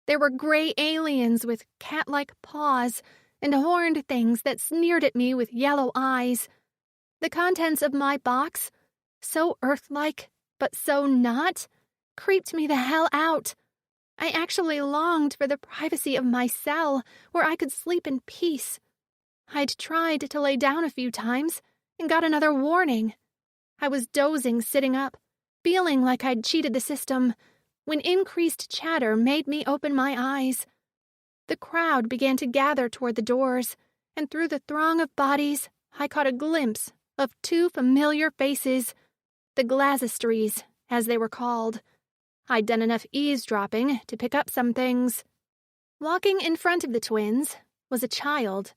There were gray aliens with cat-like paws and horned things that sneered at me with yellow eyes. The contents of my box, so Earth-like but so not, creeped me the hell out. I actually longed for the privacy of my cell where I could sleep in peace. I'd tried to lay down a few times and got another warning. I was dozing sitting up, feeling like I'd cheated the system, when increased chatter made me open my eyes. The crowd began to gather toward the doors, and through the throng of bodies, I caught a glimpse of two familiar faces, the Glasistries, as they were called. I'd done enough eavesdropping to pick up some things. Walking in front of the twins was a child.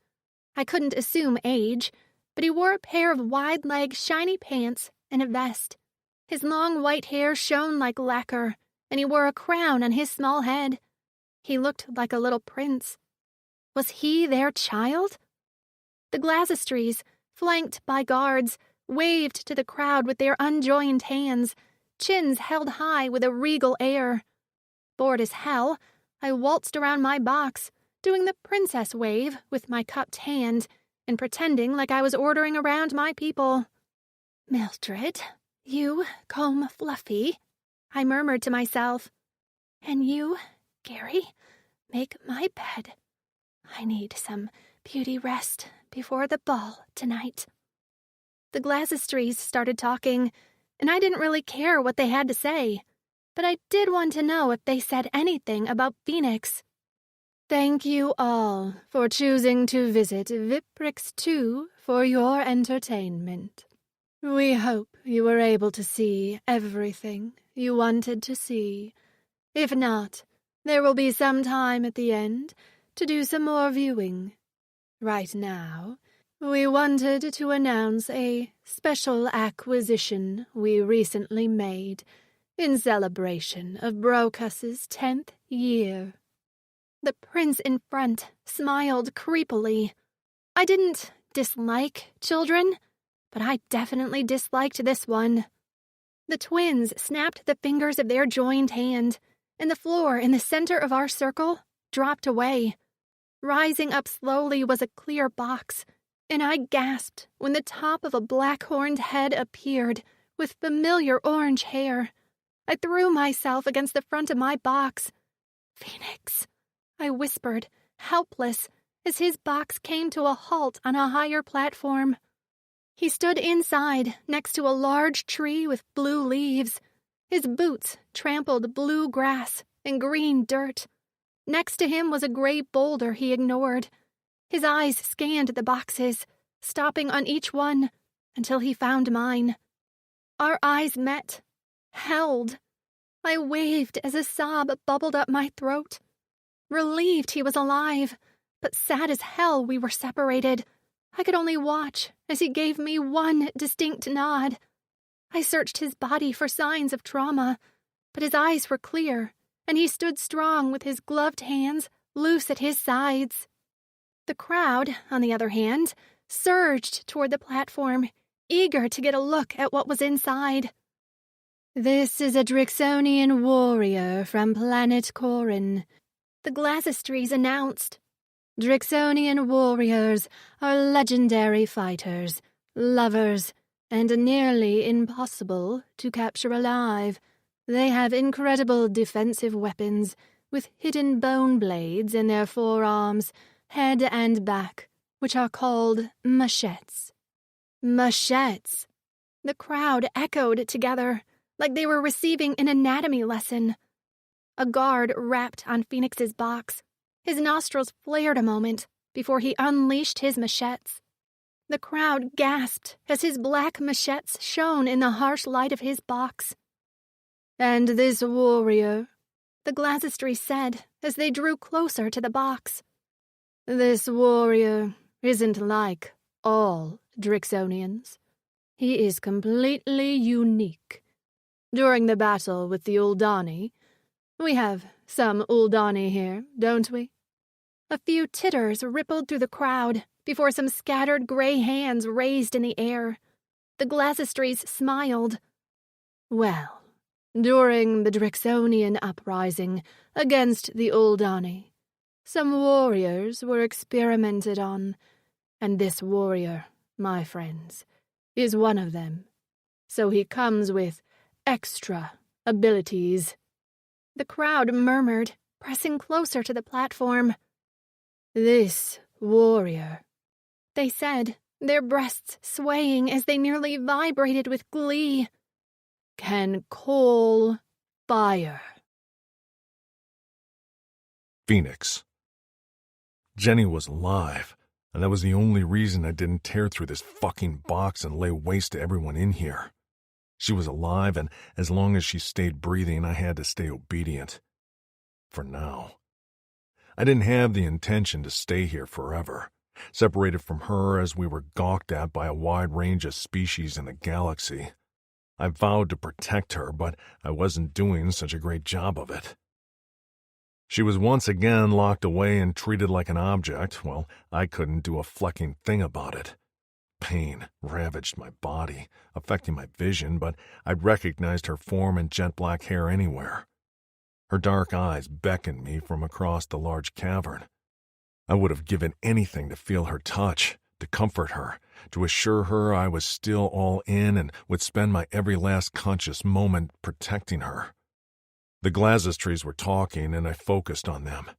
I couldn't assume age, but he wore a pair of wide-leg shiny pants and a vest. His long white hair shone like lacquer, and he wore a crown on his small head. He looked like a little prince. Was he their child? The Glasistries, flanked by guards, waved to the crowd with their unjoined hands, chins held high with a regal air. Bored as hell, I waltzed around my box, doing the princess wave with my cupped hand and pretending like I was ordering around my people. "Mildred, you comb Fluffy," I murmured to myself. "And you, Gary, make my bed. I need some beauty rest before the ball tonight." The Glasistries started talking, and I didn't really care what they had to say, but I did want to know if they said anything about FENIX. "Thank you all for choosing to visit Viprix 2 for your entertainment. We hope you were able to see everything you wanted to see. If not, there will be some time at the end to do some more viewing. Right now, we wanted to announce a special acquisition we recently made in celebration of Brocus's 10th year." The prince in front smiled creepily. I didn't dislike children, but I definitely disliked this one. The twins snapped the fingers of their joined hand, and the floor in the center of our circle dropped away. Rising up slowly was a clear box, and I gasped when the top of a black-horned head appeared with familiar orange hair. I threw myself against the front of my box. "FENIX," I whispered, helpless, as his box came to a halt on a higher platform. He stood inside, next to a large tree with blue leaves. His boots trampled blue grass and green dirt. Next to him was a gray boulder he ignored. His eyes scanned the boxes, stopping on each one until he found mine. Our eyes met, held. I waved as a sob bubbled up my throat. Relieved he was alive, but sad as hell we were separated. I could only watch as he gave me one distinct nod. I searched his body for signs of trauma, but his eyes were clear, and he stood strong with his gloved hands loose at his sides. The crowd, on the other hand, surged toward the platform, eager to get a look at what was inside. "This is a Drixonian warrior from planet Corin," the Glasistries announced. "Drixonian warriors are legendary fighters, lovers, and nearly impossible to capture alive. They have incredible defensive weapons, with hidden bone blades in their forearms, head and back, which are called machetes. Machetes! The crowd echoed together, like they were receiving an anatomy lesson. A guard rapped on FENIX's box. His nostrils flared a moment before he unleashed his machetes. The crowd gasped as his black machetes shone in the harsh light of his box. "And this warrior," the Glazistry said as they drew closer to the box, "this warrior isn't like all Drixonians. He is completely unique. During the battle with the Uldani, we have some Uldani here, don't we?" A few titters rippled through the crowd before some scattered gray hands raised in the air. The Glazistries smiled. "Well, during the Drixonian uprising against the Uldani, some warriors were experimented on, and this warrior, my friends, is one of them. So he comes with extra abilities." The crowd murmured, pressing closer to the platform. "This warrior," they said, their breasts swaying as they nearly vibrated with glee, "can call fire." FENIX. Jenny was alive, and that was the only reason I didn't tear through this fucking box and lay waste to everyone in here. She was alive, and as long as she stayed breathing, I had to stay obedient. For now. I didn't have the intention to stay here forever, separated from her as we were gawked at by a wide range of species in the galaxy. I vowed to protect her, but I wasn't doing such a great job of it. She was once again locked away and treated like an object. Well, I couldn't do a flecking thing about it. Pain ravaged my body, affecting my vision, but I recognized her form and jet black hair anywhere. Her dark eyes beckoned me from across the large cavern. I would have given anything to feel her touch, to comfort her, to assure her I was still all in and would spend my every last conscious moment protecting her. The Glazistries were talking, and I focused on them.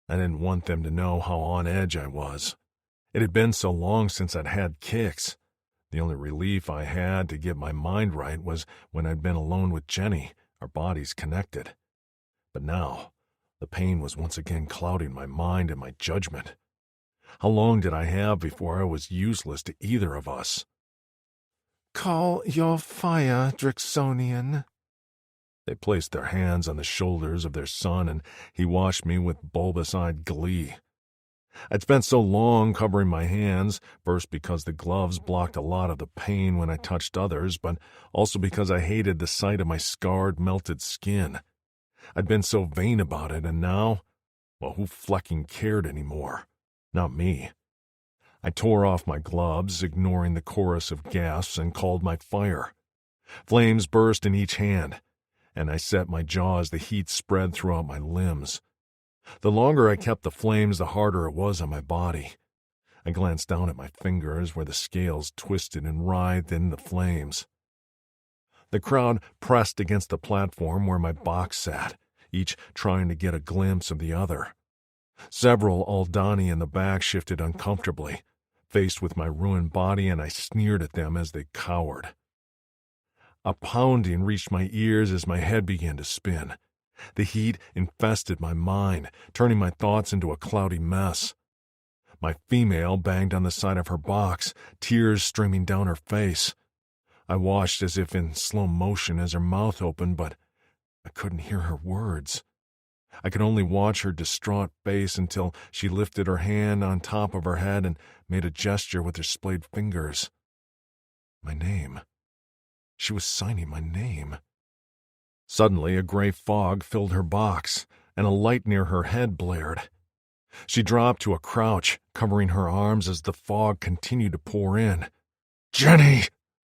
I didn't want them to know how on edge I was. It had been so long since I'd had kicks. The only relief I had to get my mind right was when I'd been alone with Jenny, our bodies connected. But now, the pain was once again clouding my mind and my judgment. How long did I have before I was useless to either of us? "Call your fire, Drixonian." They placed their hands on the shoulders of their son, and he watched me with bulbous-eyed glee. I'd spent so long covering my hands, first because the gloves blocked a lot of the pain when I touched others, but also because I hated the sight of my scarred, melted skin. I'd been so vain about it, and now, well, who flecking cared anymore? Not me. I tore off my gloves, ignoring the chorus of gasps, and called my fire. Flames burst in each hand, and I set my jaw as the heat spread throughout my limbs. The longer I kept the flames, the harder it was on my body. I glanced down at my fingers where the scales twisted and writhed in the flames. The crowd pressed against the platform where my box sat, each trying to get a glimpse of the other. Several Uldani in the back shifted uncomfortably, faced with my ruined body, and I sneered at them as they cowered. A pounding reached my ears as my head began to spin. The heat infested my mind, turning my thoughts into a cloudy mess. My female banged on the side of her box, tears streaming down her face. I watched as if in slow motion as her mouth opened, but I couldn't hear her words. I could only watch her distraught face until she lifted her hand on top of her head and made a gesture with her splayed fingers. My name. She was signing my name. Suddenly, a gray fog filled her box, and a light near her head blared. She dropped to a crouch, covering her arms as the fog continued to pour in. "Jenny!"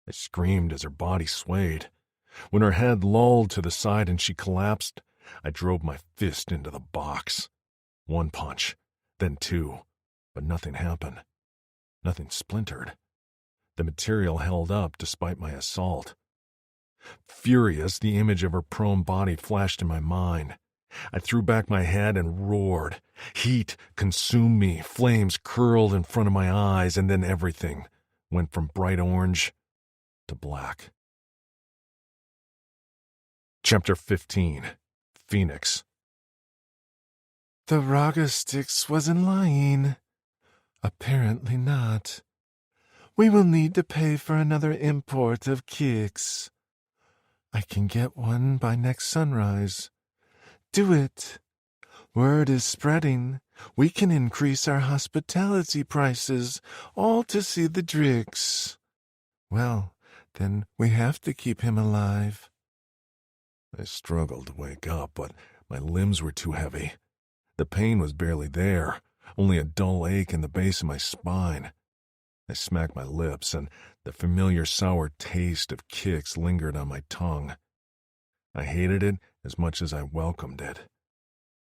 I screamed as her body swayed. When her head lolled to the side and she collapsed, I drove my fist into the box. One punch, then two, but nothing happened. Nothing splintered. The material held up despite my assault. Furious, the image of her prone body flashed in my mind. I threw back my head and roared. Heat consumed me, flames curled in front of my eyes, and then everything went from bright orange to black. Chapter 15. FENIX. The Raga Styx wasn't lying. Apparently not. We will need to pay for another import of kicks. I can get one by next sunrise. Do it. Word is spreading. We can increase our hospitality prices, all to see the Drix. Well, then we have to keep him alive. I struggled to wake up, but my limbs were too heavy. The pain was barely there, only a dull ache in the base of my spine. I smacked my lips, and the familiar sour taste of kicks lingered on my tongue. I hated it as much as I welcomed it.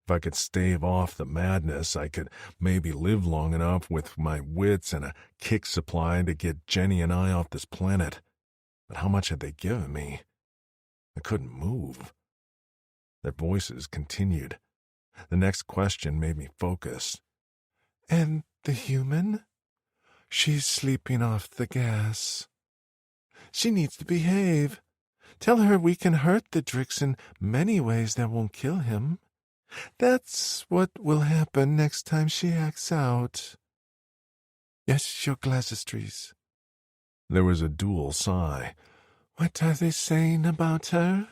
If I could stave off the madness, I could maybe live long enough with my wits and a kick supply to get Jenny and I off this planet. But how much had they given me? I couldn't move. Their voices continued. The next question made me focus. And the human? She's sleeping off the gas. She needs to behave. Tell her we can hurt the Drix in many ways that won't kill him. That's what will happen next time she acts out. Yes, your Glazistries. There was a dual sigh. What are they saying about her?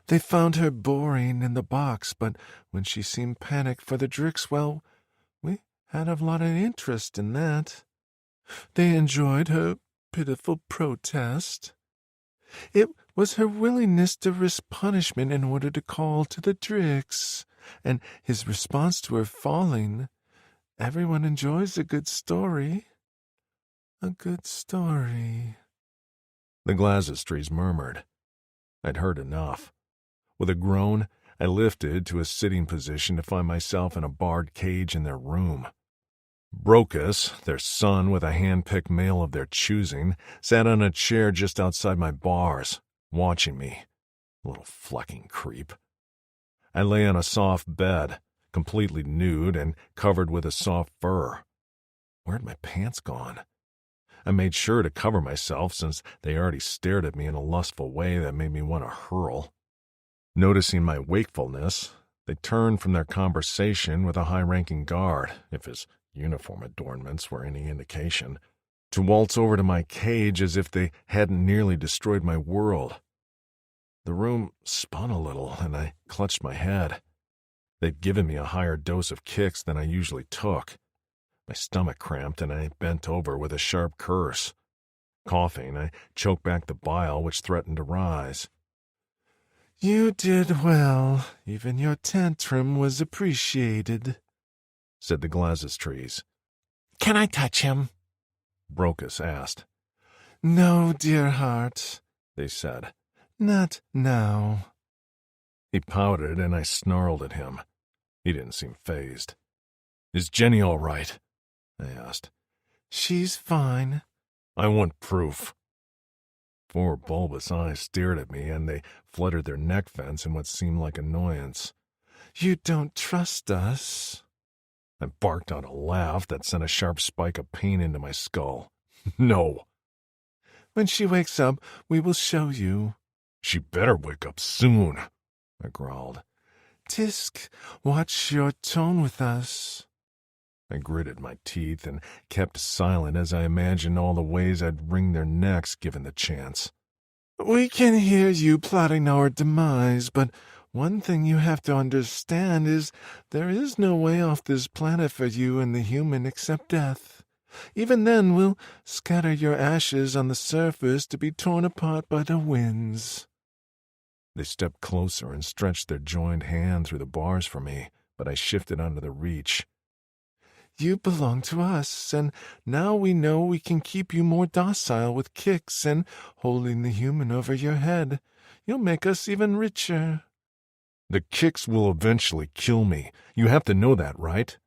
They found her boring in the box, but when she seemed panicked for the Drix, well, we had a lot of interest in that. They enjoyed her pitiful protest. It was her willingness to risk punishment in order to call to the Drix, and his response to her falling. Everyone enjoys a good story. A good story. The Glazistries murmured. I'd heard enough. With a groan, I lifted to a sitting position to find myself in a barred cage in their room. Brocus, their son with a hand-picked male of their choosing, sat on a chair just outside my bars, watching me. Little flecking creep. I lay on a soft bed, completely nude and covered with a soft fur. Where'd my pants gone? I made sure to cover myself since they already stared at me in a lustful way that made me want to hurl. Noticing my wakefulness, they turned from their conversation with a high-ranking guard, if his uniform adornments were any indication, to waltz over to my cage as if they hadn't nearly destroyed my world. The room spun a little, and I clutched my head. They'd given me a higher dose of kicks than I usually took. My stomach cramped, and I bent over with a sharp curse. Coughing, I choked back the bile which threatened to rise. You did well. Even your tantrum was appreciated, said the Glazistries. Can I touch him? Brocus asked. No, dear heart, they said. Not now. He pouted, and I snarled at him. He didn't seem fazed. Is Jenny all right? I asked. She's fine. I want proof. Four bulbous eyes stared at me, and they fluttered their neck vents in what seemed like annoyance. You don't trust us? I barked out a laugh that sent a sharp spike of pain into my skull. No. When she wakes up, we will show you. She better wake up soon, I growled. Tisk, watch your tone with us. I gritted my teeth and kept silent as I imagined all the ways I'd wring their necks given the chance. We can hear you plotting our demise, but one thing you have to understand is there is no way off this planet for you and the human except death. Even then, we'll scatter your ashes on the surface to be torn apart by the winds. They stepped closer and stretched their joined hand through the bars for me, but I shifted under the reach. You belong to us, and now we know we can keep you more docile with kicks and holding the human over your head. You'll make us even richer. The kicks will eventually kill me. You have to know that, right?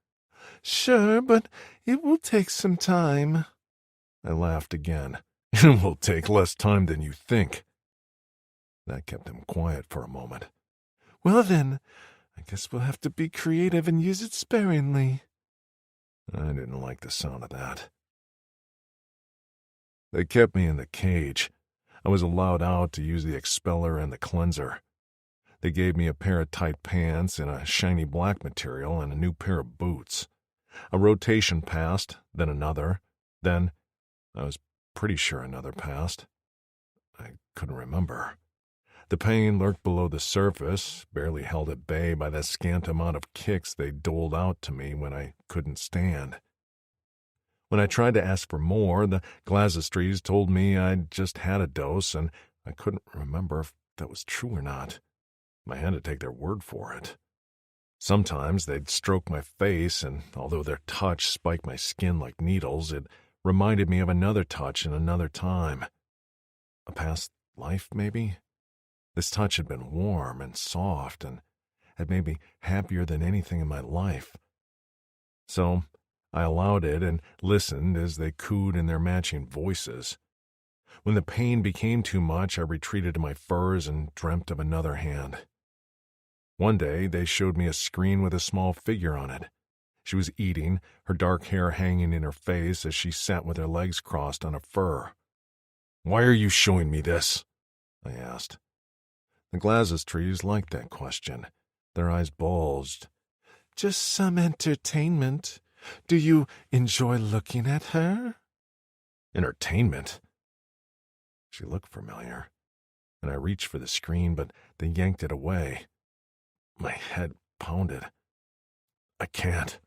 Sure, but it will take some time. I laughed again. It will take less time than you think. That kept him quiet for a moment. Well then, I guess we'll have to be creative and use it sparingly. I didn't like the sound of that. They kept me in the cage. I was allowed out to use the expeller and the cleanser. They gave me a pair of tight pants in a shiny black material and a new pair of boots. A rotation passed, then another. Then, I was pretty sure another passed. I couldn't remember. The pain lurked below the surface, barely held at bay by the scant amount of kicks they doled out to me when I couldn't stand. When I tried to ask for more, the Glazistries told me I'd just had a dose, and I couldn't remember if that was true or not. I had to take their word for it. Sometimes they'd stroke my face, and although their touch spiked my skin like needles, it reminded me of another touch in another time. A past life, maybe? This touch had been warm and soft and had made me happier than anything in my life. So I allowed it and listened as they cooed in their matching voices. When the pain became too much, I retreated to my furs and dreamt of another hand. One day, they showed me a screen with a small figure on it. She was eating, her dark hair hanging in her face as she sat with her legs crossed on a fur. "Why are you showing me this?" I asked. The Glazistries liked that question. Their eyes bulged. Just some entertainment. Do you enjoy looking at her? Entertainment? She looked familiar, and I reached for the screen, but they yanked it away. My head pounded. I can't.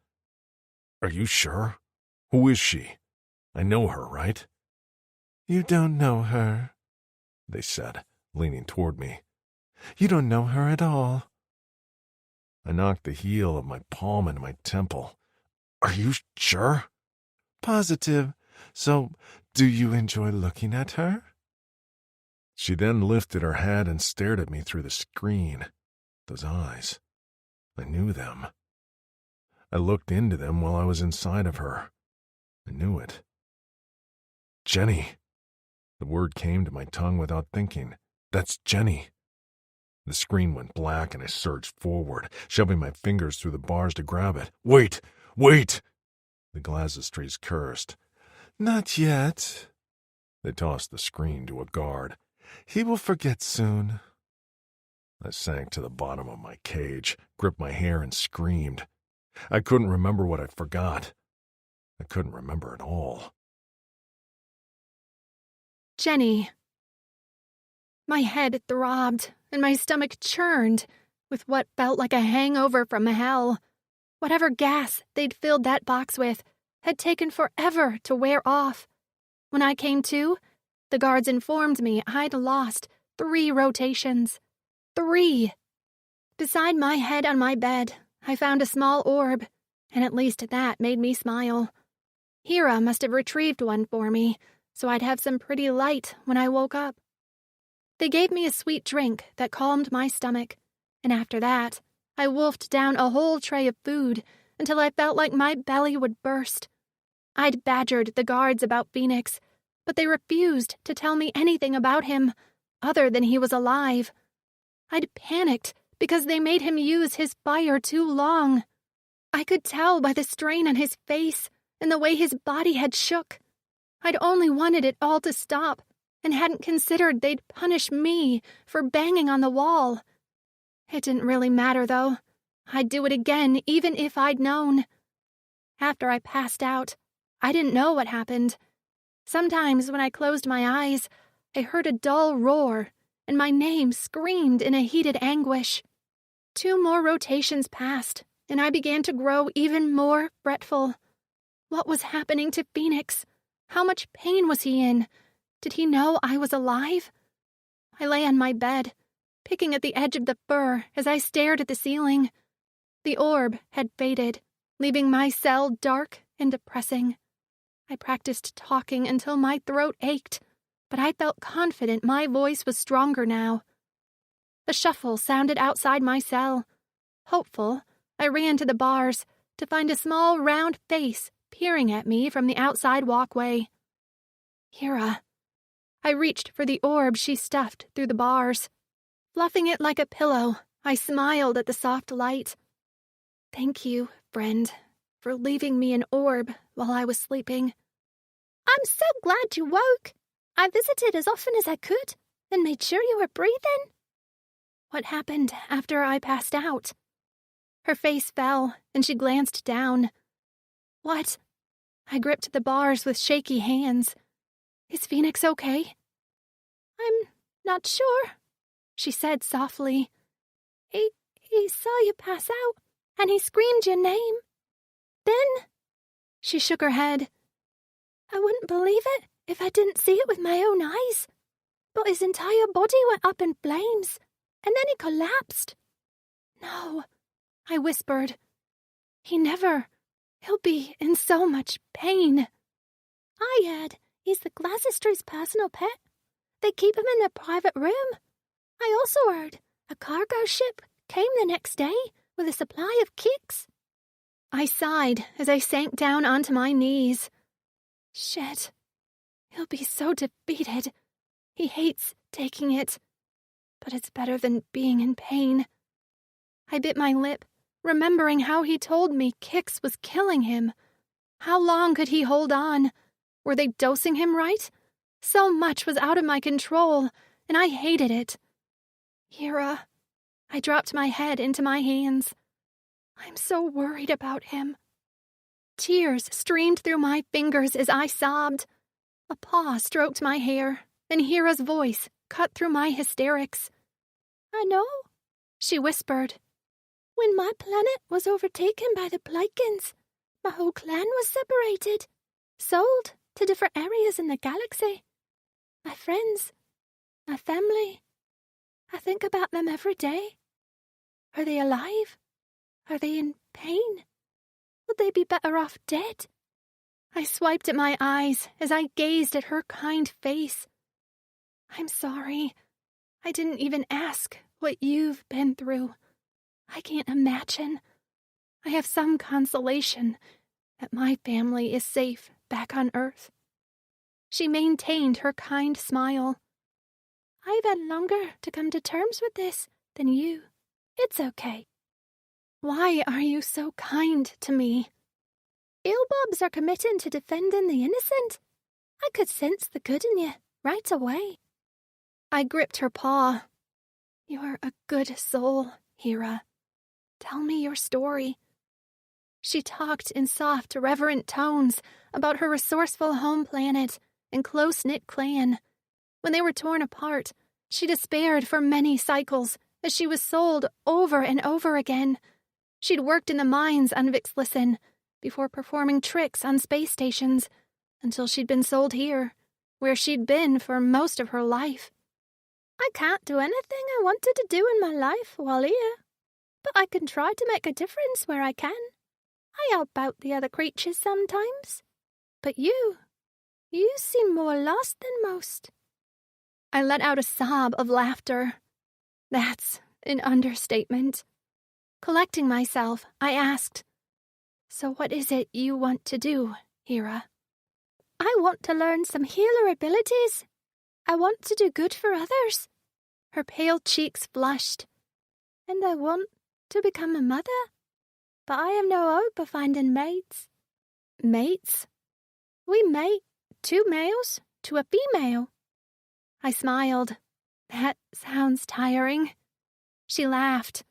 Are you sure? Who is she? I know her, right? You don't know her, they said, leaning toward me. You don't know her at all. I knocked the heel of my palm into my temple. Are you sure? Positive. So, do you enjoy looking at her? She then lifted her head and stared at me through the screen. Those eyes. I knew them. I looked into them while I was inside of her. I knew it. Jenny. The word came to my tongue without thinking. That's Jenny. The screen went black and I surged forward, shoving my fingers through the bars to grab it. Wait! Wait! The Glazistries cursed. Not yet. They tossed the screen to a guard. He will forget soon. I sank to the bottom of my cage, gripped my hair, and screamed. I couldn't remember what I forgot. I couldn't remember it all. Jenny. My head throbbed, and my stomach churned with what felt like a hangover from hell. Whatever gas they'd filled that box with had taken forever to wear off. When I came to, the guards informed me I'd lost 3 rotations. 3. Beside my head on my bed, I found a small orb, and at least that made me smile. Hera must have retrieved one for me, so I'd have some pretty light when I woke up. They gave me a sweet drink that calmed my stomach, and after that, I wolfed down a whole tray of food until I felt like my belly would burst. I'd badgered the guards about FENIX, but they refused to tell me anything about him, other than he was alive. I'd panicked because they made him use his fire too long. I could tell by the strain on his face and the way his body had shook. I'd only wanted it all to stop and hadn't considered they'd punish me for banging on the wall. It didn't really matter, though. I'd do it again even if I'd known. After I passed out, I didn't know what happened. Sometimes when I closed my eyes, I heard a dull roar, and my name screamed in a heated anguish. 2 more rotations passed, and I began to grow even more fretful. What was happening to FENIX? How much pain was he in? Did he know I was alive? I lay on my bed, picking at the edge of the fur as I stared at the ceiling. The orb had faded, leaving my cell dark and depressing. I practiced talking until my throat ached, but I felt confident my voice was stronger now. A shuffle sounded outside my cell. Hopeful, I ran to the bars to find a small round face peering at me from the outside walkway. Hera. I reached for the orb she stuffed through the bars. Fluffing it like a pillow, I smiled at the soft light. Thank you, friend, for leaving me an orb while I was sleeping. I'm so glad you woke. I visited as often as I could, and made sure you were breathing. What happened after I passed out? Her face fell, and she glanced down. What? I gripped the bars with shaky hands. Is FENIX okay? I'm not sure, she said softly. He saw you pass out, and he screamed your name. Then, she shook her head. I wouldn't believe it if I didn't see it with my own eyes. But his entire body went up in flames, and then he collapsed. No, I whispered. He'll be in so much pain. I heard he's the Glacister's personal pet. They keep him in their private room. I also heard a cargo ship came the next day with a supply of kicks. I sighed as I sank down onto my knees. Shit. He'll be so defeated. He hates taking it. But it's better than being in pain. I bit my lip, remembering how he told me Kix was killing him. How long could he hold on? Were they dosing him right? So much was out of my control, and I hated it. Hera. I dropped my head into my hands. I'm so worried about him. Tears streamed through my fingers as I sobbed. A paw stroked my hair, and Hera's voice cut through my hysterics. I know, she whispered. When my planet was overtaken by the Plikins, my whole clan was separated, sold to different areas in the galaxy. My friends, my family, I think about them every day. Are they alive? Are they in pain? Would they be better off dead? I swiped at my eyes as I gazed at her kind face. I'm sorry. I didn't even ask what you've been through. I can't imagine. I have some consolation that my family is safe back on Earth. She maintained her kind smile. I've had longer to come to terms with this than you. It's okay. Why are you so kind to me? Ilbobs are committed to defending the innocent. I could sense the good in you right away. I gripped her paw. You're a good soul, Hera. Tell me your story. She talked in soft, reverent tones about her resourceful home planet and close-knit clan. When they were torn apart, she despaired for many cycles as she was sold over and over again. She'd worked in the mines on Vixlisten before performing tricks on space stations until she'd been sold here, where she'd been for most of her life. I can't do anything I wanted to do in my life while here, but I can try to make a difference where I can. I help out the other creatures sometimes. But you seem more lost than most. I let out a sob of laughter. That's an understatement. Collecting myself, I asked, So what is it you want to do, Hera? I want to learn some healer abilities. I want to do good for others. Her pale cheeks flushed. And I want to become a mother. But I have no hope of finding mates. Mates? We mate 2 males to a female. I smiled. That sounds tiring. She laughed.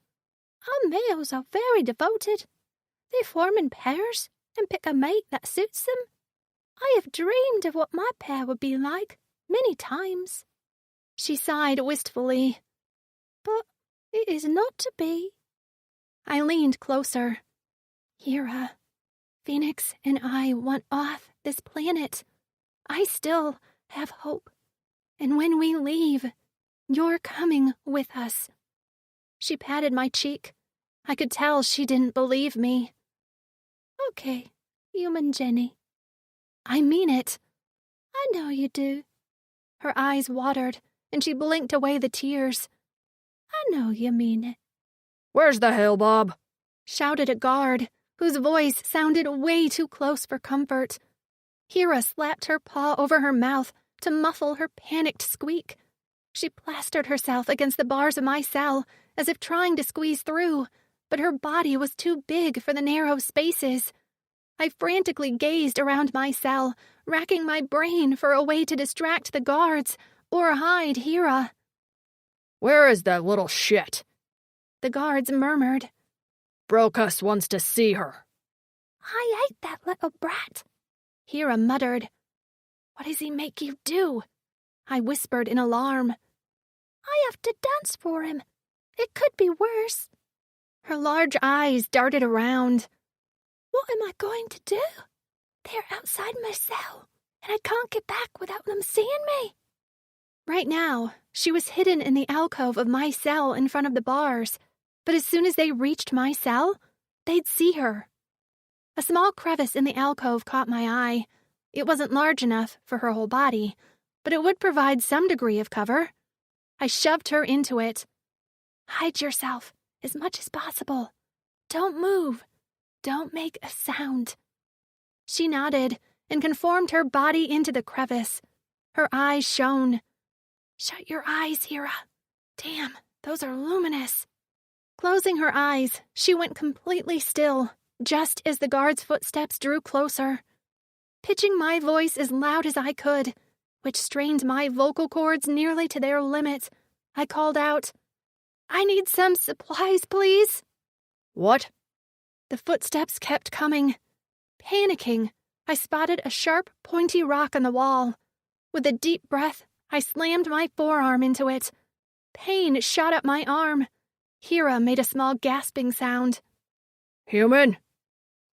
Our males are very devoted. They form in pairs and pick a mate that suits them. I have dreamed of what my pair would be like many times. She sighed wistfully. But it is not to be. I leaned closer. Hera, FENIX and I want off this planet. I still have hope. And when we leave, you're coming with us. She patted my cheek. I could tell she didn't believe me. Okay, human Jenny. I mean it. I know you do. Her eyes watered, and she blinked away the tears. I know you mean it. Where's the Hellbob? Shouted a guard, whose voice sounded way too close for comfort. Hera slapped her paw over her mouth to muffle her panicked squeak. She plastered herself against the bars of my cell as if trying to squeeze through, but her body was too big for the narrow spaces. I frantically gazed around my cell, racking my brain for a way to distract the guards or hide Hera. "Where is that little shit?" The guards murmured. "Brocus wants to see her." "I hate that little brat," Hera muttered. "What does he make you do?" I whispered in alarm. "I have to dance for him. It could be worse." Her large eyes darted around. "What am I going to do? They're outside my cell, and I can't get back without them seeing me." Right now, she was hidden in the alcove of my cell in front of the bars, but as soon as they reached my cell, they'd see her. A small crevice in the alcove caught my eye. It wasn't large enough for her whole body, but it would provide some degree of cover. I shoved her into it. "Hide yourself as much as possible. Don't move. Don't make a sound." She nodded and conformed her body into the crevice. Her eyes shone. "Shut your eyes, Hera. Damn, those are luminous." Closing her eyes, she went completely still, just as the guard's footsteps drew closer. Pitching my voice as loud as I could, which strained my vocal cords nearly to their limit, I called out, "I need some supplies, please." "What?" The footsteps kept coming. Panicking, I spotted a sharp, pointy rock on the wall. With a deep breath, I slammed my forearm into it. Pain shot up my arm. Hera made a small gasping sound. "Human?"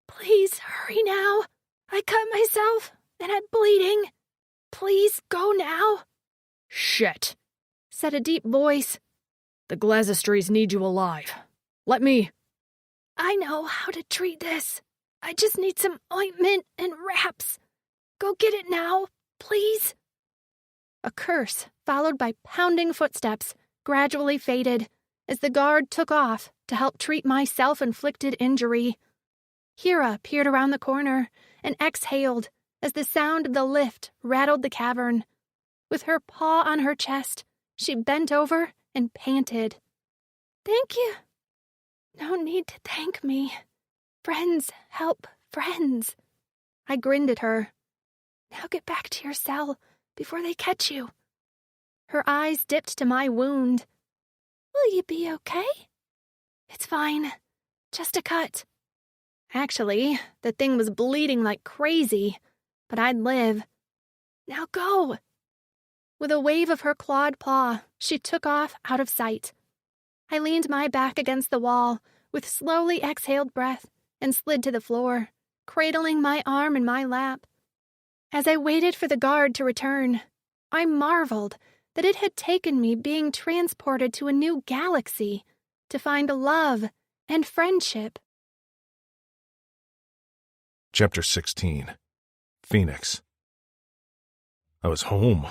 "Please hurry now. I cut myself, and I'm bleeding. Please go now." "Shit," said a deep voice. "The Glazistries need you alive. Let me—" "I know how to treat this. I just need some ointment and wraps. Go get it now, please." A curse, followed by pounding footsteps, gradually faded as the guard took off to help treat my self-inflicted injury. Hera peered around the corner and exhaled as the sound of the lift rattled the cavern. With her paw on her chest, she bent over and panted. "Thank you." "No need to thank me. Friends help friends." I grinned at her. "Now get back to your cell before they catch you." Her eyes dipped to my wound. "Will you be okay?" "It's fine. Just a cut." Actually, the thing was bleeding like crazy, but I'd live. "Now go." With a wave of her clawed paw, she took off out of sight. I leaned my back against the wall with slowly exhaled breath and slid to the floor, cradling my arm in my lap. As I waited for the guard to return, I marveled that it had taken me being transported to a new galaxy to find love and friendship. Chapter 16. FENIX. I was home.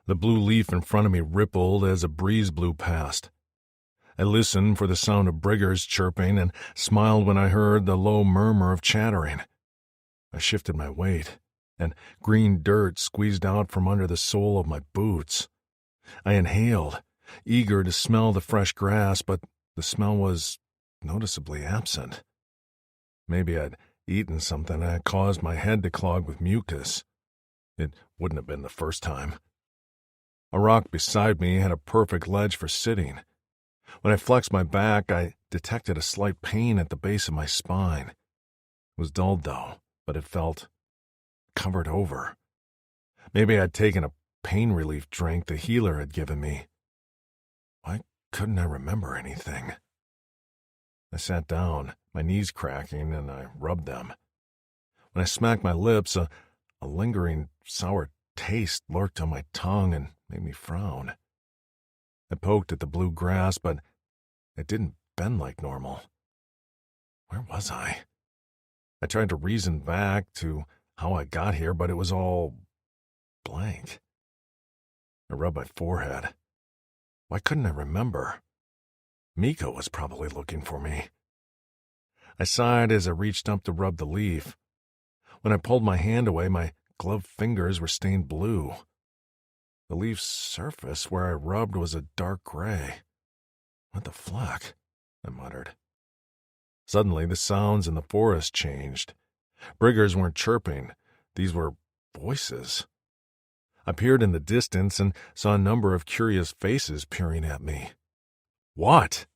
The blue leaf in front of me rippled as a breeze blew past. I listened for the sound of briggers chirping and smiled when I heard the low murmur of chattering. I shifted my weight, and green dirt squeezed out from under the sole of my boots. I inhaled, eager to smell the fresh grass, but the smell was noticeably absent. Maybe I'd eaten something that caused my head to clog with mucus. It wouldn't have been the first time. A rock beside me had a perfect ledge for sitting. When I flexed my back, I detected a slight pain at the base of my spine. It was dulled, though, but it felt covered over. Maybe I'd taken a pain relief drink the healer had given me. Why couldn't I remember anything? I sat down, my knees cracking, and I rubbed them. When I smacked my lips, a lingering sour taste lurked on my tongue and made me frown. I poked at the blue grass, but it didn't bend like normal. Where was I? I tried to reason back to how I got here, but it was all blank. I rubbed my forehead. Why couldn't I remember? Miko was probably looking for me. I sighed as I reached up to rub the leaf. When I pulled my hand away, my gloved fingers were stained blue. The leaf's surface where I rubbed was a dark gray. What the fluck? I muttered. Suddenly, the sounds in the forest changed. Briggers weren't chirping. These were voices. I peered in the distance and saw a number of curious faces peering at me. "What?"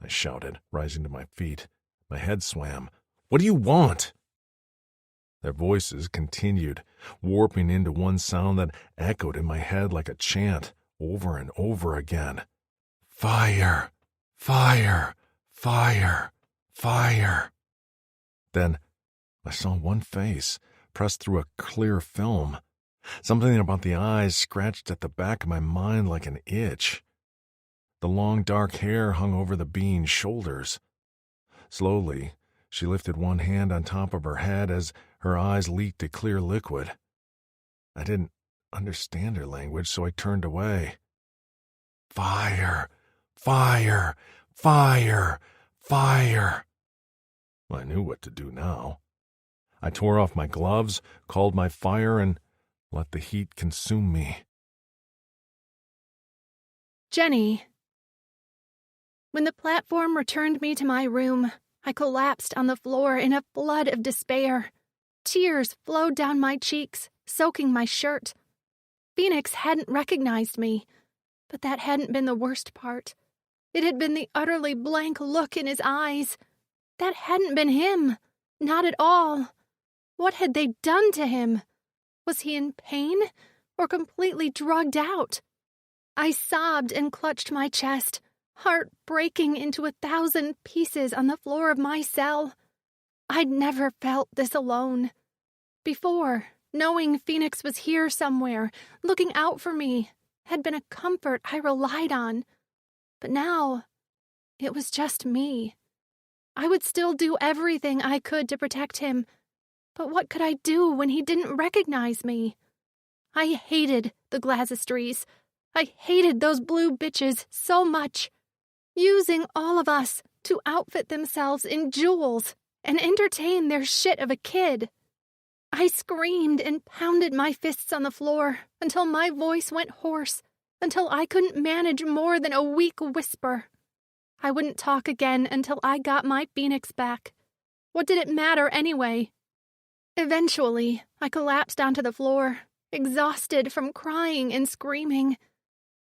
I shouted, rising to my feet. My head swam. "What do you want?" Their voices continued, warping into one sound that echoed in my head like a chant, over and over again. "Fire! Fire! Fire! Fire!" Then I saw one face pressed through a clear film. Something about the eyes scratched at the back of my mind like an itch. The long dark hair hung over the being's shoulders. Slowly, she lifted one hand on top of her head as her eyes leaked a clear liquid. I didn't understand her language, so I turned away. "Fire! Fire! Fire! Fire!" I knew what to do now. I tore off my gloves, called my fire, and let the heat consume me. Jenny. When the platform returned me to my room, I collapsed on the floor in a flood of despair. Tears flowed down my cheeks, soaking my shirt. FENIX hadn't recognized me, but that hadn't been the worst part. It had been the utterly blank look in his eyes. That hadn't been him. Not at all. What had they done to him? Was he in pain or completely drugged out? I sobbed and clutched my chest, heart breaking into 1,000 pieces on the floor of my cell. I'd never felt this alone. Before, knowing FENIX was here somewhere, looking out for me, had been a comfort I relied on. But now, it was just me. I would still do everything I could to protect him, but what could I do when he didn't recognize me? I hated the Glazistries. I hated those blue bitches so much. Using all of us to outfit themselves in jewels and entertain their shit of a kid. I screamed and pounded my fists on the floor until my voice went hoarse, until I couldn't manage more than a weak whisper. I wouldn't talk again until I got my FENIX back. What did it matter anyway? Eventually, I collapsed onto the floor, exhausted from crying and screaming.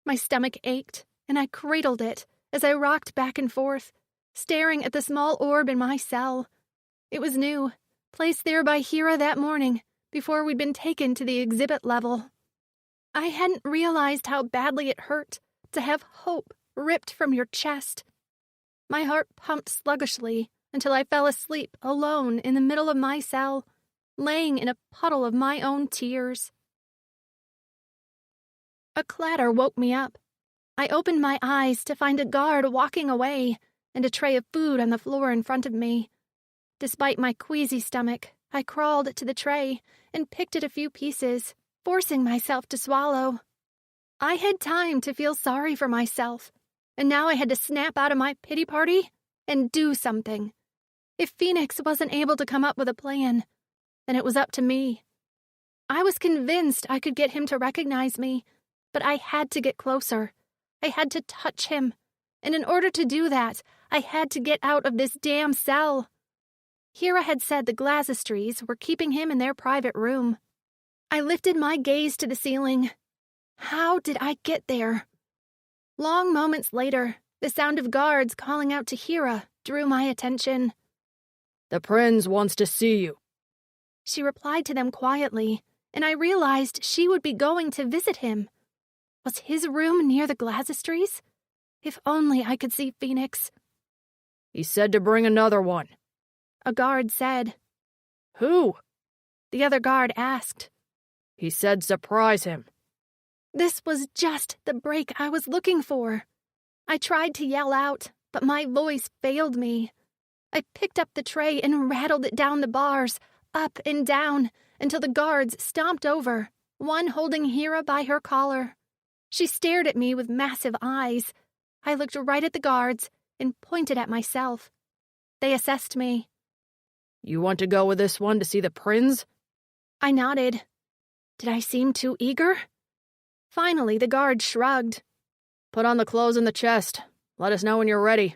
My stomach ached, and I cradled it as I rocked back and forth, staring at the small orb in my cell. It was new, placed there by Hira that morning, before we'd been taken to the exhibit level. I hadn't realized how badly it hurt to have hope ripped from your chest. My heart pumped sluggishly until I fell asleep alone in the middle of my cell, laying in a puddle of my own tears. A clatter woke me up. I opened my eyes to find a guard walking away and a tray of food on the floor in front of me. Despite my queasy stomach, I crawled to the tray and picked at a few pieces, forcing myself to swallow. I had time to feel sorry for myself, and now I had to snap out of my pity party and do something. If FENIX wasn't able to come up with a plan, then it was up to me. I was convinced I could get him to recognize me, but I had to get closer. I had to touch him, and in order to do that, I had to get out of this damn cell. Hira had said the Glazistries were keeping him in their private room. I lifted my gaze to the ceiling. How did I get there? Long moments later, the sound of guards calling out to Hira drew my attention. "The prince wants to see you." She replied to them quietly, and I realized she would be going to visit him. Was his room near the Glazistries? If only I could see FENIX. "He said to bring another one." A guard said. "Who?" The other guard asked. "He said surprise him." This was just the break I was looking for. I tried to yell out, but my voice failed me. I picked up the tray and rattled it down the bars, up and down, until the guards stomped over, one holding Hira by her collar. She stared at me with massive eyes. I looked right at the guards and pointed at myself. They assessed me. "You want to go with this one to see the prince?" I nodded. Did I seem too eager? Finally, the guard shrugged. Put on the clothes in the chest. Let us know when you're ready.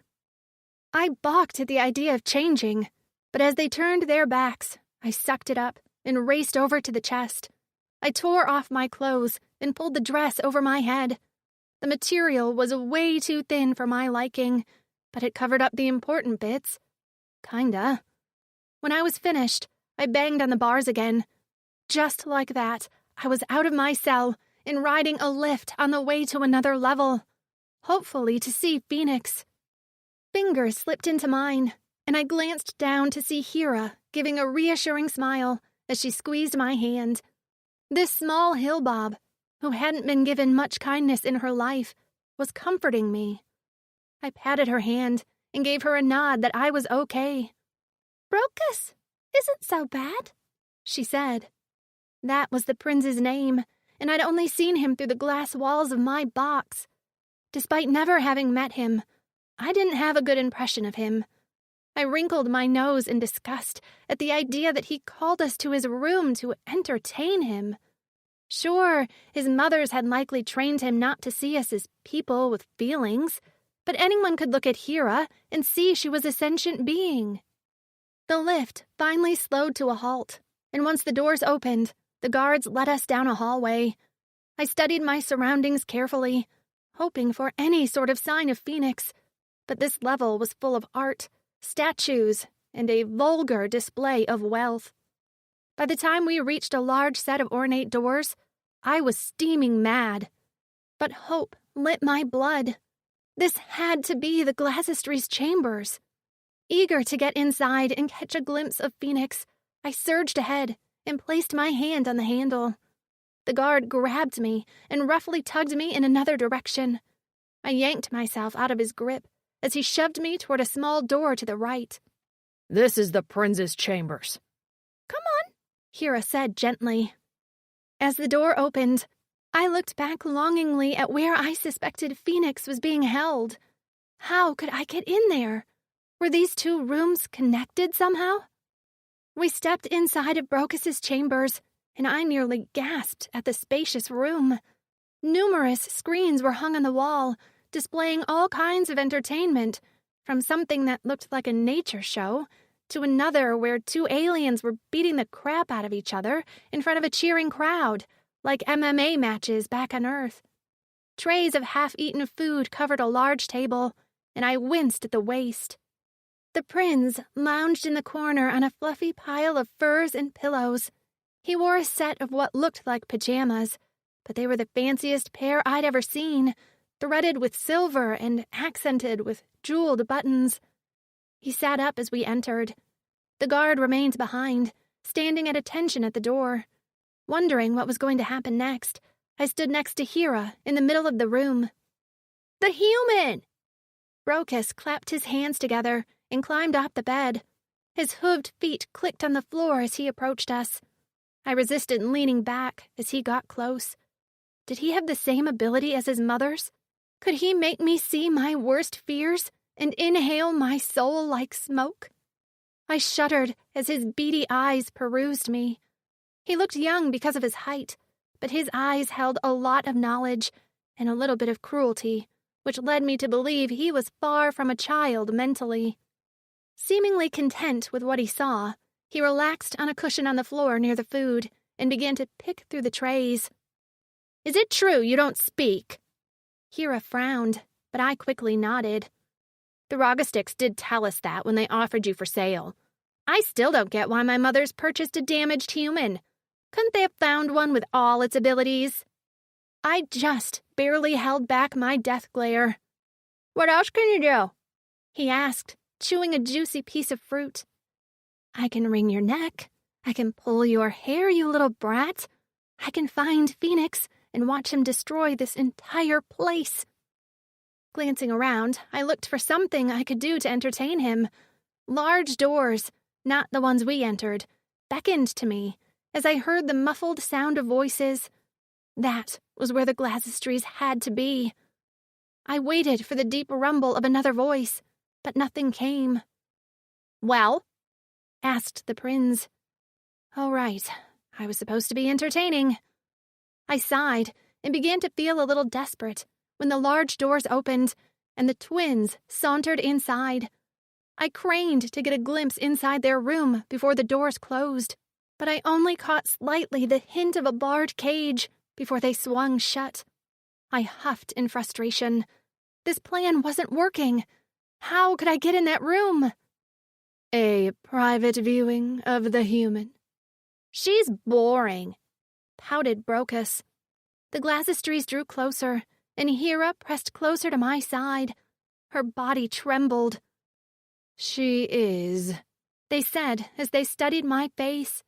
I balked at the idea of changing, but as they turned their backs, I sucked it up and raced over to the chest. I tore off my clothes and pulled the dress over my head. The material was way too thin for my liking, but it covered up the important bits. Kinda. When I was finished, I banged on the bars again. Just like that, I was out of my cell and riding a lift on the way to another level, hopefully to see FENIX. Fingers slipped into mine, and I glanced down to see Hera giving a reassuring smile as she squeezed my hand. This small hillbob, who hadn't been given much kindness in her life, was comforting me. I patted her hand and gave her a nod that I was okay. "Brocus isn't so bad," she said. That was the prince's name, and I'd only seen him through the glass walls of my box. Despite never having met him, I didn't have a good impression of him. I wrinkled my nose in disgust at the idea that he called us to his room to entertain him. Sure, his mothers had likely trained him not to see us as people with feelings, but anyone could look at Hera and see she was a sentient being. The lift finally slowed to a halt, and once the doors opened, the guards led us down a hallway. I studied my surroundings carefully, hoping for any sort of sign of FENIX, but this level was full of art, statues, and a vulgar display of wealth. By the time we reached a large set of ornate doors, I was steaming mad. But hope lit my blood. This had to be the Glassistry's chambers. Eager to get inside and catch a glimpse of FENIX, I surged ahead and placed my hand on the handle. The guard grabbed me and roughly tugged me in another direction. I yanked myself out of his grip as he shoved me toward a small door to the right. This is the prince's chambers. "Come on," Hera said gently. As the door opened, I looked back longingly at where I suspected FENIX was being held. How could I get in there? Were these two rooms connected somehow? We stepped inside of Brocus's chambers, and I nearly gasped at the spacious room. Numerous screens were hung on the wall, displaying all kinds of entertainment, from something that looked like a nature show to another where two aliens were beating the crap out of each other in front of a cheering crowd, like MMA matches back on Earth. Trays of half-eaten food covered a large table, and I winced at the waste. The prince lounged in the corner on a fluffy pile of furs and pillows. He wore a set of what looked like pajamas, but they were the fanciest pair I'd ever seen, threaded with silver and accented with jeweled buttons. He sat up as we entered. The guard remained behind, standing at attention at the door. Wondering what was going to happen next, I stood next to Hera in the middle of the room. "The human!" Brocus clapped his hands together and climbed off the bed. His hooved feet clicked on the floor as he approached us. I resisted leaning back as he got close. Did he have the same ability as his mother's? Could he make me see my worst fears and inhale my soul like smoke? I shuddered as his beady eyes perused me. He looked young because of his height, but his eyes held a lot of knowledge and a little bit of cruelty, which led me to believe he was far from a child mentally. Seemingly content with what he saw, he relaxed on a cushion on the floor near the food and began to pick through the trays. "Is it true you don't speak?" Hera frowned, but I quickly nodded. "The Rogastics did tell us that when they offered you for sale. I still don't get why my mother's purchased a damaged human. Couldn't they have found one with all its abilities?" I just barely held back my death glare. "What else can you do?" he asked, chewing a juicy piece of fruit. "I can wring your neck. I can pull your hair, you little brat. I can find FENIX and watch him destroy this entire place." Glancing around, I looked for something I could do to entertain him. Large doors, not the ones we entered, beckoned to me as I heard the muffled sound of voices. That was where the Glassistries had to be. I waited for the deep rumble of another voice, but nothing came. "Well?" asked the prince. "Oh, right. I was supposed to be entertaining. I sighed and began to feel a little desperate when the large doors opened and the twins sauntered inside. I craned to get a glimpse inside their room before the doors closed, but I only caught slightly the hint of a barred cage before they swung shut. I huffed in frustration. This plan wasn't working. How could I get in that room? A private viewing of the human. She's boring, pouted Brocus. The Glassistries drew closer, and Hera pressed closer to my side. Her body trembled. She is, they said as they studied my face.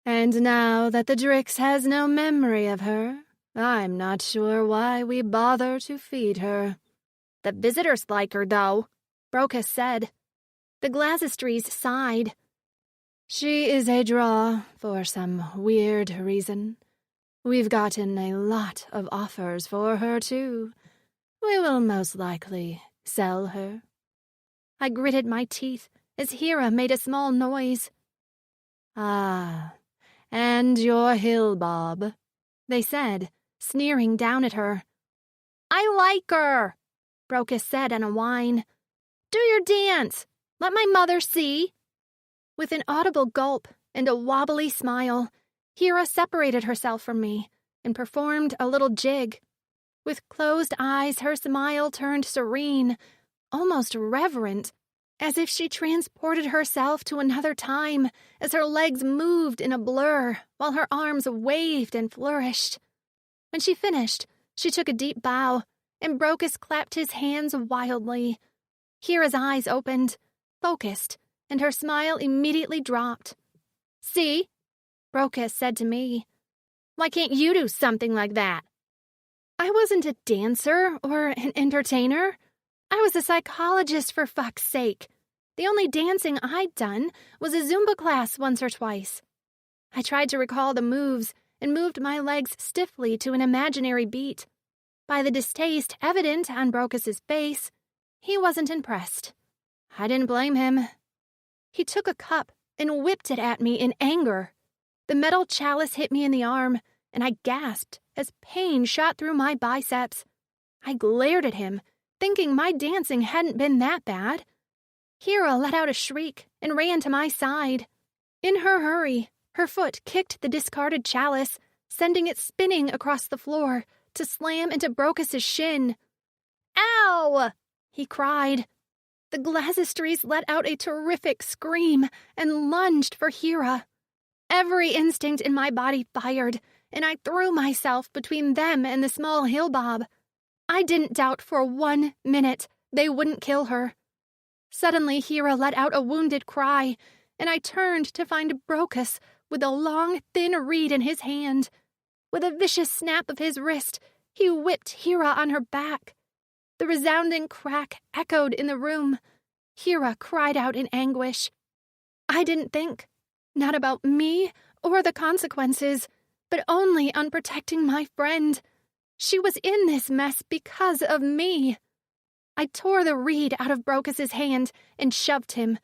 And now that the Drix has no memory of her, I'm not sure why we bother to feed her. The visitors like her, though, Brocus said. The Glassistries sighed. She is a draw for some weird reason. We've gotten a lot of offers for her, too. We will most likely sell her. I gritted my teeth as Hera made a small noise. Ah, and your hill bob, they said, sneering down at her. I like her, Brocus said in a whine. Do your dance. Let my mother see. With an audible gulp and a wobbly smile, Hera separated herself from me and performed a little jig. With closed eyes, her smile turned serene, almost reverent, as if she transported herself to another time as her legs moved in a blur while her arms waved and flourished. When she finished, she took a deep bow, and Brocus clapped his hands wildly. Hera's eyes opened, focused, and her smile immediately dropped. See? Brocus said to me. Why can't you do something like that? I wasn't a dancer or an entertainer. I was a psychologist, for fuck's sake. The only dancing I'd done was a Zumba class once or twice. I tried to recall the moves and moved my legs stiffly to an imaginary beat. By the distaste evident on Brocus's face, he wasn't impressed. I didn't blame him. He took a cup and whipped it at me in anger. The metal chalice hit me in the arm, and I gasped as pain shot through my biceps. I glared at him, thinking my dancing hadn't been that bad. Hera let out a shriek and ran to my side. In her hurry, her foot kicked the discarded chalice, sending it spinning across the floor to slam into Brocus's shin. Ow! He cried. The Glassistries let out a terrific scream and lunged for Hera. Every instinct in my body fired, and I threw myself between them and the small hill bob. I didn't doubt for 1 minute they wouldn't kill her. Suddenly, Hera let out a wounded cry, and I turned to find Brocus with a long, thin reed in his hand. With a vicious snap of his wrist, he whipped Hera on her back. The resounding crack echoed in the room. Hera cried out in anguish. I didn't think, not about me or the consequences, but only on protecting my friend. She was in this mess because of me. I tore the reed out of Brocus's hand and shoved him.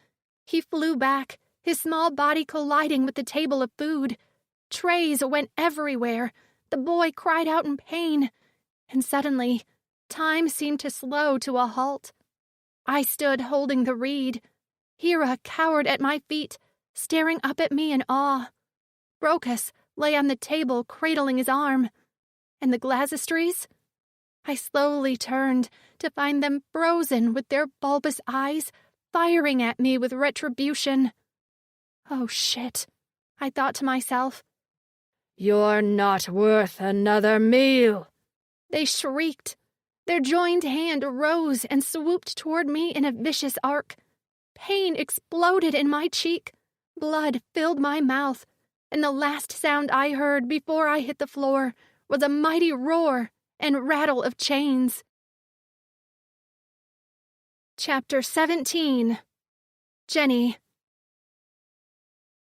He flew back, his small body colliding with the table of food. Trays went everywhere. The boy cried out in pain. And suddenly, time seemed to slow to a halt. I stood holding the reed. Hera cowered at my feet, staring up at me in awe. Brocus lay on the table, cradling his arm. And the Glassistries? I slowly turned to find them frozen with their bulbous eyes, firing at me with retribution. Oh, shit, I thought to myself. You're not worth another meal, they shrieked. Their joined hand rose and swooped toward me in a vicious arc. Pain exploded in my cheek. Blood filled my mouth, and the last sound I heard before I hit the floor was a mighty roar and rattle of chains. Chapter 17. Jenny.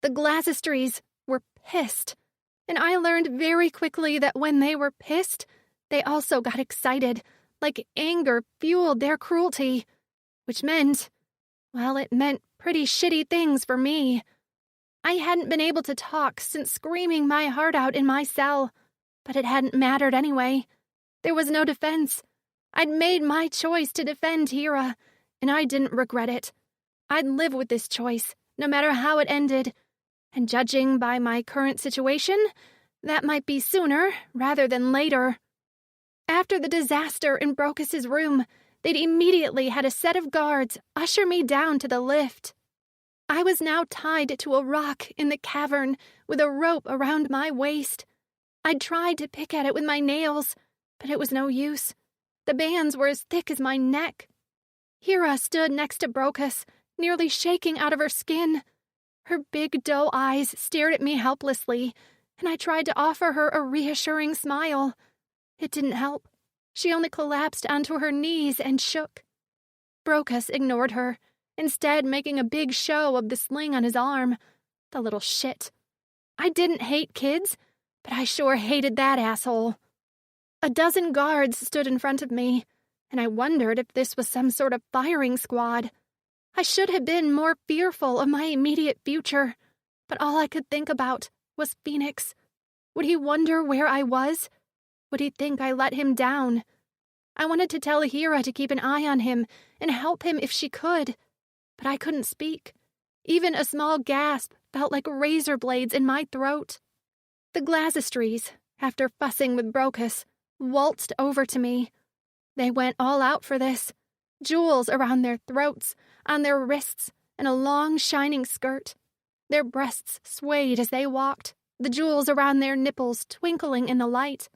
The Glassistries were pissed, and I learned very quickly that when they were pissed, they also got excited, like anger fueled their cruelty, which meant, well, it meant pretty shitty things for me. I hadn't been able to talk since screaming my heart out in my cell, but it hadn't mattered anyway. There was no defense. I'd made my choice to defend Hera, and I didn't regret it. I'd live with this choice, no matter how it ended. And judging by my current situation, that might be sooner rather than later. After the disaster in Brocus's room, they'd immediately had a set of guards usher me down to the lift. I was now tied to a rock in the cavern with a rope around my waist. I'd tried to pick at it with my nails, but it was no use. The bands were as thick as my neck. Hera stood next to Brocus, nearly shaking out of her skin. Her big doe eyes stared at me helplessly, and I tried to offer her a reassuring smile. It didn't help. She only collapsed onto her knees and shook. Brocus ignored her, instead making a big show of the sling on his arm. The little shit. I didn't hate kids, but I sure hated that asshole. A dozen guards stood in front of me, and I wondered if this was some sort of firing squad. I should have been more fearful of my immediate future, but all I could think about was FENIX. Would he wonder where I was? Would he think I let him down? I wanted to tell Hera to keep an eye on him and help him if she could, but I couldn't speak. Even a small gasp felt like razor blades in my throat. The Glazistries, after fussing with Brocus, waltzed over to me. They went all out for this. Jewels around their throats, on their wrists, and a long shining skirt. Their breasts swayed as they walked, the jewels around their nipples twinkling in the light.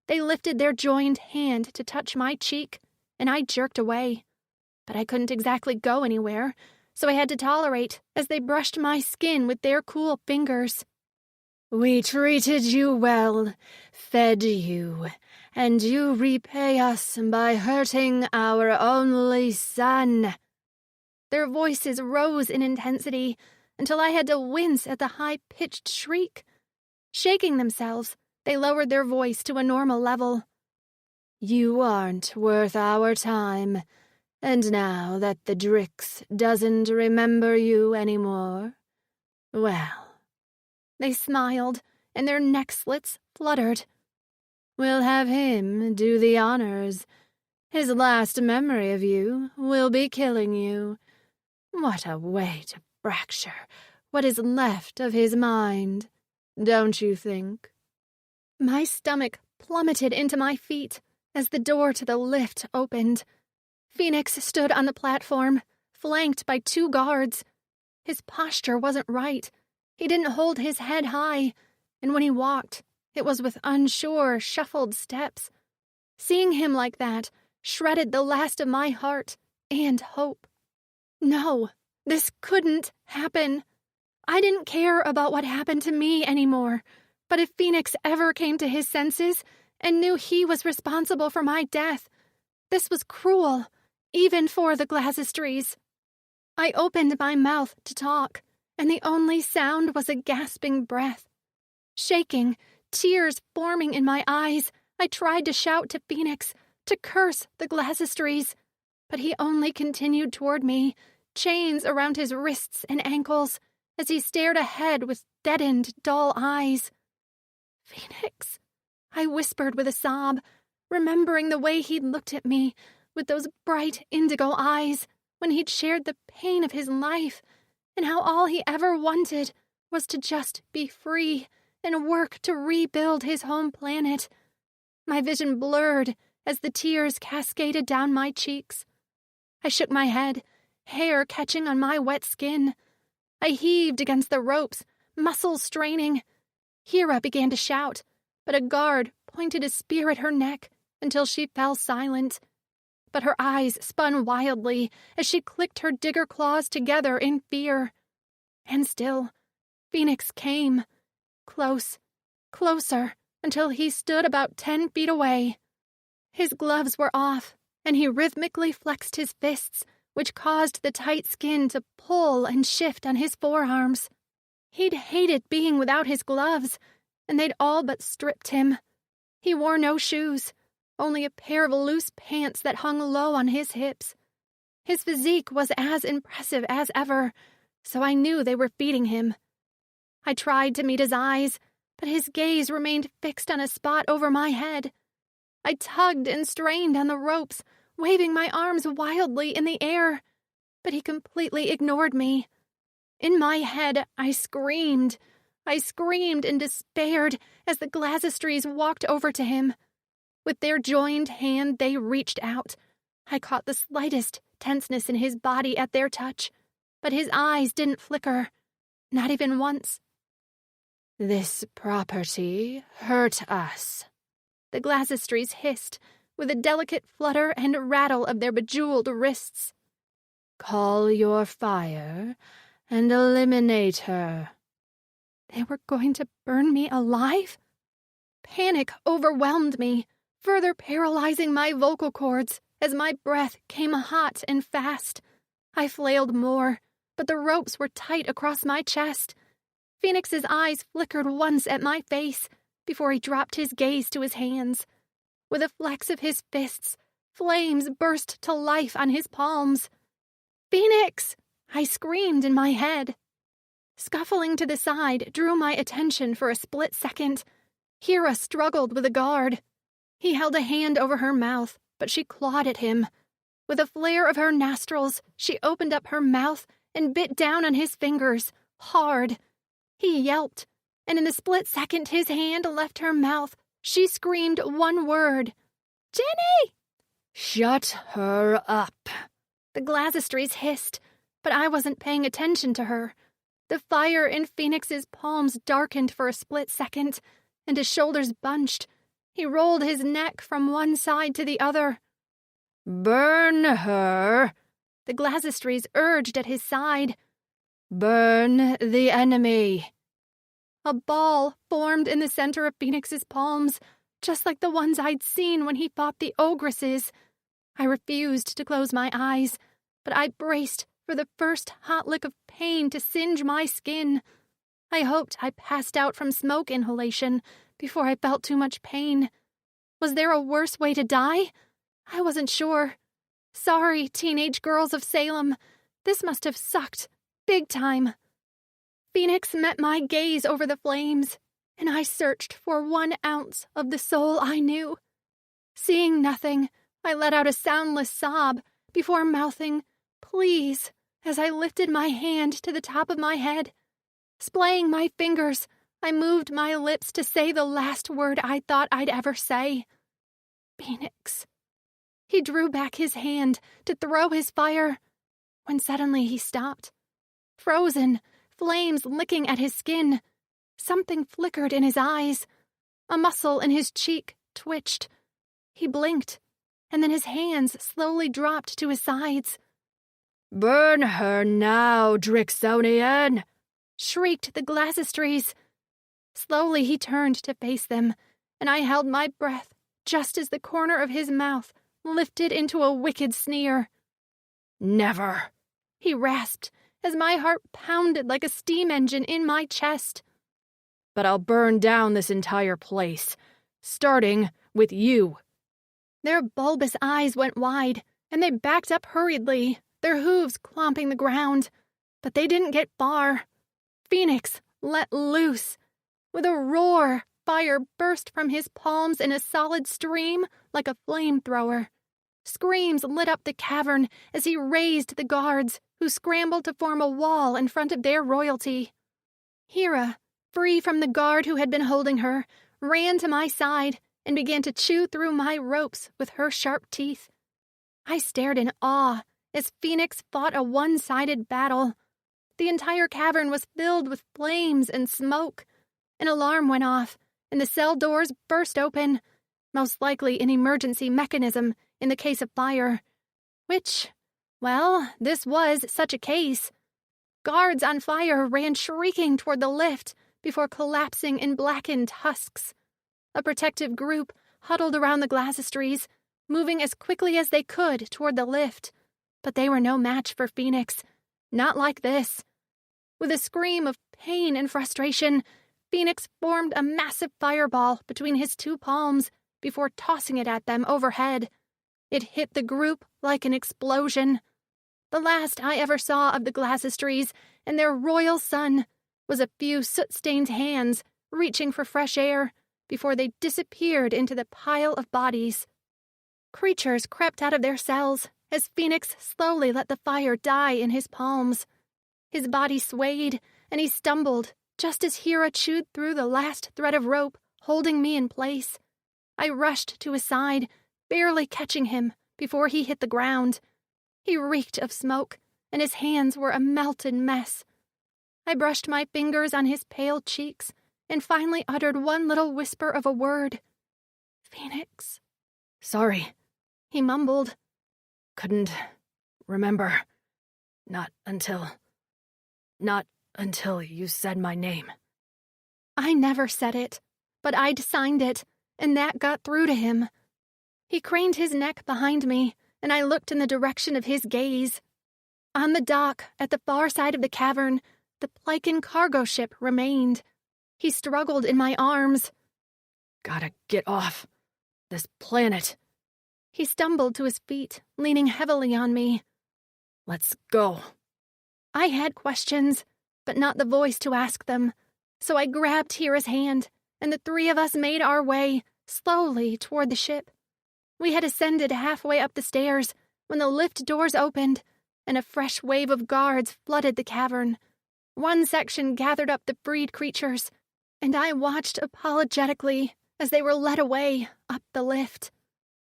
They lifted their joined hand to touch my cheek, and I jerked away. But I couldn't exactly go anywhere, so I had to tolerate as they brushed my skin with their cool fingers. We treated you well, fed you, and you repay us by hurting our only son. Their voices rose in intensity until I had to wince at the high-pitched shriek. Shaking themselves, they lowered their voice to a normal level. You aren't worth our time, and now that the Drix doesn't remember you anymore, well... They smiled, and their neck slits fluttered. We'll have him do the honors. His last memory of you will be killing you. What a way to fracture what is left of his mind, don't you think? My stomach plummeted into my feet as the door to the lift opened. FENIX stood on the platform, flanked by 2 guards. His posture wasn't right. He didn't hold his head high, and when he walked, it was with unsure, shuffled steps. Seeing him like that shredded the last of my heart and hope. No, this couldn't happen. I didn't care about what happened to me anymore, but if FENIX ever came to his senses and knew he was responsible for my death, this was cruel, even for the Glazistries. I opened my mouth to talk, and the only sound was a gasping breath. Shaking, tears forming in my eyes, I tried to shout to FENIX, to curse the Glazistries, but he only continued toward me, chains around his wrists and ankles, as he stared ahead with deadened, dull eyes. "FENIX," I whispered with a sob, remembering the way he'd looked at me with those bright indigo eyes when he'd shared the pain of his life, and how all he ever wanted was to just be free and work to rebuild his home planet. My vision blurred as the tears cascaded down my cheeks. I shook my head, hair catching on my wet skin. I heaved against the ropes, muscles straining. Hera began to shout, but a guard pointed a spear at her neck until she fell silent. But her eyes spun wildly as she clicked her digger claws together in fear. And still, FENIX came. Close, closer, until he stood about 10 feet away. His gloves were off, and he rhythmically flexed his fists, which caused the tight skin to pull and shift on his forearms. He'd hated being without his gloves, and they'd all but stripped him. He wore no shoes, only a pair of loose pants that hung low on his hips. His physique was as impressive as ever, so I knew they were feeding him. I tried to meet his eyes, but his gaze remained fixed on a spot over my head. I tugged and strained on the ropes, waving my arms wildly in the air, but he completely ignored me. In my head, I screamed. I screamed and despaired as the Glassistries walked over to him. With their joined hand, they reached out. I caught the slightest tenseness in his body at their touch, but his eyes didn't flicker, not even once. "This property hurt us," the Glassistries hissed, with a delicate flutter and rattle of their bejeweled wrists. "Call your fire and eliminate her." They were going to burn me alive? Panic overwhelmed me, further paralyzing my vocal cords as my breath came hot and fast. I flailed more, but the ropes were tight across my chest. Phoenix's eyes flickered once at my face before he dropped his gaze to his hands. With a flex of his fists, flames burst to life on his palms. "Phoenix!" I screamed in my head. Scuffling to the side drew my attention for a split second. Hera struggled with a guard. He held a hand over her mouth, but she clawed at him. With a flare of her nostrils, she opened up her mouth and bit down on his fingers, hard. He yelped, and in the split second his hand left her mouth, she screamed one word. "Jenny!" "Shut her up," the Glassistries hissed, but I wasn't paying attention to her. The fire in Phoenix's palms darkened for a split second, and his shoulders bunched. He rolled his neck from one side to the other. "Burn her," the Glassistries urged at his side. "Burn the enemy." A ball formed in the center of Phoenix's palms, just like the ones I'd seen when he fought the ogresses. I refused to close my eyes, but I braced for the first hot lick of pain to singe my skin. I hoped I passed out from smoke inhalation before I felt too much pain. Was there a worse way to die? I wasn't sure. Sorry, teenage girls of Salem. This must have sucked. Big time. Phoenix met my gaze over the flames, and I searched for 1 ounce of the soul I knew. Seeing nothing, I let out a soundless sob before mouthing, "Please," as I lifted my hand to the top of my head. Splaying my fingers, I moved my lips to say the last word I thought I'd ever say. "Phoenix." He drew back his hand to throw his fire, when suddenly he stopped. Frozen, flames licking at his skin. Something flickered in his eyes. A muscle in his cheek twitched. He blinked, and then his hands slowly dropped to his sides. "Burn her now, Drixonian!" shrieked the Glassistries. Slowly he turned to face them, and I held my breath just as the corner of his mouth lifted into a wicked sneer. "Never!" he rasped as my heart pounded like a steam engine in my chest. "But I'll burn down this entire place, starting with you." Their bulbous eyes went wide, and they backed up hurriedly, their hooves clomping the ground. But they didn't get far. Phoenix let loose. With a roar, fire burst from his palms in a solid stream like a flamethrower. Screams lit up the cavern as he raised the guards, who scrambled to form a wall in front of their royalty. Hera, free from the guard who had been holding her, ran to my side and began to chew through my ropes with her sharp teeth. I stared in awe as Phoenix fought a one-sided battle. The entire cavern was filled with flames and smoke. An alarm went off, and the cell doors burst open, most likely an emergency mechanism in the case of fire. Which, well, this was such a case. Guards on fire ran shrieking toward the lift before collapsing in blackened husks. A protective group huddled around the Glassistries, moving as quickly as they could toward the lift. But they were no match for Phoenix. Not like this. With a scream of pain and frustration, Phoenix formed a massive fireball between his two palms before tossing it at them overhead. It hit the group like an explosion. The last I ever saw of the Glassistries and their royal son was a few soot-stained hands reaching for fresh air before they disappeared into the pile of bodies. Creatures crept out of their cells as FENIX slowly let the fire die in his palms. His body swayed, and he stumbled just as Hera chewed through the last thread of rope holding me in place. I rushed to his side, barely catching him before he hit the ground. He reeked of smoke, and his hands were a melted mess. I brushed my fingers on his pale cheeks and finally uttered one little whisper of a word. "FENIX." Sorry, he mumbled. couldn't remember. Not until you said my name. I never said it, but I'd signed it, and that got through to him. He craned his neck behind me, and I looked in the direction of his gaze. On the dock, at the far side of the cavern, the Plycan cargo ship remained. He struggled in my arms. Gotta get off this planet. He stumbled to his feet, leaning heavily on me. Let's go. I had questions, but not the voice to ask them, so I grabbed Hera's hand, and the three of us made our way, slowly, toward the ship. We had ascended halfway up the stairs when the lift doors opened, and a fresh wave of guards flooded the cavern. One section gathered up the freed creatures, and I watched apologetically as they were led away up the lift.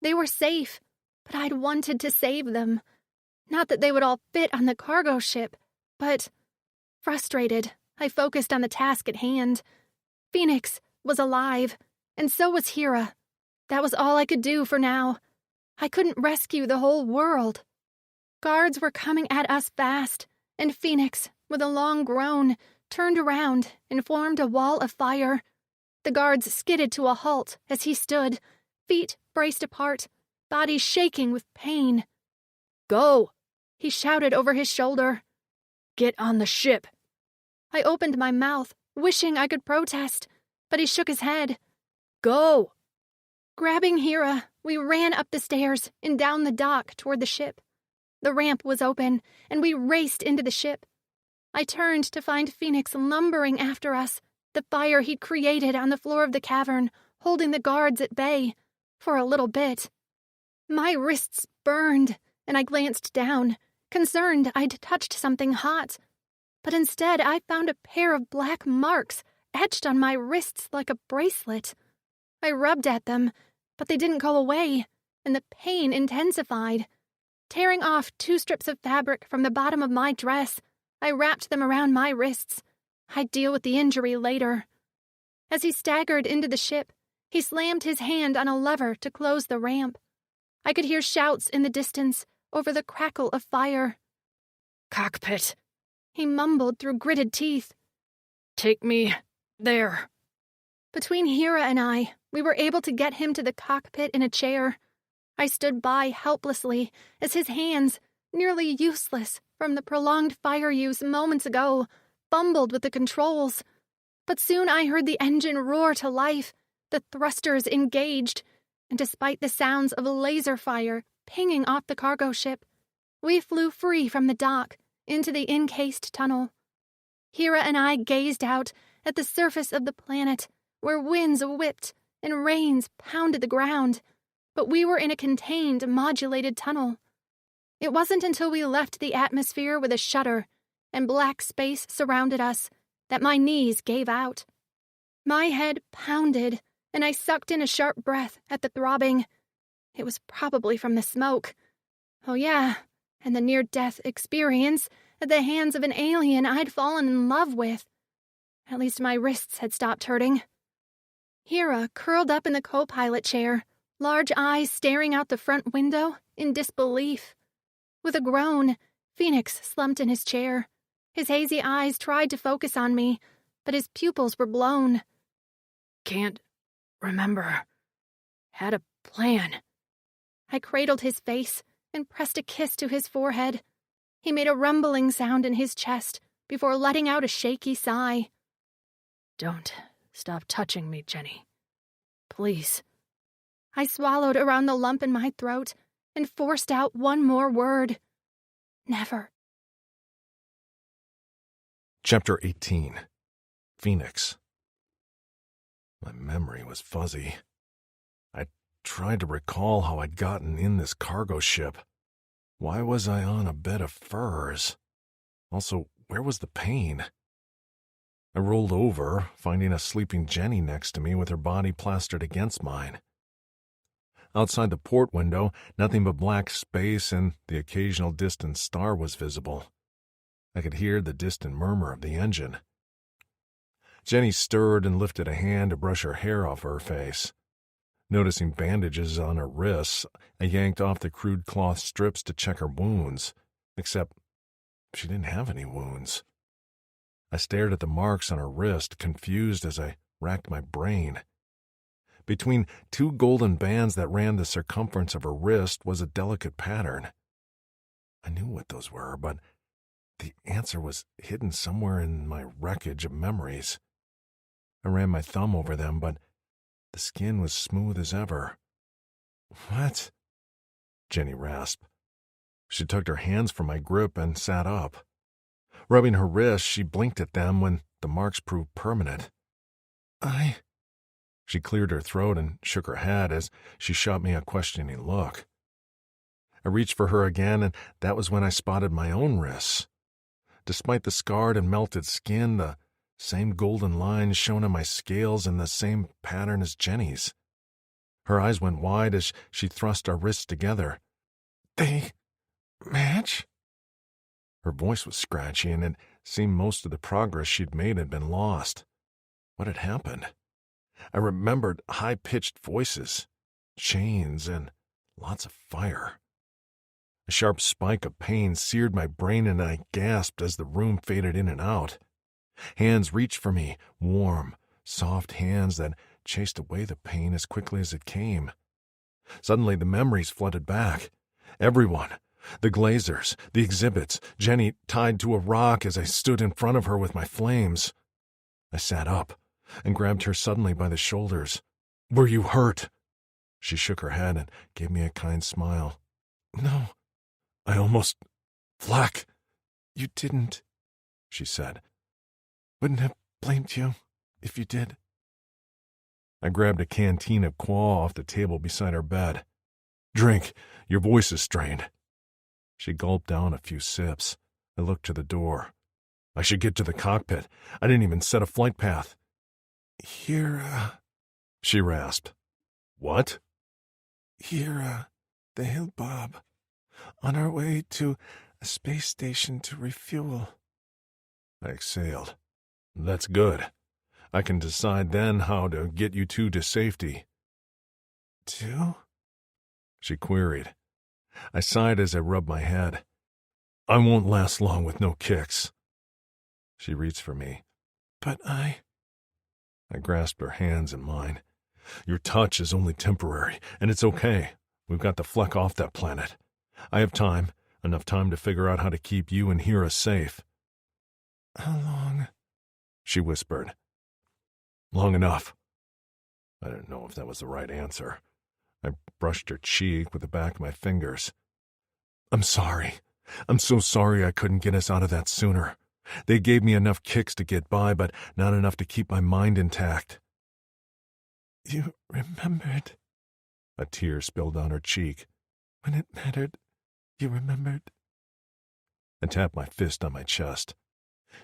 They were safe, but I'd wanted to save them. Not that they would all fit on the cargo ship, but, frustrated, I focused on the task at hand. FENIX was alive, and so was Hera. That was all I could do for now. I couldn't rescue the whole world. Guards were coming at us fast, and FENIX, with a long groan, turned around and formed a wall of fire. The guards skidded to a halt as he stood, feet braced apart, body shaking with pain. Go, he shouted over his shoulder. Get on the ship. I opened my mouth, wishing I could protest, but he shook his head. Go. Grabbing Hera, we ran up the stairs and down the dock toward the ship. The ramp was open, and we raced into the ship. I turned to find FENIX lumbering after us, the fire he'd created on the floor of the cavern, holding the guards at bay, for a little bit. My wrists burned, and I glanced down, concerned I'd touched something hot. But instead I found a pair of black marks etched on my wrists like a bracelet. I rubbed at them, but they didn't go away, and the pain intensified. Tearing off 2 strips of fabric from the bottom of my dress, I wrapped them around my wrists. I'd deal with the injury later. As he staggered into the ship, he slammed his hand on a lever to close the ramp. I could hear shouts in the distance over the crackle of fire. Cockpit, he mumbled through gritted teeth. Take me there. Between Hera and I, we were able to get him to the cockpit in a chair. I stood by helplessly as his hands, nearly useless from the prolonged fire use moments ago, fumbled with the controls. But soon I heard the engine roar to life, the thrusters engaged, and despite the sounds of laser fire pinging off the cargo ship, we flew free from the dock into the encased tunnel. Hera and I gazed out at the surface of the planet, where winds whipped and rains pounded the ground, but we were in a contained, modulated tunnel. It wasn't until we left the atmosphere with a shudder and black space surrounded us that my knees gave out. My head pounded, and I sucked in a sharp breath at the throbbing. It was probably from the smoke. Oh yeah, and the near-death experience at the hands of an alien I'd fallen in love with. At least my wrists had stopped hurting. Hera curled up in the co-pilot chair, large eyes staring out the front window in disbelief. With a groan, FENIX slumped in his chair. His hazy eyes tried to focus on me, but his pupils were blown. Can't remember. Had a plan. I cradled his face and pressed a kiss to his forehead. He made a rumbling sound in his chest before letting out a shaky sigh. Don't stop touching me, Jenny. Please. I swallowed around the lump in my throat and forced out one more word. Never. Chapter 18. FENIX. My memory was fuzzy. I tried to recall how I'd gotten in this cargo ship. Why was I on a bed of furs? Also, where was the pain? I rolled over, finding a sleeping Jenny next to me with her body plastered against mine. Outside the port window, nothing but black space and the occasional distant star was visible. I could hear the distant murmur of the engine. Jenny stirred and lifted a hand to brush her hair off her face. Noticing bandages on her wrists, I yanked off the crude cloth strips to check her wounds, except she didn't have any wounds. I stared at the marks on her wrist, confused as I racked my brain. Between two golden bands that ran the circumference of her wrist was a delicate pattern. I knew what those were, but the answer was hidden somewhere in my wreckage of memories. I ran my thumb over them, but the skin was smooth as ever. "What?" Jenny rasped. She tucked her hands from my grip and sat up. Rubbing her wrists, she blinked at them when the marks proved permanent. She cleared her throat and shook her head as she shot me a questioning look. I reached for her again, and that was when I spotted my own wrists. Despite the scarred and melted skin, the same golden lines shone on my scales and the same pattern as Jenny's. Her eyes went wide as she thrust our wrists together. "They match?" Her voice was scratchy, and it seemed most of the progress she'd made had been lost. What had happened? I remembered high-pitched voices, chains, and lots of fire. A sharp spike of pain seared my brain, and I gasped as the room faded in and out. Hands reached for me, warm, soft hands that chased away the pain as quickly as it came. Suddenly the memories flooded back. Everyone. The Glazers, the exhibits, Jenny tied to a rock as I stood in front of her with my flames. I sat up and grabbed her suddenly by the shoulders. "Were you hurt?" She shook her head and gave me a kind smile. "No, I almost... Flack, you didn't," she said. "Wouldn't have blamed you if you did." I grabbed a canteen of Quaw off the table beside her bed. "Drink, your voice is strained." She gulped down a few sips. I looked to the door. "I should get to the cockpit. I didn't even set a flight path." "Here, she rasped. "What?" "Here, the hill bob. On our way to a space station to refuel." I exhaled. "That's good. I can decide then how to get you two to safety." "Two?" she queried. I sighed as I rubbed my head. "I won't last long with no kicks." She reached for me. "But I grasped her hands in mine. "Your touch is only temporary, and it's okay. We've got the Fleck off that planet. I have time, enough time to figure out how to keep you and Hera safe." "How long?" she whispered. "Long enough." I didn't know if that was the right answer. I brushed her cheek with the back of my fingers. "I'm sorry. I'm so sorry I couldn't get us out of that sooner. They gave me enough kicks to get by, but not enough to keep my mind intact." "You remembered." A tear spilled down her cheek. "When it mattered, you remembered." I tapped my fist on my chest.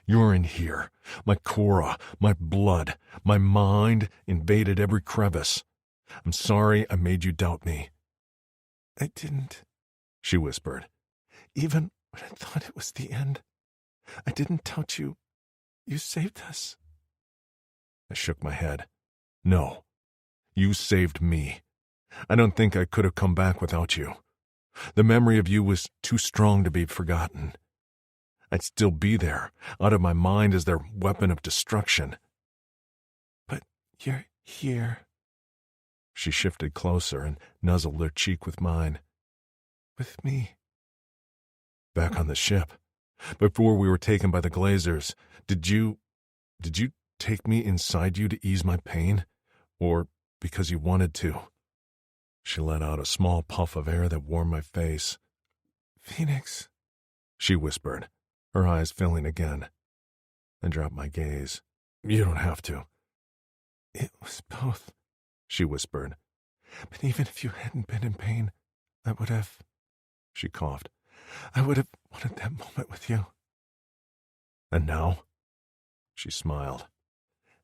"You're in here. My Cora, my blood, my mind invaded every crevice. I'm sorry I made you doubt me." "I didn't," she whispered. "Even when I thought it was the end, I didn't doubt you. You saved us." I shook my head. "No, you saved me. I don't think I could have come back without you. The memory of you was too strong to be forgotten. I'd still be there, out of my mind as their weapon of destruction." "But you're here." She shifted closer and nuzzled her cheek with mine. "With me." "Back on the ship. Before we were taken by the Glazers, did you take me inside you to ease my pain? Or because you wanted to?" She let out a small puff of air that warmed my face. "FENIX," she whispered, her eyes filling again. I dropped my gaze. You don't have to. It was both, she whispered. But even if you hadn't been in pain, I would have, she coughed, I would have wanted that moment with you. And now? She smiled.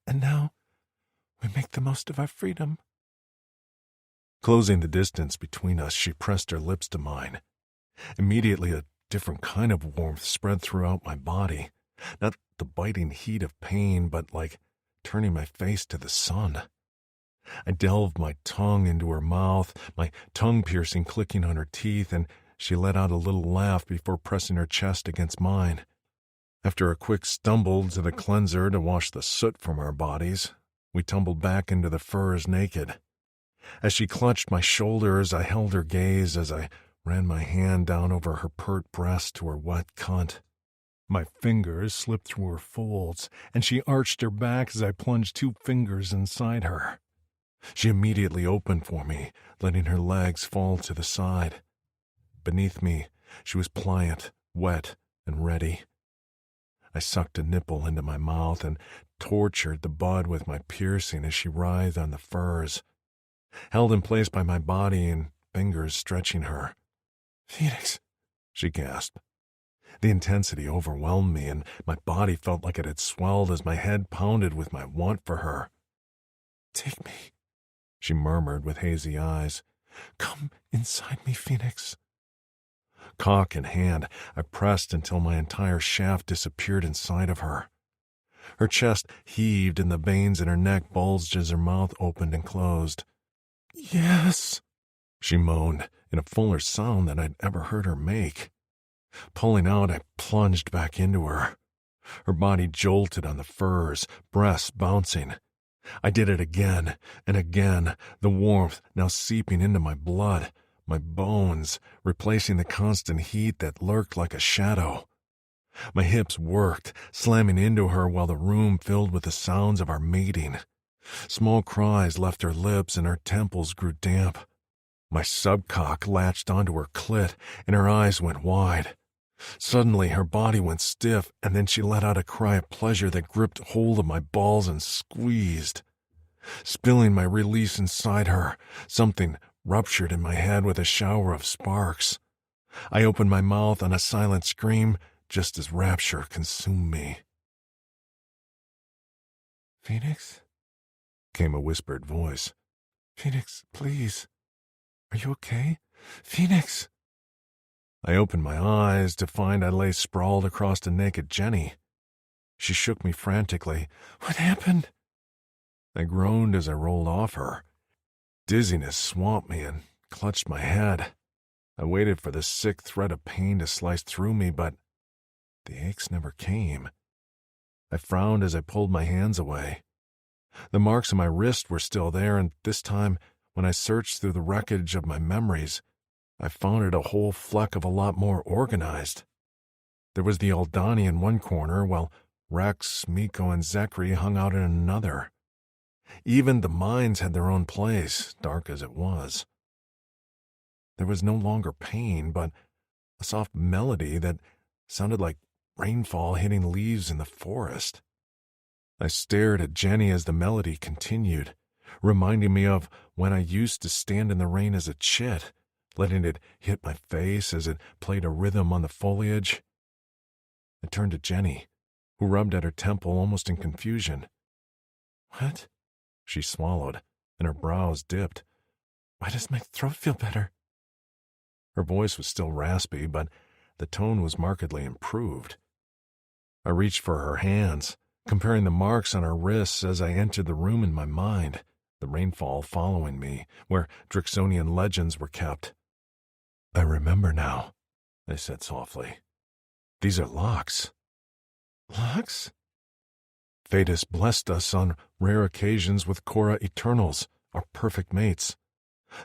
And now, we make the most of our freedom. Closing the distance between us, she pressed her lips to mine. Immediately, a different kind of warmth spread throughout my body. Not the biting heat of pain, but like turning my face to the sun. I delved my tongue into her mouth, my tongue-piercing clicking on her teeth, and she let out a little laugh before pressing her chest against mine. After a quick stumble to the cleanser to wash the soot from our bodies, we tumbled back into the furs naked. As she clutched my shoulders, I held her gaze as I ran my hand down over her pert breast to her wet cunt. My fingers slipped through her folds, and she arched her back as I plunged 2 fingers inside her. She immediately opened for me, letting her legs fall to the side. Beneath me, she was pliant, wet, and ready. I sucked a nipple into my mouth and tortured the bud with my piercing as she writhed on the furs, held in place by my body and fingers stretching her. Phoenix, she gasped. The intensity overwhelmed me, and my body felt like it had swelled as my head pounded with my want for her. Take me, she murmured with hazy eyes. Come inside me, Phoenix. Cock in hand, I pressed until my entire shaft disappeared inside of her. Her chest heaved and the veins in her neck bulged as her mouth opened and closed. Yes, she moaned in a fuller sound than I'd ever heard her make. Pulling out, I plunged back into her. Her body jolted on the furs, breasts bouncing. I did it again and again, the warmth now seeping into my blood, my bones, replacing the constant heat that lurked like a shadow. My hips worked, slamming into her while the room filled with the sounds of our mating. Small cries left her lips and her temples grew damp. My subcock latched onto her clit and her eyes went wide. Suddenly, her body went stiff, and then she let out a cry of pleasure that gripped hold of my balls and squeezed. Spilling my release inside her, something ruptured in my head with a shower of sparks. I opened my mouth on a silent scream just as rapture consumed me. Phoenix? Came a whispered voice. Phoenix, please. Are you okay? Phoenix! I opened my eyes to find I lay sprawled across a naked Jenny. She shook me frantically. What happened? I groaned as I rolled off her. Dizziness swamped me and clutched my head. I waited for the sick thread of pain to slice through me, but the aches never came. I frowned as I pulled my hands away. The marks on my wrist were still there, and this time, when I searched through the wreckage of my memories, I found it a whole fleck of a lot more organized. There was the Aldani in one corner, while Rex, Miko, and Zekri hung out in another. Even the mines had their own place, dark as it was. There was no longer pain, but a soft melody that sounded like rainfall hitting leaves in the forest. I stared at Jenny as the melody continued, reminding me of when I used to stand in the rain as a chit, letting it hit my face as it played a rhythm on the foliage. I turned to Jenny, who rubbed at her temple almost in confusion. What? She swallowed, and her brows dipped. Why does my throat feel better? Her voice was still raspy, but the tone was markedly improved. I reached for her hands, comparing the marks on her wrists as I entered the room in my mind, the rainfall following me, where Drixonian legends were kept. I remember now, I said softly. These are locks. Locks? Fate has blessed us on rare occasions with Korra Eternals, our perfect mates.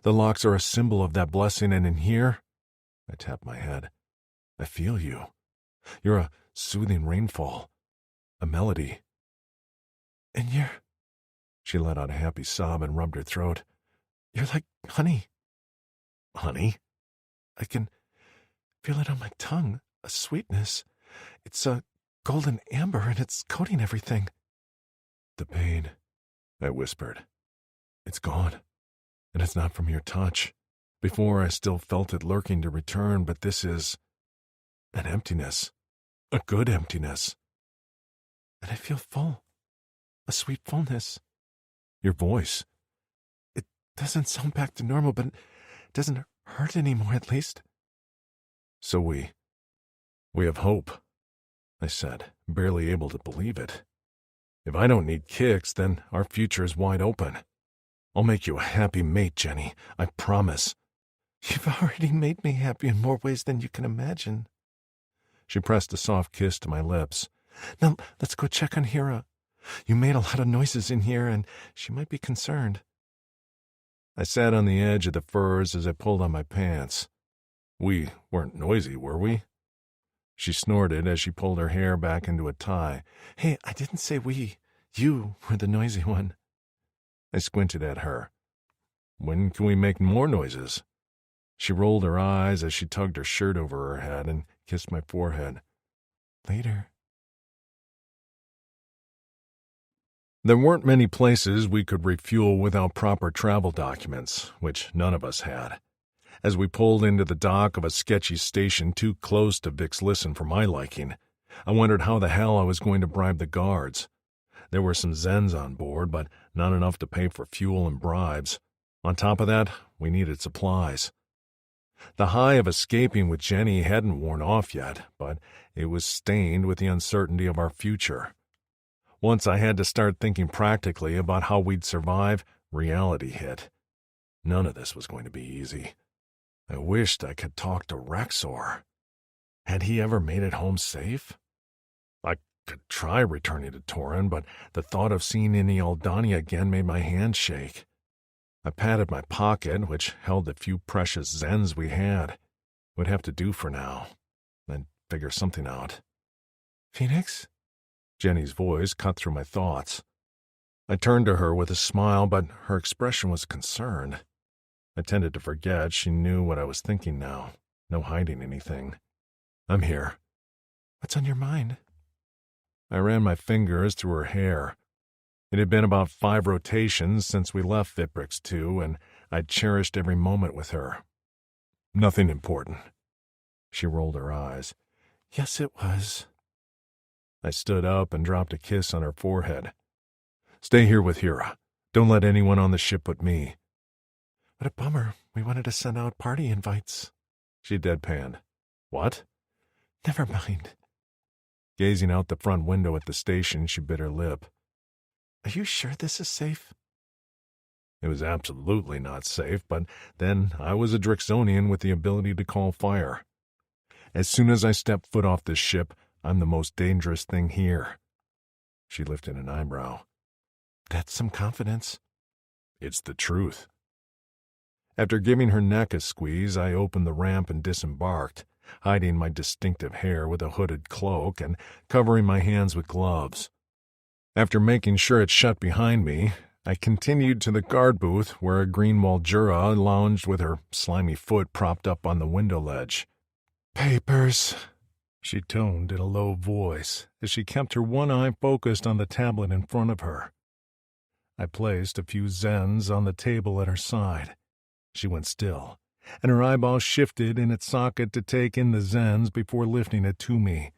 The locks are a symbol of that blessing, and in here, I tapped my head, I feel you. You're a soothing rainfall, a melody. And you're... She let out a happy sob and rubbed her throat. You're like honey. Honey? I can feel it on my tongue, a sweetness. It's a golden amber and it's coating everything. the pain," I whispered. "It's gone, and it's not from your touch. Before, I still felt it lurking to return, but this is an emptiness, a good emptiness. And I feel full, a sweet fullness. Your voice, it doesn't sound back to normal, but it doesn't hurt anymore, at least." "So we have hope," I said, barely able to believe it. "If I don't need kicks, then our future is wide open. I'll make you a happy mate, Jenny, I promise." "You've already made me happy in more ways than you can imagine." She pressed a soft kiss to my lips. "Now, let's go check on Hira. You made a lot of noises in here, and she might be concerned." I sat on the edge of the furs as I pulled on my pants. We weren't noisy, were we? She snorted as she pulled her hair back into a tie. "Hey, I didn't say we. You were the noisy one." I squinted at her. "When can we make more noises?" She rolled her eyes as she tugged her shirt over her head and kissed my forehead. "Later." There weren't many places we could refuel without proper travel documents, which none of us had. As we pulled into the dock of a sketchy station too close to Vic's Listen for my liking, I wondered how the hell I was going to bribe the guards. There were some Zens on board, but not enough to pay for fuel and bribes. On top of that, we needed supplies. The high of escaping with Jenny hadn't worn off yet, but it was stained with the uncertainty of our future. Once I had to start thinking practically about how we'd survive, reality hit. None of this was going to be easy. I wished I could talk to Rexor. Had he ever made it home safe? I could try returning to Torin, but the thought of seeing any Aldani again made my hand shake. I patted my pocket, which held the few precious Zens we had. Would have to do for now. Then figure something out. "FENIX?" Jenny's voice cut through my thoughts. I turned to her with a smile, but her expression was concerned. I tended to forget she knew what I was thinking now. No hiding anything. "I'm here." "What's on your mind?" I ran my fingers through her hair. It had been about 5 rotations since we left Vitbrix 2, and I'd cherished every moment with her. "Nothing important." She rolled her eyes. "Yes, it was." I stood up and dropped a kiss on her forehead. "Stay here with Hira. Don't let anyone on the ship but me." "What a bummer. We wanted to send out party invites." She deadpanned. "What?" "Never mind." Gazing out the front window at the station, she bit her lip. "Are you sure this is safe?" It was absolutely not safe, but then I was a Drixonian with the ability to call fire. As soon as I step foot off this ship, I'm the most dangerous thing here. She lifted an eyebrow. "That's some confidence." "It's the truth." After giving her neck a squeeze, I opened the ramp and disembarked, hiding my distinctive hair with a hooded cloak and covering my hands with gloves. After making sure it shut behind me, I continued to the guard booth where a green Waldjura lounged with her slimy foot propped up on the window ledge. "Papers," she toned in a low voice as she kept her one eye focused on the tablet in front of her. I placed a few Zens on the table at her side. She went still, and her eyeball shifted in its socket to take in the Zens before lifting it to me.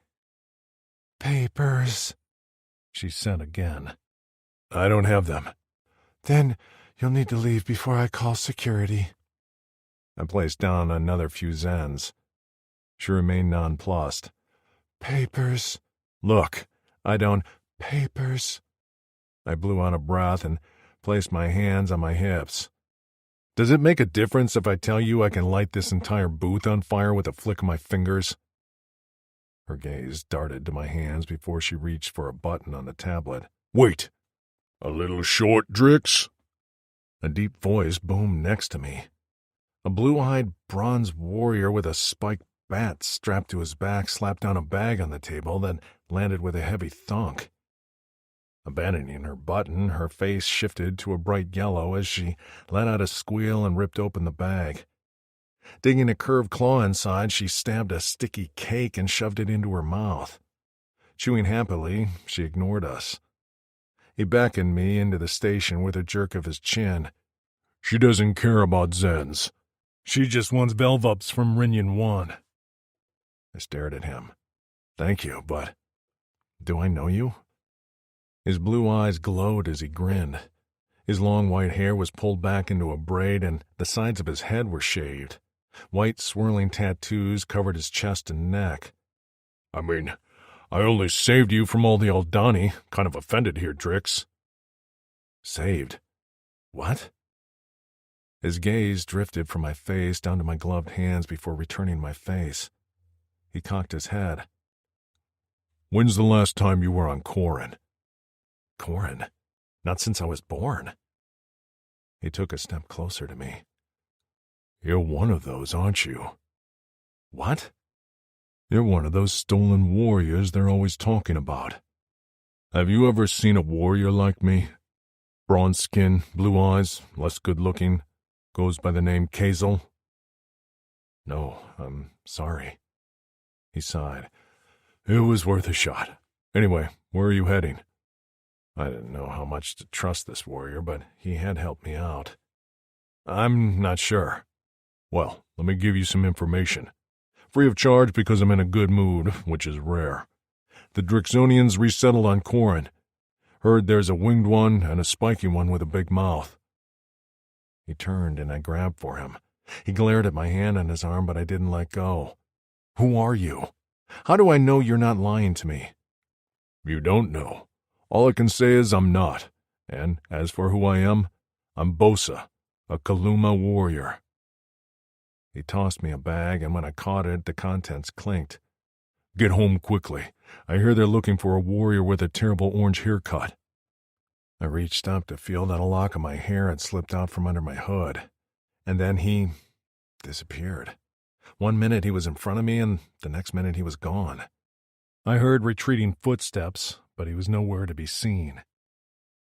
"Papers," she said again. "I don't have them." "Then you'll need to leave before I call security." I placed down another few Zens. She remained nonplussed. "Papers." "Look, I don't—" "Papers." I blew out a breath and placed my hands on my hips. "Does it make a difference if I tell you I can light this entire booth on fire with a flick of my fingers?" Her gaze darted to my hands before she reached for a button on the tablet. "Wait! A little short, Drix?" A deep voice boomed next to me. A blue-eyed bronze warrior with a spiked bat strapped to his back slapped down a bag on the table that landed with a heavy thunk. Abandoning her button, her face shifted to a bright yellow as she let out a squeal and ripped open the bag. Digging a curved claw inside, she stabbed a sticky cake and shoved it into her mouth. Chewing happily, she ignored us. He beckoned me into the station with a jerk of his chin. She doesn't care about Zens. She just wants Velvups from Rinyan 1. I stared at him. Thank you, but do I know you? His blue eyes glowed as he grinned. His long white hair was pulled back into a braid, and the sides of his head were shaved. White swirling tattoos covered his chest and neck. I mean, I only saved you from all the Aldani. Kind of offended here, Drix. Saved? What? His gaze drifted from my face down to my gloved hands before returning my face. He cocked his head. When's the last time you were on Corin? Corin? Not since I was born. He took a step closer to me. You're one of those, aren't you? What? You're one of those stolen warriors they're always talking about. Have you ever seen a warrior like me? Bronze skin, blue eyes, less good-looking, goes by the name Kazel? No, I'm sorry. He sighed. It was worth a shot. Anyway, where are you heading? I didn't know how much to trust this warrior, but he had helped me out. I'm not sure. Well, let me give you some information. Free of charge because I'm in a good mood, which is rare. The Drixonians resettled on Corin. Heard there's a winged one and a spiky one with a big mouth. He turned and I grabbed for him. He glared at my hand on his arm, but I didn't let go. Who are you? How do I know you're not lying to me? You don't know. All I can say is I'm not. And as for who I am, I'm Bosa, a Kaluma warrior. He tossed me a bag, and when I caught it, the contents clinked. Get home quickly. I hear they're looking for a warrior with a terrible orange haircut. I reached up to feel that a lock of my hair had slipped out from under my hood. And then he disappeared. 1 minute he was in front of me, and the next minute he was gone. I heard retreating footsteps, but he was nowhere to be seen.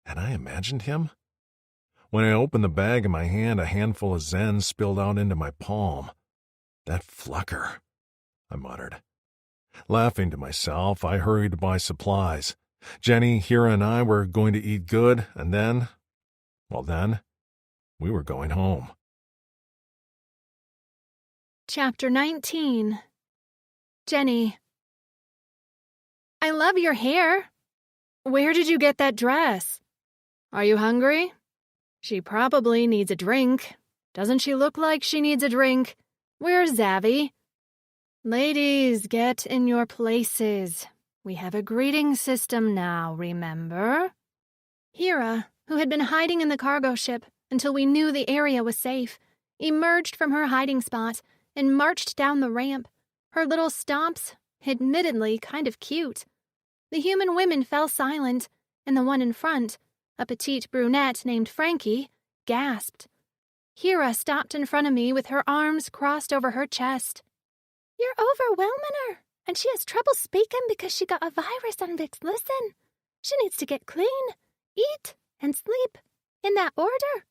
Had I imagined him? When I opened the bag in my hand, a handful of Zens spilled out into my palm. That flucker, I muttered. Laughing to myself, I hurried to buy supplies. Jenny, Hira, and I were going to eat good, and then, we were going home. Chapter 19. Jenny. I love your hair. Where did you get that dress? Are you hungry? She probably needs a drink. Doesn't she look like she needs a drink? Where's Zavi? Ladies, get in your places. We have a greeting system now, remember? Hira, who had been hiding in the cargo ship until we knew the area was safe, emerged from her hiding spot and marched down the ramp, her little stomps admittedly kind of cute. The human women fell silent, and the one in front, a petite brunette named Frankie, gasped. Hira stopped in front of me with her arms crossed over her chest. You're overwhelming her, and she has trouble speaking because she got a virus on Vic's listen. She needs to get clean, eat, and sleep, in that order.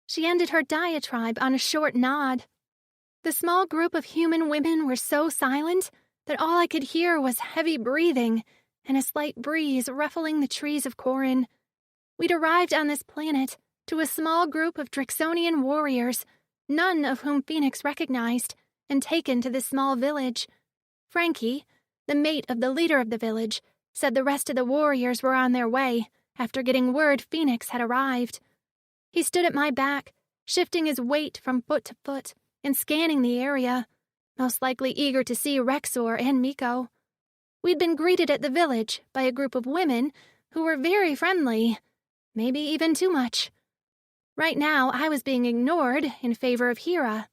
She ended her diatribe on a short nod. The small group of human women were so silent that all I could hear was heavy breathing and a slight breeze ruffling the trees of Corin. We'd arrived on this planet to a small group of Drixonian warriors, none of whom FENIX recognized, and taken to this small village. Frankie, the mate of the leader of the village, said the rest of the warriors were on their way after getting word FENIX had arrived. He stood at my back, shifting his weight from foot to foot and scanning the area, most likely eager to see Rexor and Miko. We'd been greeted at the village by a group of women who were very friendly, maybe even too much. Right now, I was being ignored in favor of Hira.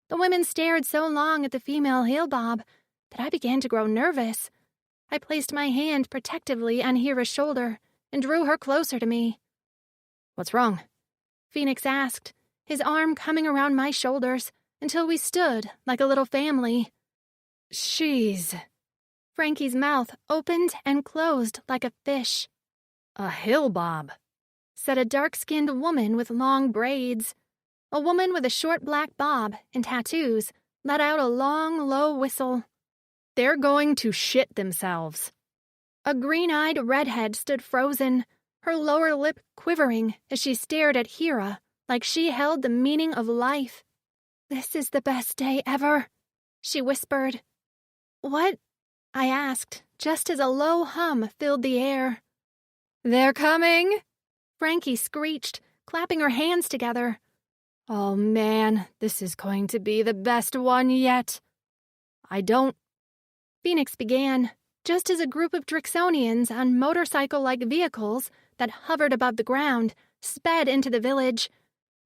The women stared so long at the female Hilbob that I began to grow nervous. I placed my hand protectively on Hira's shoulder and drew her closer to me. What's wrong? FENIX asked, his arm coming around my shoulders until we stood like a little family. She's... Frankie's mouth opened and closed like a fish. A Hilbob, said a dark-skinned woman with long braids. A woman with a short black bob and tattoos let out a long, low whistle. They're going to shit themselves. A green-eyed redhead stood frozen, her lower lip quivering as she stared at Hera like she held the meaning of life. "This is the best day ever," she whispered. "What?" I asked, just as a low hum filled the air. "They're coming!" Frankie screeched, clapping her hands together. "Oh man, this is going to be the best one yet." "I don't..." FENIX began, just as a group of Drixonians on motorcycle-like vehicles that hovered above the ground sped into the village.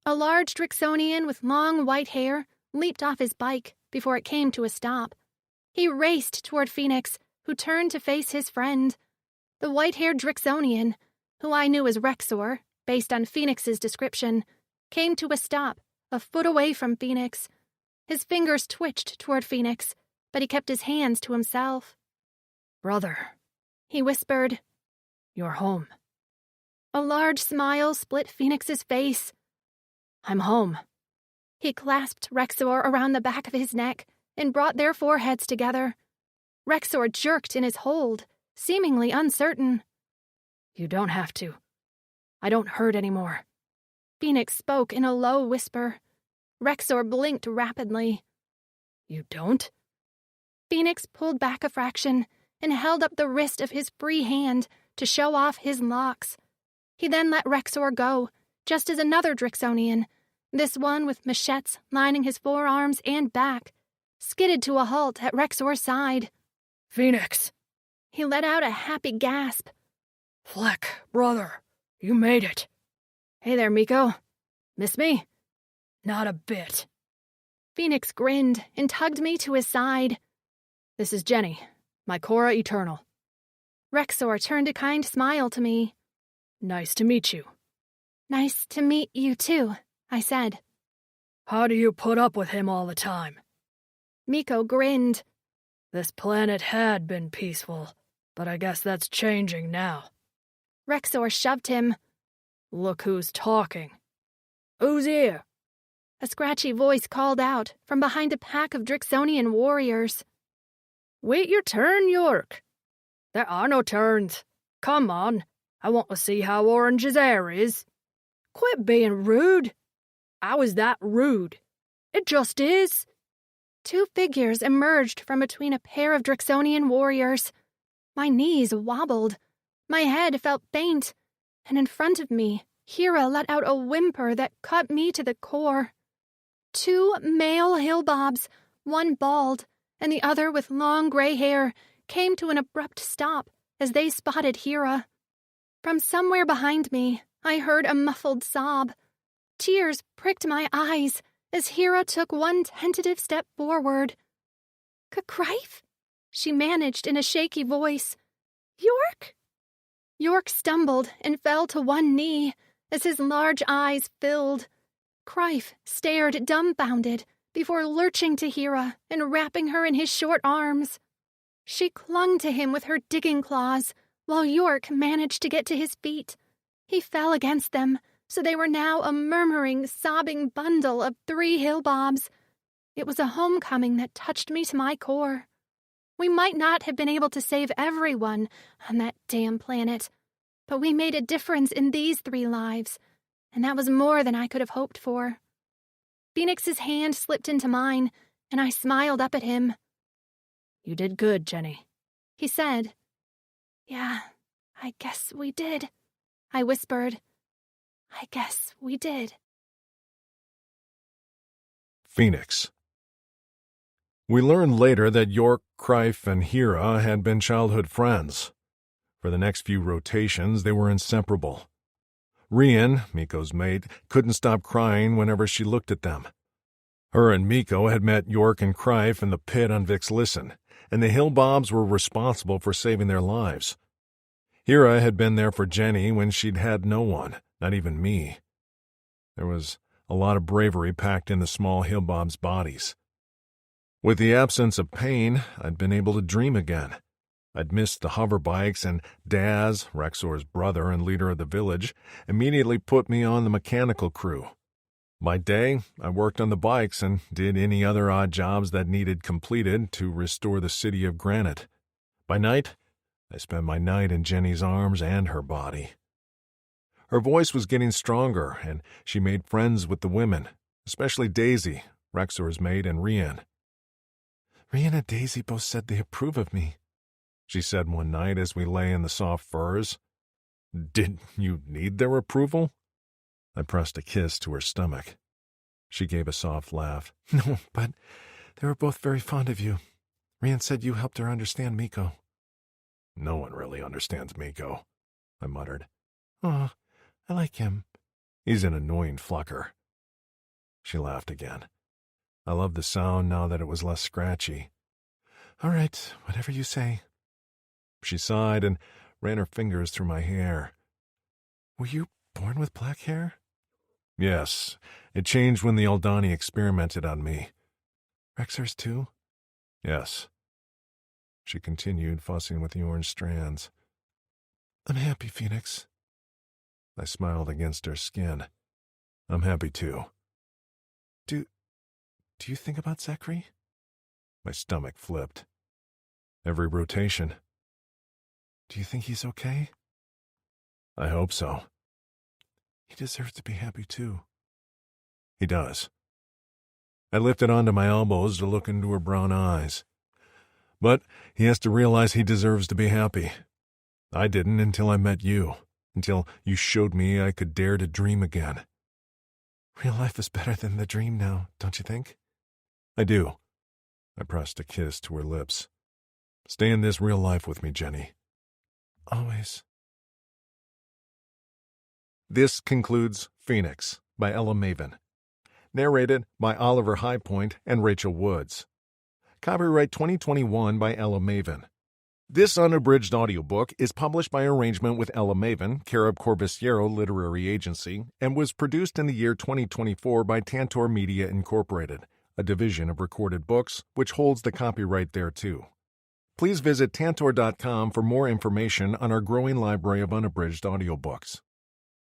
A large Drixonian with long white hair leaped off his bike before it came to a stop. He raced toward FENIX, who turned to face his friend. The white-haired Drixonian, who I knew as Rexor, based on FENIX's description, came to a stop, a foot away from FENIX. His fingers twitched toward FENIX, but he kept his hands to himself. "Brother," he whispered. "You're home." A large smile split FENIX's face. "I'm home." He clasped Rexor around the back of his neck and brought their foreheads together. Rexor jerked in his hold, seemingly uncertain. "You don't have to. I don't hurt anymore." FENIX spoke in a low whisper. Rexor blinked rapidly. "You don't?" FENIX pulled back a fraction and held up the wrist of his free hand to show off his locks. He then let Rexor go, just as another Drixonian, this one with machetes lining his forearms and back, skidded to a halt at Rexor's side. "FENIX!" He let out a happy gasp. "Fleck, brother, you made it." "Hey there, Miko. Miss me?" "Not a bit." FENIX grinned and tugged me to his side. "This is Jenny, my Cora Eternal." Rexor turned a kind smile to me. "Nice to meet you." "Nice to meet you too," I said. "How do you put up with him all the time?" Miko grinned. "This planet had been peaceful, but I guess that's changing now." Rexor shoved him. "Look who's talking." "Who's here?" A scratchy voice called out from behind a pack of Drixonian warriors. "Wait your turn, York." "There are no turns. Come on, I want to see how orange his hair is." "Quit being rude." "How is that rude? It just is." Two figures emerged from between a pair of Drixonian warriors. My knees wobbled. My head felt faint, and in front of me, Hera let out a whimper that cut me to the core. Two male hillbobs, one bald and the other with long gray hair, came to an abrupt stop as they spotted Hera. From somewhere behind me, I heard a muffled sob. Tears pricked my eyes as Hera took one tentative step forward. "Crife?" she managed in a shaky voice. "York?" York stumbled and fell to one knee as his large eyes filled. Crife stared dumbfounded before lurching to Hera and wrapping her in his short arms. She clung to him with her digging claws, while York managed to get to his feet. He fell against them, so they were now a murmuring, sobbing bundle of 3 hillbobs. It was a homecoming that touched me to my core. We might not have been able to save everyone on that damn planet, but we made a difference in these 3 lives, and that was more than I could have hoped for. FENIX's hand slipped into mine, and I smiled up at him. "You did good, Jenny," he said. "Yeah, I guess we did," I whispered. "I guess we did." FENIX. We learned later that York, Crife, and Hera had been childhood friends. For the next few rotations, they were inseparable. Rian, Miko's mate, couldn't stop crying whenever she looked at them. Her and Miko had met York and Crife in the pit on Vixlisten, and the Hillbobs were responsible for saving their lives. Hera had been there for Jenny when she'd had no one, not even me. There was a lot of bravery packed in the small Hillbobs' bodies. With the absence of pain, I'd been able to dream again. I'd missed the hover bikes, and Daz, Rexor's brother and leader of the village, immediately put me on the mechanical crew. By day, I worked on the bikes and did any other odd jobs that needed completed to restore the city of Granite. By night, I spent my night in Jenny's arms and her body. Her voice was getting stronger, and she made friends with the women, especially Daisy, Rexor's maid, and Rian. Rian and Daisy both said they approve of me, she said one night as we lay in the soft furs. Did you need their approval? I pressed a kiss to her stomach. She gave a soft laugh. No, but they were both very fond of you. Rian said you helped her understand Miko. No one really understands Miko, I muttered. Oh, I like him. He's an annoying flucker. She laughed again. I loved the sound now that it was less scratchy. All right, whatever you say. She sighed and ran her fingers through my hair. Were you born with black hair? Yes, it changed when the Aldani experimented on me. Rexor's too? Yes. She continued, fussing with the orange strands. I'm happy, FENIX. I smiled against her skin. I'm happy too. Do you think about Zachary? My stomach flipped. Every rotation. Do you think he's okay? I hope so. He deserves to be happy too. He does. I lifted onto my elbows to look into her brown eyes. But he has to realize he deserves to be happy. I didn't until I met you, until you showed me I could dare to dream again. Real life is better than the dream now, don't you think? I do. I pressed a kiss to her lips. Stay in this real life with me, Jenny. Always. This concludes FENIX by Ella Maven. Narrated by Oliver Highpoint and Rachel Woods. Copyright 2021 by Ella Maven. This unabridged audiobook is published by arrangement with Ella Maven, Carib Corbusiero Literary Agency, and was produced in the year 2024 by Tantor Media Incorporated, a division of Recorded Books, which holds the copyright thereto. Please visit Tantor.com for more information on our growing library of unabridged audiobooks.